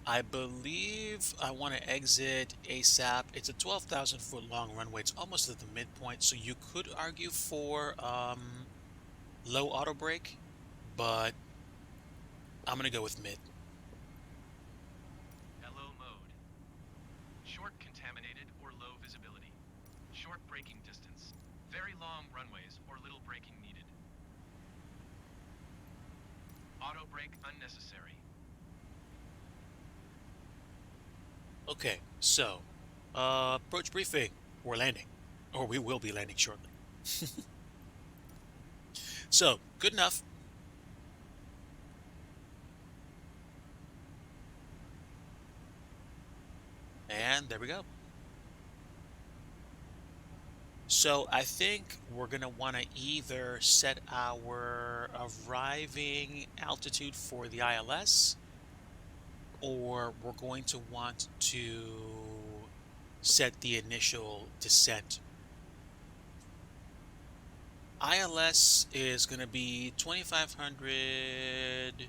I believe I want to exit ASAP. It's a 12,000-foot long runway. It's almost at the midpoint, so you could argue for low auto brake, but I'm gonna go with mid. LO mode. Short contaminated or low visibility. Short braking distance. Very long runways or little braking needed. Auto brake unnecessary. Okay, so approach briefing. We're landing, or we will be landing shortly. So good enough. And there we go. So I think we're going to want to either set our arriving altitude for the ILS, or we're going to want to set the initial descent. ILS is going to be 2,500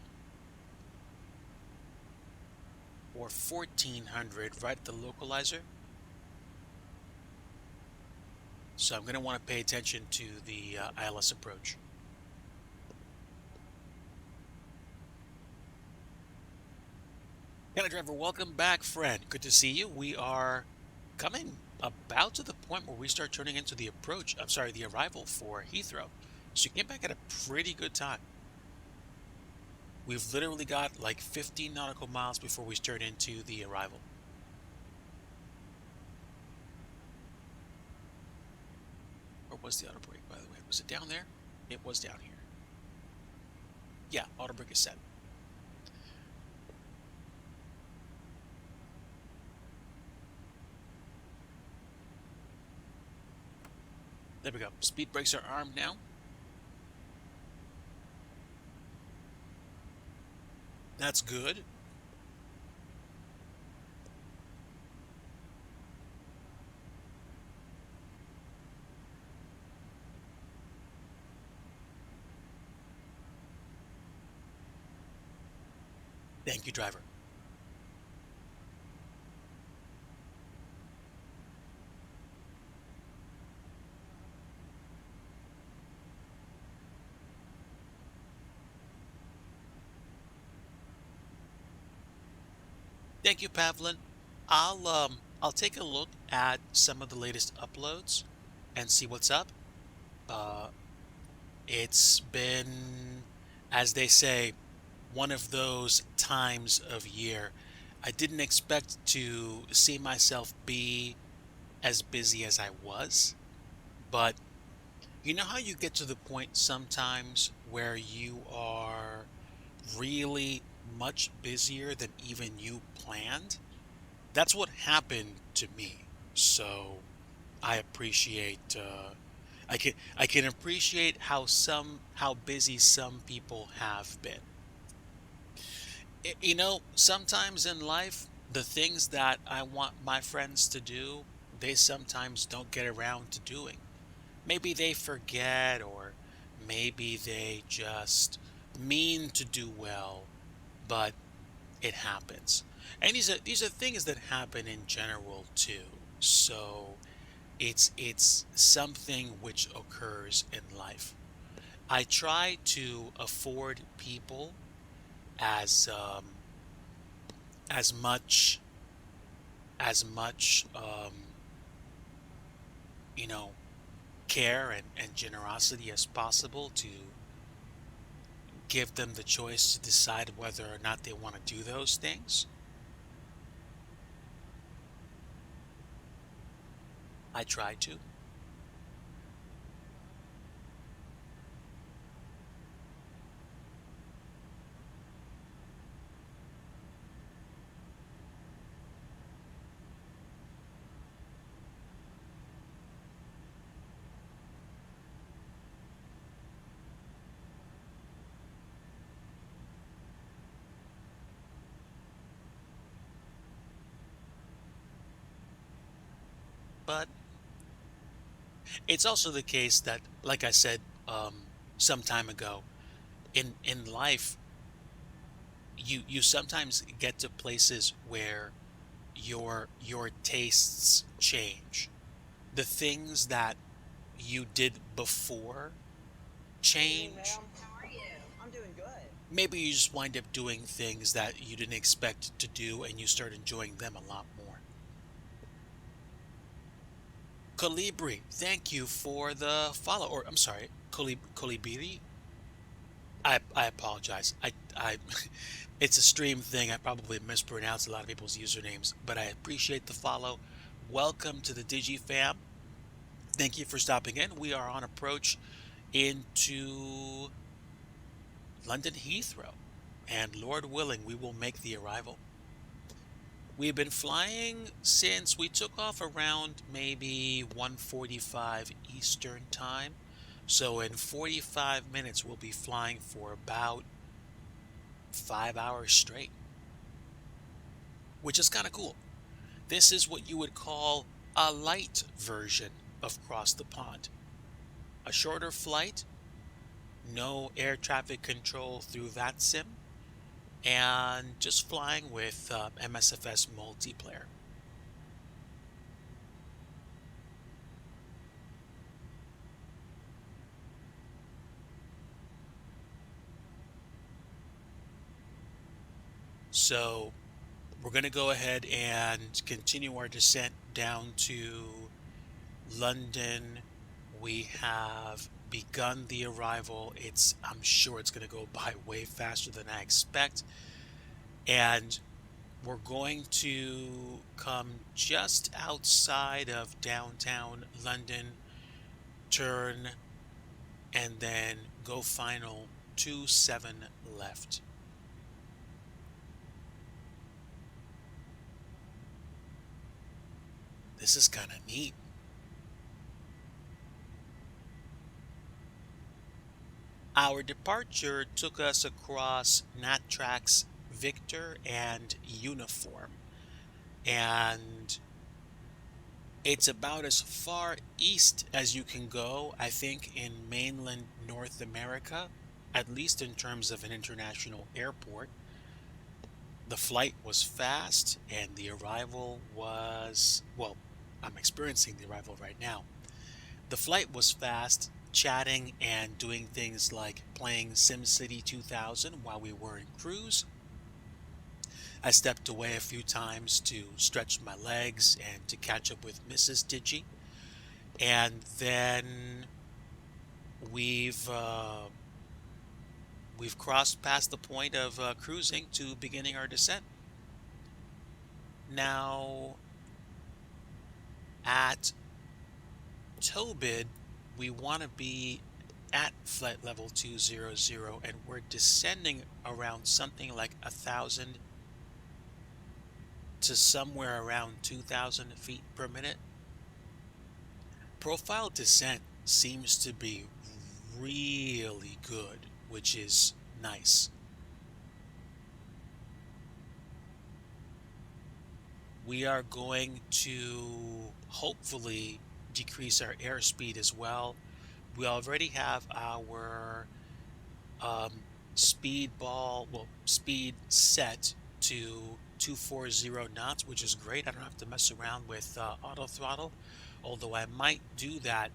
or 1,400 right at the localizer. So I'm going to want to pay attention to the ILS approach. Hello, driver. Welcome back, friend. Good to see you. We are coming about to the point where we start turning into the approach. I'm sorry, the arrival for Heathrow. So you came back at a pretty good time. We've literally got like 15 nautical miles before we start into the arrival. Where was the auto brake, by the way? Was it down there? It was down here. Yeah, auto brake is set. There we go. Speed brakes are armed now. That's good. Thank you, driver. Thank you, Pavlin. I'll take a look at some of the latest uploads and see what's up. Uh, it's been, as they say, one of those times of year. I didn't expect to see myself be as busy as I was, but you know how you get to the point sometimes where you are really much busier than even you planned? That's what happened to me. So I appreciate I can appreciate how busy some people have been. Sometimes in life, the things that I want my friends to do, they sometimes don't get around to doing. Maybe they forget, or maybe they just mean to do well, but it happens. And these are things that happen in general too. So it's something which occurs in life. I try to afford people as as much as much you know care and generosity as possible, to give them the choice to decide whether or not they want to do those things. I try to. But It's also the case that, like I said some time ago, in life, you sometimes get to places where your tastes change. The things that you did before Good evening, change. ma'am. How are you? I'm doing good. Maybe you just wind up doing things that you didn't expect to do and you start enjoying them a lot more. Colibri, thank you for the follow. Or I'm sorry, Colibri. I apologize. I it's a stream thing. I probably mispronounced a lot of people's usernames, but I appreciate the follow. Welcome to the Digi fam. Thank you for stopping in. We are on approach into London Heathrow, and Lord willing, we will make the arrival. We've been flying since we took off around maybe 1:45 Eastern time. So in 45 minutes, we'll be flying for about 5 hours straight, which is kind of cool. This is what you would call a light version of Cross the Pond. A shorter flight, no air traffic control through that sim, and just flying with MSFS multiplayer. So we're going to go ahead and continue our descent down to London. We have begun the arrival. I'm sure it's going to go by way faster than I expect. And we're going to come just outside of downtown London, turn, and then go final 27 left. This is kind of neat. Our departure took us across Natrax Victor and Uniform, and it's about as far east as you can go, I think, in mainland North America, at least in terms of an international airport. The flight was fast, and the arrival was, well, I'm experiencing the arrival right now. The flight was fast, chatting and doing things like playing SimCity 2000 while we were in cruise. I stepped away a few times to stretch my legs and to catch up with Mrs. Digi. And then we've crossed past the point of cruising to beginning our descent. Now, at Tobid, we want to be at flight level 200, and we're descending around something like 1,000 to somewhere around 2,000 feet per minute. Profile descent seems to be really good, which is nice. We are going to hopefully decrease our airspeed as well. We already have our speed set to 240 knots, which is great. I don't have to mess around with auto throttle, although I might do that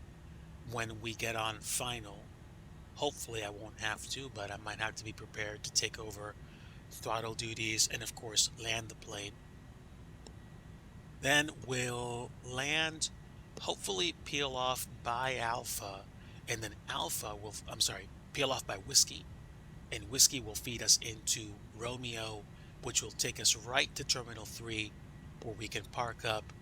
when we get on final. Hopefully I won't have to, but I might have to be prepared to take over throttle duties and of course land the plane. Then we'll land, hopefully peel off by Alpha, and then peel off by Whiskey, and Whiskey will feed us into Romeo, which will take us right to Terminal 3, where we can park up,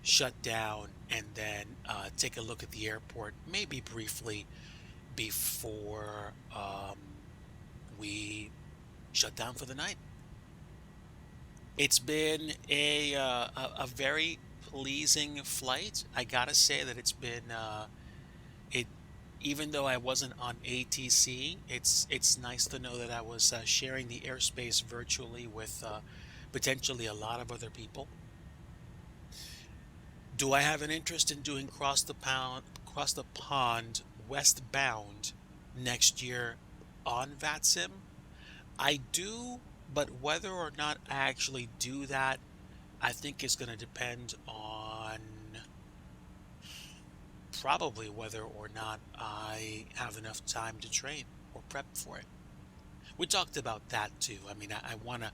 shut down, and then take a look at the airport, maybe briefly, before we shut down for the night. It's been a very pleasing flight. I gotta say that it's been it even though I wasn't on ATC, it's nice to know that I was sharing the airspace virtually with potentially a lot of other people. Do I have an interest in doing cross the pond westbound next year on VATSIM? I do, but whether or not I actually do that, I think is going to depend on probably whether or not I have enough time to train or prep for it. We talked about that too. I mean, I wanna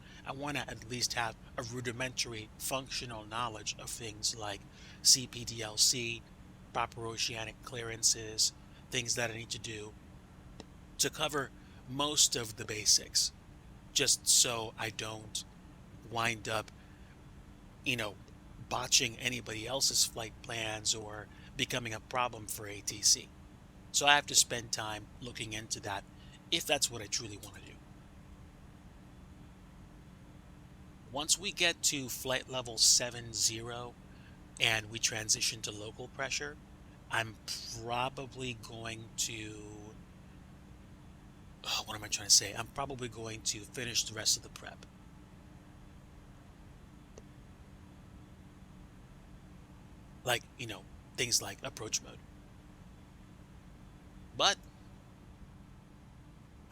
at least have a rudimentary functional knowledge of things like CPDLC, proper oceanic clearances, things that I need to do to cover most of the basics, just so I don't wind up, you know, botching anybody else's flight plans or becoming a problem for ATC. So I have to spend time looking into that if that's what I truly want to do. Once we get to flight level 70 and we transition to local pressure, I'm probably going to, what am I trying to say? I'm probably going to finish the rest of the prep. Like, things like approach mode. But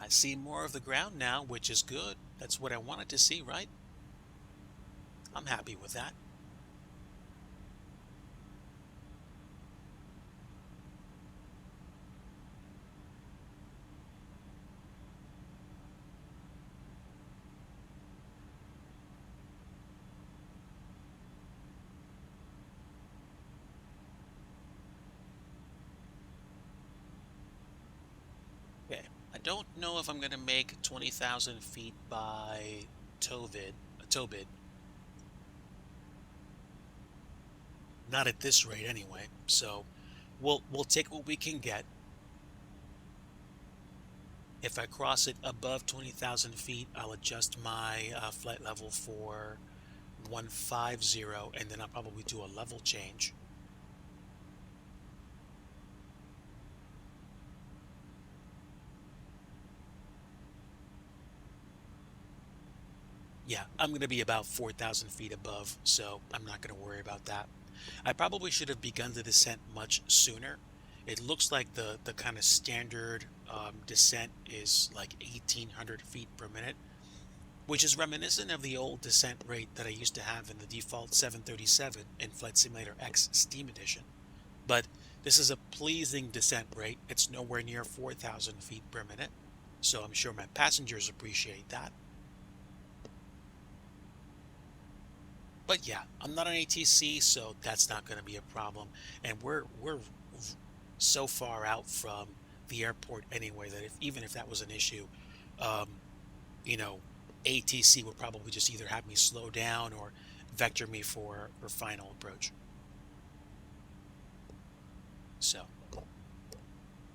I see more of the ground now, which is good. That's what I wanted to see, right? I'm happy with that. Okay. I don't know if I'm going to make 20,000 feet by Tobit. Not at this rate anyway. So we'll take what we can get. If I cross it above 20,000 feet, I'll adjust my flight level for 150, and then I'll probably do a level change. Yeah, I'm going to be about 4,000 feet above, so I'm not going to worry about that. I probably should have begun the descent much sooner. It looks like the kind of standard descent is like 1,800 feet per minute, which is reminiscent of the old descent rate that I used to have in the default 737 in Flight Simulator X Steam Edition. But this is a pleasing descent rate. It's nowhere near 4,000 feet per minute, so I'm sure my passengers appreciate that. But yeah, I'm not an ATC, so that's not going to be a problem. And we're so far out from the airport anyway that even if that was an issue, um, you know, ATC would probably just either have me slow down or vector me for final approach. So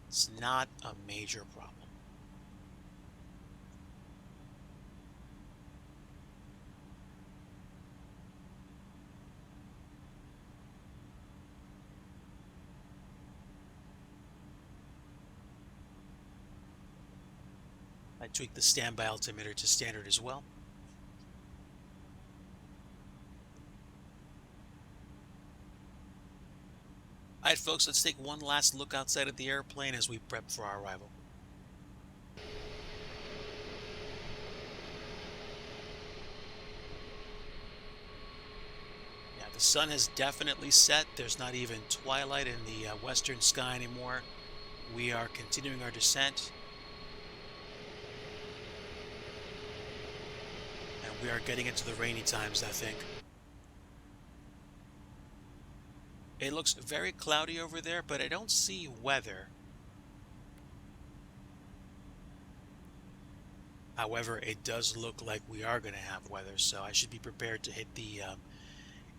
it's not a major problem. I tweaked the standby altimeter to standard as well. All right, folks, let's take one last look outside of the airplane as we prep for our arrival. Yeah, the sun has definitely set. There's not even twilight in the western sky anymore. We are continuing our descent. And we are getting into the rainy times, I think. It looks very cloudy over there, but I don't see weather. However, it does look like we are going to have weather, so I should be prepared to hit the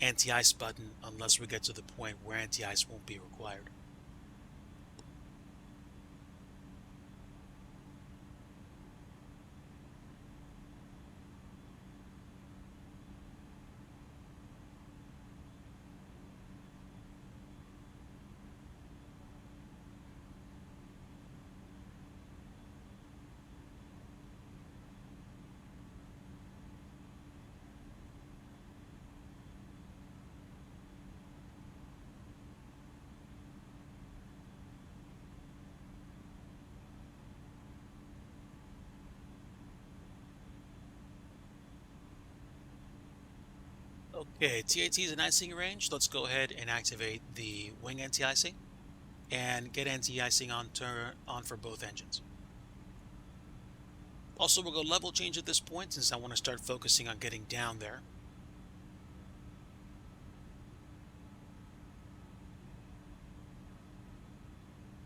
anti-ice button unless we get to the point where anti-ice won't be required. Okay, TAT is an icing range. Let's go ahead and activate the wing anti-icing and get anti-icing on for both engines. Also, we'll go level change at this point since I want to start focusing on getting down there.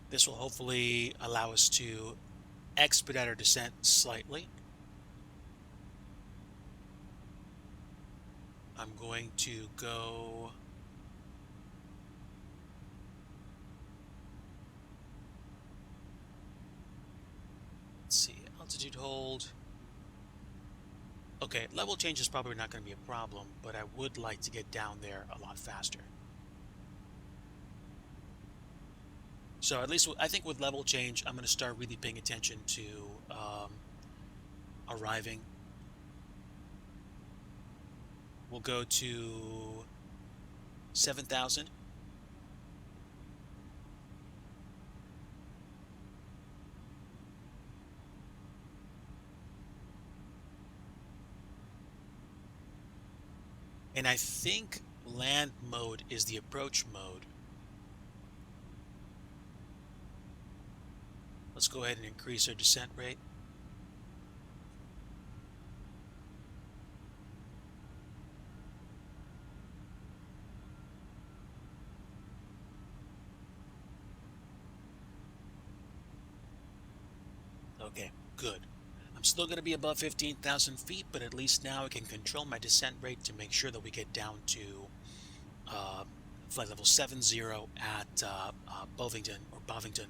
This will hopefully allow us to expedite our descent slightly. I'm going to go... Let's see, altitude hold. Okay, level change is probably not going to be a problem, but I would like to get down there a lot faster. So at least I think with level change, I'm going to start really paying attention to arriving. We'll go to 7,000. And I think land mode is the approach mode. Let's go ahead and increase our descent rate. Okay, good. I'm still going to be above 15,000 feet, but at least now I can control my descent rate to make sure that we get down to flight level 70 at Bovington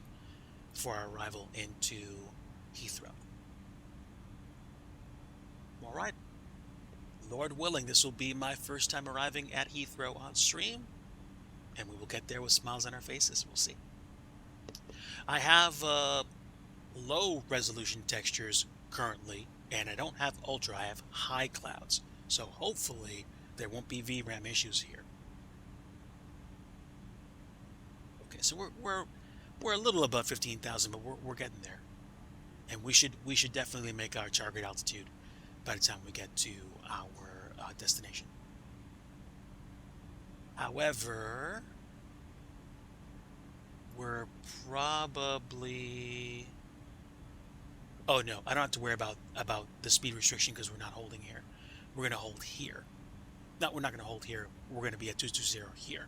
for our arrival into Heathrow. All right. Lord willing, this will be my first time arriving at Heathrow on stream, and we will get there with smiles on our faces. We'll see. I have low resolution textures currently, and I don't have ultra. I have high clouds, so hopefully there won't be VRAM issues here. Okay, so we're a little above 15,000, but we're getting there, and we should definitely make our target altitude by the time we get to our destination. However, we're probably... Oh no, I don't have to worry about the speed restriction because we're not holding here. We're going to hold here. No, we're not going to hold here. We're going to be at 220 here.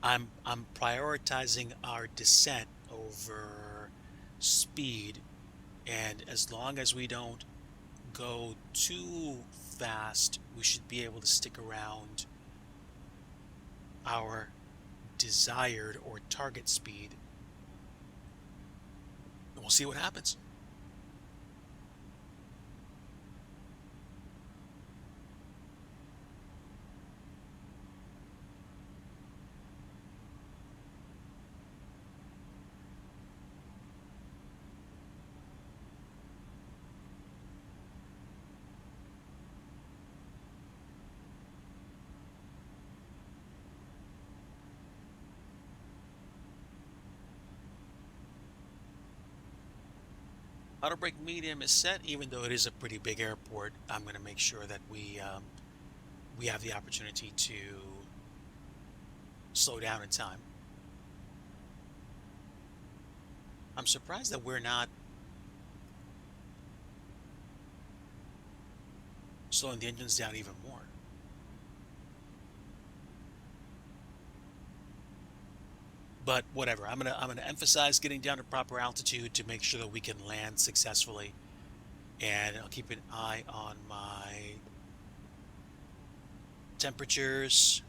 I'm prioritizing our descent over speed, and as long as we don't go too fast, we should be able to stick around our desired or target speed. And we'll see what happens. Auto brake medium is set, even though it is a pretty big airport. I'm going to make sure that we have the opportunity to slow down in time. I'm surprised that we're not slowing the engines down even more. But whatever, I'm gonna emphasize getting down to proper altitude to make sure that we can land successfully, and I'll keep an eye on my temperatures.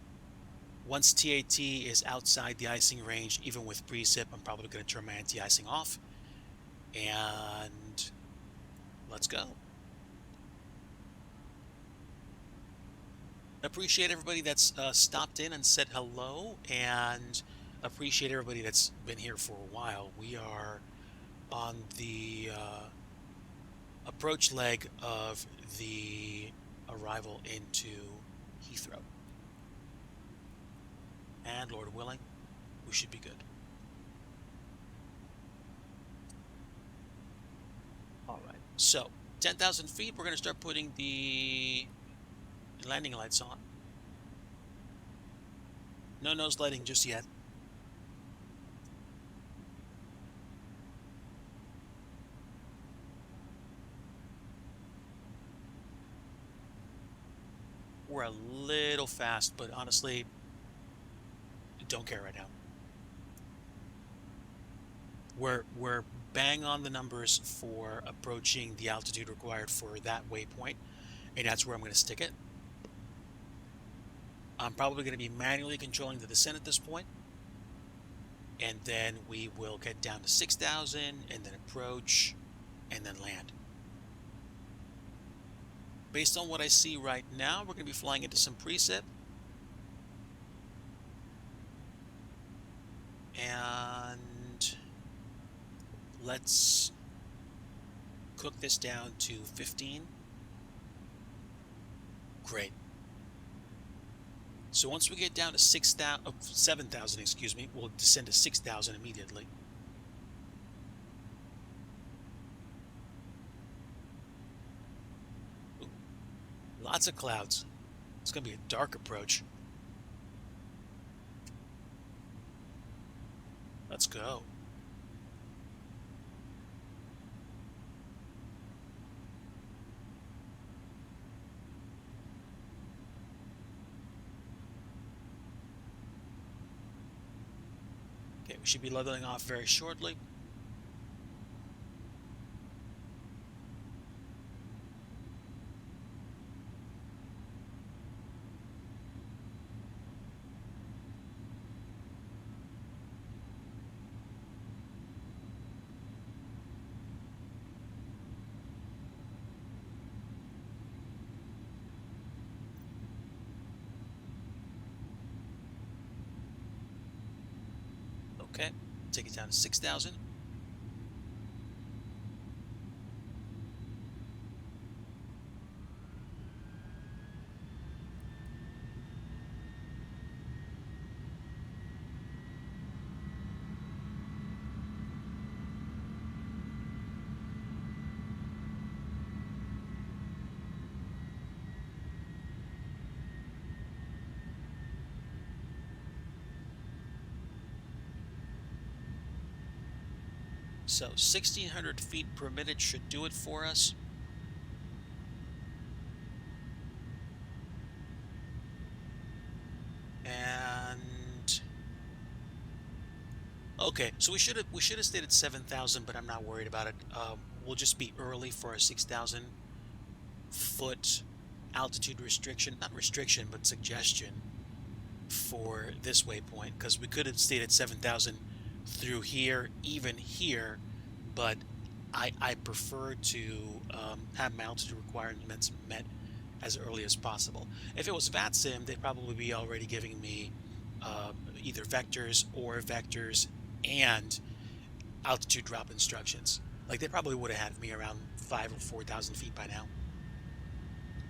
Once TAT is outside the icing range, even with precip, I'm probably going to turn my anti-icing off, and let's go. Appreciate everybody that's stopped in and said hello, and appreciate everybody that's been here for a while. We are on the approach leg of the arrival into Heathrow. And Lord willing, we should be good. All right, so 10,000 feet, we're going to start putting the Landing lights on. No nose lighting just yet. We're a little fast, but honestly, don't care right now. We're bang on the numbers for approaching the altitude required for that waypoint, and that's where I'm going to stick it. I'm probably going to be manually controlling the descent at this point, and then we will get down to 6,000 and then approach and then land. Based on what I see right now, we're going to be flying into some precip. And let's cook this down to 15. Great. So once we get down to 7,000, excuse me, we'll descend to 6,000 immediately. Ooh, lots of clouds. It's going to be a dark approach. Let's go. Okay, we should be leveling off very shortly. Okay, take it down to 6,000. So 1,600 feet per minute should do it for us. And okay, so we should have stayed at 7,000, but I'm not worried about it. We'll just be early for our 6,000 foot altitude restriction, not restriction, but suggestion for this waypoint, because we could have stayed at 7,000 through here, even here, but I prefer to have my altitude requirements met as early as possible. If it was VATSIM, they'd probably be already giving me either vectors and altitude drop instructions. Like, they probably would have had me around 5,000 or 4,000 feet by now.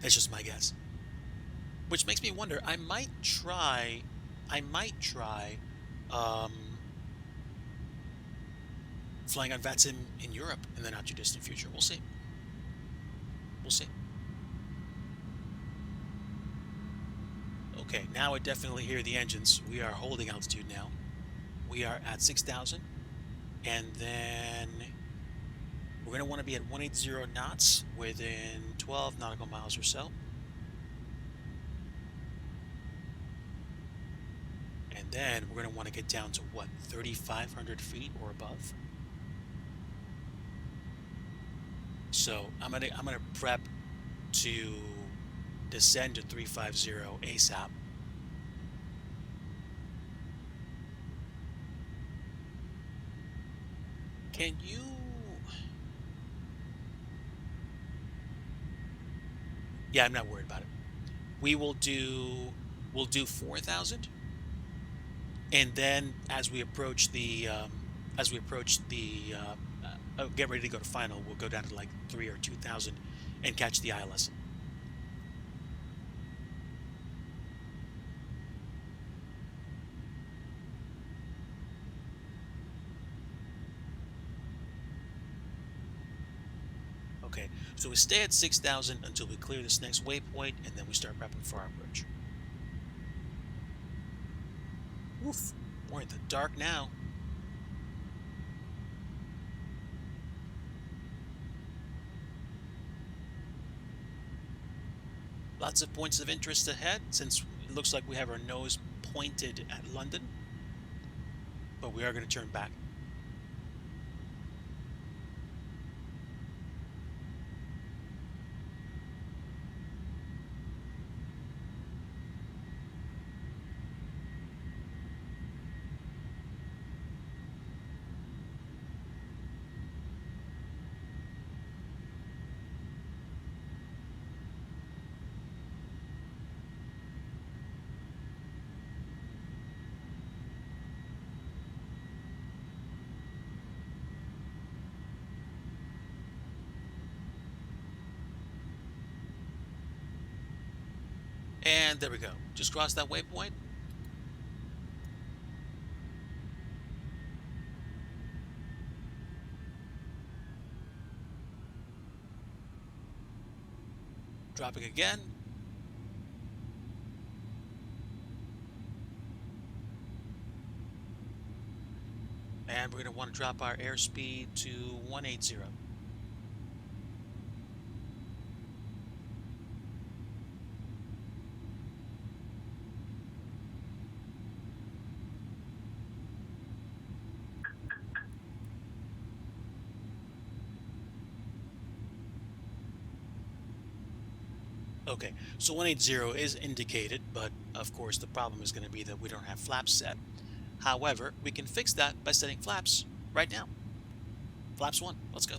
That's just my guess. Which makes me wonder, I might try flying on VATSIM in Europe in the not too distant future. We'll see. We'll see. Okay, now I definitely hear the engines. We are holding altitude now. We are at 6,000. And then we're going to want to be at 180 knots within 12 nautical miles or so. And then we're going to want to get down to what, 3,500 feet or above. So I'm gonna prep to descend to 350 ASAP. Can you? Yeah, I'm not worried about it. We'll do 4,000, and then as we approach the get ready to go to final, we'll go down to like 3,000 or 2,000 and catch the ILS. Okay, so we stay at 6,000 until we clear this next waypoint, and then we start prepping for our approach. Oof, we're in the dark now. Lots of points of interest ahead, since it looks like we have our nose pointed at London. But we are going to turn back. And there we go. Just crossed that waypoint. Dropping again. And we're going to want to drop our airspeed to 180. Okay, so 180 is indicated, but of course the problem is going to be that we don't have flaps set. However, we can fix that by setting flaps right now. Flaps 1, let's go.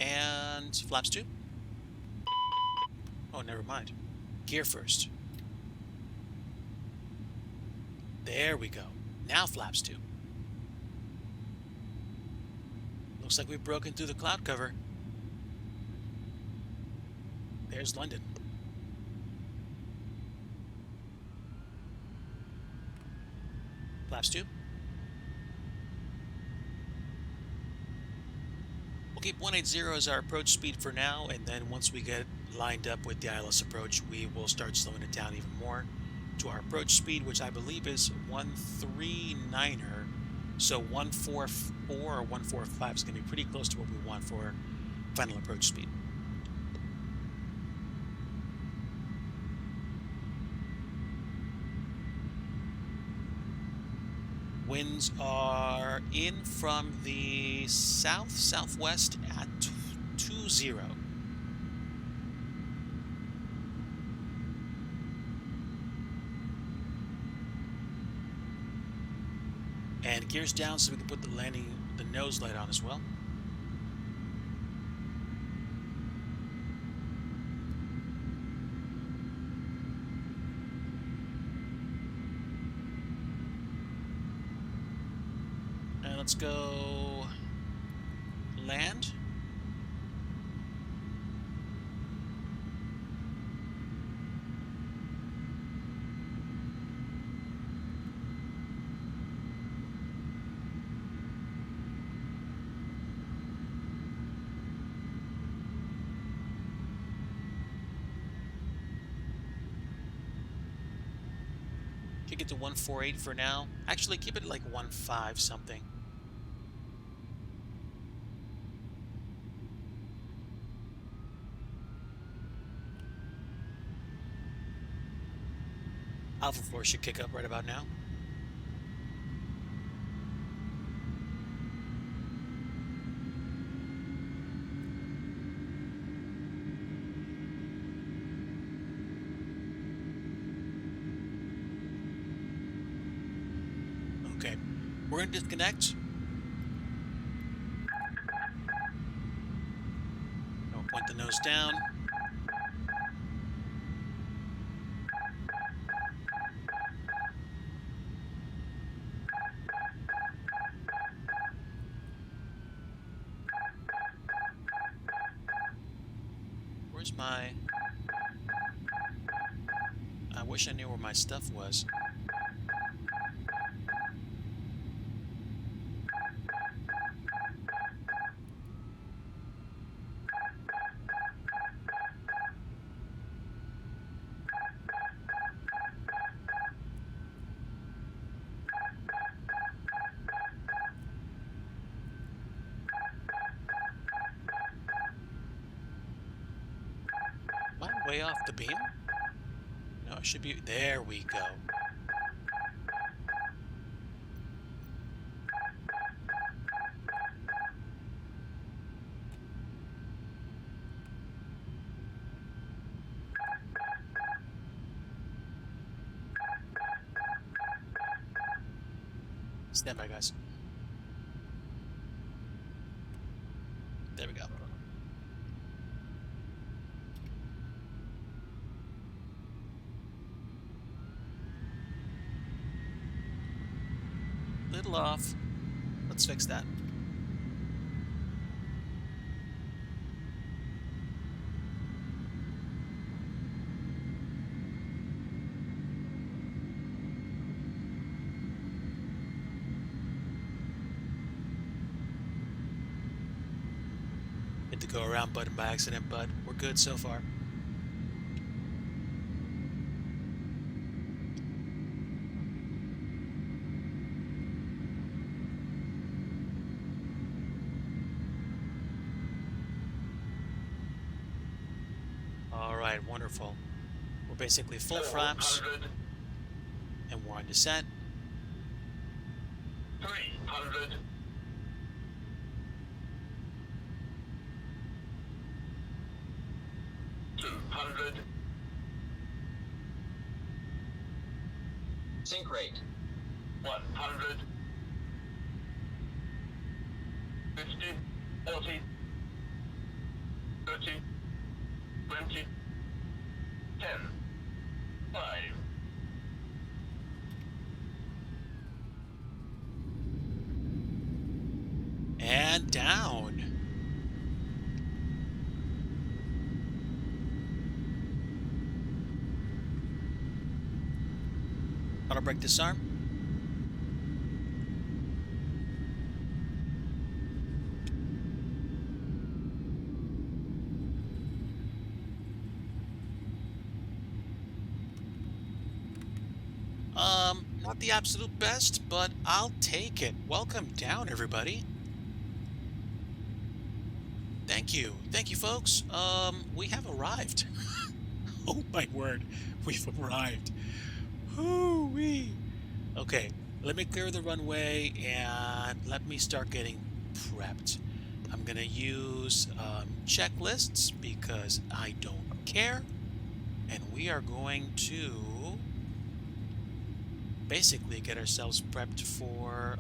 And flaps 2. Oh, never mind. Gear first. There we go. Now flaps 2. Looks like we've broken through the cloud cover. There's London. Flaps 2. We'll keep 180 as our approach speed for now, and then once we get lined up with the ILS approach, we will start slowing it down even more to our approach speed, which I believe is 139er. So 144 or 145 is going to be pretty close to what we want for final approach speed. Winds are in from the south-southwest at 20. And gears down so we can put the nose light on as well. And let's go land. Kick it to 148 for now. Actually, keep it like 15 something. Alpha floor should kick up right about now. Okay, we're going to disconnect. I'll point the nose down. my... I wish I knew where my stuff was. Am I way off the beam? No, it should be... There we go. Stand by, guys. There we go. Little off. Let's fix that. Hit the go around button by accident, but we're good so far. Alright, wonderful. We're basically full flaps, and we're on descent. 300. 200. Sync rate. 100. 50. 40. 30. 20. 10. 5. And down. Auto brake disarm. Not the absolute best, but I'll take it. Welcome down, everybody. Thank you. Thank you, folks. We have arrived. Oh my word. We've arrived. Hoo-wee. Okay, let me clear the runway and let me start getting prepped. I'm gonna use checklists because I don't care. And we are going to basically get ourselves prepped for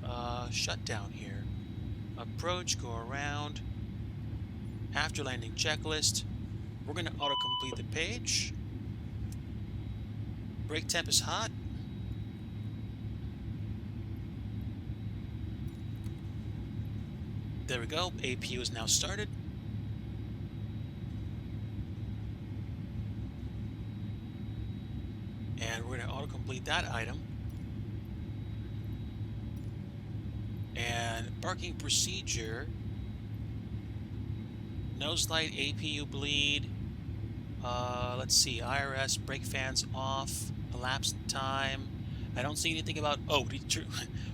shutdown here. Approach, go around. After landing checklist, we're going to auto-complete the page. Brake temp is hot. There we go. APU is now started. And we're going to auto-complete that item. And parking procedure. Nose light, APU bleed. Let's see. IRS, brake fans off. Elapsed time. I don't see anything about... Oh,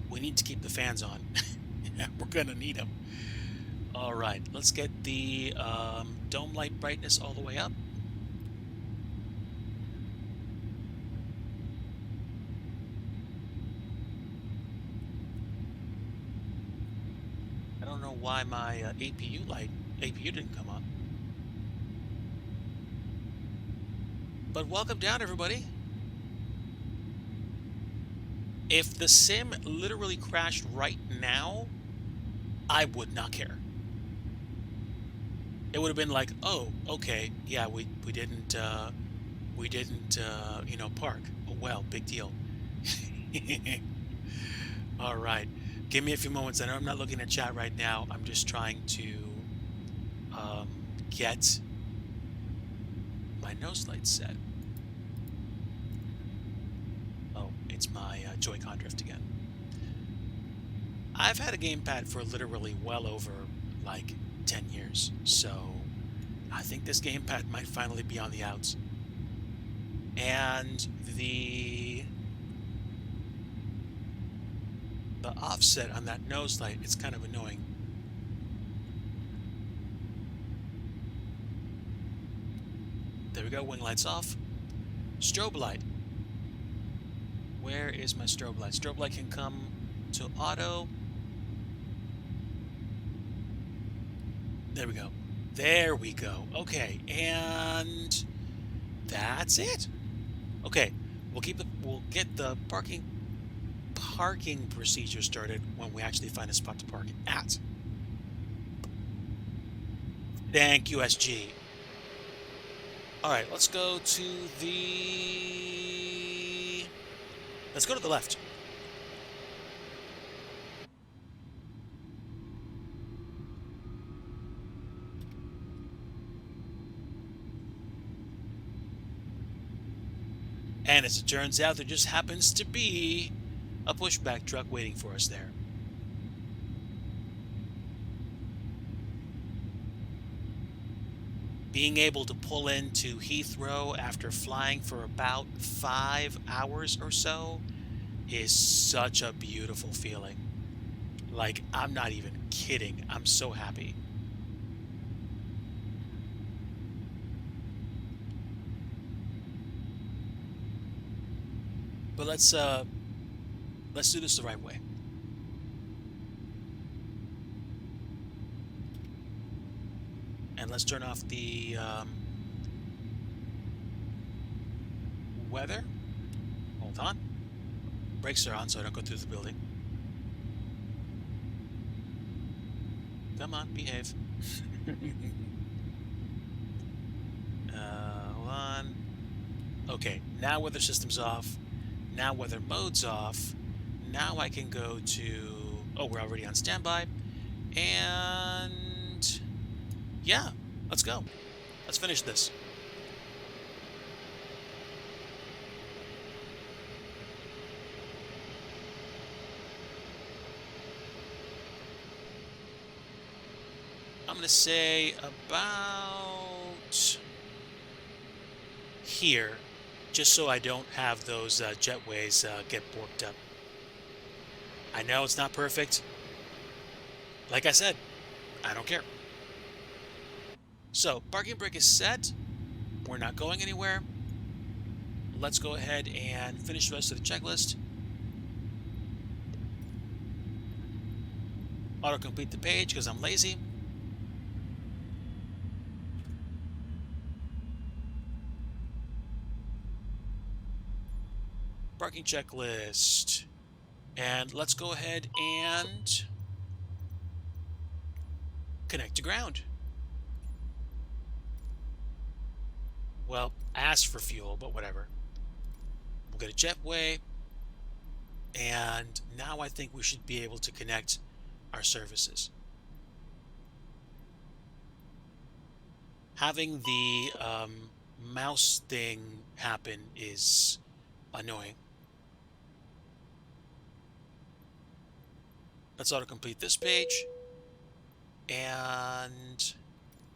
we need to keep the fans on. We're going to need them. Alright, let's get the dome light brightness all the way up. I don't know why my APU didn't come up. But welcome down, everybody. If the sim literally crashed right now, I would not care. It would have been like, oh, okay, yeah, we didn't you know, park. Oh well, big deal. All right, give me a few moments. I know I'm not looking at chat right now. I'm just trying to get my nose light set? Oh, it's my Joy-Con drift again. I've had a gamepad for literally well over, like, 10 years, so I think this gamepad might finally be on the outs. And the offset on that nose light, it's kind of annoying. There we go, wing lights off. Strobe light. Where is my strobe light? Strobe light can come to auto. There we go. There we go. Okay, and that's it. Okay, we'll get the parking procedure started when we actually find a spot to park at. Thank you, SG. All right, let's go to the left. And as it turns out, there just happens to be a pushback truck waiting for us there. Being able to pull into Heathrow after flying for about 5 hours or so is such a beautiful feeling. Like, I'm not even kidding. I'm so happy. But let's do this the right way. And let's turn off the weather. Hold on. Brakes are on so I don't go through the building. Come on, behave. Hold on. Okay, now weather system's off. Now weather mode's off. Now I can go to... Oh, we're already on standby. And... yeah, let's go. Let's finish this. I'm going to say about here, just so I don't have those jetways get borked up. I know it's not perfect. Like I said, I don't care. So, parking brake is set. We're not going anywhere. Let's go ahead and finish the rest of the checklist. Auto-complete the page because I'm lazy. Parking checklist. And let's go ahead and connect to ground. Well, I asked for fuel, but whatever. We'll get a jetway. And now I think we should be able to connect our services. Having the mouse thing happen is annoying. Let's auto-complete this page. And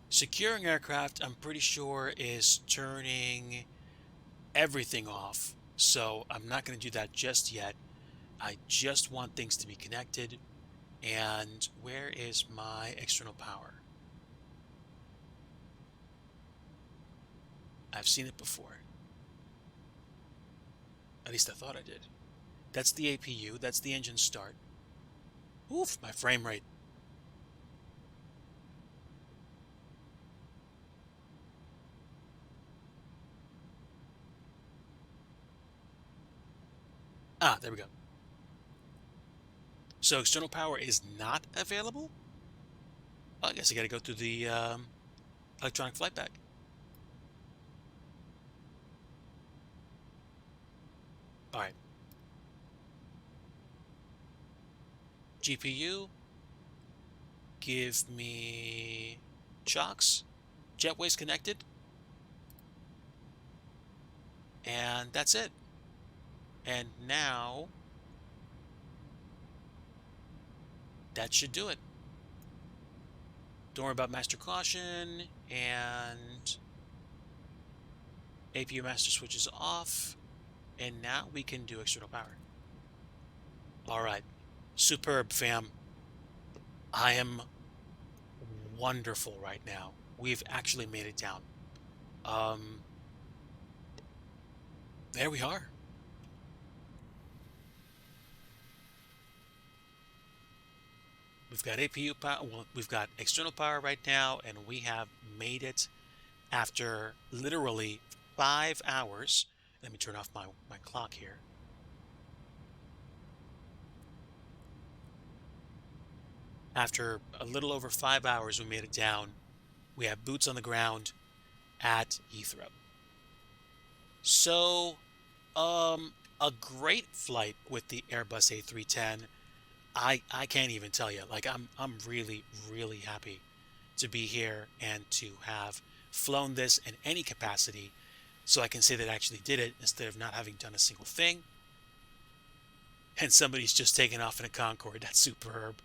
securing aircraft, I'm pretty sure, is turning everything off. So I'm not going to do that just yet. I just want things to be connected. And where is my external power? I've seen it before. At least I thought I did. That's the APU. That's the engine start. Oof, my frame rate. Ah, there we go. So external power is not available? Well, I guess I got to go through the electronic flight bag. All right. GPU. Give me shocks. Jetways connected. And that's it. And now that should do it. Don't worry about master caution, and APU master switch is off, and now we can do external power. All right, superb, fam. I am wonderful right now. We've actually made it down. There we are. We've got APU power, well, we've got external power right now, and we have made it after literally 5 hours. Let me turn off my clock here. After a little over 5 hours, we made it down. We have boots on the ground at Heathrow. So, a great flight with the Airbus A310. I can't even tell you. Like, I'm really, really happy to be here and to have flown this in any capacity, so I can say that I actually did it instead of not having done a single thing. And somebody's just taken off in a Concorde. That's superb.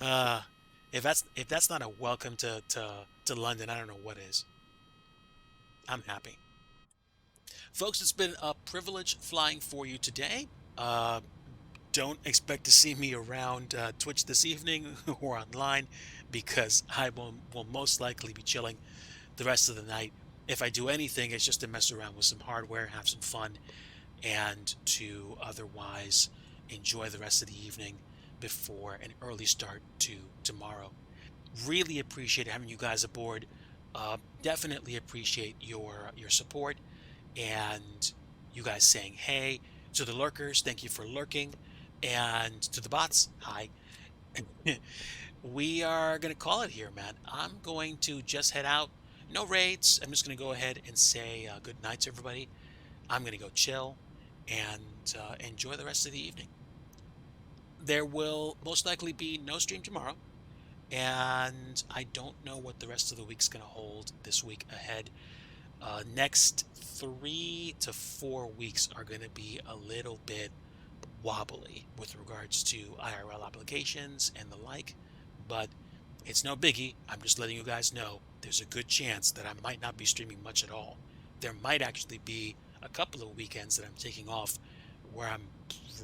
If that's not a welcome to London, I don't know what is. I'm happy. Folks, it's been a privilege flying for you today. Don't expect to see me around Twitch this evening or online, because I will most likely be chilling the rest of the night. If I do anything, it's just to mess around with some hardware, have some fun, and to otherwise enjoy the rest of the evening before an early start to tomorrow. Really appreciate having you guys aboard. Definitely appreciate your support, and you guys saying hey. To the lurkers, thank you for lurking. And to the bots, hi. We are going to call it here, man. I'm going to just head out. No raids. I'm just going to go ahead and say good night to everybody. I'm going to go chill and enjoy the rest of the evening. There will most likely be no stream tomorrow, and I don't know what the rest of the week's going to hold this week ahead. Next 3 to 4 weeks are going to be a little bit wobbly with regards to IRL applications and the like, but it's no biggie. I'm just letting you guys know there's a good chance that I might not be streaming much at all. There might actually be a couple of weekends that I'm taking off where I'm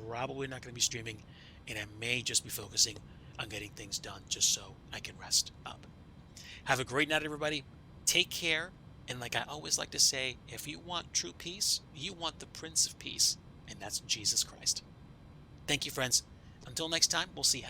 probably not going to be streaming, and I may just be focusing on getting things done just so I can rest up. Have a great night, everybody. Take care. And like I always like to say, if you want true peace, you want the Prince of Peace, and that's Jesus Christ. Thank you, friends. Until next time, we'll see ya.